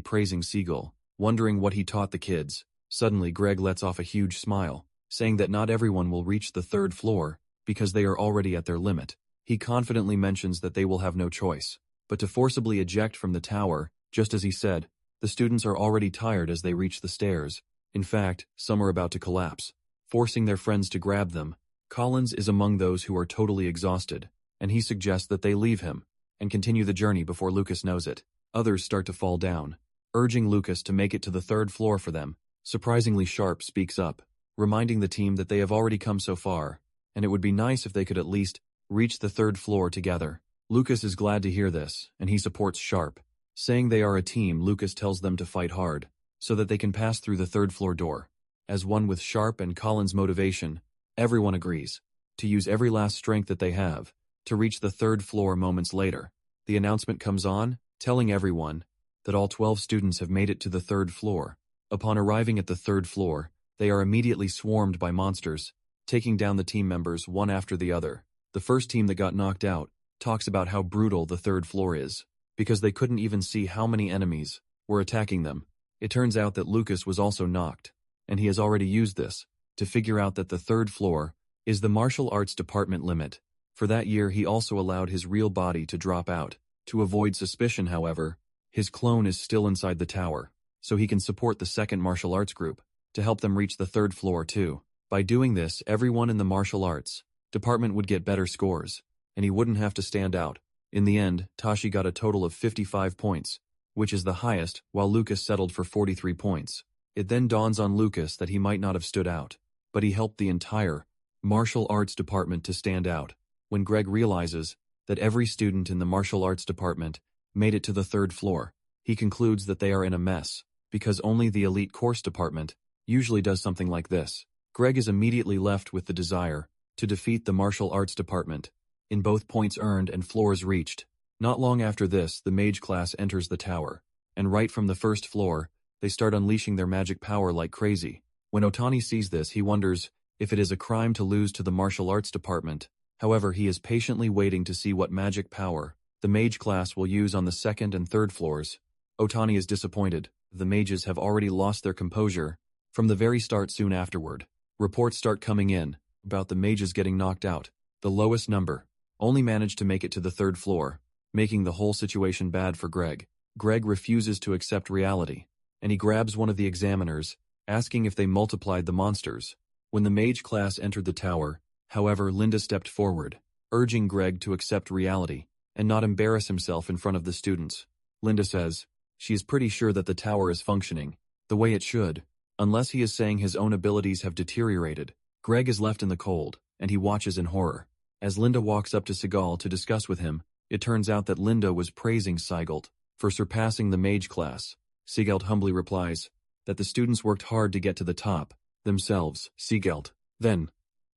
praising Siegel, wondering what he taught the kids. Suddenly, Greg lets off a huge smile, saying that not everyone will reach the third floor, because they are already at their limit. He confidently mentions that they will have no choice but to forcibly eject from the tower. Just as he said, the students are already tired as they reach the stairs. In fact, some are about to collapse, forcing their friends to grab them. Collins is among those who are totally exhausted, and he suggests that they leave him and continue the journey before Lucas knows it. Others start to fall down, urging Lucas to make it to the third floor for them. Surprisingly, Sharp speaks up, reminding the team that they have already come so far, and it would be nice if they could at least reach the third floor together. Lucas is glad to hear this, and he supports Sharp. Saying they are a team, Lucas tells them to fight hard, so that they can pass through the third floor door. As one with Sharp and Collins' motivation, everyone agrees to use every last strength that they have to reach the third floor. Moments later, the announcement comes on, telling everyone that all 12 students have made it to the third floor. Upon arriving at the third floor, they are immediately swarmed by monsters, taking down the team members one after the other. The first team that got knocked out talks about how brutal the third floor is, because they couldn't even see how many enemies were attacking them. It turns out that Lucas was also knocked, and he has already used this to figure out that the third floor is the martial arts department limit. For that year, he also allowed his real body to drop out. To avoid suspicion, however, his clone is still inside the tower, so he can support the second martial arts group to help them reach the third floor too. By doing this, everyone in the martial arts department would get better scores, and he wouldn't have to stand out. In the end, Tashi got a total of 55 points, which is the highest, while Lucas settled for 43 points. It then dawns on Lucas that he might not have stood out, but he helped the entire martial arts department to stand out. When Greg realizes that every student in the martial arts department made it to the third floor, he concludes that they are in a mess, because only the elite course department usually does something like this. Greg is immediately left with the desire to defeat the martial arts department in both points earned and floors reached. Not long after this, the mage class enters the tower, and right from the first floor, they start unleashing their magic power like crazy. When Otani sees this, he wonders if it is a crime to lose to the martial arts department. However, he is patiently waiting to see what magic power the mage class will use on the second and third floors. Otani is disappointed. The mages have already lost their composure from the very start. Soon afterward, reports start coming in about the mages getting knocked out. The lowest number only managed to make it to the third floor, making the whole situation bad for Greg. Greg refuses to accept reality, and he grabs one of the examiners, asking if they multiplied the monsters. When the mage class entered the tower, however, Linda stepped forward, urging Greg to accept reality and not embarrass himself in front of the students. Linda says she is pretty sure that the tower is functioning the way it should, unless he is saying his own abilities have deteriorated. Greg is left in the cold, and he watches in horror. As Linda walks up to Seagal to discuss with him, it turns out that Linda was praising Seagal for surpassing the mage class. Seagal humbly replies that the students worked hard to get to the top themselves. Seagal then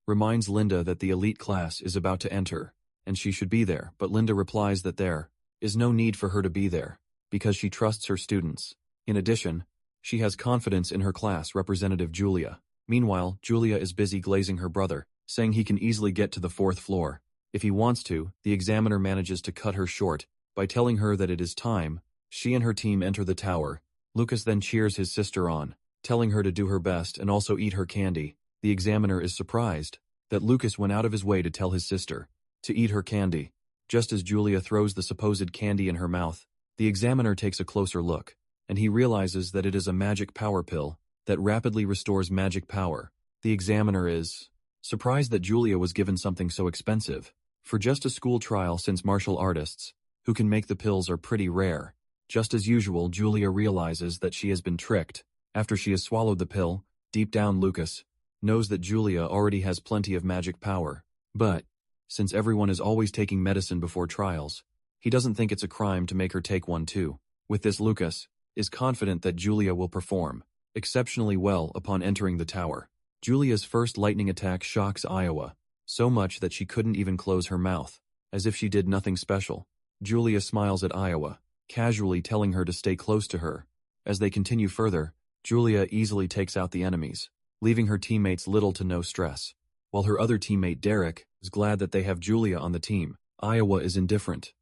reminds Linda that the elite class is about to enter, and she should be there, but Linda replies that there is no need for her to be there, because she trusts her students. In addition, she has confidence in her class representative Julia. Meanwhile, Julia is busy glazing her brother, saying he can easily get to the fourth floor if he wants to. The examiner manages to cut her short by telling her that it is time she and her team enter the tower. Lucas then cheers his sister on, telling her to do her best and also eat her candy. The examiner is surprised that Lucas went out of his way to tell his sister to eat her candy. Just as Julia throws the supposed candy in her mouth, the examiner takes a closer look, and he realizes that it is a magic power pill that rapidly restores magic power. The examiner is surprised that Julia was given something so expensive for just a school trial, since martial artists who can make the pills are pretty rare. Just as usual, Julia realizes that she has been tricked. After she has swallowed the pill, deep down Lucas knows that Julia already has plenty of magic power. But since everyone is always taking medicine before trials, he doesn't think it's a crime to make her take one too. With this, Lucas is confident that Julia will perform exceptionally well upon entering the tower. Julia's first lightning attack shocks Iowa so much that she couldn't even close her mouth, as if she did nothing special. Julia smiles at Iowa, casually telling her to stay close to her. As they continue further, Julia easily takes out the enemies, leaving her teammates little to no stress. While her other teammate Derek is glad that they have Julia on the team, Iowa is indifferent.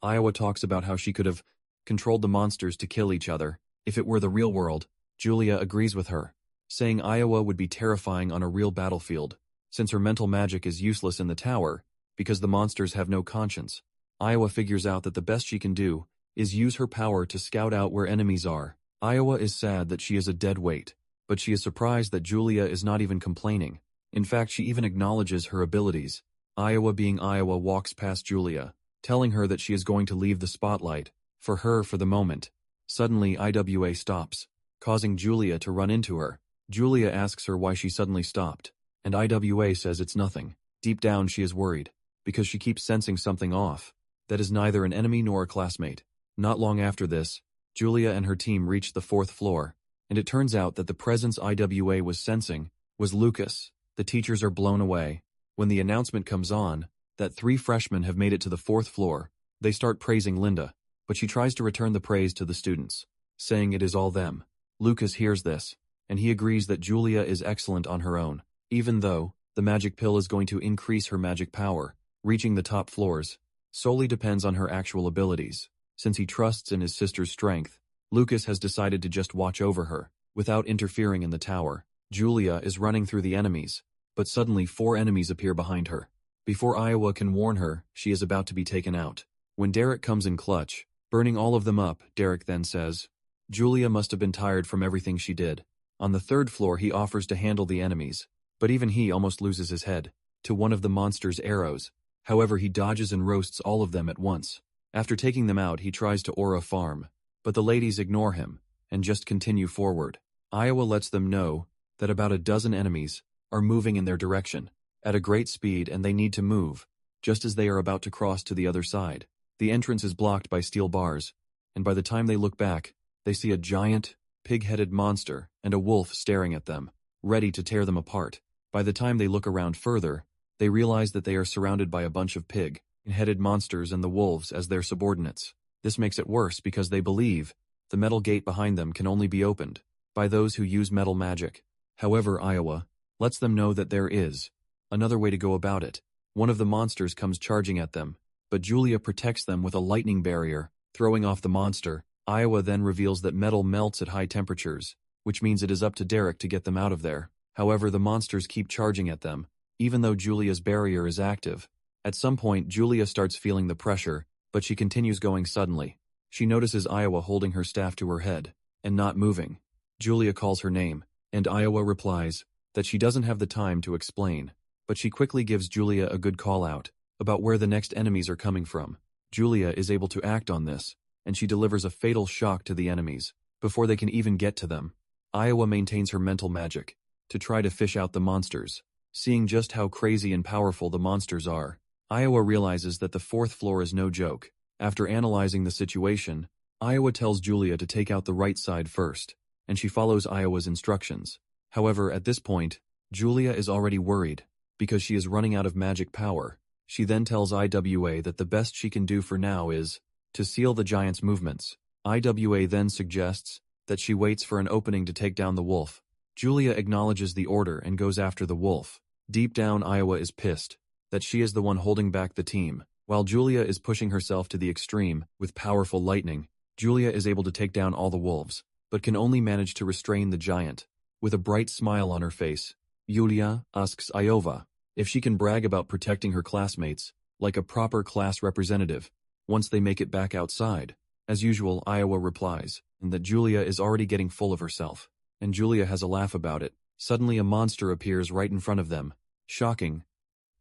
Iowa talks about how she could have controlled the monsters to kill each other if it were the real world. Julia agrees with her, saying Iowa would be terrifying on a real battlefield. since her mental magic is useless in the tower, because the monsters have no conscience. Iowa figures out that the best she can do is use her power to scout out where enemies are. Iowa is sad that she is a dead weight, but she is surprised that Julia is not even complaining. In fact, she even acknowledges her abilities. Iowa being Iowa walks past Julia, telling her that she is going to leave the spotlight for her for the moment. Suddenly, IWA stops, causing Julia to run into her. Julia asks her why she suddenly stopped, and IWA says it's nothing. Deep down she is worried, because she keeps sensing something off. That is neither an enemy nor a classmate. Not long after this, Julia and her team reach the 4th floor, and it turns out that the presence IWA was sensing was Lucas. The teachers are blown away. When the announcement comes on that 3 freshmen have made it to the 4th floor, they start praising Linda, but she tries to return the praise to the students, saying it is all them. Lucas hears this, and he agrees that Julia is excellent on her own, even though the magic pill is going to increase her magic power. Reaching the top floors solely depends on her actual abilities. Since he trusts in his sister's strength, Lucas has decided to just watch over her, without interfering in the tower. Julia is running through the enemies, but suddenly 4 enemies appear behind her. Before Iowa can warn her, she is about to be taken out. When Derek comes in clutch, burning all of them up, Derek then says, Julia must have been tired from everything she did. On the 3rd floor he offers to handle the enemies, but even he almost loses his head to one of the monster's arrows. However, he dodges and roasts all of them at once. After taking them out, he tries to aura farm, but the ladies ignore him and just continue forward. Iowa lets them know that about a dozen enemies are moving in their direction at a great speed, and they need to move just as they are about to cross to the other side. The entrance is blocked by steel bars, and by the time they look back, they see a giant, pig-headed monster and a wolf staring at them, ready to tear them apart. By the time they look around further, they realize that they are surrounded by a bunch of pig-headed monsters and the wolves as their subordinates. This makes it worse because they believe the metal gate behind them can only be opened by those who use metal magic. However, Iowa lets them know that there is another way to go about it. One of the monsters comes charging at them, but Julia protects them with a lightning barrier, throwing off the monster. Iowa then reveals that metal melts at high temperatures, which means it is up to Derek to get them out of there. However, the monsters keep charging at them, even though Julia's barrier is active. At some point, Julia starts feeling the pressure, but she continues going suddenly. She notices Iowa holding her staff to her head and not moving. Julia calls her name, and Iowa replies that she doesn't have the time to explain, but she quickly gives Julia a good call-out about where the next enemies are coming from. Julia is able to act on this, and she delivers a fatal shock to the enemies before they can even get to them. Iowa maintains her mental magic to try to fish out the monsters. Seeing just how crazy and powerful the monsters are, Iowa realizes that the 4th floor is no joke. After analyzing the situation, Iowa tells Julia to take out the right side first, and she follows Iowa's instructions. However, at this point, Julia is already worried because she is running out of magic power. She then tells IWA that the best she can do for now is to seal the giant's movements. IWA then suggests that she waits for an opening to take down the wolf. Julia acknowledges the order and goes after the wolf. Deep down, Iowa is pissed that she is the one holding back the team. While Julia is pushing herself to the extreme with powerful lightning, Julia is able to take down all the wolves, but can only manage to restrain the giant. With a bright smile on her face, Julia asks Iowa if she can brag about protecting her classmates like a proper class representative once they make it back outside. As usual, Iowa replies that Julia is already getting full of herself, and Julia has a laugh about it. Suddenly a monster appears right in front of them. Shocking.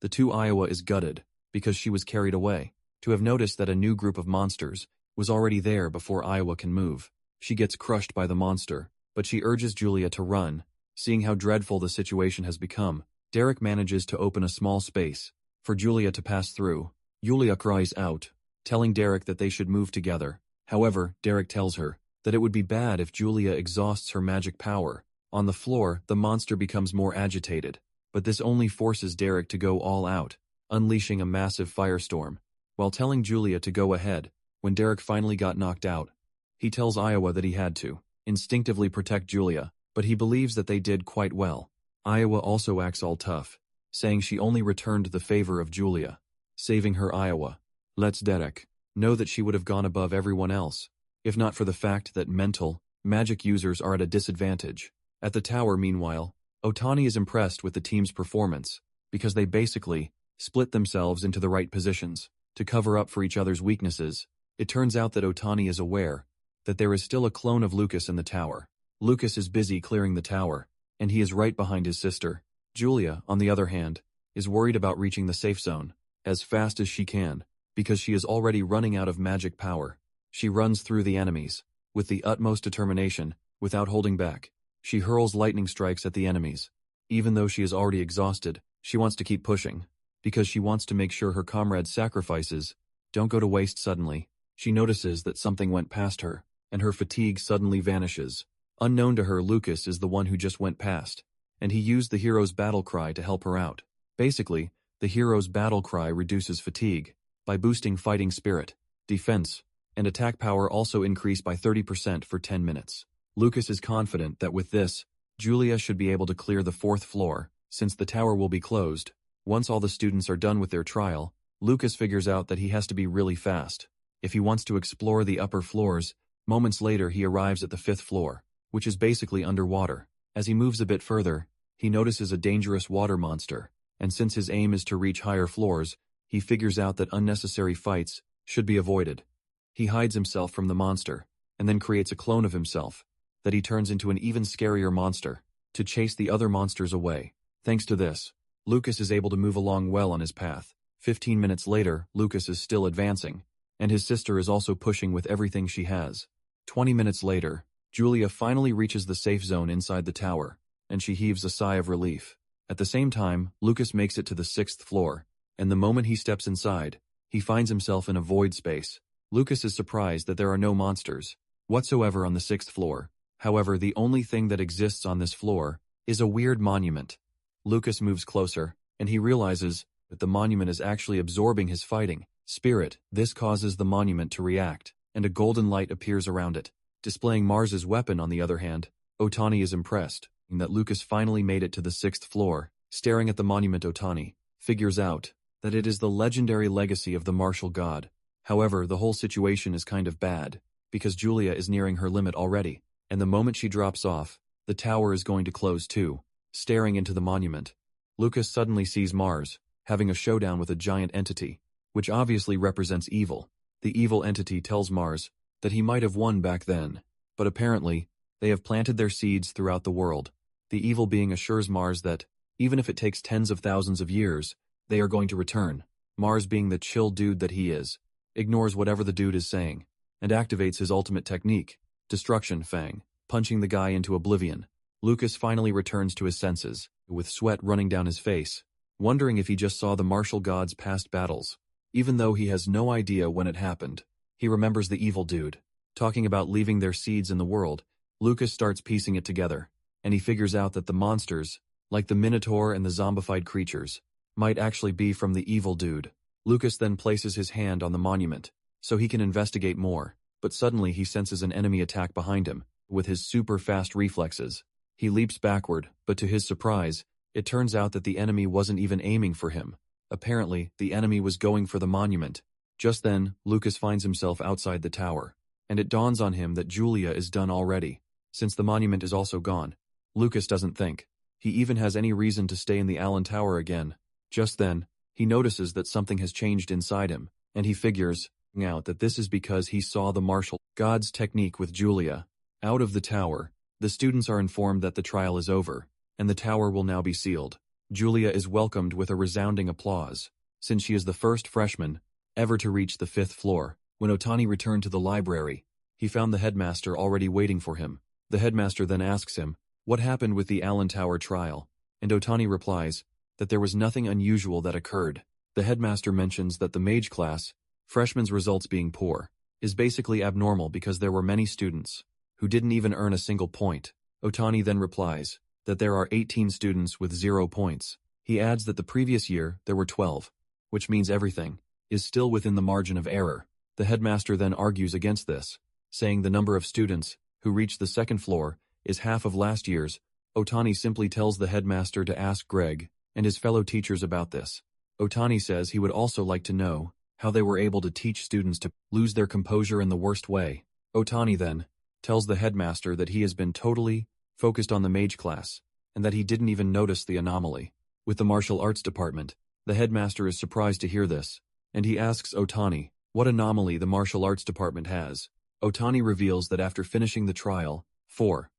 The 2 Iowa is gutted because she was carried away to have noticed that a new group of monsters was already there before Iowa can move. She gets crushed by the monster, but she urges Julia to run. Seeing how dreadful the situation has become, Derek manages to open a small space for Julia to pass through. Julia cries out, telling Derek that they should move together. However, Derek tells her that it would be bad if Julia exhausts her magic power. On the floor, the monster becomes more agitated, but this only forces Derek to go all out, unleashing a massive firestorm. While telling Julia to go ahead, when Derek finally got knocked out, he tells Iowa that he had to instinctively protect Julia, but he believes that they did quite well. Iowa also acts all tough, saying she only returned the favor of Julia, saving her. Iowa lets Derek know that she would have gone above everyone else, if not for the fact that mental magic users are at a disadvantage. At the tower, meanwhile, Otani is impressed with the team's performance, because they basically split themselves into the right positions to cover up for each other's weaknesses. It turns out that Otani is aware that there is still a clone of Lucas in the tower. Lucas is busy clearing the tower, and he is right behind his sister. Julia, on the other hand, is worried about reaching the safe zone as fast as she can, because she is already running out of magic power. She runs through the enemies with the utmost determination, without holding back. She hurls lightning strikes at the enemies. Even though she is already exhausted, she wants to keep pushing, because she wants to make sure her comrades' sacrifices don't go to waste suddenly. She notices that something went past her, and her fatigue suddenly vanishes. Unknown to her, Lucas is the one who just went past, and he used the hero's battle cry to help her out. Basically, the hero's battle cry reduces fatigue by boosting fighting spirit, defense, and attack power also increase by 30% for 10 minutes. Lucas is confident that with this, Julia should be able to clear the 4th floor, since the tower will be closed. Once all the students are done with their trial, Lucas figures out that he has to be really fast if he wants to explore the upper floors. Moments later, he arrives at the 5th floor, which is basically underwater. As he moves a bit further, he notices a dangerous water monster, and since his aim is to reach higher floors, he figures out that unnecessary fights should be avoided. He hides himself from the monster, and then creates a clone of himself that he turns into an even scarier monster to chase the other monsters away. Thanks to this, Lucas is able to move along well on his path. 15 minutes later, Lucas is still advancing, and his sister is also pushing with everything she has. 20 minutes later, Julia finally reaches the safe zone inside the tower, and she heaves a sigh of relief. At the same time, Lucas makes it to the 6th floor, and the moment he steps inside, he finds himself in a void space. Lucas is surprised that there are no monsters whatsoever on the 6th floor. However, the only thing that exists on this floor is a weird monument. Lucas moves closer, and he realizes that the monument is actually absorbing his fighting spirit. This causes the monument to react, and a golden light appears around it, displaying Mars's weapon. On the other hand, Otani is impressed that Lucas finally made it to the 6th floor. Staring at the monument, Otani figures out that it is the legendary legacy of the martial god. However, the whole situation is kind of bad, because Julia is nearing her limit already, and the moment she drops off, the tower is going to close too. Staring into the monument, Lucas suddenly sees Mars having a showdown with a giant entity, which obviously represents evil. The evil entity tells Mars that he might have won back then, but apparently, they have planted their seeds throughout the world. The evil being assures Mars that, even if it takes tens of thousands of years, they are going to return. Mars, being the chill dude that he is, ignores whatever the dude is saying, and activates his ultimate technique, Destruction Fang, punching the guy into oblivion. Lucas finally returns to his senses, with sweat running down his face, wondering if he just saw the martial god's past battles. Even though he has no idea when it happened, he remembers the evil dude talking about leaving their seeds in the world. Lucas starts piecing it together, and he figures out that the monsters, like the Minotaur and the zombified creatures, might actually be from the evil dude. Lucas then places his hand on the monument, so he can investigate more, but suddenly he senses an enemy attack behind him. With his super fast reflexes, he leaps backward, but to his surprise, it turns out that the enemy wasn't even aiming for him. Apparently, the enemy was going for the monument. Just then, Lucas finds himself outside the tower, and it dawns on him that Julia is done already. Since the monument is also gone, Lucas doesn't think he even has any reason to stay in the Allen Tower again. Just then, he notices that something has changed inside him, and he figures out that this is because he saw the martial god's technique with Julia. Out of the tower, the students are informed that the trial is over, and the tower will now be sealed. Julia is welcomed with a resounding applause, since she is the first freshman ever to reach the 5th floor. When Otani returned to the library, he found the headmaster already waiting for him. The headmaster then asks him what happened with the Allen Tower trial, and Otani replies that there was nothing unusual that occurred. The headmaster mentions that the mage class, freshmen's results being poor, is basically abnormal because there were many students who didn't even earn a single point. Otani then replies that there are 18 students with 0 points. He adds that the previous year there were 12, which means everything is still within the margin of error. The headmaster then argues against this, saying the number of students who reached the 2nd floor is half of last year's. Otani simply tells the headmaster to ask Greg and his fellow teachers about this. Otani says he would also like to know how they were able to teach students to lose their composure in the worst way. Otani then tells the headmaster that he has been totally focused on the mage class, and that he didn't even notice the anomaly. with the martial arts department. The headmaster is surprised to hear this, and he asks Otani what anomaly the martial arts department has. Otani reveals that after finishing the trial, 4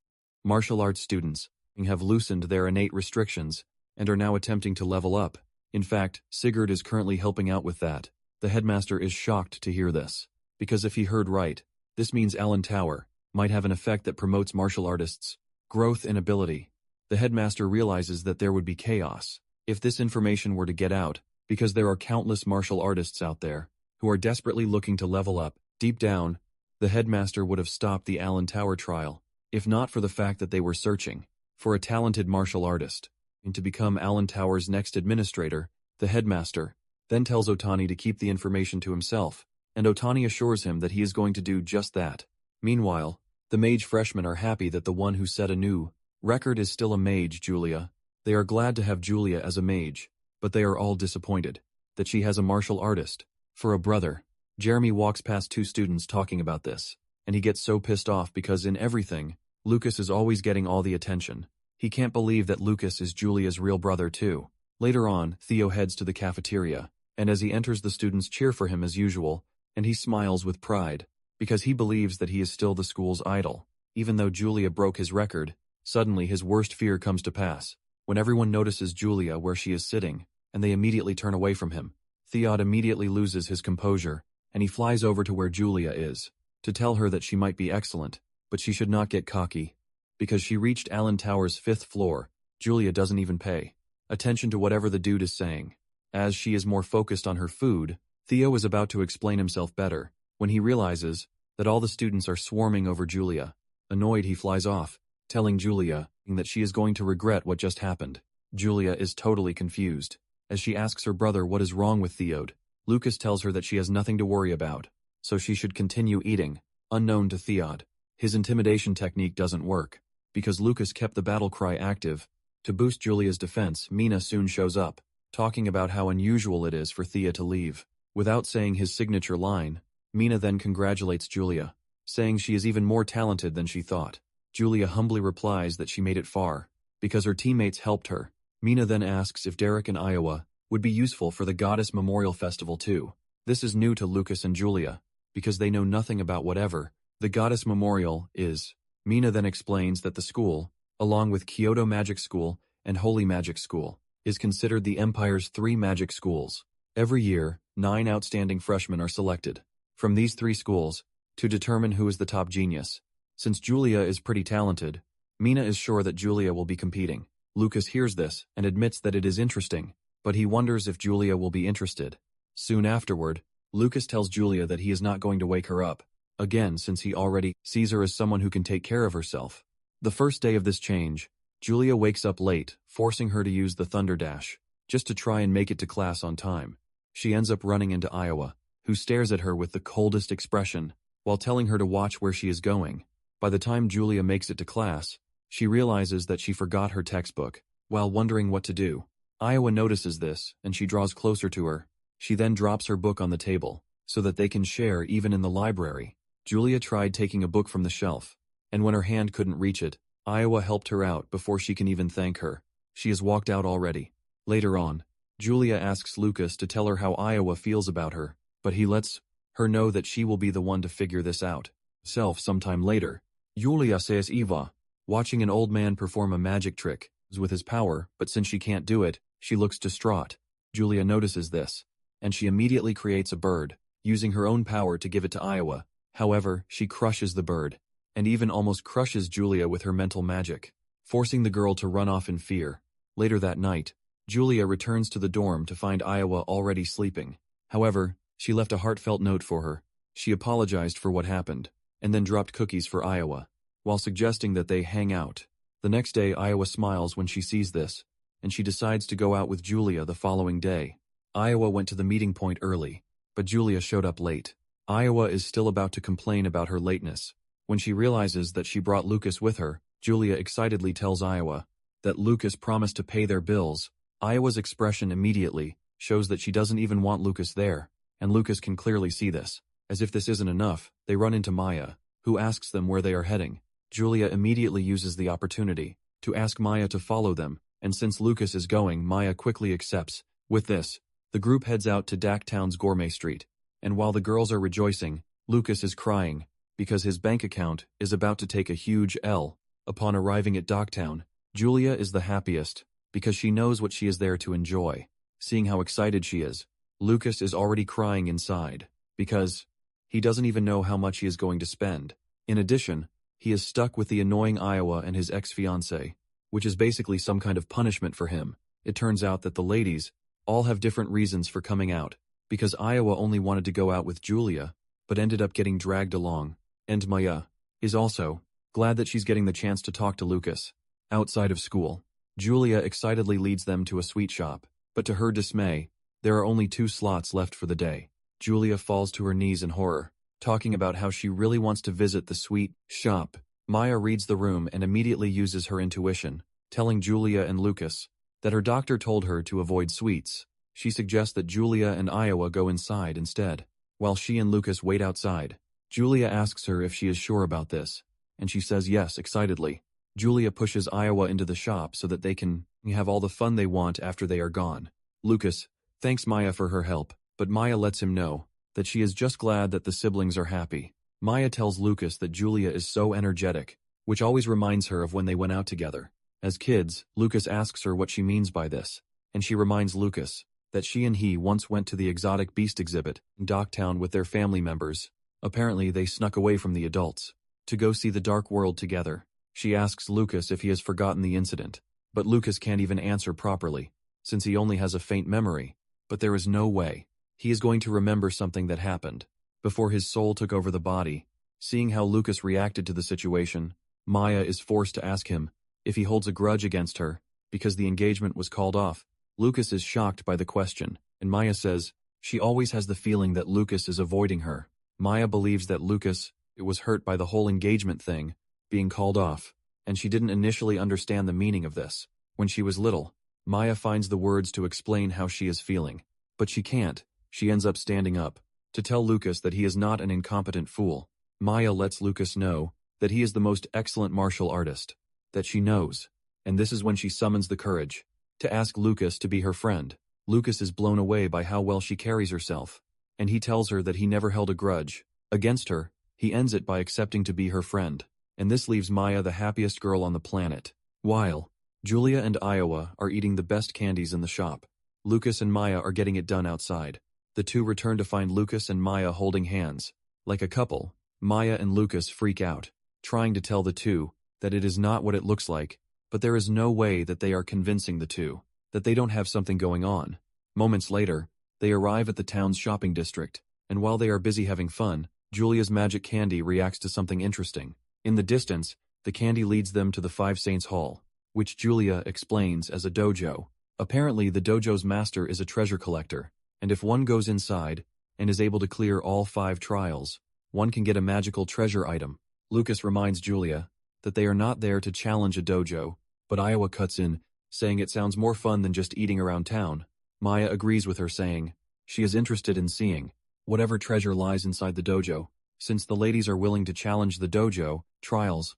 martial arts students have loosened their innate restrictions and are now attempting to level up. In fact, Sigurd is currently helping out with that. The headmaster is shocked to hear this, because if he heard right, this means Allen Tower might have an effect that promotes martial artists' growth and ability. The headmaster realizes that there would be chaos if this information were to get out, because there are countless martial artists out there who are desperately looking to level up. Deep down, the headmaster would have stopped the Allen Tower trial, if not for the fact that they were searching for a talented martial artist. And to become Allen Tower's next administrator, the headmaster then tells Otani to keep the information to himself, and Otani assures him that he is going to do just that. Meanwhile, the mage freshmen are happy that the one who set a new record is still a mage, Julia. They are glad to have Julia as a mage, but they are all disappointed that she has a martial artist for a brother. Jeremy walks past 2 students talking about this, and he gets so pissed off because in everything, Lucas is always getting all the attention. He can't believe that Lucas is Julia's real brother too. Later on, Theo heads to the cafeteria, and as he enters, the students cheer for him as usual, and he smiles with pride, because he believes that he is still the school's idol. Even though Julia broke his record, suddenly his worst fear comes to pass, when everyone notices Julia where she is sitting, and they immediately turn away from him. Theod immediately loses his composure, and he flies over to where Julia is, to tell her that she might be excellent, but she should not get cocky. Because she reached Allen Tower's 5th floor, Julia doesn't even pay attention to whatever the dude is saying. As she is more focused on her food, Theo is about to explain himself better, when he realizes that all the students are swarming over Julia. Annoyed, he flies off, telling Julia that she is going to regret what just happened. Julia is totally confused. As she asks her brother what is wrong with Theod, Lucas tells her that she has nothing to worry about, so she should continue eating. Unknown to Theod, his intimidation technique doesn't work, because Lucas kept the battle cry active. To boost Julia's defense, Mina soon shows up, talking about how unusual it is for Thea to leave. Without saying his signature line, Mina then congratulates Julia, saying she is even more talented than she thought. Julia humbly replies that she made it far, because her teammates helped her. Mina then asks if Derek and Iowa would be useful for the Goddess Memorial Festival too. This is new to Lucas and Julia, because they know nothing about whatever the Goddess Memorial is. Mina then explains that the school, along with Kyoto Magic School and Holy Magic School, is considered the Empire's 3 magic schools. Every year, 9 outstanding freshmen are selected from these 3 schools to determine who is the top genius. Since Julia is pretty talented, Mina is sure that Julia will be competing. Lucas hears this and admits that it is interesting, but he wonders if Julia will be interested. Soon afterward, Lucas tells Julia that he is not going to wake her up again, since he already sees her as someone who can take care of herself. The first day of this change, Julia wakes up late, forcing her to use the Thunder Dash, just to try and make it to class on time. She ends up running into Iowa, who stares at her with the coldest expression, while telling her to watch where she is going. By the time Julia makes it to class, she realizes that she forgot her textbook. While wondering what to do, Iowa notices this, and she draws closer to her. She then drops her book on the table, so that they can share even in the library. Julia tried taking a book from the shelf, and when her hand couldn't reach it, Iowa helped her out before she can even thank her. She has walked out already. Later on, Julia asks Lucas to tell her how Iowa feels about her, but he lets her know that she will be the one to figure this out. Sometime later, Julia says Eva, watching an old man perform a magic trick with his power, but since she can't do it, she looks distraught. Julia notices this, and she immediately creates a bird, using her own power to give it to Iowa. However, she crushes the bird, and even almost crushes Julia with her mental magic, forcing the girl to run off in fear. Later that night, Julia returns to the dorm to find Iowa already sleeping. However, she left a heartfelt note for her. She apologized for what happened, and then dropped cookies for Iowa, while suggesting that they hang out. The next day, Iowa smiles when she sees this, and she decides to go out with Julia the following day. Iowa went to the meeting point early, but Julia showed up late. Iowa is still about to complain about her lateness. When she realizes that she brought Lucas with her, Julia excitedly tells Iowa that Lucas promised to pay their bills. Iowa's expression immediately shows that she doesn't even want Lucas there, and Lucas can clearly see this. As if this isn't enough, they run into Maya, who asks them where they are heading. Julia immediately uses the opportunity to ask Maya to follow them, and since Lucas is going, Maya quickly accepts. With this, the group heads out to Daktown's Gourmet Street, and while the girls are rejoicing, Lucas is crying, because his bank account is about to take a huge L. Upon arriving at Daktown, Julia is the happiest, because she knows what she is there to enjoy. Seeing how excited she is, Lucas is already crying inside, because he doesn't even know how much he is going to spend. In addition, he is stuck with the annoying Iowa and his ex-fiancée, which is basically some kind of punishment for him. It turns out that the ladies all have different reasons for coming out, because Iowa only wanted to go out with Julia, but ended up getting dragged along, and Maya is also glad that she's getting the chance to talk to Lucas. Outside of school, Julia excitedly leads them to a sweet shop, but to her dismay, there are only 2 slots left for the day. Julia falls to her knees in horror, talking about how she really wants to visit the sweet shop. Maya reads the room and immediately uses her intuition, telling Julia and Lucas that her doctor told her to avoid sweets. She suggests that Julia and Iowa go inside instead. While she and Lucas wait outside, Julia asks her if she is sure about this, and she says yes excitedly. Julia pushes Iowa into the shop so that they can have all the fun they want after they are gone. Lucas thanks Maya for her help, but Maya lets him know that she is just glad that the siblings are happy. Maya tells Lucas that Julia is so energetic, which always reminds her of when they went out together. As kids, Lucas asks her what she means by this, and she reminds Lucas that she and he once went to the exotic beast exhibit in Daktown with their family members. Apparently they snuck away from the adults to go see the dark world together. She asks Lucas if he has forgotten the incident, but Lucas can't even answer properly, since he only has a faint memory. But there is no way he is going to remember something that happened before his soul took over the body. Seeing how Lucas reacted to the situation, Maya is forced to ask him if he holds a grudge against her because the engagement was called off. Lucas is shocked by the question, and Maya says she always has the feeling that Lucas is avoiding her. Maya believes that Lucas was hurt by the whole engagement thing being called off, and she didn't initially understand the meaning of this. When she was little, Maya finds the words to explain how she is feeling, but she can't. She ends up standing up to tell Lucas that he is not an incompetent fool. Maya lets Lucas know that he is the most excellent martial artist that she knows, and this is when she summons the courage to ask Lucas to be her friend. Lucas is blown away by how well she carries herself, and he tells her that he never held a grudge against her. He ends it by accepting to be her friend, and this leaves Maya the happiest girl on the planet. While Julia and Iowa are eating the best candies in the shop, Lucas and Maya are getting it done outside. The two return to find Lucas and Maya holding hands. Like a couple, Maya and Lucas freak out, trying to tell the two that it is not what it looks like, but there is no way that they are convincing the two that they don't have something going on. Moments later, they arrive at the town's shopping district, and while they are busy having fun, Julia's magic candy reacts to something interesting. In the distance, the candy leads them to the Five Saints Hall, which Julia explains as a dojo. Apparently, the dojo's master is a treasure collector, and if one goes inside and is able to clear all 5 trials, one can get a magical treasure item. Lucas reminds Julia that they are not there to challenge a dojo, but Iowa cuts in, saying it sounds more fun than just eating around town. Maya agrees with her, saying she is interested in seeing whatever treasure lies inside the dojo. Since the ladies are willing to challenge the dojo trials,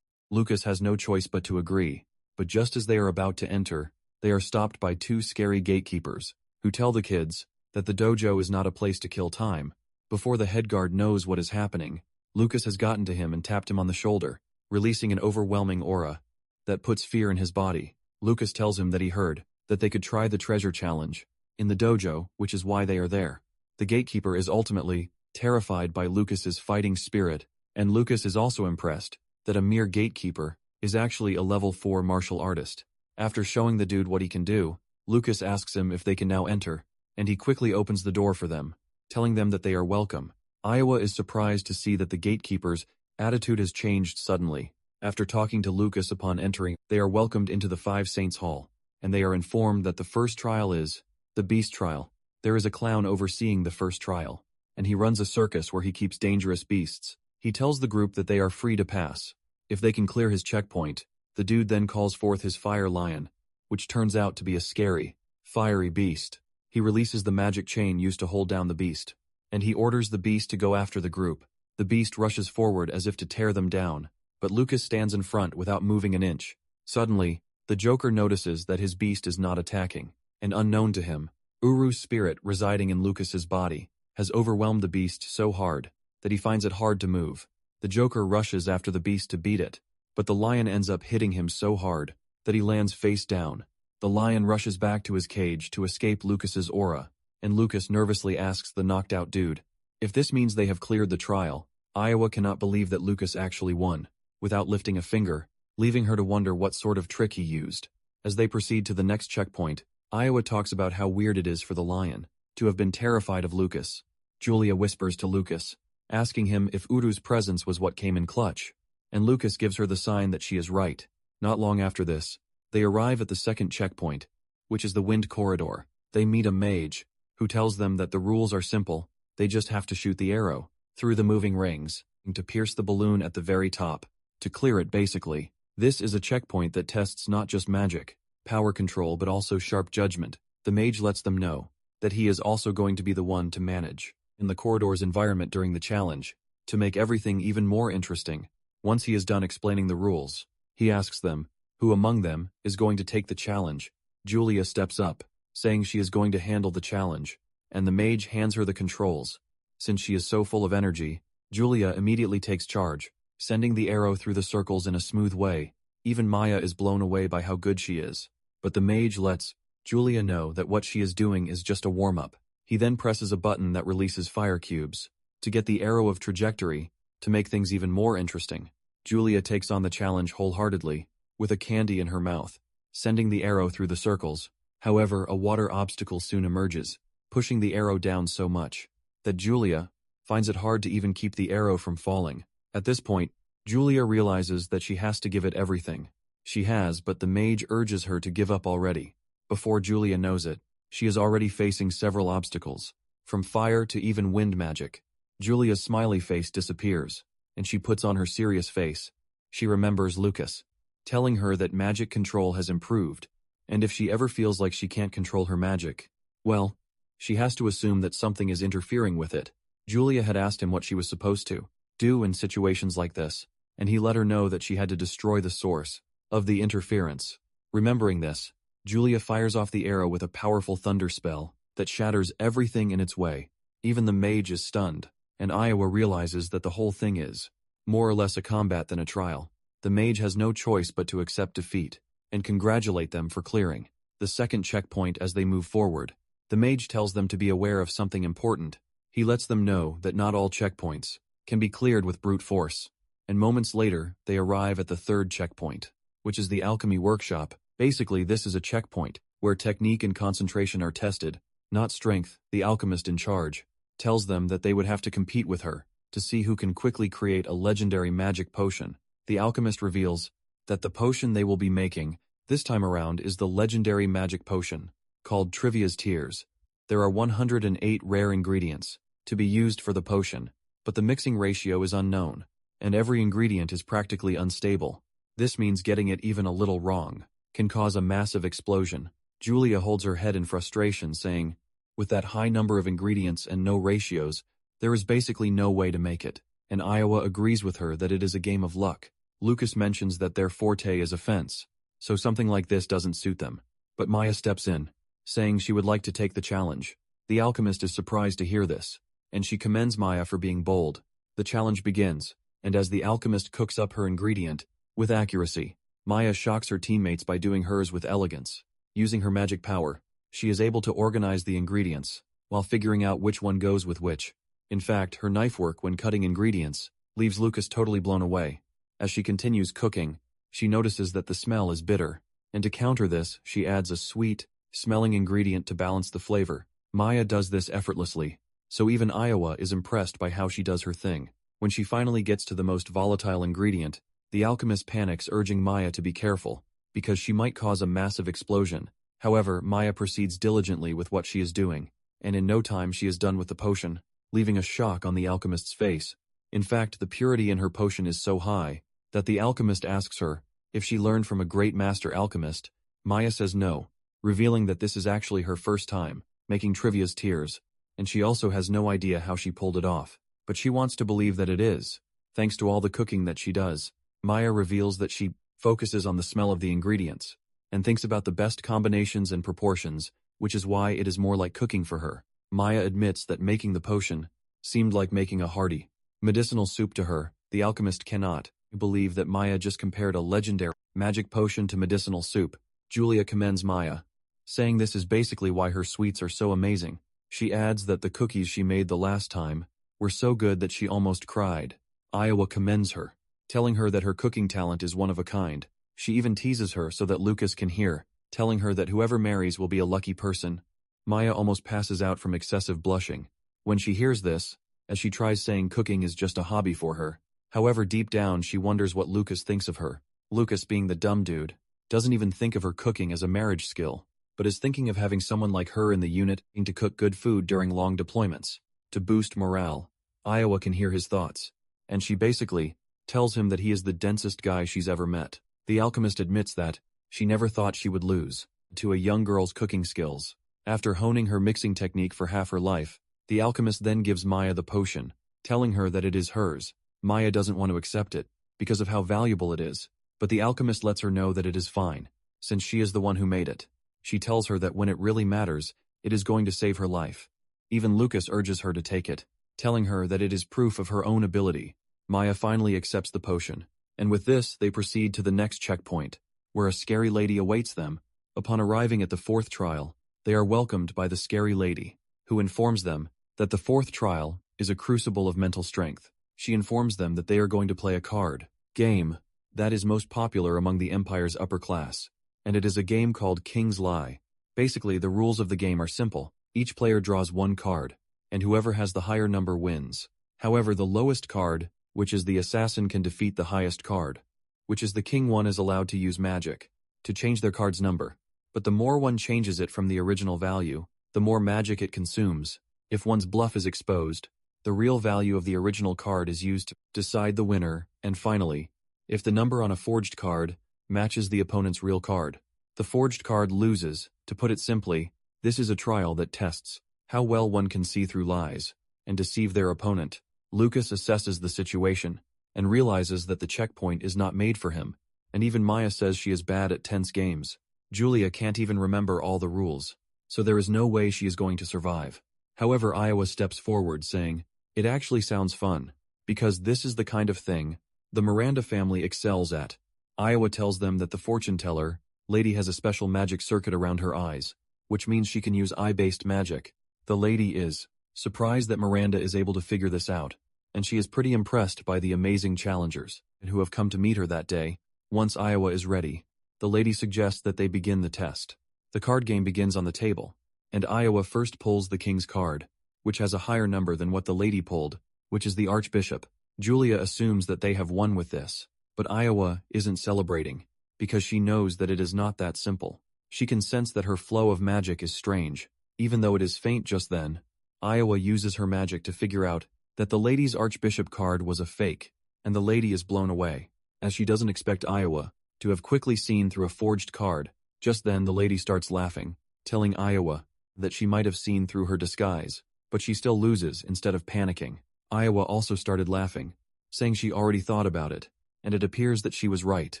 Lucas has no choice but to agree. But just as they are about to enter, they are stopped by 2 scary gatekeepers, who tell the kids that the dojo is not a place to kill time. Before the head guard knows what is happening, Lucas has gotten to him and tapped him on the shoulder, releasing an overwhelming aura that puts fear in his body. Lucas tells him that he heard that they could try the treasure challenge in the dojo, which is why they are there. The gatekeeper is ultimately terrified by Lucas's fighting spirit, and Lucas is also impressed that a mere gatekeeper is actually a level 4 martial artist. After showing the dude what he can do, Lucas asks him if they can now enter, and he quickly opens the door for them, telling them that they are welcome. Iowa is surprised to see that the gatekeeper's attitude has changed suddenly. After talking to Lucas upon entering, they are welcomed into the Five Saints Hall, and they are informed that the first trial is the Beast Trial. There is a clown overseeing the first trial, and he runs a circus where he keeps dangerous beasts. He tells the group that they are free to pass if they can clear his checkpoint. The dude then calls forth his fire lion, which turns out to be a scary, fiery beast. He releases the magic chain used to hold down the beast, and he orders the beast to go after the group. The beast rushes forward as if to tear them down, but Lucas stands in front without moving an inch. Suddenly, The Joker notices that his beast is not attacking, and unknown to him, Uru's spirit residing in Lucas's body has overwhelmed the beast so hard that he finds it hard to move. The Joker rushes after the beast to beat it, but the lion ends up hitting him so hard that he lands face down. The lion rushes back to his cage to escape Lucas's aura, and Lucas nervously asks the knocked out dude if this means they have cleared the trial. Iowa cannot believe that Lucas actually won, without lifting a finger, leaving her to wonder what sort of trick he used. As they proceed to the next checkpoint, Iowa talks about how weird it is for the lion to have been terrified of Lucas. Julia whispers to Lucas, asking him if Uru's presence was what came in clutch, and Lucas gives her the sign that she is right. Not long after this, they arrive at the second checkpoint, which is the wind corridor. They meet a mage, who tells them that the rules are simple, they just have to shoot the arrow through the moving rings, and to pierce the balloon at the very top, to clear it basically. This is a checkpoint that tests not just magic, power control but also sharp judgment. The mage lets them know that he is also going to be the one to manage in the corridor's environment during the challenge, to make everything even more interesting. Once he is done explaining the rules, he asks them who among them is going to take the challenge. Julia steps up, saying she is going to handle the challenge, and the mage hands her the controls. Since she is so full of energy, Julia immediately takes charge, sending the arrow through the circles in a smooth way. Even Maya is blown away by how good she is. But the mage lets Julia know that what she is doing is just a warm-up. He then presses a button that releases fire cubes to get the arrow of trajectory to make things even more interesting. Julia takes on the challenge wholeheartedly, with a candy in her mouth, sending the arrow through the circles. However, a water obstacle soon emerges, pushing the arrow down so much that Julia finds it hard to even keep the arrow from falling. At this point, Julia realizes that she has to give it everything she has, but the mage urges her to give up already. Before Julia knows it, she is already facing several obstacles, from fire to even wind magic. Julia's smiley face disappears, and she puts on her serious face. She remembers Lucas telling her that magic control has improved, and if she ever feels like she can't control her magic, well, she has to assume that something is interfering with it. Julia had asked him what she was supposed to do in situations like this, and he let her know that she had to destroy the source of the interference. Remembering this, Julia fires off the arrow with a powerful thunder spell that shatters everything in its way. Even the mage is stunned, and Iowa realizes that the whole thing is more or less a combat than a trial. The mage has no choice but to accept defeat and congratulate them for clearing the second checkpoint. As they move forward, the mage tells them to be aware of something important. He lets them know that not all checkpoints can be cleared with brute force, and moments later, they arrive at the third checkpoint, which is the alchemy workshop. Basically, this is a checkpoint where technique and concentration are tested, not strength. The alchemist in charge tells them that they would have to compete with her to see who can quickly create a legendary magic potion. The alchemist reveals that the potion they will be making this time around is the legendary magic potion called Trivia's Tears. There are 108 rare ingredients to be used for the potion, but the mixing ratio is unknown, and every ingredient is practically unstable. This means getting it even a little wrong can cause a massive explosion. Julia holds her head in frustration, saying, with that high number of ingredients and no ratios, there is basically no way to make it, and Iowa agrees with her that it is a game of luck. Lucas mentions that their forte is offense, so something like this doesn't suit them. But Maya steps in, saying she would like to take the challenge. The alchemist is surprised to hear this, and she commends Maya for being bold. The challenge begins, and as the alchemist cooks up her ingredient with accuracy, Maya shocks her teammates by doing hers with elegance. Using her magic power, she is able to organize the ingredients while figuring out which one goes with which. In fact, her knife work when cutting ingredients leaves Lucas totally blown away. As she continues cooking, she notices that the smell is bitter, and to counter this, she adds a sweet-smelling ingredient to balance the flavor. Maya does this effortlessly, so even Iowa is impressed by how she does her thing. When she finally gets to the most volatile ingredient, the alchemist panics, urging Maya to be careful, because she might cause a massive explosion. However, Maya proceeds diligently with what she is doing, and in no time she is done with the potion, leaving a shock on the alchemist's face. In fact, the purity in her potion is so high that the alchemist asks her if she learned from a great master alchemist. Maya says no, revealing that this is actually her first time making Trivia's Tears, and she also has no idea how she pulled it off, but she wants to believe that it is, thanks to all the cooking that she does. Maya reveals that she focuses on the smell of the ingredients, and thinks about the best combinations and proportions, which is why it is more like cooking for her. Maya admits that making the potion seemed like making a hearty, medicinal soup to her. The alchemist cannot believe that Maya just compared a legendary magic potion to medicinal soup. Julia commends Maya, saying this is basically why her sweets are so amazing. She adds that the cookies she made the last time were so good that she almost cried. Iowa commends her, telling her that her cooking talent is one of a kind. She even teases her so that Lucas can hear, telling her that whoever marries will be a lucky person. Maya almost passes out from excessive blushing when she hears this, as she tries saying cooking is just a hobby for her. However, deep down she wonders what Lucas thinks of her. Lucas, being the dumb dude, doesn't even think of her cooking as a marriage skill, but is thinking of having someone like her in the unit to cook good food during long deployments, to boost morale. Iowa can hear his thoughts, and she basically tells him that he is the densest guy she's ever met. The alchemist admits that she never thought she would lose to a young girl's cooking skills. After honing her mixing technique for half her life, the alchemist then gives Maya the potion, telling her that it is hers. Maya doesn't want to accept it, because of how valuable it is, but the alchemist lets her know that it is fine, since she is the one who made it. She tells her that when it really matters, it is going to save her life. Even Lucas urges her to take it, telling her that it is proof of her own ability. Maya finally accepts the potion, and with this they proceed to the next checkpoint, where a scary lady awaits them. Upon arriving at the fourth trial, they are welcomed by the scary lady, who informs them that the fourth trial is a crucible of mental strength. She informs them that they are going to play a card game that is most popular among the Empire's upper class, and it is a game called King's Lie. Basically, the rules of the game are simple. Each player draws one card, and whoever has the higher number wins. However, the lowest card, which is the assassin, can defeat the highest card, which is the king. One is allowed to use magic to change their card's number, but the more one changes it from the original value, the more magic it consumes. If one's bluff is exposed, the real value of the original card is used to decide the winner, and finally, if the number on a forged card matches the opponent's real card, the forged card loses. To put it simply, this is a trial that tests how well one can see through lies and deceive their opponent. Lucas assesses the situation and realizes that the checkpoint is not made for him, and even Maya says she is bad at tense games. Julia can't even remember all the rules, so there is no way she is going to survive. However, Iowa steps forward saying, "It actually sounds fun, because this is the kind of thing the Miranda family excels at." Iowa tells them that the fortune teller lady has a special magic circuit around her eyes, which means she can use eye-based magic. The lady is surprised that Miranda is able to figure this out, and she is pretty impressed by the amazing challengers who have come to meet her that day. Once Iowa is ready, the lady suggests that they begin the test. The card game begins on the table, and Iowa first pulls the king's card, which has a higher number than what the lady pulled, which is the archbishop. Julia assumes that they have won with this, but Iowa isn't celebrating, because she knows that it is not that simple. She can sense that her flow of magic is strange, even though it is faint just then. Iowa uses her magic to figure out that the lady's archbishop card was a fake, and the lady is blown away, as she doesn't expect Iowa to have quickly seen through a forged card. Just then the lady starts laughing, telling Iowa that she might have seen through her disguise, but she still loses instead of panicking. Iowa also started laughing, saying she already thought about it, and it appears that she was right,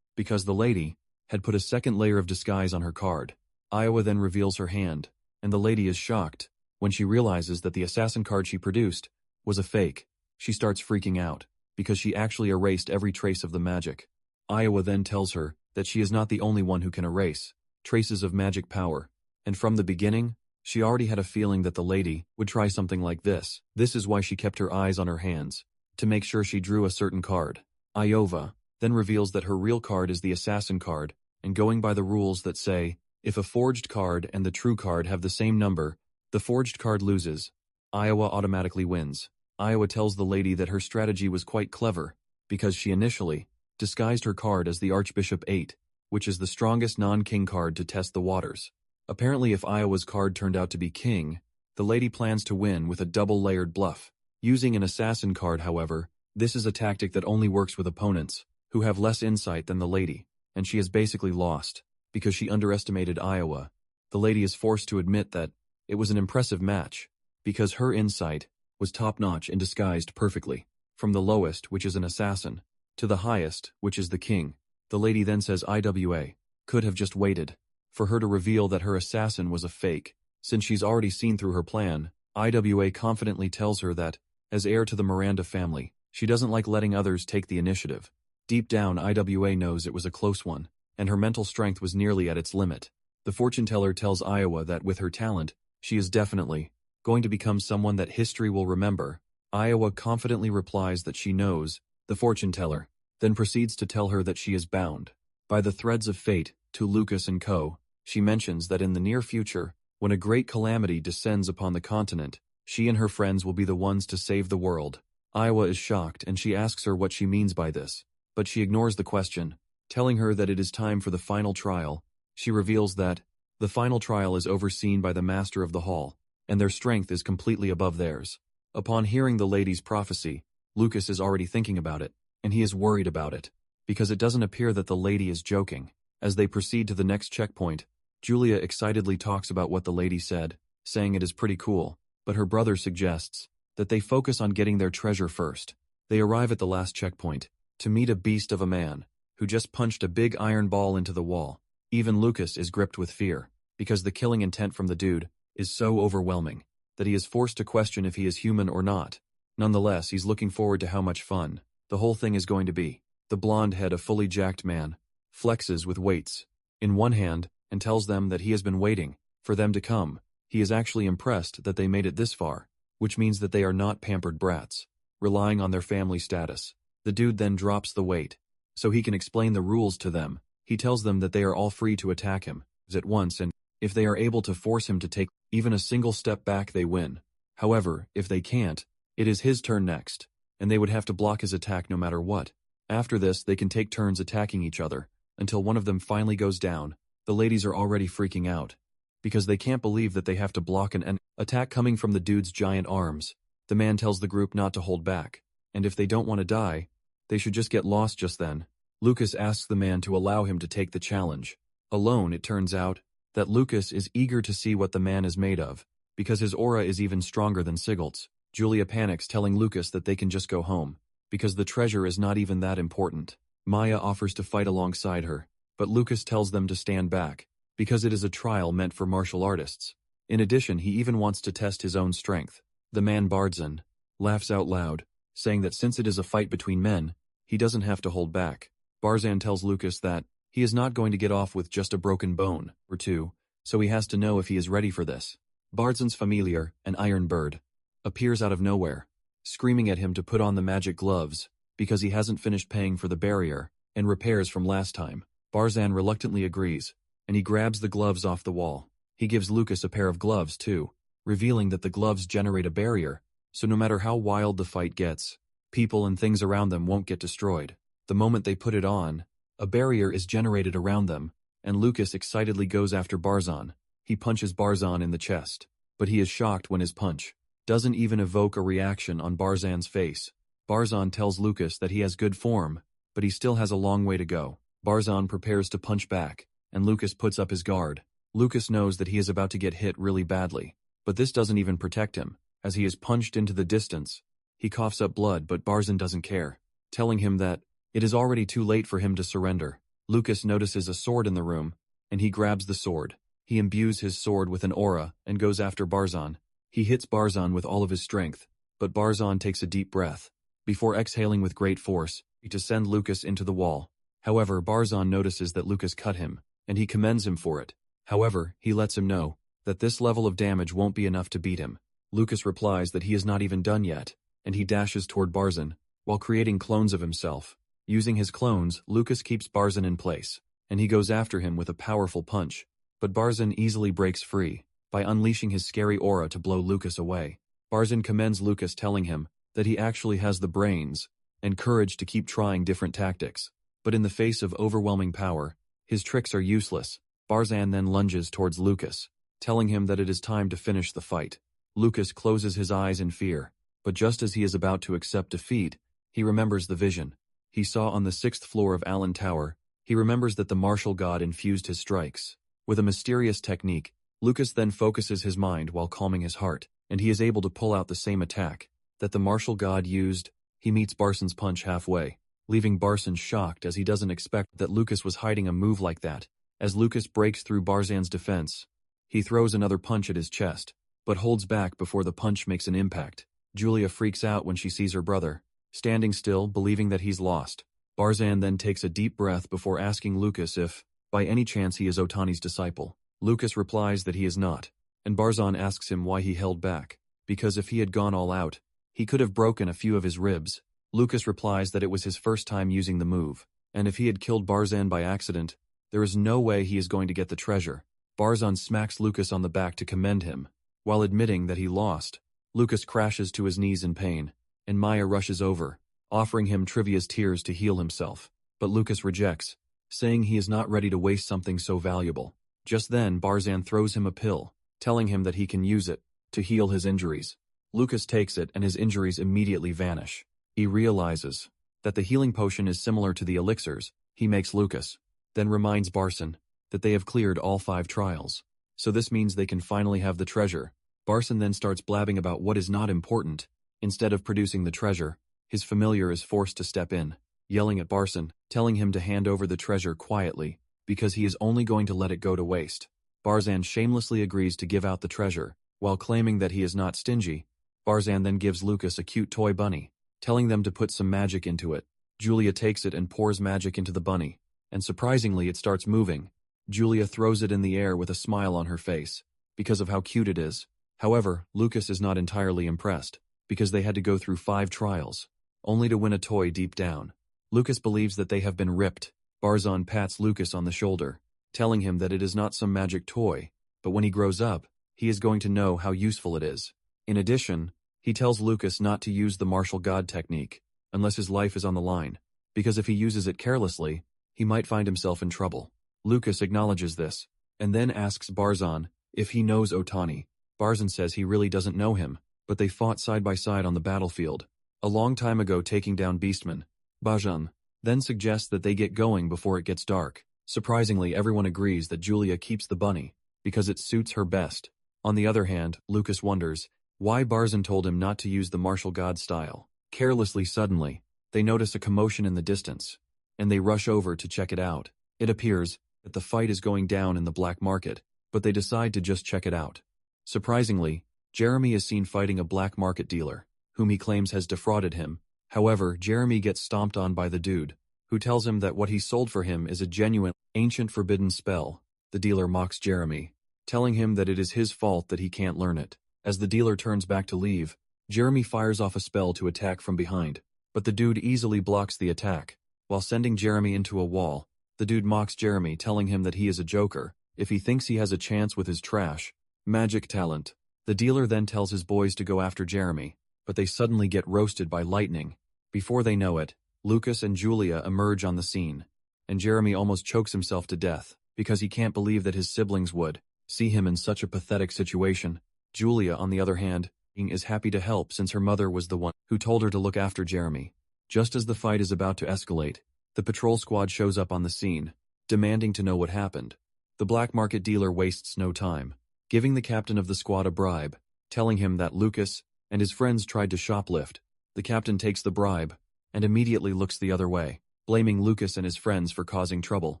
because the lady had put a second layer of disguise on her card. Iowa then reveals her hand, and the lady is shocked when she realizes that the assassin card she produced was a fake. She starts freaking out, because she actually erased every trace of the magic. Iowa then tells her that she is not the only one who can erase traces of magic power, and from the beginning, she already had a feeling that the lady would try something like this. This is why she kept her eyes on her hands, to make sure she drew a certain card. Iowa then reveals that her real card is the assassin card, and going by the rules that say, if a forged card and the true card have the same number, the forged card loses. Iowa automatically wins. Iowa tells the lady that her strategy was quite clever, because she initially disguised her card as the Archbishop 8, which is the strongest non-king card to test the waters. Apparently, if Iowa's card turned out to be king, the lady plans to win with a double-layered bluff. Using an assassin card, however, this is a tactic that only works with opponents who have less insight than the lady, and she has basically lost, because she underestimated Iowa. The lady is forced to admit that it was an impressive match, because her insight was top-notch and disguised perfectly, from the lowest, which is an assassin, to the highest, which is the king. The lady then says, "IWA, could have just waited for her to reveal that her assassin was a fake. Since she's already seen through her plan, IWA confidently tells her that, as heir to the Miranda family, she doesn't like letting others take the initiative. Deep down, IWA knows it was a close one, and her mental strength was nearly at its limit. The fortune teller tells Iowa that with her talent, she is definitely going to become someone that history will remember. Iowa confidently replies that she knows. The fortune teller then proceeds to tell her that she is bound by the threads of fate to Lucas and co. She mentions that in the near future, when a great calamity descends upon the continent, she and her friends will be the ones to save the world. Iowa is shocked and she asks her what she means by this, but she ignores the question, telling her that it is time for the final trial. She reveals that the final trial is overseen by the master of the hall, and their strength is completely above theirs. Upon hearing the lady's prophecy, Lucas is already thinking about it, and he is worried about it, because it doesn't appear that the lady is joking. As they proceed to the next checkpoint, Julia excitedly talks about what the lady said, saying it is pretty cool, but her brother suggests that they focus on getting their treasure first. They arrive at the last checkpoint to meet a beast of a man who just punched a big iron ball into the wall. Even Lucas is gripped with fear, because the killing intent from the dude is so overwhelming that he is forced to question if he is human or not. Nonetheless, he's looking forward to how much fun the whole thing is going to be. The blonde head, a fully jacked man, flexes with weights in one hand and tells them that he has been waiting for them to come. He is actually impressed that they made it this far, which means that they are not pampered brats, relying on their family status. The dude then drops the weight, so he can explain the rules to them. He tells them that they are all free to attack him at once, and if they are able to force him to take even a single step back, they win. However, if they can't, it is his turn next, and they would have to block his attack no matter what. After this, they can take turns attacking each other, until one of them finally goes down. The ladies are already freaking out, because they can't believe that they have to block an attack coming from the dude's giant arms. The man tells the group not to hold back, and if they don't want to die, they should just get lost just then. Lucas asks the man to allow him to take the challenge. Alone, it turns out that Lucas is eager to see what the man is made of, because his aura is even stronger than Sigilt's. Julia panics, telling Lucas that they can just go home, because the treasure is not even that important. Maya offers to fight alongside her, but Lucas tells them to stand back, because it is a trial meant for martial artists. In addition, he even wants to test his own strength. The man Barzan laughs out loud, saying that since it is a fight between men, he doesn't have to hold back. Barzan tells Lucas that he is not going to get off with just a broken bone or two, so he has to know if he is ready for this. Barzan's familiar, an iron bird, appears out of nowhere, screaming at him to put on the magic gloves, because he hasn't finished paying for the barrier and repairs from last time. Barzan reluctantly agrees, and he grabs the gloves off the wall. He gives Lucas a pair of gloves too, revealing that the gloves generate a barrier, so no matter how wild the fight gets, people and things around them won't get destroyed. The moment they put it on, a barrier is generated around them, and Lucas excitedly goes after Barzan. He punches Barzan in the chest, but he is shocked when his punch doesn't even evoke a reaction on Barzan's face. Barzan tells Lucas that he has good form, but he still has a long way to go. Barzan prepares to punch back, and Lucas puts up his guard. Lucas knows that he is about to get hit really badly, but this doesn't even protect him, as he is punched into the distance. He coughs up blood, but Barzan doesn't care, telling him that it is already too late for him to surrender. Lucas notices a sword in the room, and he grabs the sword. He imbues his sword with an aura and goes after Barzan. He hits Barzan with all of his strength, but Barzan takes a deep breath before exhaling with great force to send Lucas into the wall. However, Barzan notices that Lucas cut him, and he commends him for it. However, he lets him know that this level of damage won't be enough to beat him. Lucas replies that he is not even done yet, and he dashes toward Barzan, while creating clones of himself. Using his clones, Lucas keeps Barzan in place, and he goes after him with a powerful punch, but Barzan easily breaks free by unleashing his scary aura to blow Lucas away. Barzan commends Lucas, telling him that he actually has the brains and courage to keep trying different tactics, but in the face of overwhelming power, his tricks are useless. Barzan then lunges towards Lucas, telling him that it is time to finish the fight. Lucas closes his eyes in fear, but just as he is about to accept defeat, he remembers the vision he saw on the 6th floor of Allen Tower. He remembers that the martial god infused his strikes with a mysterious technique. Lucas then focuses his mind while calming his heart, and he is able to pull out the same attack that the martial god used. He meets Barzan's punch halfway, leaving Barzan shocked as he doesn't expect that Lucas was hiding a move like that. As Lucas breaks through Barzan's defense, he throws another punch at his chest, but holds back before the punch makes an impact. Julia freaks out when she sees her brother, standing still, believing that he's lost. Barzan then takes a deep breath before asking Lucas if, by any chance, he is Otani's disciple. Lucas replies that he is not, and Barzan asks him why he held back, because if he had gone all out, he could have broken a few of his ribs. Lucas replies that it was his first time using the move, and if he had killed Barzan by accident, there is no way he is going to get the treasure. Barzan smacks Lucas on the back to commend him. While admitting that he lost, Lucas crashes to his knees in pain, and Maya rushes over, offering him Trivia's tears to heal himself. But Lucas rejects, saying he is not ready to waste something so valuable. Just then, Barzan throws him a pill, telling him that he can use it to heal his injuries. Lucas takes it and his injuries immediately vanish. He realizes that the healing potion is similar to the elixirs he makes Lucas, then reminds Barzan that they have cleared all 5 trials. So this means they can finally have the treasure. Barzan then starts blabbing about what is not important. Instead of producing the treasure, his familiar is forced to step in, yelling at Barzan, telling him to hand over the treasure quietly, because he is only going to let it go to waste. Barzan shamelessly agrees to give out the treasure, while claiming that he is not stingy. Barzan then gives Lucas a cute toy bunny, telling them to put some magic into it. Julia takes it and pours magic into the bunny, and surprisingly it starts moving. Julia throws it in the air with a smile on her face, because of how cute it is. However, Lucas is not entirely impressed, because they had to go through 5 trials, only to win a toy deep down. Lucas believes that they have been ripped. Barzan pats Lucas on the shoulder, telling him that it is not some magic toy, but when he grows up, he is going to know how useful it is. In addition, he tells Lucas not to use the martial god technique, unless his life is on the line, because if he uses it carelessly, he might find himself in trouble. Lucas acknowledges this, and then asks Barzan if he knows Otani. Barzan says he really doesn't know him, but they fought side by side on the battlefield, a long time ago, taking down beastmen. Barzan then suggests that they get going before it gets dark. Surprisingly, everyone agrees that Julia keeps the bunny, because it suits her best. On the other hand, Lucas wonders why Barzan told him not to use the martial god style. Carelessly, suddenly, they notice a commotion in the distance, and they rush over to check it out. It appears that the fight is going down in the black market, but they decide to just check it out. Surprisingly, Jeremy is seen fighting a black market dealer, whom he claims has defrauded him. However, Jeremy gets stomped on by the dude, who tells him that what he sold for him is a genuine, ancient forbidden spell. The dealer mocks Jeremy, telling him that it is his fault that he can't learn it. As the dealer turns back to leave, Jeremy fires off a spell to attack from behind, but the dude easily blocks the attack. While sending Jeremy into a wall, the dude mocks Jeremy, telling him that he is a joker if he thinks he has a chance with his trash magic talent. The dealer then tells his boys to go after Jeremy, but they suddenly get roasted by lightning. Before they know it, Lucas and Julia emerge on the scene, and Jeremy almost chokes himself to death, because he can't believe that his siblings would see him in such a pathetic situation. Julia, on the other hand, is happy to help since her mother was the one who told her to look after Jeremy. Just as the fight is about to escalate, the patrol squad shows up on the scene, demanding to know what happened. The black market dealer wastes no time, giving the captain of the squad a bribe, telling him that Lucas and his friends tried to shoplift. The captain takes the bribe, and immediately looks the other way, blaming Lucas and his friends for causing trouble.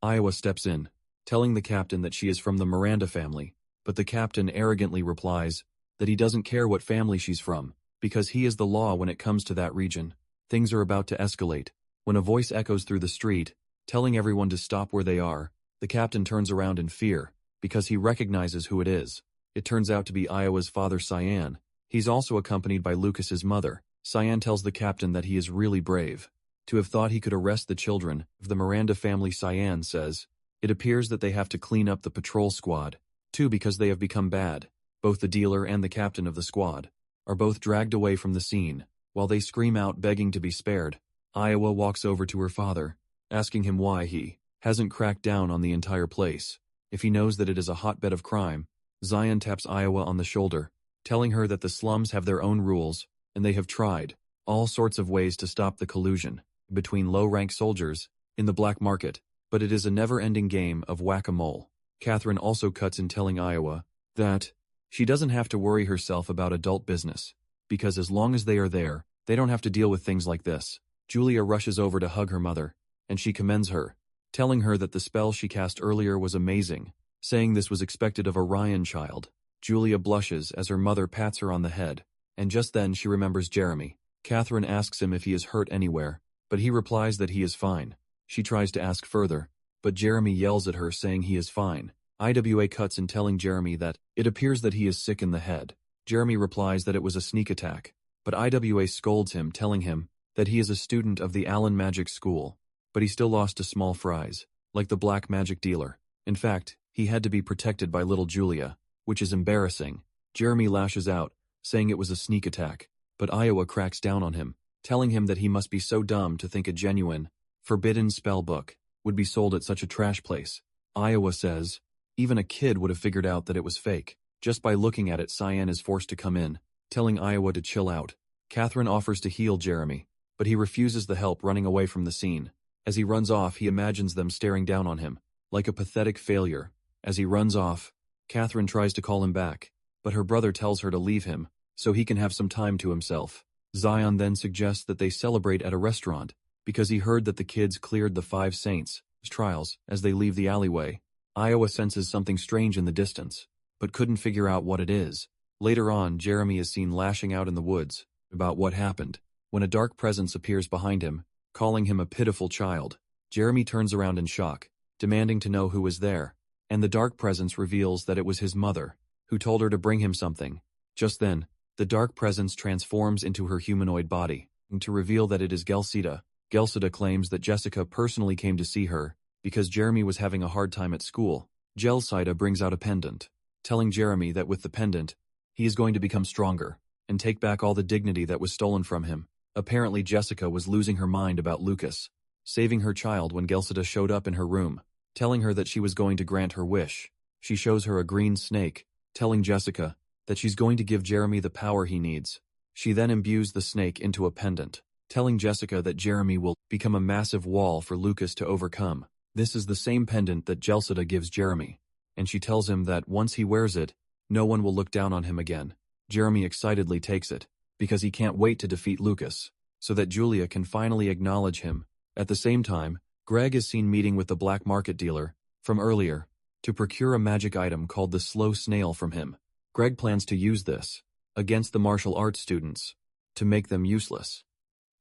Iowa steps in, telling the captain that she is from the Miranda family, but the captain arrogantly replies that he doesn't care what family she's from, because he is the law when it comes to that region. Things are about to escalate, when a voice echoes through the street, telling everyone to stop where they are. The captain turns around in fear, because he recognizes who it is. It turns out to be Iowa's father, Cyan. He's also accompanied by Lucas's mother. Cyan tells the captain that he is really brave to have thought he could arrest the children of the Miranda family. Cyan says, it appears that they have to clean up the patrol squad, too, because they have become bad. Both the dealer and the captain of the squad are both dragged away from the scene, while they scream out begging to be spared. Iowa walks over to her father, asking him why he hasn't cracked down on the entire place, if he knows that it is a hotbed of crime. Zion taps Iowa on the shoulder, telling her that the slums have their own rules, and they have tried all sorts of ways to stop the collusion between low-rank soldiers in the black market, but it is a never-ending game of whack-a-mole. Catherine also cuts in, telling Iowa that she doesn't have to worry herself about adult business, because as long as they are there, they don't have to deal with things like this. Julia rushes over to hug her mother, and she commends her, telling her that the spell she cast earlier was amazing, saying this was expected of a Ryan child. Julia blushes as her mother pats her on the head, and just then she remembers Jeremy. Catherine asks him if he is hurt anywhere, but he replies that he is fine. She tries to ask further, but Jeremy yells at her saying he is fine. IWA cuts in telling Jeremy that it appears that he is sick in the head. Jeremy replies that it was a sneak attack, but IWA scolds him, telling him that he is a student of the Allen Magic School, but he still lost to small fries, like the black magic dealer. In fact, he had to be protected by little Julia, which is embarrassing. Jeremy lashes out, saying it was a sneak attack, but Iowa cracks down on him, telling him that he must be so dumb to think a genuine, forbidden spell book would be sold at such a trash place. Iowa says, even a kid would have figured out that it was fake. Just by looking at it, Cyan is forced to come in, telling Iowa to chill out. Catherine offers to heal Jeremy, but he refuses the help, running away from the scene. As he runs off, he imagines them staring down on him, like a pathetic failure. As he runs off, Catherine tries to call him back, but her brother tells her to leave him, so he can have some time to himself. Zion then suggests that they celebrate at a restaurant, because he heard that the kids cleared the 5 saints' trials as they leave the alleyway. Iowa senses something strange in the distance, but couldn't figure out what it is. Later on, Jeremy is seen lashing out in the woods about what happened, when a dark presence appears behind him, calling him a pitiful child. Jeremy turns around in shock, demanding to know who was there, and the dark presence reveals that it was his mother, who told her to bring him something. Just then, the dark presence transforms into her humanoid body, to reveal that it is Gelsida. Gelsida claims that Jessica personally came to see her, because Jeremy was having a hard time at school. Gelsida brings out a pendant, telling Jeremy that with the pendant, he is going to become stronger, and take back all the dignity that was stolen from him. Apparently Jessica was losing her mind about Lucas, saving her child when Gelsida showed up in her room, telling her that she was going to grant her wish. She shows her a green snake, telling Jessica that she's going to give Jeremy the power he needs. She then imbues the snake into a pendant, telling Jessica that Jeremy will become a massive wall for Lucas to overcome. This is the same pendant that Gelsida gives Jeremy, and she tells him that once he wears it, no one will look down on him again. Jeremy excitedly takes it, because he can't wait to defeat Lucas, so that Julia can finally acknowledge him. At the same time, Greg is seen meeting with the black market dealer from earlier to procure a magic item called the slow snail from him. Greg plans to use this against the martial arts students to make them useless.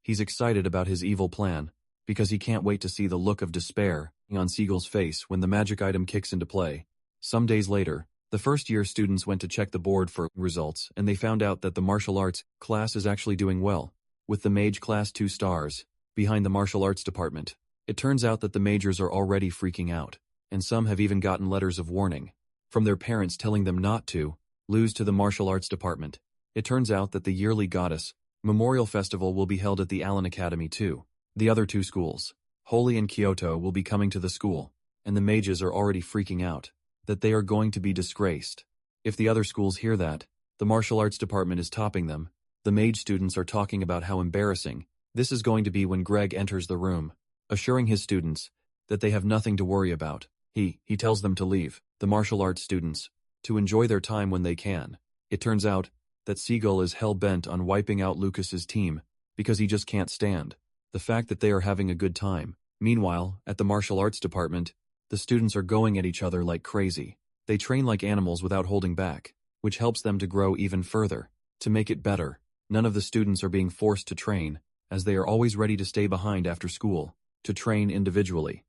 He's excited about his evil plan because he can't wait to see the look of despair on Siegel's face when the magic item kicks into play. Some days later, the first-year students went to check the board for results, and they found out that the martial arts class is actually doing well, with the mage class 2 stars behind the martial arts department. It turns out that the majors are already freaking out, and some have even gotten letters of warning from their parents telling them not to lose to the martial arts department. It turns out that the yearly Goddess Memorial Festival will be held at the Allen Academy too. The other 2 schools, Holy and Kyoto, will be coming to the school, and the mages are already freaking out that they are going to be disgraced. If the other schools hear that the martial arts department is topping them, the mage students are talking about how embarrassing this is going to be when Greg enters the room, assuring his students that they have nothing to worry about. He tells them to leave the martial arts students to enjoy their time when they can. It turns out that Siegel is hell-bent on wiping out Lucas's team because he just can't stand the fact that they are having a good time. Meanwhile, at the martial arts department, the students are going at each other like crazy. They train like animals without holding back, which helps them to grow even further. To make it better, none of the students are being forced to train, as they are always ready to stay behind after school to train individually.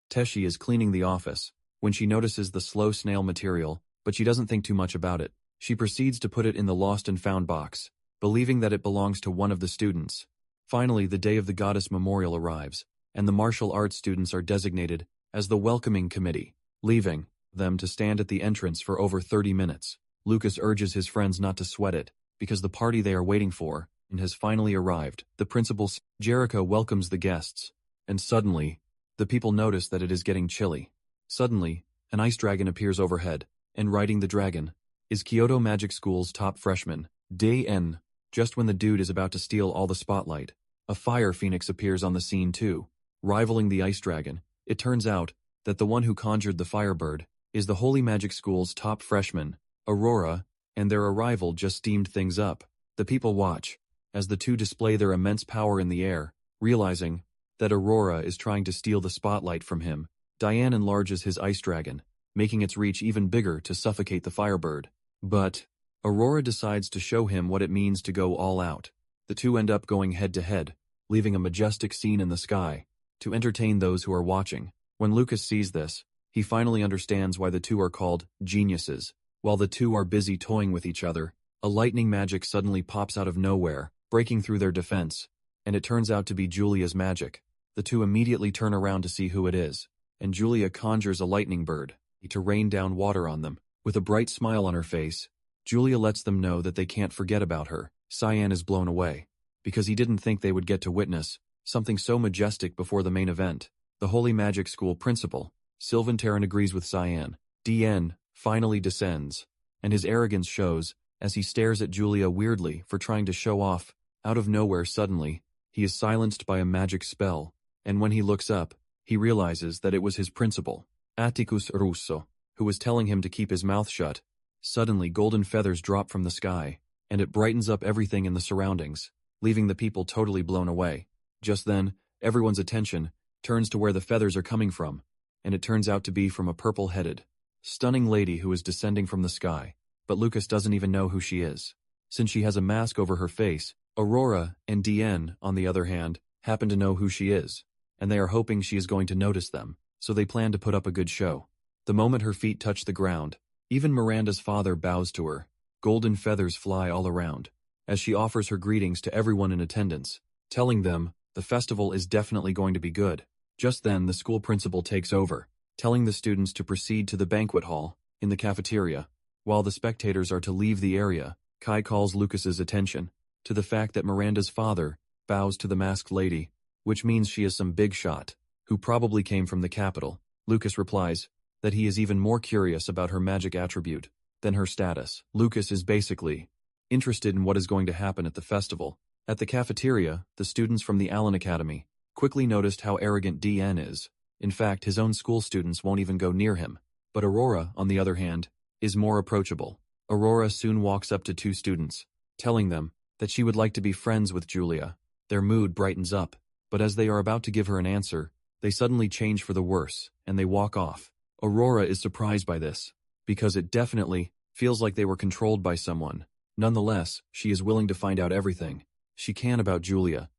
Teshi is cleaning the office when she notices the slow snail material, but she doesn't think too much about it. She proceeds to put it in the lost and found box, believing that it belongs to one of the students. Finally, the day of the Goddess Memorial arrives, and the martial arts students are designated as the welcoming committee, leaving them to stand at the entrance for over 30 minutes. Lucas urges his friends not to sweat it, because the party they are waiting for has finally arrived. The principal, Jericho, welcomes the guests, and suddenly, the people notice that it is getting chilly. Suddenly, an ice dragon appears overhead, and riding the dragon is Kyoto Magic School's top freshman, Day N. Just when the dude is about to steal all the spotlight, a fire phoenix appears on the scene too, rivaling the ice dragon. It turns out that the one who conjured the firebird is the Holy Magic School's top freshman, Aurora, and their arrival just steamed things up. The people watch as the two display their immense power in the air, realizing that Aurora is trying to steal the spotlight from him. Diane enlarges his ice dragon, making its reach even bigger to suffocate the firebird. But Aurora decides to show him what it means to go all out. The two end up going head to head, leaving a majestic scene in the sky to entertain those who are watching. When Lucas sees this, he finally understands why the two are called geniuses. While the two are busy toying with each other, a lightning magic suddenly pops out of nowhere, breaking through their defense, and it turns out to be Julia's magic. The two immediately turn around to see who it is, and Julia conjures a lightning bird to rain down water on them. With a bright smile on her face, Julia lets them know that they can't forget about her. Cyan is blown away, because he didn't think they would get to witness something so majestic before the main event. The Holy Magic School principal, Sylvan Terran, agrees with Cyan. DN finally descends, and his arrogance shows as he stares at Julia weirdly for trying to show off. Out of nowhere suddenly, he is silenced by a magic spell, and when he looks up, he realizes that it was his principal, Atticus Russo, who was telling him to keep his mouth shut. Suddenly golden feathers drop from the sky, and it brightens up everything in the surroundings, leaving the people totally blown away. Just then, everyone's attention turns to where the feathers are coming from, and it turns out to be from a purple-headed, stunning lady who is descending from the sky, but Lucas doesn't even know who she is. Since she has a mask over her face, Aurora and DN, on the other hand, happen to know who she is, and they are hoping she is going to notice them, so they plan to put up a good show. The moment her feet touch the ground, even Miranda's father bows to her. Golden feathers fly all around, as she offers her greetings to everyone in attendance, telling them the festival is definitely going to be good. Just then, the school principal takes over, telling the students to proceed to the banquet hall in the cafeteria. While the spectators are to leave the area, Kai calls Lucas's attention to the fact that Miranda's father bows to the masked lady, which means she is some big shot, who probably came from the capital. Lucas replies that he is even more curious about her magic attribute than her status. Lucas is basically interested in what is going to happen at the festival. At the cafeteria, the students from the Allen Academy quickly noticed how arrogant DN is. In fact, his own school students won't even go near him. But Aurora, on the other hand, is more approachable. Aurora soon walks up to two students, telling them that she would like to be friends with Julia. Their mood brightens up, but as they are about to give her an answer, they suddenly change for the worse, and they walk off. Aurora is surprised by this, because it definitely feels like they were controlled by someone. Nonetheless, she is willing to find out everything she can about Julia.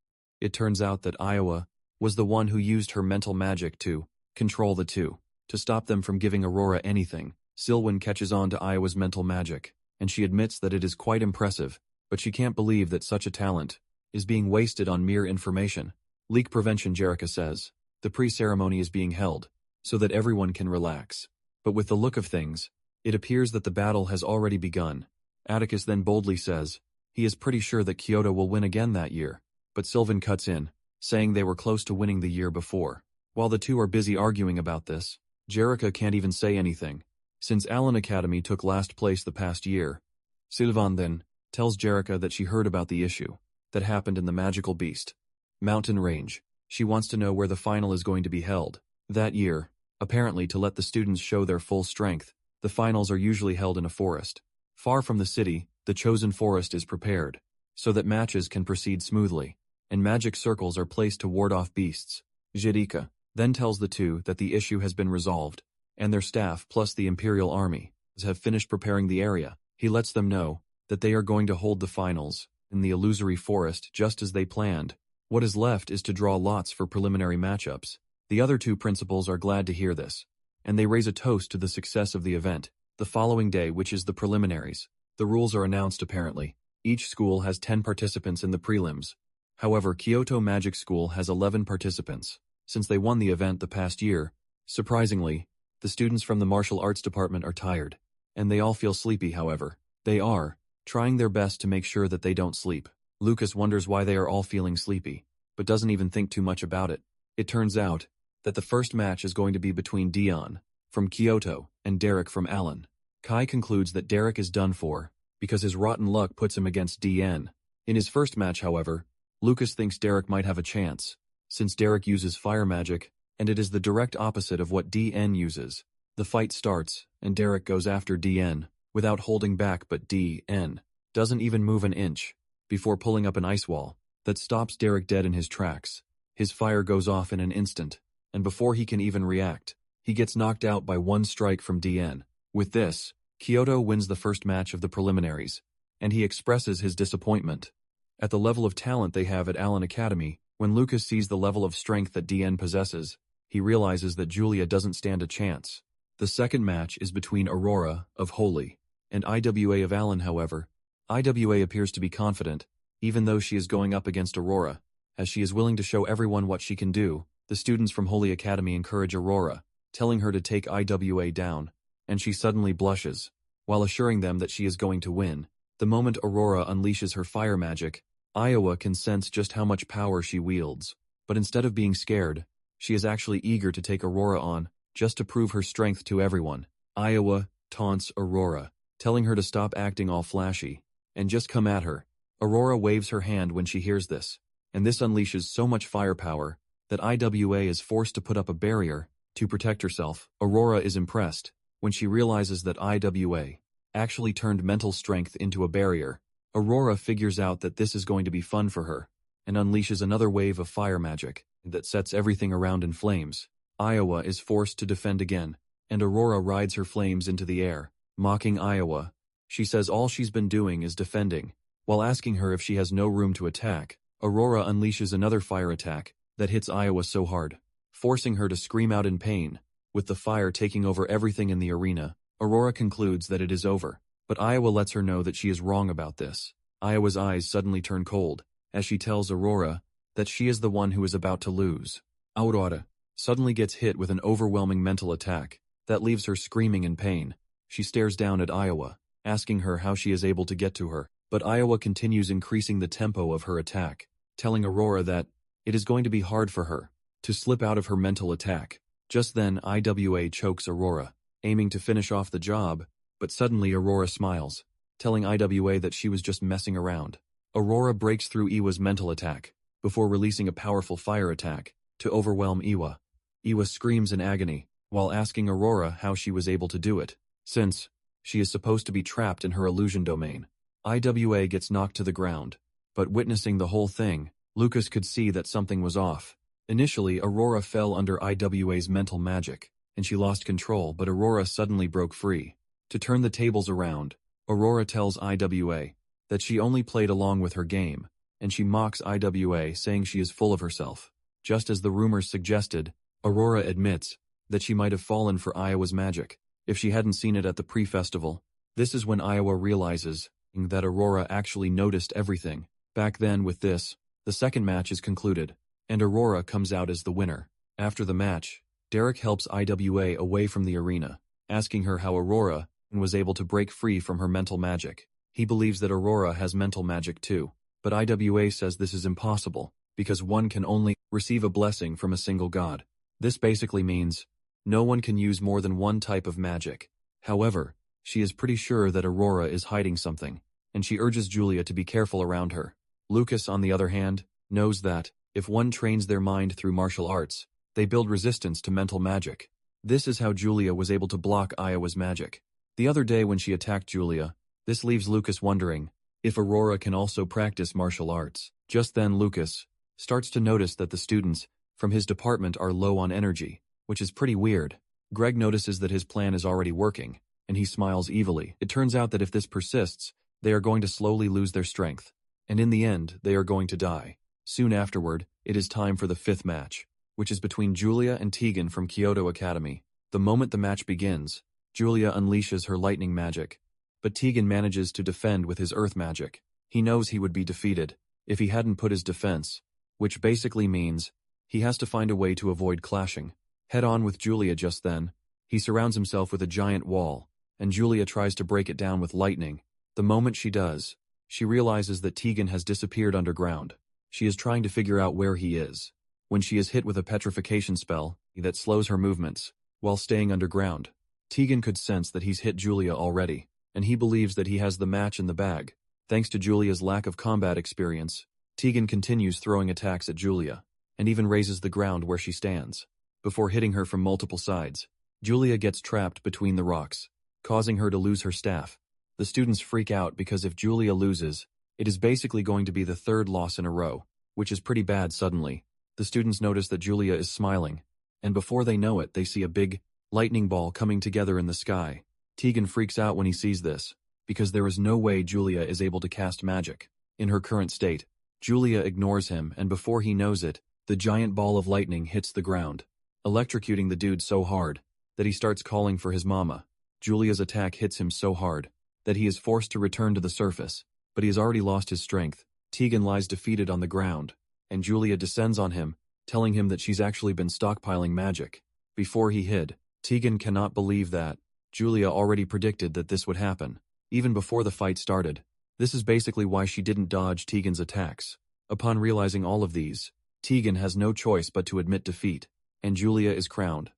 It turns out that Iowa was the one who used her mental magic to control the two, to stop them from giving Aurora anything. Sylvan catches on to Iowa's mental magic, and she admits that it is quite impressive, but she can't believe that such a talent is being wasted on mere information. Leak prevention, Reca says. The pre-ceremony is being held, so that everyone can relax. But with the look of things, it appears that the battle has already begun. Atticus then boldly says he is pretty sure that Kyoto will win again that year, but Sylvan cuts in, saying they were close to winning the year before. While the two are busy arguing about this, Reca can't even say anything, since Allen Academy took last place the past year. Sylvan then tells Reca that she heard about the issue that happened in the Magical Beast Mountain Range. She wants to know where the final is going to be held that year. Apparently, to let the students show their full strength, the finals are usually held in a forest. Far from the city, the chosen forest is prepared, so that matches can proceed smoothly, and magic circles are placed to ward off beasts. Reca then tells the two that the issue has been resolved, and their staff plus the Imperial Army have finished preparing the area. He lets them know that they are going to hold the finals in the illusory forest just as they planned. What is left is to draw lots for preliminary matchups. The other two principals are glad to hear this, and they raise a toast to the success of the event. The following day, which is the preliminaries, the rules are announced apparently. Each school has 10 participants in the prelims. However, Kyoto Magic School has 11 participants, since they won the event the past year. Surprisingly, the students from the martial arts department are tired, and they all feel sleepy. However, they are trying their best to make sure that they don't sleep. Lucas wonders why they are all feeling sleepy, but doesn't even think too much about it. It turns out that the first match is going to be between Dion from Kyoto and Derek from Allen. Kai concludes that Derek is done for, because his rotten luck puts him against DN. In his first match, however, Lucas thinks Derek might have a chance, since Derek uses fire magic, and it is the direct opposite of what DN uses. The fight starts, and Derek goes after DN, without holding back, but DN doesn't even move an inch, before pulling up an ice wall that stops Derek dead in his tracks. His fire goes off in an instant, and before he can even react, He gets knocked out by one strike from DN. With this, Kyoto wins the first match of the preliminaries, and he expresses his disappointment. At the level of talent they have at Allen Academy, when Lucas sees the level of strength that DN possesses, he realizes that Julia doesn't stand a chance. The second match is between Aurora, of Holy, and IWA of Allen. However, IWA appears to be confident, even though she is going up against Aurora, as she is willing to show everyone what she can do. The students from Holy Academy encourage Aurora, telling her to take IWA down, and she suddenly blushes, while assuring them that she is going to win. The moment Aurora unleashes her fire magic, Iowa can sense just how much power she wields, but instead of being scared, she is actually eager to take Aurora on, just to prove her strength to everyone. Iowa taunts Aurora, telling her to stop acting all flashy, and just come at her. Aurora waves her hand when she hears this, and this unleashes so much firepower that IWA is forced to put up a barrier to protect herself. Aurora is impressed when she realizes that IWA actually turned mental strength into a barrier. Aurora figures out that this is going to be fun for her, and unleashes another wave of fire magic that sets everything around in flames. Iowa is forced to defend again, and Aurora rides her flames into the air, mocking Iowa. She says all she's been doing is defending. While asking her if she has no room to attack, Aurora unleashes another fire attack that hits Iowa so hard, forcing her to scream out in pain. With the fire taking over everything in the arena, Aurora concludes that it is over, but Iowa lets her know that she is wrong about this. Iowa's eyes suddenly turn cold, as she tells Aurora that she is the one who is about to lose. Aurora suddenly gets hit with an overwhelming mental attack that leaves her screaming in pain. She stares down at Iowa, asking her how she is able to get to her, but Iowa continues increasing the tempo of her attack, telling Aurora that it is going to be hard for her to slip out of her mental attack. Just then IWA chokes Aurora, aiming to finish off the job, but suddenly Aurora smiles, telling IWA that she was just messing around. Aurora breaks through Iwa's mental attack, before releasing a powerful fire attack to overwhelm Iwa. Iwa screams in agony, while asking Aurora how she was able to do it, since she is supposed to be trapped in her illusion domain. IWA gets knocked to the ground, but witnessing the whole thing, Lucas could see that something was off. Initially, Aurora fell under IWA's mental magic, and she lost control, but Aurora suddenly broke free. To turn the tables around, Aurora tells IWA that she only played along with her game, and she mocks IWA, saying she is full of herself. Just as the rumors suggested, Aurora admits that she might have fallen for Iowa's magic if she hadn't seen it at the pre-festival. This is when Iowa realizes that Aurora actually noticed everything. Back then with this, the second match is concluded, and Aurora comes out as the winner. After the match, Derek helps IWA away from the arena, asking her how Aurora was able to break free from her mental magic. He believes that Aurora has mental magic too, but IWA says this is impossible, because one can only receive a blessing from a single god. This basically means no one can use more than one type of magic. However, she is pretty sure that Aurora is hiding something, and she urges Julia to be careful around her. Lucas, on the other hand, knows that if one trains their mind through martial arts, they build resistance to mental magic. This is how Julia was able to block Iowa's magic. The other day when she attacked Julia, this leaves Lucas wondering if Aurora can also practice martial arts. Just then Lucas starts to notice that the students from his department are low on energy, which is pretty weird. Greg notices that his plan is already working, and he smiles evilly. It turns out that if this persists, they are going to slowly lose their strength, and in the end, they are going to die. Soon afterward, it is time for the fifth match, which is between Julia and Tegan from Kyoto Academy. The moment the match begins, Julia unleashes her lightning magic, but Tegan manages to defend with his earth magic. He knows he would be defeated if he hadn't put his defense, which basically means he has to find a way to avoid clashing head-on with Julia. Just then, he surrounds himself with a giant wall, and Julia tries to break it down with lightning. The moment she does, she realizes that Tegan has disappeared underground. She is trying to figure out where he is, when she is hit with a petrification spell that slows her movements while staying underground. Tegan could sense that he's hit Julia already, and he believes that he has the match in the bag. Thanks to Julia's lack of combat experience, Tegan continues throwing attacks at Julia, and even raises the ground where she stands, before hitting her from multiple sides. Julia gets trapped between the rocks, causing her to lose her staff. The students freak out because if Julia loses, it is basically going to be the third loss in a row, which is pretty bad. Suddenly, the students notice that Julia is smiling, and before they know it, they see a big lightning ball coming together in the sky. Tegan freaks out when he sees this, because there is no way Julia is able to cast magic. In her current state, Julia ignores him, and before he knows it, the giant ball of lightning hits the ground, electrocuting the dude so hard that he starts calling for his mama. Julia's attack hits him so hard that he is forced to return to the surface, but he has already lost his strength. Tegan lies defeated on the ground, and Julia descends on him, telling him that she's actually been stockpiling magic. Before he hid, Tegan cannot believe that Julia already predicted that this would happen, even before the fight started. This is basically why she didn't dodge Tegan's attacks. Upon realizing all of these, Tegan has no choice but to admit defeat, and Julia is crowned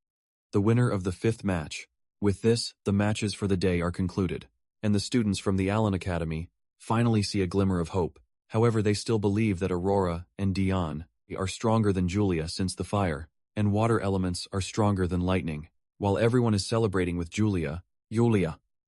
the winner of the 5th match. With this, the matches for the day are concluded, and the students from the Allen Academy finally see a glimmer of hope. However, they still believe that Aurora and Dion are stronger than Julia, since the fire and water elements are stronger than lightning. While everyone is celebrating with Julia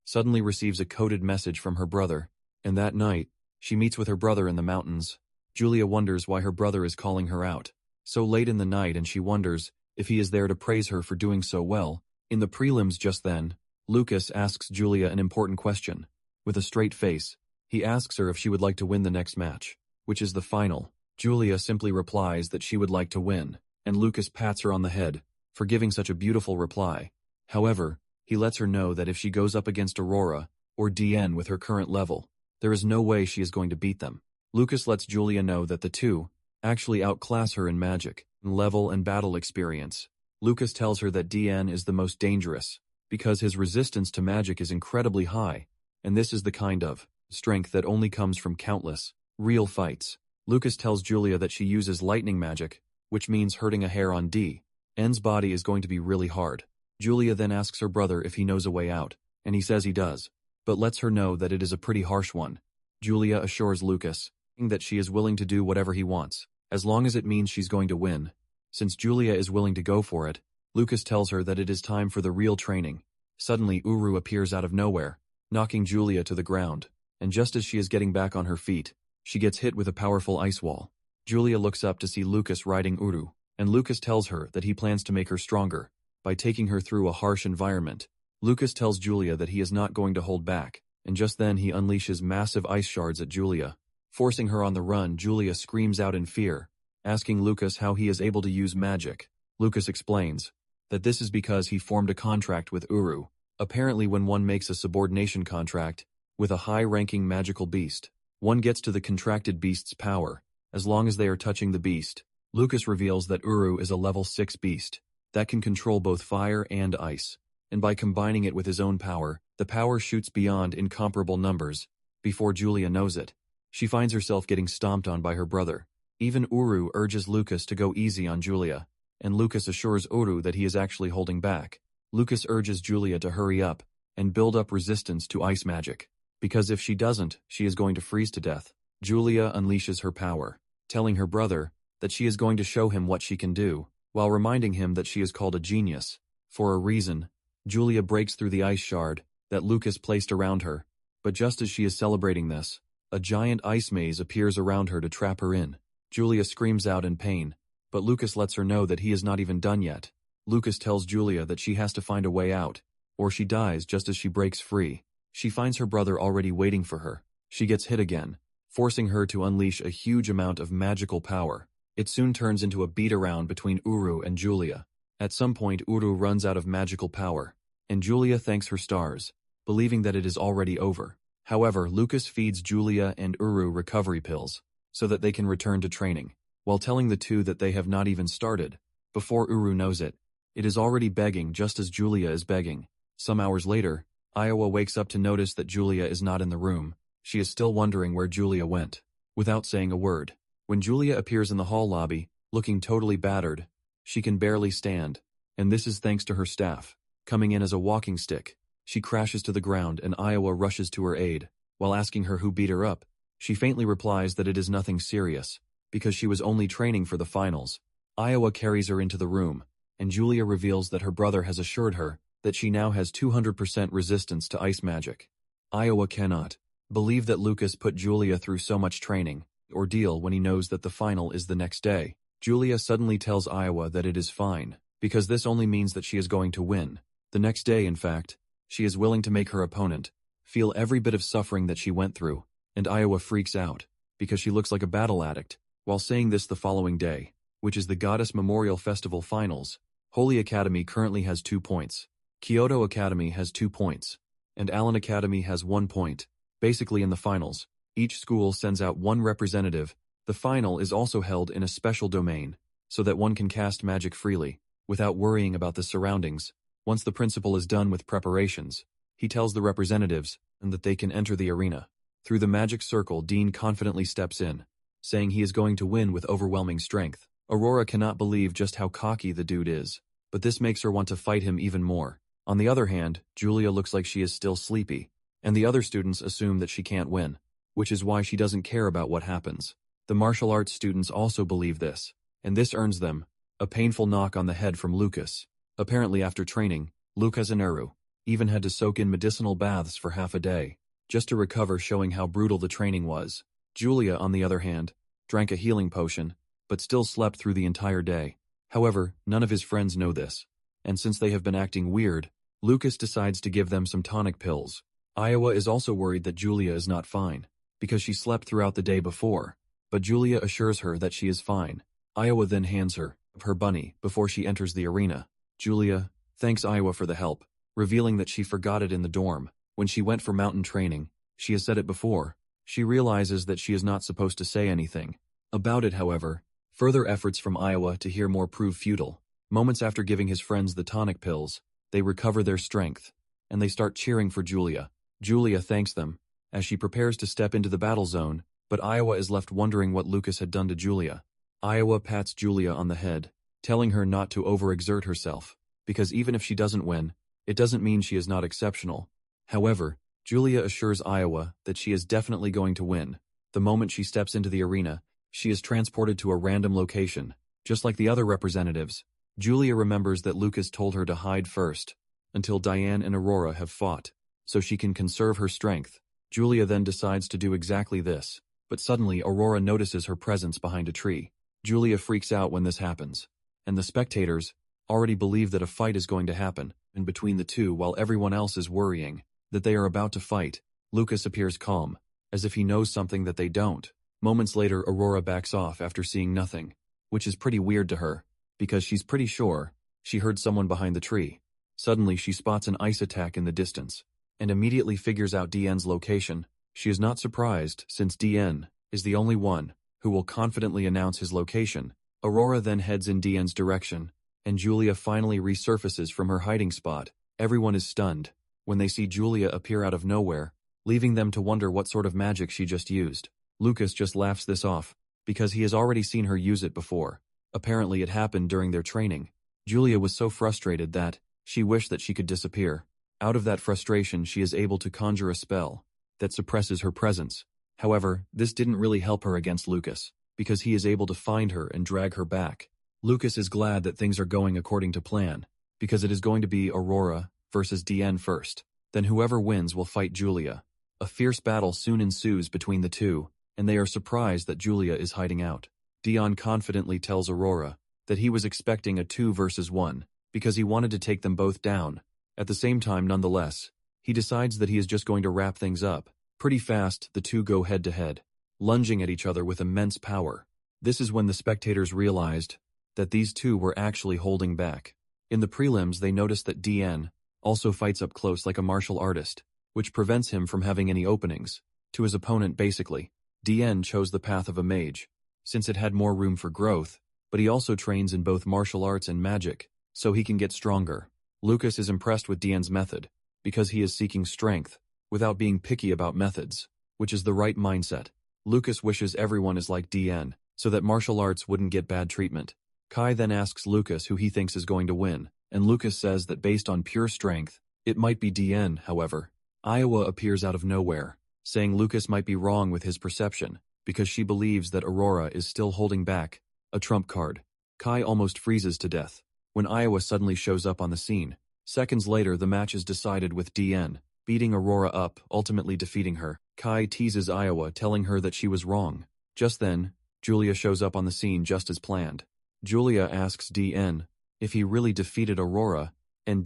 suddenly receives a coded message from her brother, and that night, she meets with her brother in the mountains. Julia wonders why her brother is calling her out so late in the night, and she wonders if he is there to praise her for doing so well. In the prelims just then, Lucas asks Julia an important question. With a straight face, he asks her if she would like to win the next match, which is the final. Julia simply replies that she would like to win, and Lucas pats her on the head for giving such a beautiful reply. However, he lets her know that if she goes up against Aurora or DN with her current level, there is no way she is going to beat them. Lucas lets Julia know that the two actually outclass her in magic, level, and battle experience. Lucas tells her that DN is the most dangerous because his resistance to magic is incredibly high, and this is the kind of strength that only comes from countless real fights. Lucas tells Julia that she uses lightning magic, which means hurting a hair on DN's body is going to be really hard. Julia then asks her brother if he knows a way out, and he says he does, but lets her know that it is a pretty harsh one. Julia assures Lucas that she is willing to do whatever he wants, as long as it means she's going to win. Since Julia is willing to go for it, Lucas tells her that it is time for the real training. Suddenly, Uru appears out of nowhere, knocking Julia to the ground, and just as she is getting back on her feet, she gets hit with a powerful ice wall. Julia looks up to see Lucas riding Uru, and Lucas tells her that he plans to make her stronger by taking her through a harsh environment. Lucas tells Julia that he is not going to hold back, and just then he unleashes massive ice shards at Julia. Forcing her on the run, Julia screams out in fear, asking Lucas how he is able to use magic. Lucas explains that this is because he formed a contract with Uru. Apparently, when one makes a subordination contract with a high-ranking magical beast, one gets to the contracted beast's power, as long as they are touching the beast. Lucas reveals that Uru is a level 6 beast that can control both fire and ice, and by combining it with his own power, the power shoots beyond incomparable numbers. Before Julia knows it, she finds herself getting stomped on by her brother. Even Uru urges Lucas to go easy on Julia, and Lucas assures Uru that he is actually holding back. Lucas urges Julia to hurry up and build up resistance to ice magic, because if she doesn't, she is going to freeze to death. Julia unleashes her power, telling her brother that she is going to show him what she can do, while reminding him that she is called a genius. For a reason, Julia breaks through the ice shard that Lucas placed around her, but just as she is celebrating this, a giant ice maze appears around her to trap her in. Julia screams out in pain, but Lucas lets her know that he is not even done yet. Lucas tells Julia that she has to find a way out, or she dies just as she breaks free. She finds her brother already waiting for her. She gets hit again, forcing her to unleash a huge amount of magical power. It soon turns into a beat-around between Uru and Julia. At some point, Uru runs out of magical power, and Julia thanks her stars, believing that it is already over. However, Lucas feeds Julia and Uru recovery pills, so that they can return to training, while telling the two that they have not even started. Before Uru knows it, it is already begging just as Julia is begging. Some hours later, Iowa wakes up to notice that Julia is not in the room. She is still wondering where Julia went, without saying a word. When Julia appears in the hall lobby, looking totally battered, she can barely stand, and this is thanks to her staff coming in as a walking stick. She crashes to the ground and Iowa rushes to her aid. While asking her who beat her up, she faintly replies that it is nothing serious, because she was only training for the finals. Iowa carries her into the room, and Julia reveals that her brother has assured her that she now has 200% resistance to ice magic. Iowa cannot believe that Lucas put Julia through so much training ordeal when he knows that the final is the next day. Julia suddenly tells Iowa that it is fine, because this only means that she is going to win. The next day, in fact, she is willing to make her opponent feel every bit of suffering that she went through, and Iowa freaks out, because she looks like a battle addict, while saying this the following day, which is the Goddess Memorial Festival Finals. Holy Academy currently has 2 points. Kyoto Academy has 2 points. And Allen Academy has 1 point. Basically in the finals, each school sends out 1 representative. The final is also held in a special domain, so that one can cast magic freely, without worrying about the surroundings. Once the principal is done with preparations, he tells the representatives that they can enter the arena. Through the magic circle, Dean confidently steps in, saying he is going to win with overwhelming strength. Aurora cannot believe just how cocky the dude is, but this makes her want to fight him even more. On the other hand, Julia looks like she is still sleepy, and the other students assume that she can't win, which is why she doesn't care about what happens. The martial arts students also believe this, and this earns them a painful knock on the head from Lucas. Apparently after training, Lucas and Eru even had to soak in medicinal baths for half a day, just to recover, showing how brutal the training was. Julia, on the other hand, drank a healing potion, but still slept through the entire day. However, none of his friends know this, and since they have been acting weird, Lucas decides to give them some tonic pills. Iowa is also worried that Julia is not fine, because she slept throughout the day before, but Julia assures her that she is fine. Iowa then hands her bunny before she enters the arena. Julia thanks Iowa for the help, revealing that she forgot it in the dorm. When she went for mountain training, she has said it before. She realizes that she is not supposed to say anything about it. However, further efforts from Iowa to hear more prove futile. Moments after giving his friends the tonic pills, they recover their strength, and they start cheering for Julia. Julia thanks them as she prepares to step into the battle zone, but Iowa is left wondering what Lucas had done to Julia. Iowa pats Julia on the head, telling her not to overexert herself, because even if she doesn't win, it doesn't mean she is not exceptional. However, Julia assures Iowa that she is definitely going to win. The moment she steps into the arena, she is transported to a random location. Just like the other representatives, Julia remembers that Lucas told her to hide first, until Diane and Aurora have fought, so she can conserve her strength. Julia then decides to do exactly this, but suddenly Aurora notices her presence behind a tree. Julia freaks out when this happens, and the spectators already believe that a fight is going to happen, and between the two, while everyone else is worrying that they are about to fight, Lucas appears calm, as if he knows something that they don't. Moments later, Aurora backs off after seeing nothing, which is pretty weird to her, because she's pretty sure she heard someone behind the tree. Suddenly, she spots an ice attack in the distance, and immediately figures out DN's location. She is not surprised, since DN is the only one who will confidently announce his location. Aurora then heads in DN's direction, and Julia finally resurfaces from her hiding spot. Everyone is stunned when they see Julia appear out of nowhere, leaving them to wonder what sort of magic she just used. Lucas just laughs this off, because he has already seen her use it before. Apparently it happened during their training. Julia was so frustrated that she wished that she could disappear. Out of that frustration, she is able to conjure a spell that suppresses her presence. However, this didn't really help her against Lucas, because he is able to find her and drag her back. Lucas is glad that things are going according to plan, because it is going to be Aurora versus DN first. Then whoever wins will fight Julia. A fierce battle soon ensues between the two, and they are surprised that Julia is hiding out. Dion confidently tells Aurora that he was expecting a 2 versus 1, because he wanted to take them both down. At the same time, nonetheless, he decides that he is just going to wrap things up. Pretty fast, the two go head-to-head, lunging at each other with immense power. This is when the spectators realized that these two were actually holding back. In the prelims, they noticed that DN also fights up close like a martial artist, which prevents him from having any openings to his opponent. Basically, DN chose the path of a mage, since it had more room for growth, but he also trains in both martial arts and magic, so he can get stronger. Lucas is impressed with DN's method, because he is seeking strength, without being picky about methods, which is the right mindset. Lucas wishes everyone is like DN, so that martial arts wouldn't get bad treatment. Kai then asks Lucas who he thinks is going to win, and Lucas says that based on pure strength, it might be DN. However, Iowa appears out of nowhere, saying Lucas might be wrong with his perception, because she believes that Aurora is still holding back a trump card. Kai almost freezes to death when Iowa suddenly shows up on the scene. Seconds later, the match is decided with DN beating Aurora up, ultimately defeating her. Kai teases Iowa, telling her that she was wrong. Just then, Julia shows up on the scene just as planned. Julia asks DN if he really defeated Aurora, and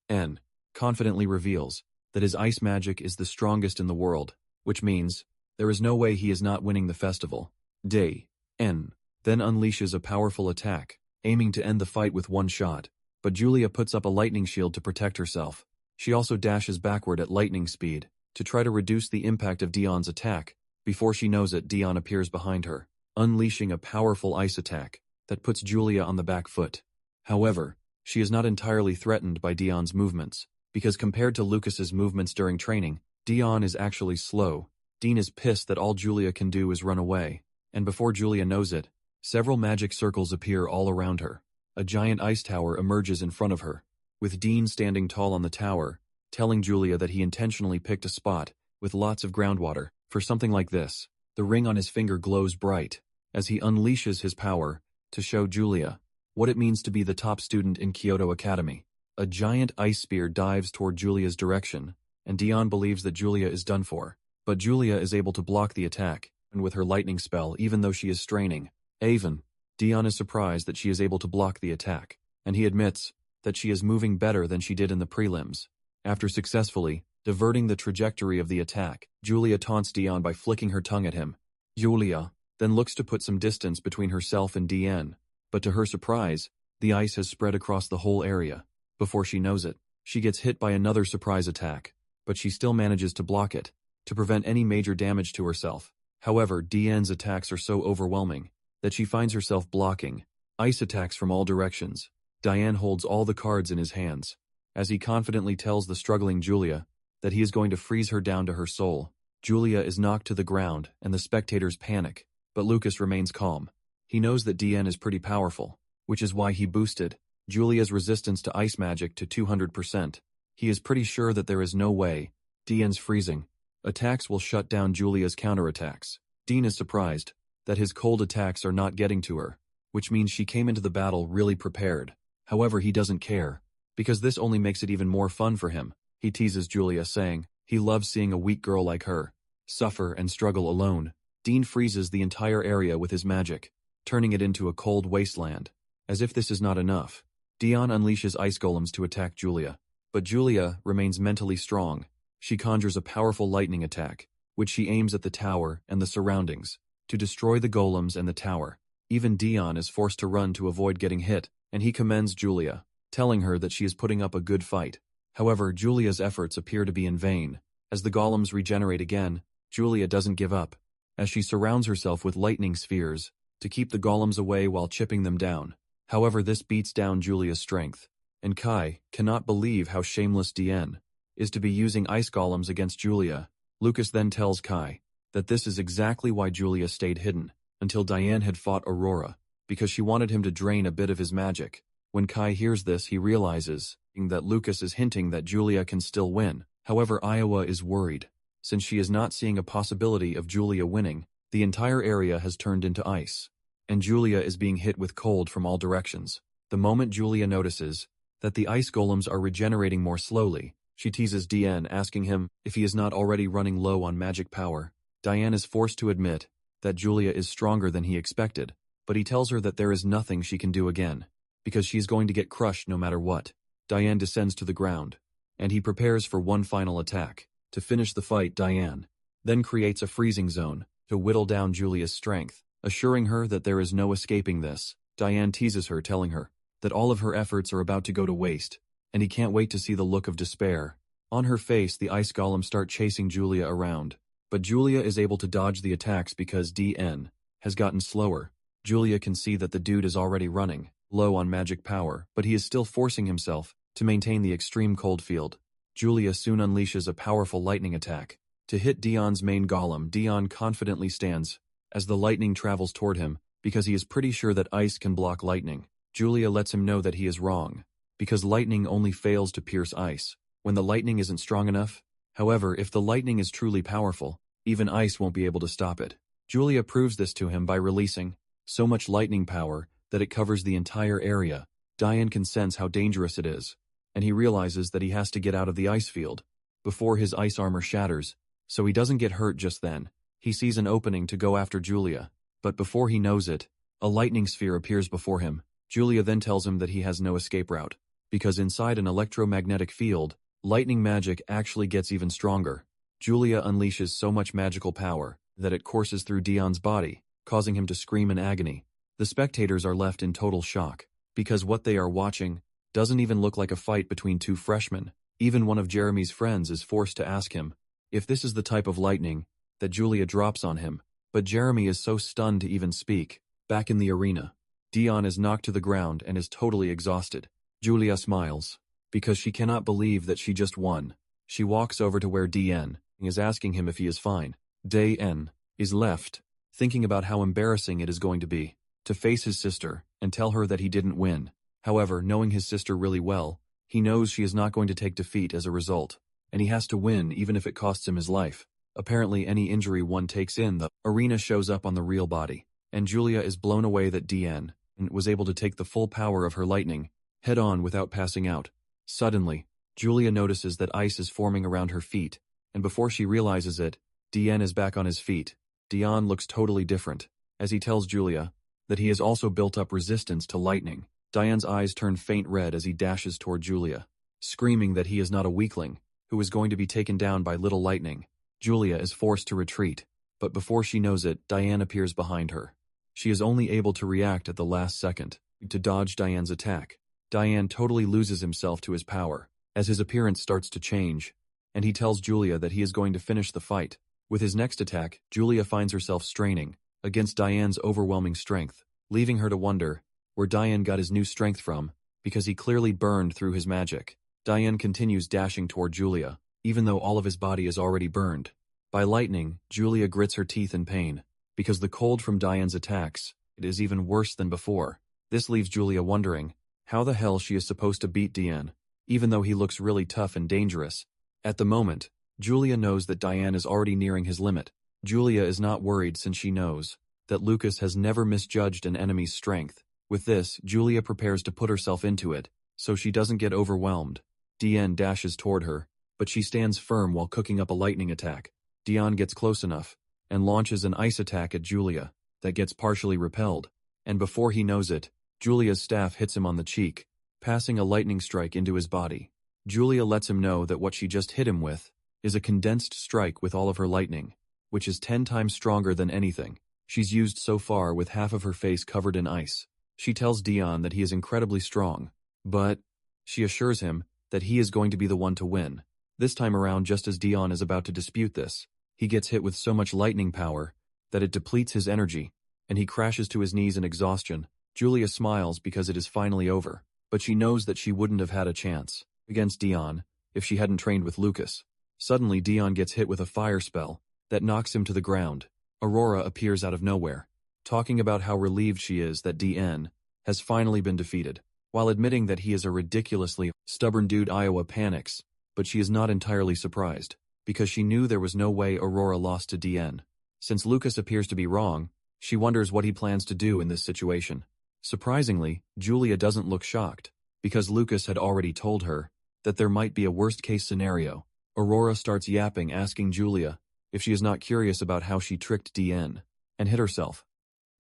D.N. confidently reveals that his ice magic is the strongest in the world, which means there is no way he is not winning the festival. D.N. then unleashes a powerful attack, aiming to end the fight with one shot, but Julia puts up a lightning shield to protect herself. She also dashes backward at lightning speed to try to reduce the impact of Dion's attack. Before she knows it, Dion appears behind her, unleashing a powerful ice attack that puts Julia on the back foot. However, she is not entirely threatened by Dion's movements, because compared to Lucas's movements during training, Dion is actually slow. Dean is pissed that all Julia can do is run away, and before Julia knows it, several magic circles appear all around her. A giant ice tower emerges in front of her, with Dean standing tall on the tower, telling Julia that he intentionally picked a spot with lots of groundwater for something like this. The ring on his finger glows bright as he unleashes his power to show Julia what it means to be the top student in Kyoto Academy. A giant ice spear dives toward Julia's direction, and Dion believes that Julia is done for. But Julia is able to block the attack, and with her lightning spell even though she is straining. Dion is surprised that she is able to block the attack, and he admits that she is moving better than she did in the prelims. After successfully diverting the trajectory of the attack, Julia taunts Dion by flicking her tongue at him. Julia then looks to put some distance between herself and Dion, but to her surprise, the ice has spread across the whole area. Before she knows it, she gets hit by another surprise attack, but she still manages to block it, to prevent any major damage to herself. However, Dion's attacks are so overwhelming that she finds herself blocking ice attacks from all directions. Dion holds all the cards in his hands, as he confidently tells the struggling Julia that he is going to freeze her down to her soul. Julia is knocked to the ground, and the spectators panic, but Lucas remains calm. He knows that Dion is pretty powerful, which is why he boosted Julia's resistance to ice magic to 200%. He is pretty sure that there is no way Dion's freezing attacks will shut down Julia's counterattacks. Dean is surprised that his cold attacks are not getting to her, which means she came into the battle really prepared. However, he doesn't care, because this only makes it even more fun for him. He teases Julia, saying he loves seeing a weak girl like her suffer and struggle alone. Dean freezes the entire area with his magic, turning it into a cold wasteland. As if this is not enough, Dion unleashes ice golems to attack Julia, but Julia remains mentally strong. She conjures a powerful lightning attack, which she aims at the tower and the surroundings, to destroy the golems and the tower. Even Dion is forced to run to avoid getting hit, and he commends Julia, telling her that she is putting up a good fight. However, Julia's efforts appear to be in vain. As the golems regenerate again, Julia doesn't give up, as she surrounds herself with lightning spheres to keep the golems away while chipping them down. However, this beats down Julia's strength, and Kai cannot believe how shameless Dion is to be using ice golems against Julia. Lucas then tells Kai that this is exactly why Julia stayed hidden until Diane had fought Aurora, because she wanted him to drain a bit of his magic. When Kai hears this, he realizes that Lucas is hinting that Julia can still win. However, Iowa is worried, since she is not seeing a possibility of Julia winning. The entire area has turned into ice, and Julia is being hit with cold from all directions. The moment Julia notices that the ice golems are regenerating more slowly, she teases Diane, asking him if he is not already running low on magic power. Diane is forced to admit that Julia is stronger than he expected, but he tells her that there is nothing she can do again, because she is going to get crushed no matter what. Diane descends to the ground, and he prepares for one final attack. To finish the fight, Diane then creates a freezing zone to whittle down Julia's strength, assuring her that there is no escaping this. Diane teases her, telling her that all of her efforts are about to go to waste, and he can't wait to see the look of despair on her face. The ice golems start chasing Julia around, but Julia is able to dodge the attacks because DN has gotten slower. Julia can see that the dude is already running low on magic power, but he is still forcing himself to maintain the extreme cold field. Julia soon unleashes a powerful lightning attack to hit Dion's main golem. Dion confidently stands as the lightning travels toward him, because he is pretty sure that ice can block lightning. Julia lets him know that he is wrong, because lightning only fails to pierce ice when the lightning isn't strong enough. However, if the lightning is truly powerful, even ice won't be able to stop it. Julia proves this to him by releasing so much lightning power that it covers the entire area. Dion can sense how dangerous it is, and he realizes that he has to get out of the ice field before his ice armor shatters, so he doesn't get hurt just then. He sees an opening to go after Julia, but before he knows it, a lightning sphere appears before him. Julia then tells him that he has no escape route, because inside an electromagnetic field, lightning magic actually gets even stronger. Julia unleashes so much magical power that it courses through Dion's body, causing him to scream in agony. The spectators are left in total shock, because what they are watching doesn't even look like a fight between two freshmen. Even one of Jeremy's friends is forced to ask him if this is the type of lightning that Julia drops on him, but Jeremy is so stunned to even speak. Back in the arena, Dion is knocked to the ground and is totally exhausted. Julia smiles, because she cannot believe that she just won. She walks over to where DN is asking him if he is fine. DN is left, thinking about how embarrassing it is going to be to face his sister and tell her that he didn't win. However, knowing his sister really well, he knows she is not going to take defeat as a result, and he has to win even if it costs him his life. Apparently any injury one takes in the arena shows up on the real body, and Julia is blown away that DN was able to take the full power of her lightning head-on without passing out. Suddenly, Julia notices that ice is forming around her feet, and before she realizes it, DN is back on his feet. Dion looks totally different, as he tells Julia that he has also built up resistance to lightning. Diane's eyes turn faint red as he dashes toward Julia, screaming that he is not a weakling, who is going to be taken down by little lightning. Julia is forced to retreat, but before she knows it, Diane appears behind her. She is only able to react at the last second, to dodge Diane's attack. Diane totally loses himself to his power, as his appearance starts to change, and he tells Julia that he is going to finish the fight. With his next attack, Julia finds herself straining against Diane's overwhelming strength, leaving her to wonder where Diane got his new strength from, because he clearly burned through his magic. Diane continues dashing toward Julia, even though all of his body is already burned. By lightning, Julia grits her teeth in pain, because the cold from Diane's attacks, it is even worse than before. This leaves Julia wondering how the hell she is supposed to beat Diane, even though he looks really tough and dangerous. At the moment, Julia knows that Diane is already nearing his limit. Julia is not worried since she knows that Lucas has never misjudged an enemy's strength. With this, Julia prepares to put herself into it, so she doesn't get overwhelmed. Diane dashes toward her, but she stands firm while cooking up a lightning attack. Dion gets close enough, and launches an ice attack at Julia, that gets partially repelled, and before he knows it, Julia's staff hits him on the cheek, passing a lightning strike into his body. Julia lets him know that what she just hit him with is a condensed strike with all of her lightning, which is 10 times stronger than anything she's used so far, with half of her face covered in ice. She tells Dion that he is incredibly strong, but she assures him that he is going to be the one to win. This time around, just as Dion is about to dispute this, he gets hit with so much lightning power that it depletes his energy, and he crashes to his knees in exhaustion. Julia smiles because it is finally over, but she knows that she wouldn't have had a chance against Dion if she hadn't trained with Lucas. Suddenly, Dion gets hit with a fire spell that knocks him to the ground. Aurora appears out of nowhere, talking about how relieved she is that DN has finally been defeated. While admitting that he is a ridiculously stubborn dude, Iowa panics, but she is not entirely surprised, because she knew there was no way Aurora lost to DN. Since Lucas appears to be wrong, she wonders what he plans to do in this situation. Surprisingly, Julia doesn't look shocked, because Lucas had already told her that there might be a worst-case scenario. Aurora starts yapping, asking Julia if she is not curious about how she tricked DN and hit herself.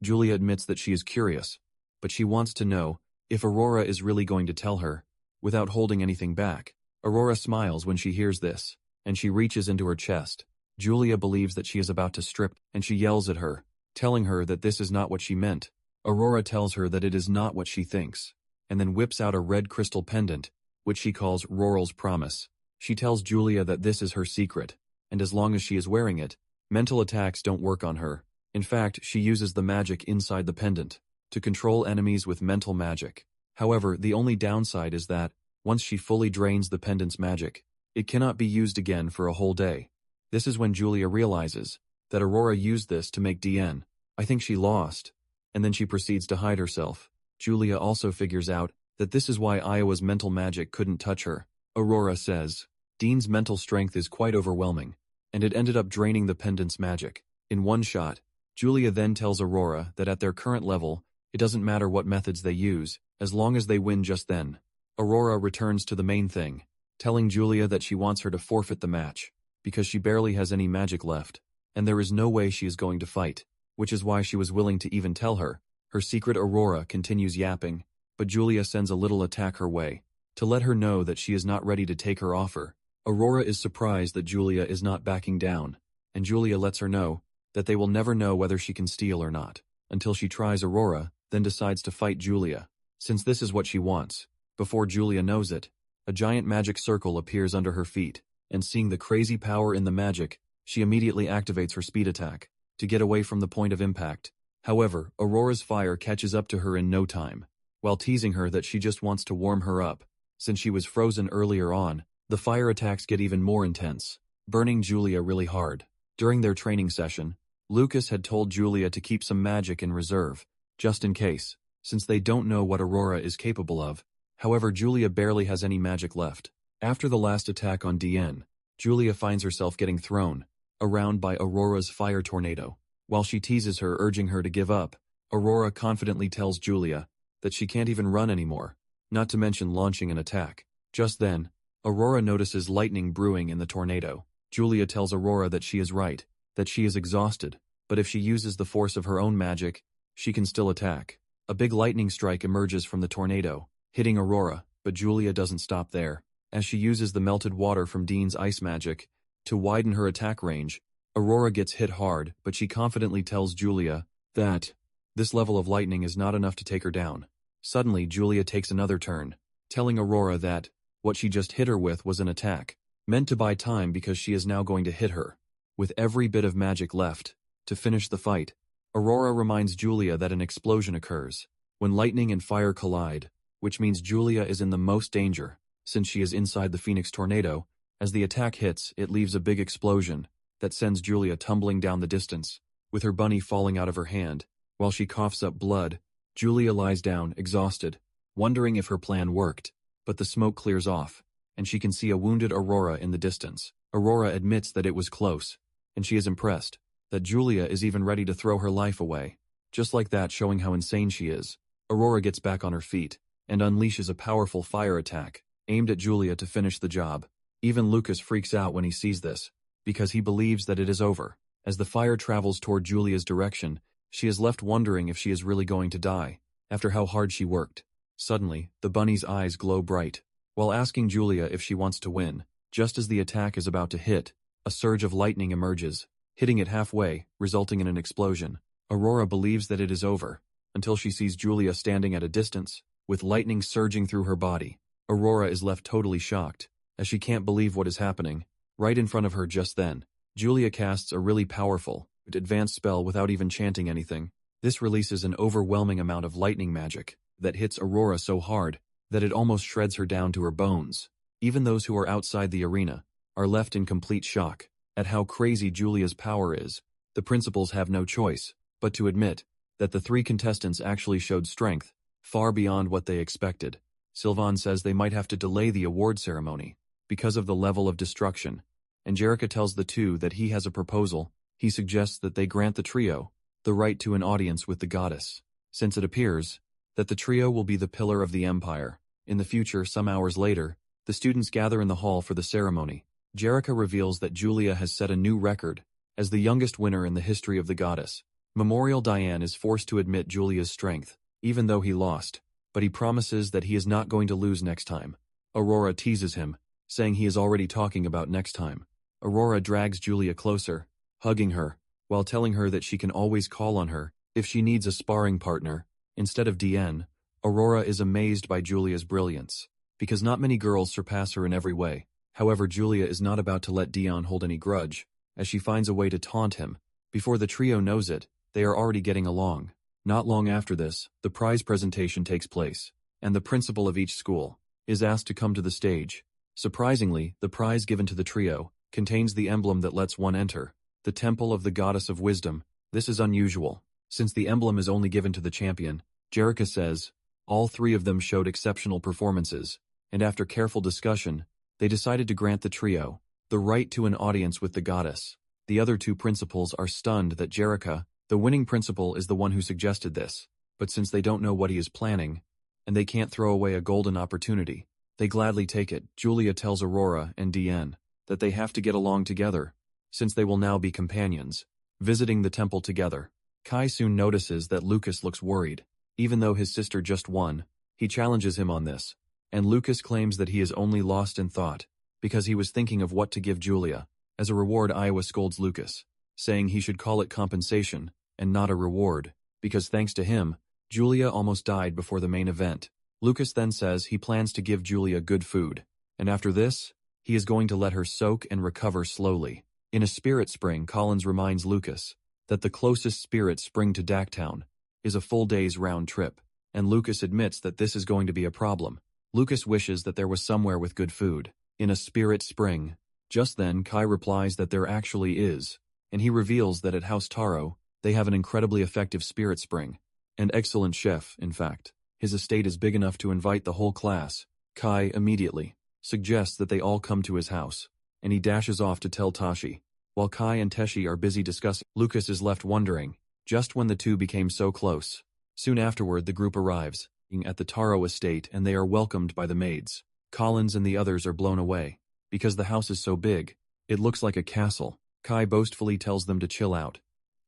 Julia admits that she is curious, but she wants to know if Aurora is really going to tell her, without holding anything back. Aurora smiles when she hears this, and she reaches into her chest. Julia believes that she is about to strip, and she yells at her, telling her that this is not what she meant. Aurora tells her that it is not what she thinks, and then whips out a red crystal pendant, which she calls Roral's Promise. She tells Julia that this is her secret, and as long as she is wearing it, mental attacks don't work on her. In fact, she uses the magic inside the pendant to control enemies with mental magic. However, the only downside is that, once she fully drains the pendant's magic, it cannot be used again for a whole day. This is when Julia realizes that Aurora used this to make DN. I think she lost, and then she proceeds to hide herself. Julia also figures out that this is why Iowa's mental magic couldn't touch her. Aurora says, Dean's mental strength is quite overwhelming, and it ended up draining the pendant's magic in one shot. Julia then tells Aurora that at their current level, it doesn't matter what methods they use, as long as they win just then. Aurora returns to the main thing, telling Julia that she wants her to forfeit the match, because she barely has any magic left, and there is no way she is going to fight, which is why she was willing to even tell her her secret. Aurora continues yapping, but Julia sends a little attack her way, to let her know that she is not ready to take her offer. Aurora is surprised that Julia is not backing down, and Julia lets her know that they will never know whether she can steal or not, until she tries. Aurora then decides to fight Julia, since this is what she wants. Before Julia knows it, a giant magic circle appears under her feet, and seeing the crazy power in the magic, she immediately activates her speed attack to get away from the point of impact. However, Aurora's fire catches up to her in no time, while teasing her that she just wants to warm her up. Since she was frozen earlier on, the fire attacks get even more intense, burning Julia really hard. During their training session, Lucas had told Julia to keep some magic in reserve, just in case, since they don't know what Aurora is capable of. However, Julia barely has any magic left. After the last attack on DN, Julia finds herself getting thrown around by Aurora's fire tornado. While she teases her, urging her to give up, Aurora confidently tells Julia that she can't even run anymore, not to mention launching an attack. Just then, Aurora notices lightning brewing in the tornado. Julia tells Aurora that she is right, that she is exhausted, but if she uses the force of her own magic, she can still attack. A big lightning strike emerges from the tornado, hitting Aurora, but Julia doesn't stop there. As she uses the melted water from Dean's ice magic to widen her attack range, Aurora gets hit hard, but she confidently tells Julia that this level of lightning is not enough to take her down. Suddenly, Julia takes another turn, telling Aurora that what she just hit her with was an attack, meant to buy time because she is now going to hit her with every bit of magic left to finish the fight. Aurora reminds Julia that an explosion occurs when lightning and fire collide, which means Julia is in the most danger, since she is inside the Phoenix tornado. As the attack hits, it leaves a big explosion that sends Julia tumbling down the distance, with her bunny falling out of her hand. While she coughs up blood, Julia lies down, exhausted, wondering if her plan worked, but the smoke clears off, and she can see a wounded Aurora in the distance. Aurora admits that it was close, and she is impressed that Julia is even ready to throw her life away. Just like that, showing how insane she is, Aurora gets back on her feet and unleashes a powerful fire attack aimed at Julia to finish the job. Even Lucas freaks out when he sees this, because he believes that it is over. As the fire travels toward Julia's direction, she is left wondering if she is really going to die, after how hard she worked. Suddenly, the bunny's eyes glow bright, while asking Julia if she wants to win. Just as the attack is about to hit, a surge of lightning emerges, hitting it halfway, resulting in an explosion. Aurora believes that it is over, until she sees Julia standing at a distance, with lightning surging through her body. Aurora is left totally shocked, as she can't believe what is happening. Right in front of her just then, Julia casts a really powerful, advanced spell without even chanting anything. This releases an overwhelming amount of lightning magic that hits Aurora so hard that it almost shreds her down to her bones. Even those who are outside the arena are left in complete shock at how crazy Julia's power is. The principals have no choice but to admit that the three contestants actually showed strength far beyond what they expected. Sylvan says they might have to delay the award ceremony because of the level of destruction, and Reca tells the two that he has a proposal. He suggests that they grant the trio the right to an audience with the goddess, since it appears that the trio will be the pillar of the empire. In the future, some hours later, the students gather in the hall for the ceremony. Reca reveals that Julia has set a new record as the youngest winner in the history of the goddess. Memorial Diane is forced to admit Julia's strength, even though he lost, but he promises that he is not going to lose next time. Aurora teases him, saying he is already talking about next time. Aurora drags Julia closer, hugging her, while telling her that she can always call on her if she needs a sparring partner. Instead of DN, Aurora is amazed by Julia's brilliance, because not many girls surpass her in every way. However, Julia is not about to let Dion hold any grudge, as she finds a way to taunt him. Before the trio knows it, they are already getting along. Not long after this, the prize presentation takes place, and the principal of each school is asked to come to the stage. Surprisingly, the prize given to the trio contains the emblem that lets one enter, the Temple of the Goddess of Wisdom. This is unusual, since the emblem is only given to the champion. Reca says all three of them showed exceptional performances, and after careful discussion, they decided to grant the trio the right to an audience with the goddess. The other two principals are stunned that Reca, the winning principal, is the one who suggested this, but since they don't know what he is planning, and they can't throw away a golden opportunity, they gladly take it. Julia tells Aurora and DN that they have to get along together, since they will now be companions, visiting the temple together. Kai soon notices that Lucas looks worried. Even though his sister just won, he challenges him on this, and Lucas claims that he is only lost in thought, because he was thinking of what to give Julia. As a reward, Iowa scolds Lucas, saying he should call it compensation, and not a reward, because thanks to him, Julia almost died before the main event. Lucas then says he plans to give Julia good food, and after this, he is going to let her soak and recover slowly. In a spirit spring, Collins reminds Lucas that the closest spirit spring to Dacktown is a full day's round trip, and Lucas admits that this is going to be a problem. Lucas wishes that there was somewhere with good food, in a spirit spring. Just then, Kai replies that there actually is, and he reveals that at House Taro, they have an incredibly effective spirit spring. An excellent chef, in fact. His estate is big enough to invite the whole class. Kai immediately suggests that they all come to his house, and he dashes off to tell Tashi. While Kai and Teshi are busy discussing, Lucas is left wondering, just when the two became so close. Soon afterward, the group arrives at the Taro estate, and they are welcomed by the maids. Collins and the others are blown away. Because the house is so big, it looks like a castle. Kai boastfully tells them to chill out,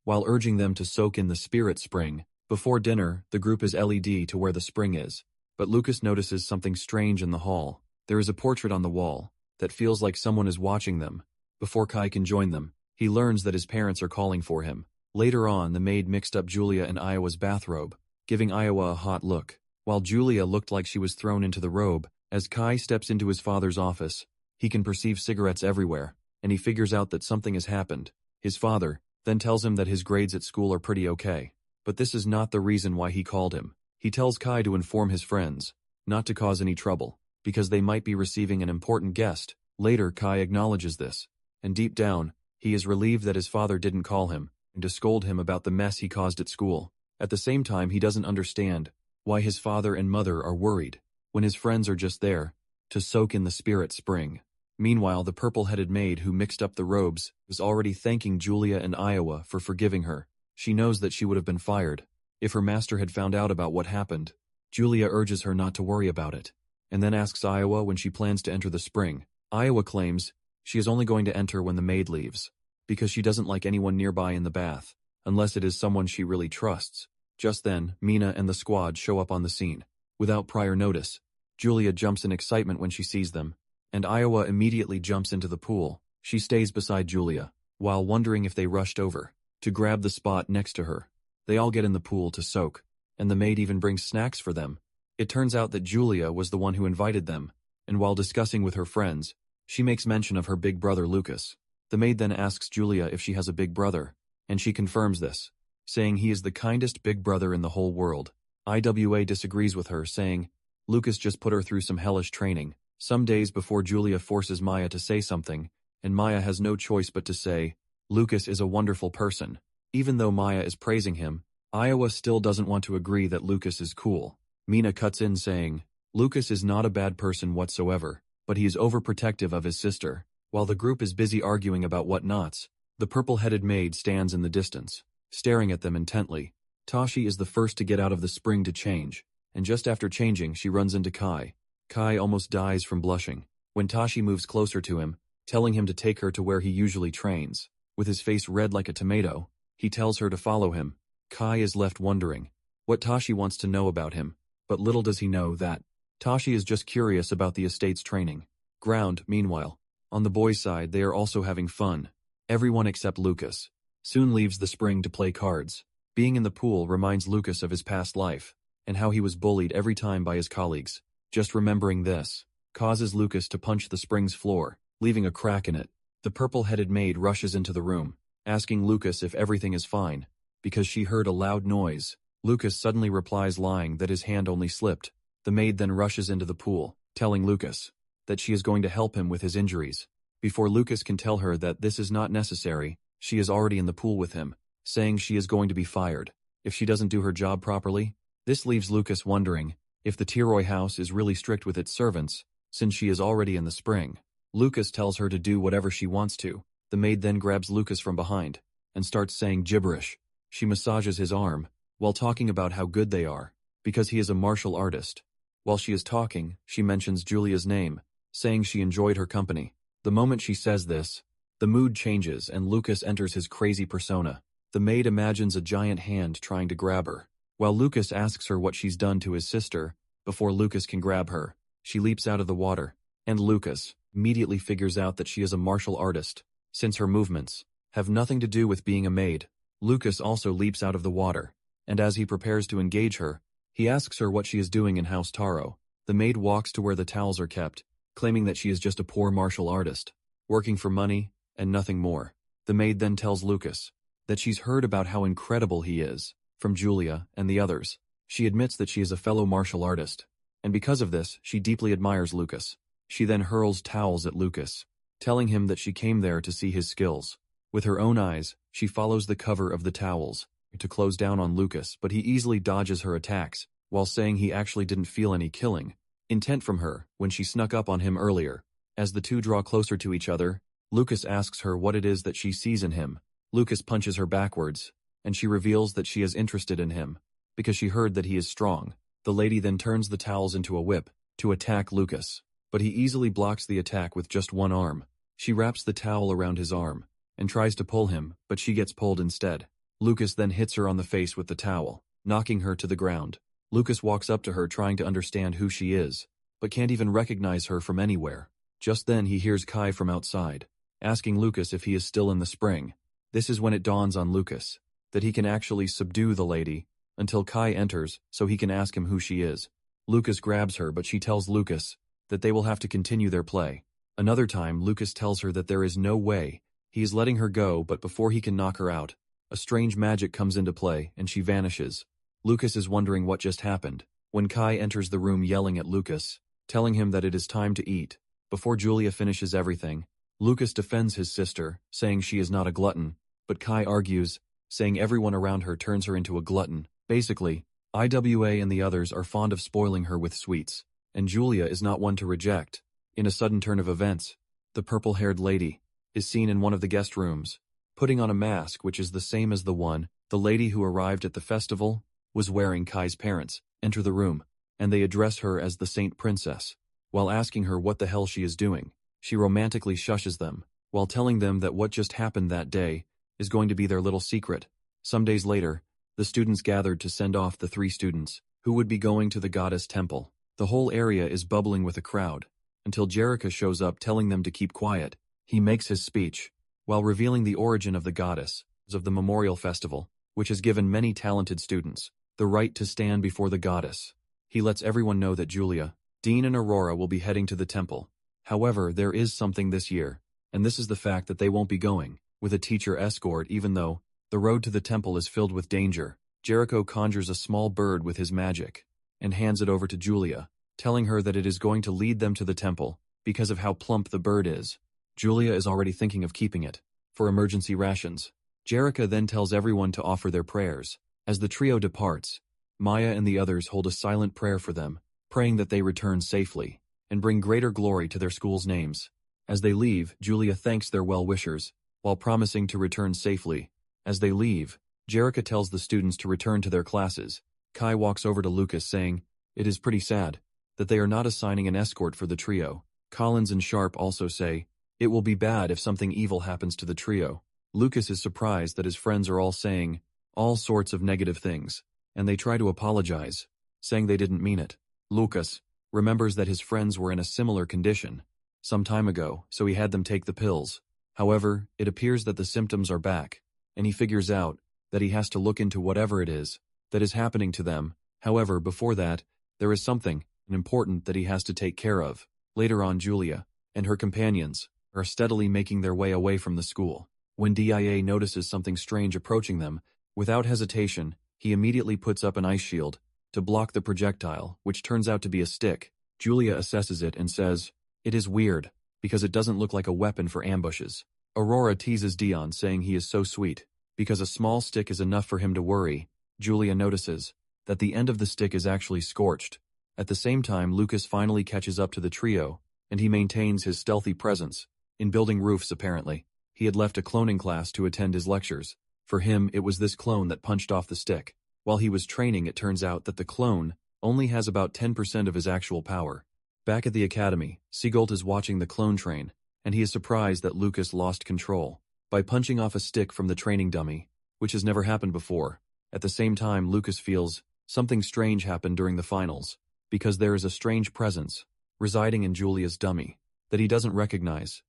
while urging them to soak in the spirit spring. Before dinner, the group is LED to where the spring is, but Lucas notices something strange in the hall. There is a portrait on the wall that feels like someone is watching them. Before Kai can join them, he learns that his parents are calling for him. Later on, the maid mixed up Julia and Iowa's bathrobe, giving Iowa a hot look, while Julia looked like she was thrown into the robe. As Kai steps into his father's office, he can perceive cigarettes everywhere, and he figures out that something has happened. His father then tells him that his grades at school are pretty okay. But this is not the reason why he called him. He tells Kai to inform his friends, not to cause any trouble, because they might be receiving an important guest. Later, Kai acknowledges this, and deep down, he is relieved that his father didn't call him, and to scold him about the mess he caused at school. At the same time, he doesn't understand why his father and mother are worried, when his friends are just there to soak in the spirit spring. Meanwhile, the purple-headed maid who mixed up the robes is already thanking Julia and Iowa for forgiving her. She knows that she would have been fired if her master had found out about what happened. Julia urges her not to worry about it, and then asks Iowa when she plans to enter the spring. Iowa claims she is only going to enter when the maid leaves, because she doesn't like anyone nearby in the bath, unless it is someone she really trusts. Just then, Mina and the squad show up on the scene. Without prior notice, Julia jumps in excitement when she sees them, and Iowa immediately jumps into the pool. She stays beside Julia, while wondering if they rushed over to grab the spot next to her. They all get in the pool to soak, and the maid even brings snacks for them. It turns out that Julia was the one who invited them, and while discussing with her friends, she makes mention of her big brother Lucas. The maid then asks Julia if she has a big brother, and she confirms this, saying he is the kindest big brother in the whole world. IWA disagrees with her, saying Lucas just put her through some hellish training. Some days before, Julia forces Maya to say something, and Maya has no choice but to say, Lucas is a wonderful person. Even though Maya is praising him, Iowa still doesn't want to agree that Lucas is cool. Mina cuts in saying, Lucas is not a bad person whatsoever, but he is overprotective of his sister. While the group is busy arguing about what nots, the purple-headed maid stands in the distance, staring at them intently. Tashi is the first to get out of the spring to change, and just after changing, she runs into Kai. Kai almost dies from blushing when Tashi moves closer to him, telling him to take her to where he usually trains. With his face red like a tomato, he tells her to follow him. Kai is left wondering what Tashi wants to know about him, but little does he know that Tashi is just curious about the estate's training ground. Meanwhile, on the boys' side, they are also having fun. Everyone except Lucas soon leaves the spring to play cards. Being in the pool reminds Lucas of his past life, and how he was bullied every time by his colleagues. Just remembering this causes Lucas to punch the spring's floor, leaving a crack in it. The purple-headed maid rushes into the room, asking Lucas if everything is fine, because she heard a loud noise. Lucas suddenly replies, lying that his hand only slipped. The maid then rushes into the pool, telling Lucas that she is going to help him with his injuries. Before Lucas can tell her that this is not necessary, she is already in the pool with him, saying she is going to be fired if she doesn't do her job properly. This leaves Lucas wondering if the Tiroy house is really strict with its servants, since she is already in the spring. Lucas tells her to do whatever she wants to. The maid then grabs Lucas from behind and starts saying gibberish. She massages his arm while talking about how good they are, because he is a martial artist. While she is talking, she mentions Julia's name, saying she enjoyed her company. The moment she says this, the mood changes and Lucas enters his crazy persona. The maid imagines a giant hand trying to grab her, while Lucas asks her what she's done to his sister before Lucas can grab her. She leaps out of the water, and Lucas immediately figures out that she is a martial artist, since her movements have nothing to do with being a maid. Lucas also leaps out of the water, and as he prepares to engage her, he asks her what she is doing in House Taro. The maid walks to where the towels are kept, claiming that she is just a poor martial artist, working for money and nothing more. The maid then tells Lucas that she's heard about how incredible he is from Julia and the others. She admits that she is a fellow martial artist, and because of this, she deeply admires Lucas. She then hurls towels at Lucas, telling him that she came there to see his skills. With her own eyes, she follows the cover of the towels to close down on Lucas, but he easily dodges her attacks, while saying he actually didn't feel any killing intent from her when she snuck up on him earlier. As the two draw closer to each other, Lucas asks her what it is that she sees in him. Lucas punches her backwards, and she reveals that she is interested in him, because she heard that he is strong. The lady then turns the towels into a whip to attack Lucas, but he easily blocks the attack with just one arm. She wraps the towel around his arm and tries to pull him, but she gets pulled instead. Lucas then hits her on the face with the towel, knocking her to the ground. Lucas walks up to her trying to understand who she is, but can't even recognize her from anywhere. Just then he hears Kai from outside, asking Lucas if he is still in the spring. This is when it dawns on Lucas that he can actually subdue the lady until Kai enters so he can ask him who she is. Lucas grabs her, but she tells Lucas that they will have to continue their play. Another time, Lucas tells her that there is no way he is letting her go, but before he can knock her out, a strange magic comes into play and she vanishes. Lucas is wondering what just happened when Kai enters the room yelling at Lucas, telling him that it is time to eat. Before Julia finishes everything, Lucas defends his sister, saying she is not a glutton, but Kai argues, saying everyone around her turns her into a glutton. Basically, IWA and the others are fond of spoiling her with sweets, and Julia is not one to reject. In a sudden turn of events, the purple-haired lady is seen in one of the guest rooms, putting on a mask which is the same as the one the lady who arrived at the festival was wearing. Kai's parents enter the room, and they address her as the Saint Princess. While asking her what the hell she is doing, she romantically shushes them, while telling them that what just happened that day is going to be their little secret. Some days later, the students gathered to send off the 3 students who would be going to the goddess temple. The whole area is bubbling with a crowd, until Reca shows up telling them to keep quiet. He makes his speech, while revealing the origin of the goddess of the memorial festival, which has given many talented students the right to stand before the goddess. He lets everyone know that Julia, Dean and Aurora will be heading to the temple. However, there is something this year, and this is the fact that they won't be going with a teacher escort even though the road to the temple is filled with danger. Reca conjures a small bird with his magic and hands it over to Julia, telling her that it is going to lead them to the temple because of how plump the bird is. Julia is already thinking of keeping it for emergency rations. Reca then tells everyone to offer their prayers. As the trio departs, Maya and the others hold a silent prayer for them, praying that they return safely and bring greater glory to their school's names. As they leave, Julia thanks their well-wishers, while promising to return safely. As they leave, Reca tells the students to return to their classes. Kai walks over to Lucas saying, "It is pretty sad that they are not assigning an escort for the trio." Collins and Sharp also say, "It will be bad if something evil happens to the trio." Lucas is surprised that his friends are all saying all sorts of negative things, and they try to apologize, saying they didn't mean it. Lucas remembers that his friends were in a similar condition some time ago, so he had them take the pills. However, it appears that the symptoms are back, and he figures out that he has to look into whatever it is that is happening to them. However, before that, there is something important that he has to take care of. Later on, Julia and her companions are steadily making their way away from the school. When DIA notices something strange approaching them, without hesitation, he immediately puts up an ice shield to block the projectile, which turns out to be a stick. Julia assesses it and says, "It is weird, because it doesn't look like a weapon for ambushes." Aurora teases Dion, saying he is so sweet, because a small stick is enough for him to worry. Julia notices that the end of the stick is actually scorched. At the same time, Lucas finally catches up to the trio, and he maintains his stealthy presence in building roofs apparently. He had left a cloning class to attend his lectures. For him, it was this clone that punched off the stick. While he was training, it turns out that the clone only has about 10% of his actual power. Back at the academy, Seagold is watching the clone train, and he is surprised that Lucas lost control by punching off a stick from the training dummy, which has never happened before. At the same time, Lucas feels something strange happened during the finals, because there is a strange presence residing in Julia's dummy, that he doesn't recognize,